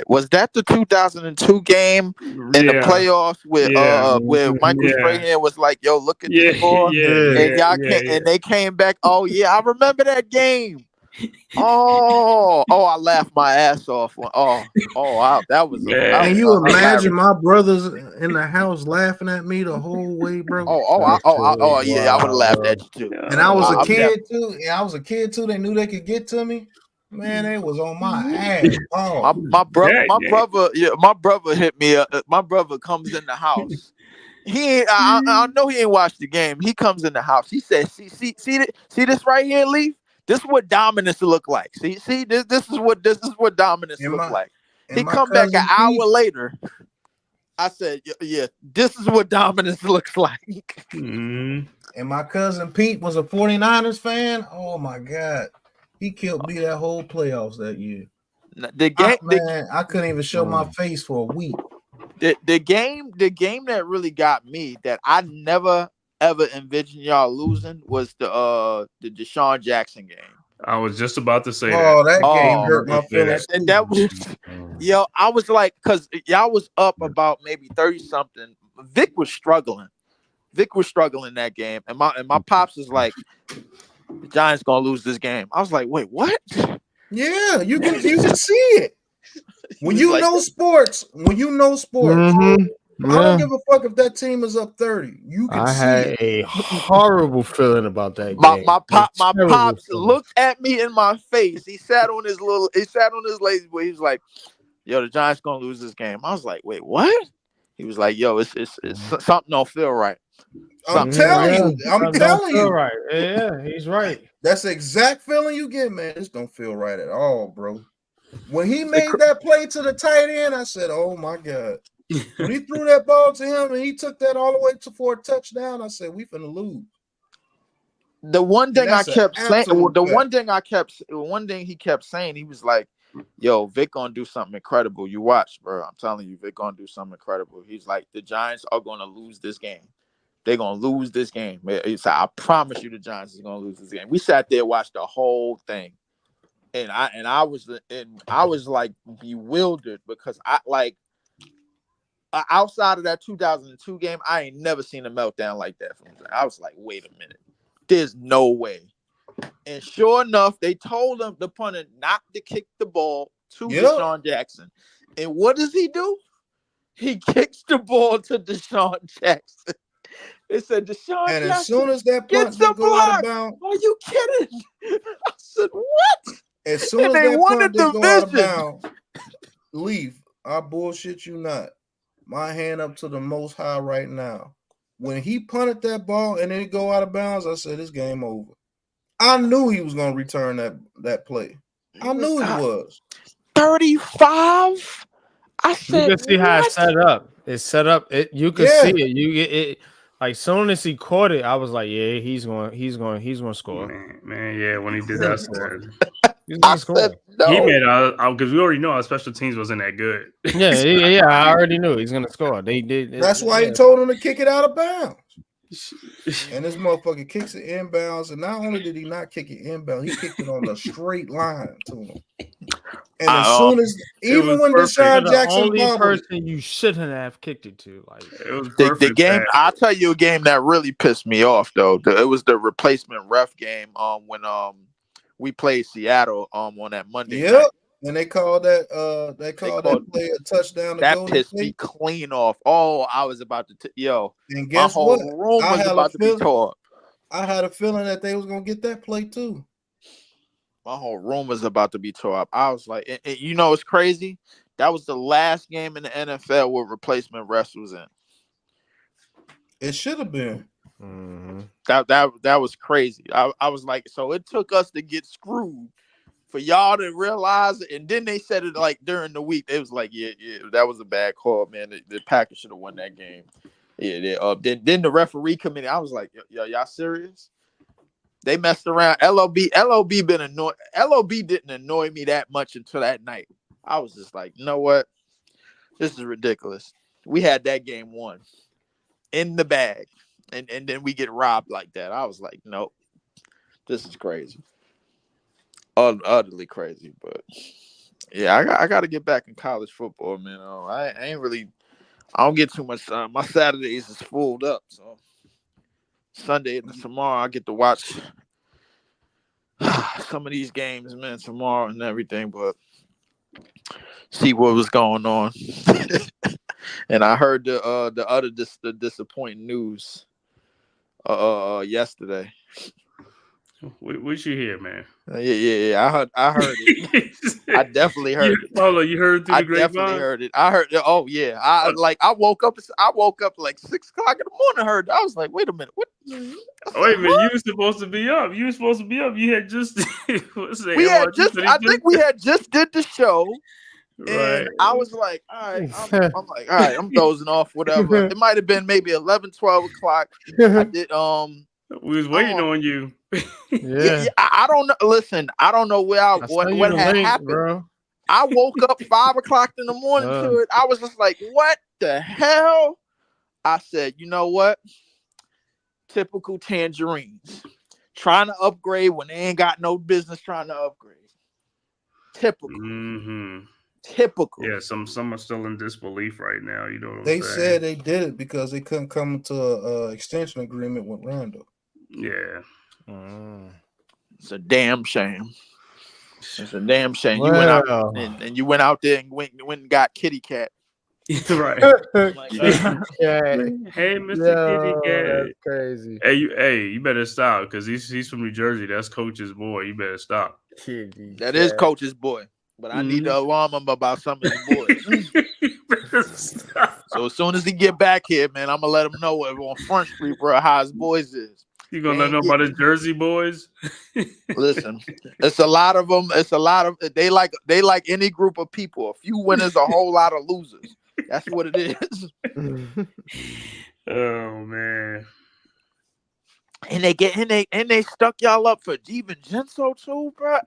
E: Was that the 2002 game in the playoffs where Michael Strahan was like, yo, look at this ball? And they came back. Oh, yeah, I remember that game. I laughed my ass off. That was.
A: Can you imagine my brothers in the house laughing at me the whole way, bro?
E: Yeah, I would have laughed at you too.
A: And I was a kid too. Yeah, I was a kid too. They knew they could get to me. Man, they was on my ass. Oh.
E: My brother hit me up. My brother comes in the house. I know he ain't watched the game. He comes in the house. He says, "See this right here, Leaf. This is what dominance look like. See, this is what dominance look like." He come back an hour later. I said, "Yeah, this is what dominance looks like."
A: And my cousin Pete was a 49ers fan. Oh my God, he killed me that whole playoffs that year. I couldn't even show my face for a week.
E: The game that really got me, that I never ever envisioned y'all losing, was the Deshaun Jackson game.
D: I was just about to say
A: that game hurt my feelings.
E: And that was, I was like, because y'all was up about maybe 30 something. Vic was struggling that game, and my pops was like, the Giants gonna lose this game. I was like, wait, what?
A: Yeah, you can see it when you know sports. I don't give a fuck if that team is up 30. You can see
B: had a horrible feeling about that game.
E: My pops looked at me in my face. He sat on his lazy boy. He was like, yo, the Giants gonna lose this game. I was like, wait, what? He was like, yo, it's something don't feel right.
A: I'm telling you.
B: Right. Yeah, he's right.
A: That's the exact feeling you get, man. This don't feel right at all, bro. When he made that play to the tight end, I said, oh my God. When he threw that ball to him and he took that all the way for a touchdown, I said, we finna lose.
E: The one thing I kept saying, one thing he kept saying, he was like, yo, Vic gonna do something incredible. You watch, bro. I'm telling you, Vic gonna do something incredible. He's like, the Giants are gonna lose this game. They're gonna lose this game. He said, I promise you the Giants is gonna lose this game. We sat there, watched the whole thing. And I was like bewildered, because outside of that 2002 game, I ain't never seen a meltdown like that from him. I was like, wait a minute, there's no way. And sure enough, they told him, the punter, not to kick the ball to Deshaun Jackson. And what does he do? He kicks the ball to Deshaun Jackson. It said Deshaun Jackson. And as soon as that punt go out of bounds, are you kidding? I said, what?
A: As soon as that punt go out of bounds, Leaf, I bullshit you not. My hand up to the Most High right now. When he punted that ball and it go out of bounds, I said, it's game over. I knew he was going to return that play. I knew he was.
E: 35? I said,
B: you can see how it's set up. It's set up. You can see it. You get it. Like, soon as he caught it, I was like, yeah, he's going to score.
D: Man, yeah, when he did that,
B: he's going to score.
E: No.
D: He made because we already know our special teams wasn't that good.
B: Yeah, I already knew he's going to score. They did.
A: That's why he told him to kick it out of bounds. And this motherfucker kicks it inbounds, and not only did he not kick it inbounds, he kicked it on the straight line to him. And as soon as, even when
D: perfect.
A: Deshaun
B: The
A: Jackson
B: only
A: bobbled,
B: person you shouldn't have kicked it to, like
D: It was
E: The
D: perfect.
E: game,
D: pass.
E: I'll tell you a game that really pissed me off though. It was the replacement ref game. When we played Seattle on that Monday
A: yep.
E: night.
A: And they called that
E: called-
A: play a touchdown to
E: That
A: Golden
E: pissed me
A: State.
E: clean off. Oh, I was about to yo.
A: And
E: My
A: guess what?
E: whole room was about to be tore.
A: I had a feeling that they was gonna get that play too.
E: My whole room was about to be tore up. I was like, and you know, it's crazy. That was the last game in the NFL where replacement refs was in.
A: It should have been.
E: That was crazy. I was like, so it took us to get screwed for y'all to realize it. And then they said it like during the week. It was like, yeah, that was a bad call, man. The Packers should have won that game. Yeah, then the referee committee. I was like, yo, y'all serious? They messed around. LOB been annoyed. LOB didn't annoy me that much until that night. I was just like, you know what? This is ridiculous. We had that game won in the bag. And then we get robbed like that. I was like, nope. This is crazy. Utterly crazy. But yeah, I got to get back in college football, man. I don't get too much time. My Saturdays is full up. So Sunday and tomorrow I get to watch some of these games, man, tomorrow and everything, but see what was going on. And I heard the disappointing news yesterday.
D: What you hear, man?
E: Yeah. I heard it. I definitely heard it.
D: Hold on, you heard through the grapevine?
E: I definitely heard it. I heard it. Oh yeah. I woke up like 6 o'clock in the morning. Heard it. I was like, wait a minute. What?
D: Wait a minute. You were supposed to be up. You had just.
E: I think we had just did the show.
D: Right.
E: And I was like, all right, I'm like, all right, I'm dozing off, whatever. It might have been maybe 11, 12 o'clock. I did
D: we was waiting on you.
E: Yeah. I don't know. Listen, I don't know what had happened. Bro. I woke up 5 o'clock in the morning to it. I was just like, what the hell? I said, you know what? Typical tangerines. Trying to upgrade when they ain't got no business trying to upgrade. Typical.
D: Mm-hmm.
E: Typical.
D: Yeah, some are still in disbelief right now. You know what
A: they
D: I'm saying?
A: said they did it because they couldn't come to a extension agreement with Randall.
D: Yeah.
E: It's a damn shame. It's a damn shame.
B: Well.
E: You went out and you went out there and went and got Kitty Cat.
D: Right.
E: Like,
D: hey, Mr. Kitty Cat.
B: That's crazy.
D: Hey, you better stop because he's from New Jersey. That's Coach's boy. You better stop.
E: That is Coach's boy. But I need to alarm him about some of his boys. So as soon as he get back here, man, I'm gonna let him know on Front Street, bro, how his boys is.
D: You gonna let him know about his Jersey boys?
E: Listen, it's a lot of them. It's a lot of they like any group of people. A few winners, a whole lot of losers. That's what it is.
D: Oh man.
E: And they stuck y'all up for Bbksn too, bro.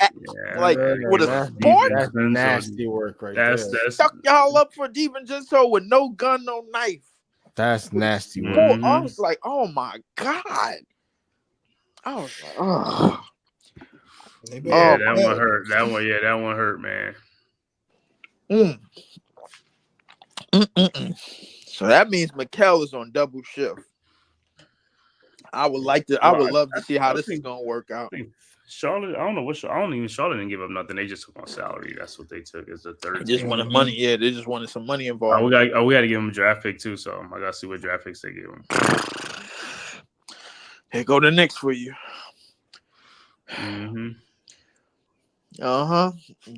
E: With a sport.
B: That's nasty work right there.
E: Stuck y'all up for Bbksn with no gun, no knife.
B: That's nasty work.
E: Mm-hmm. I was like, oh my god. I was like, oh.
D: Yeah, that one hurt. That one hurt, man.
E: So that means Mikkel is on double shift. I would love to see how this is gonna work out.
D: Charlotte, I don't know Charlotte didn't give up nothing. They just took on salary. That's what they took as the third.
E: They just wanted money. Yeah, they just wanted some money involved.
D: We got to give them a draft pick too. So I got to see what draft picks they give them.
E: Here go the Knicks for you.
D: Mm-hmm.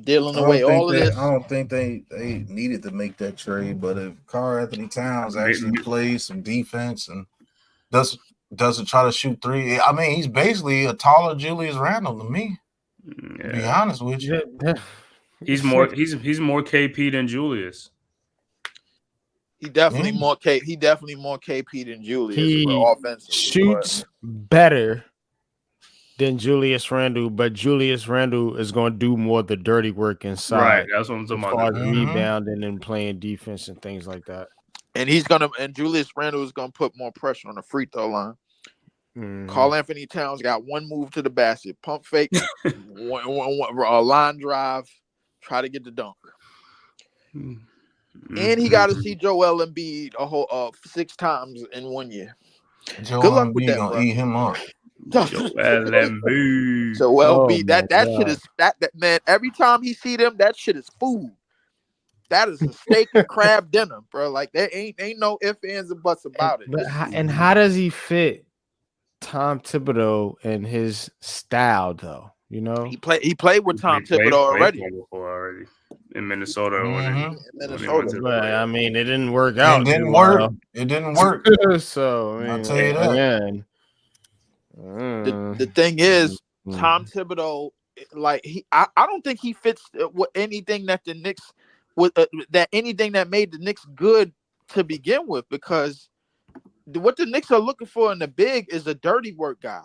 E: Dealing away all of this.
A: I don't think they needed to make that trade, but if Karl Anthony Towns actually plays some defense and doesn't try to shoot three, I mean, he's basically a taller Julius Randle than me. To be honest with you,
D: he's more KP than Julius.
E: He definitely more KP than Julius.
B: He
E: offensively,
B: shoots better than Julius Randle, but Julius Randle is going to do more of the dirty work inside.
D: Right, that's what I'm talking about.
B: Rebounding and playing defense and things like that.
E: And Julius Randle is gonna put more pressure on the free throw line. Karl Anthony Towns got one move to the basket, pump fake, one line drive, try to get the dunk.
D: Mm-hmm.
E: And he got to see Joel Embiid a whole 6 times in 1 year.
A: Joel
E: Good luck with
A: Embiid
E: that,
A: gonna
E: bro.
A: eat him up.
D: Joel Embiid.
E: Joel
B: Oh
E: Embiid,
B: my
E: that shit
B: God.
E: is that man. Every time he see them, that shit is food. That is a steak and crab dinner, bro. Like there ain't no ifs, ands, and buts about it.
B: And how does he fit Tom Thibodeau and his style, though? You know,
E: He played with Tom Thibodeau already.
D: In Minnesota.
A: Mhm.
E: In Minnesota.
B: but I mean, it didn't work
A: It
B: out.
A: didn't
B: too
A: work.
B: well.
A: It didn't work.
B: So I
A: I'll
B: mean,
A: tell you that.
B: again,
E: The thing is,
B: mm.
E: Tom Thibodeau, like I don't think he fits with anything that the Knicks anything that made the Knicks good to begin with, because what the Knicks are looking for in the big is a dirty work guy.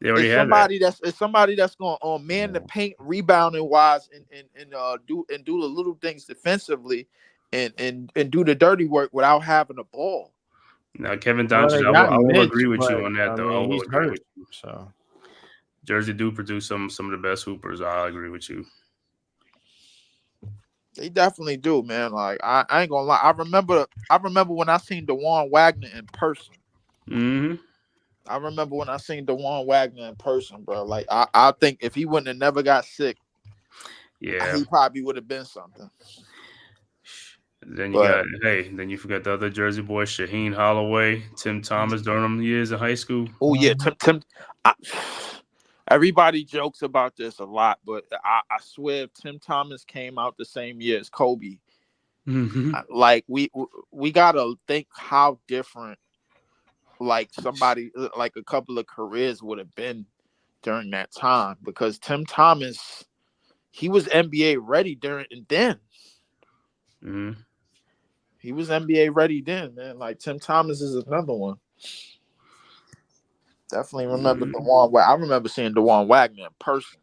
D: It's
E: somebody that's going to man the paint, rebounding wise, and do the little things defensively, and do the dirty work without having a ball.
D: Now, Kevin
B: Well,
D: Doncic,
B: they
D: I
B: got
D: will
B: Mitch,
D: agree with you
B: but,
D: on that,
B: I
D: though.
B: mean,
D: I will
B: he's
D: agree
B: hurt,
D: with you.
B: so
D: Jersey do produce some of the best hoopers. I agree with you.
E: They definitely do, man. Like I ain't gonna lie. I remember when I seen DeJuan Wagner in person.
D: Mm-hmm.
E: I remember when I seen DeJuan Wagner in person, bro. Like I think if he wouldn't have never got sick,
D: Yeah.
E: he probably would have been something.
D: Then you forgot the other Jersey boy, Shaheen Holloway, Tim Thomas during them years in high school.
E: Oh yeah, Tim. Everybody jokes about this a lot, but I swear if Tim Thomas came out the same year as Kobe,
D: Mm-hmm.
E: like we gotta think how different, like somebody like a couple of careers would have been during that time, because Tim Thomas, he was NBA ready then.
D: Mm-hmm.
E: He was NBA ready then, man. Like Tim Thomas is another one. Definitely remember I remember seeing DeJuan Wagner in person.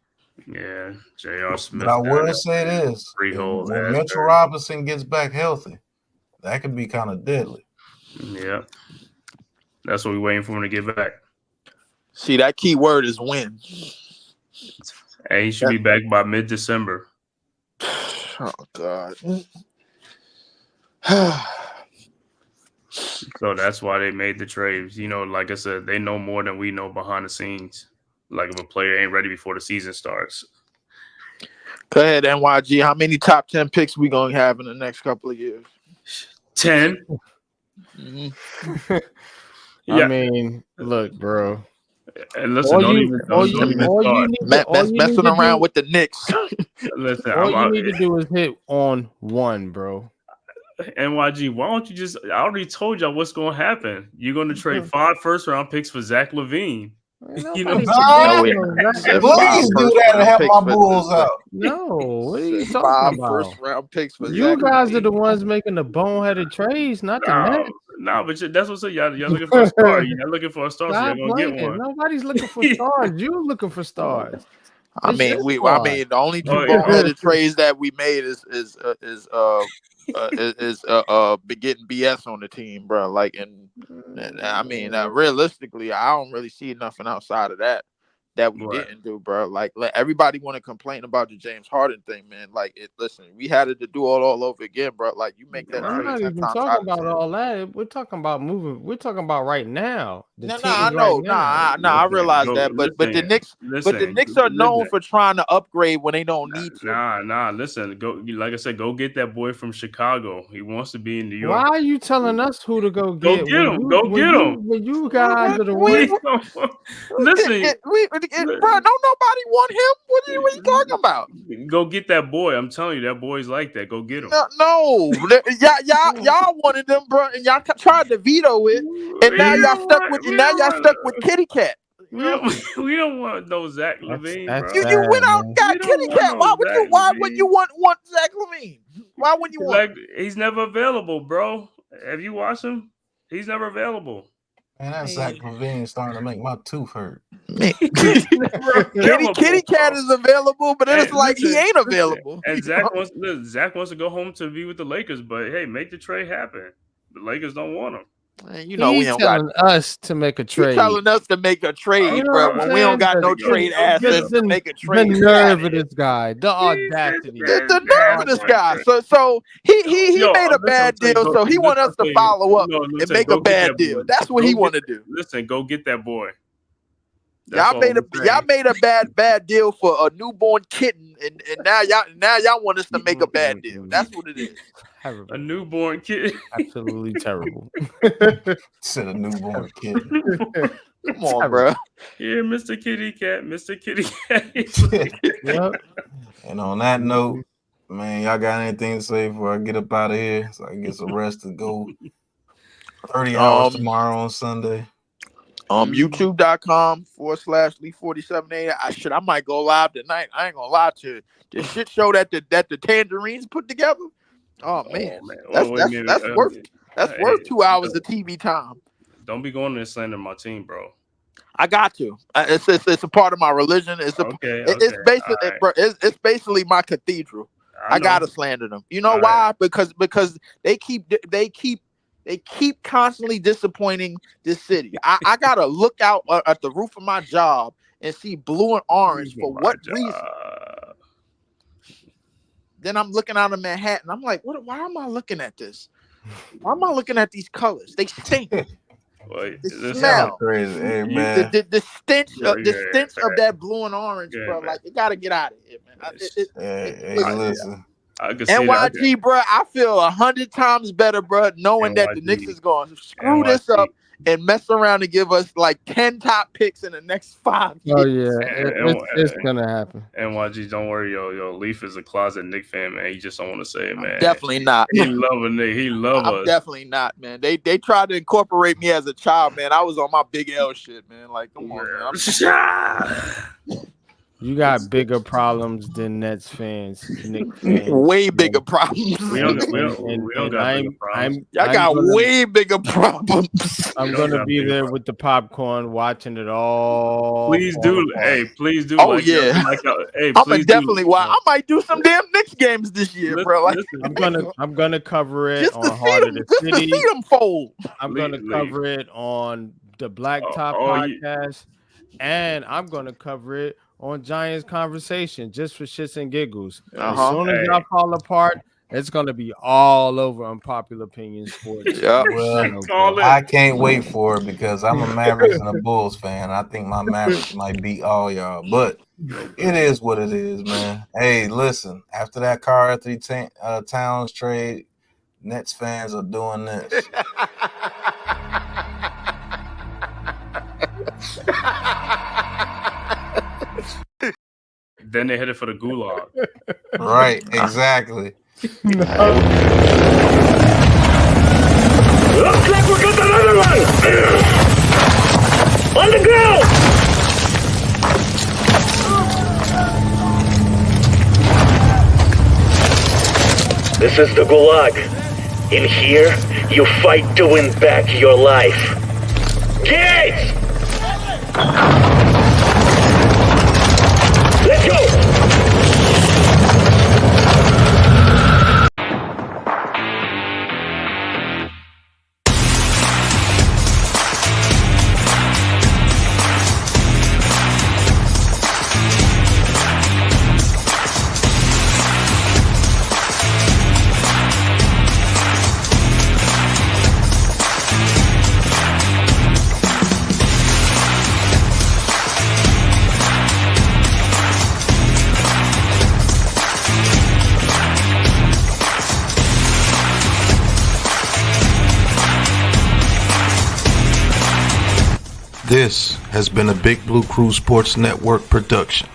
D: Yeah, J.R. Smith.
A: But I will say this: when Mitchell Robinson gets back healthy, that could be kind of deadly.
D: Yeah, that's what we're waiting for him to get back.
E: See, that key word is win.
D: Hey, he should be back by mid-December.
E: Oh God.
D: So that's why they made the trades. You know, like I said, they know more than we know behind the scenes. Like if a player ain't ready before the season starts.
E: Go ahead, NYG. How many top 10 picks we gonna have in the next couple of years?
D: 10.
E: Mm-hmm.
B: I mean, look, bro.
D: And listen,
E: messing around with the Knicks.
D: Listen,
B: all you need to do is hit on one, bro.
D: NYG, why don't you just? I already told y'all what's going to happen. You're going to trade 5 first-round picks for Zach LaVine.
A: You know, please do that and help my Bulls out.
B: No, what are you talking about?
E: 5 first-round picks for
B: you
E: Zach
B: guys
E: LaVine.
B: are the ones making the boneheaded trades, not the Nets.
D: No, but that's what y'all looking for a star. You're looking for a star, so you're gonna get one.
B: Nobody's looking for stars. You're looking for stars.
E: I mean, the only two boneheaded trades that we made is getting BS on the team, bro. Like, and I mean, realistically, I don't really see nothing outside of that we didn't do, bro. Like everybody want to complain about the James Harden thing, man. Like, listen, we had it to do all over again, bro. Like, you make that trade.
B: I'm not even talking about all that. We're talking about moving. We're talking about right now.
E: I know. I realize that, but the Knicks are known for trying to upgrade when they don't need to.
D: Listen, go. Like I said, go get that boy from Chicago. He wants to be in New York.
B: Why are you telling us who to go get?
D: Go get him.
B: When you guys are the ones.
D: Listen,
E: bro, don't nobody want him. What are you talking about?
D: Go get that boy. I'm telling you, that boy's like that. Go get him.
E: No. y'all wanted them, bro, and y'all tried to veto it, and now y'all stuck with Kitty Cat.
D: We don't want no Zach LaVine, bro.
E: You went out and got Kitty Cat. Why would you want Zach LaVine? Why wouldn't you want?
D: He's never available, bro. Have you watched him? He's never available.
A: Man, that Zach LaVine starting to make my tooth hurt.
E: Kitty Cat is available, but it's like he ain't available.
D: And Zach wants to go home to be with the Lakers, but hey, make the trade happen. The Lakers don't want him.
E: Man, you know we
B: He's
E: don't got.
B: telling us to make a
E: You
B: trade.
E: telling us to make a trade,
B: You know
E: bro,
B: what I'm
E: when we don't
B: saying?
E: got no
B: The-
E: trade
B: the-
E: assets to
B: the-
E: make a
B: The
E: trade.
B: nerve of this guy, the audacity.
E: The nerve of this guy. So he
D: Yo,
E: made a
D: listen,
E: bad
D: I'm saying,
E: deal. So he want us to follow up and
D: listen,
E: make
D: go
E: a
D: get
E: bad
D: that
E: deal.
D: boy.
E: That's what
D: Go
E: he
D: get-
E: want to do.
D: Listen, go get that boy. That's
E: Y'all
D: all
E: made
D: I'm saying.
E: a bad deal for a newborn kitten, and now y'all want us to make a bad deal. That's what it is.
B: Terrible.
D: A newborn kid.
B: Absolutely terrible.
A: Said a newborn kid.
E: Come on, bro.
D: Here, Mr. Kitty Cat, Mr. Kitty Cat.
B: Yep.
A: And on that note, man, y'all got anything to say before I get up out of here so I can get some rest to go 30 hours tomorrow on Sunday?
E: YouTube.com/Lee4780. I might go live tonight. I ain't gonna lie to you. The shit show that the Tangerines put together. Oh man, that's worth 2 hours of TV time.
D: Don't be going there and slander my team, bro.
E: I got to. It's a part of my religion. It's basically my cathedral. I gotta slander them. You know why? Because they keep constantly disappointing this city. I gotta look out at the roof of my job and see blue and orange for what reason? Then I'm looking out of Manhattan. I'm like, why am I looking at this? Why am I looking at these colors? They stink. The smell,
A: crazy. Hey, man.
E: the stench of that blue and orange, bro. Man. Like, it gotta get out of here, man.
A: Listen.
E: NYG, bro, I feel 100 times better, bro, knowing that the Knicks is going to screw this up and mess around and give us like 10 top picks in the next 5 years.
B: Oh yeah, it's gonna happen.
D: NYG, don't worry, yo. Leaf is a closet Knicks fan, man. He just don't want to say it, man.
E: Definitely not.
D: He love a Knicks. He love us.
E: I'm definitely not, man. They tried to incorporate me as a child, man. I was on my Big L shit, man. Like, come on, man.
B: You got bigger problems than Nets fans, Knicks fans.
E: Way bigger problems.
D: We don't got bigger problems.
E: Y'all got way bigger problems.
B: I'm gonna be there with the popcorn, watching it all.
D: Please do. Hey, please do.
E: Oh yeah. I'm definitely. Why I might do some damn Knicks games this year, bro. Like,
B: I'm gonna cover it
E: just
B: on
E: to
B: Heart of the City.
E: To see them fold.
B: I'm gonna cover it on the Blacktop podcast, and I'm gonna cover it on Giants Conversation just for shits and giggles. As soon as y'all fall apart, it's gonna be all over Unpopular Opinion Sports.
A: Well, I can't wait for it because I'm a Mavericks and a Bulls fan. I think my Mavericks might beat all y'all, but it is what it is, man. Hey, listen, after that Karl Anthony Towns trade, Nets fans are doing this.
D: Then they headed for the gulag.
A: Right, exactly.
F: Looks like we got another one! On the ground! This is the gulag. In here, you fight to win back your life. Gates! Let's go!
A: This has been a Big Blue Crew Sports Network production.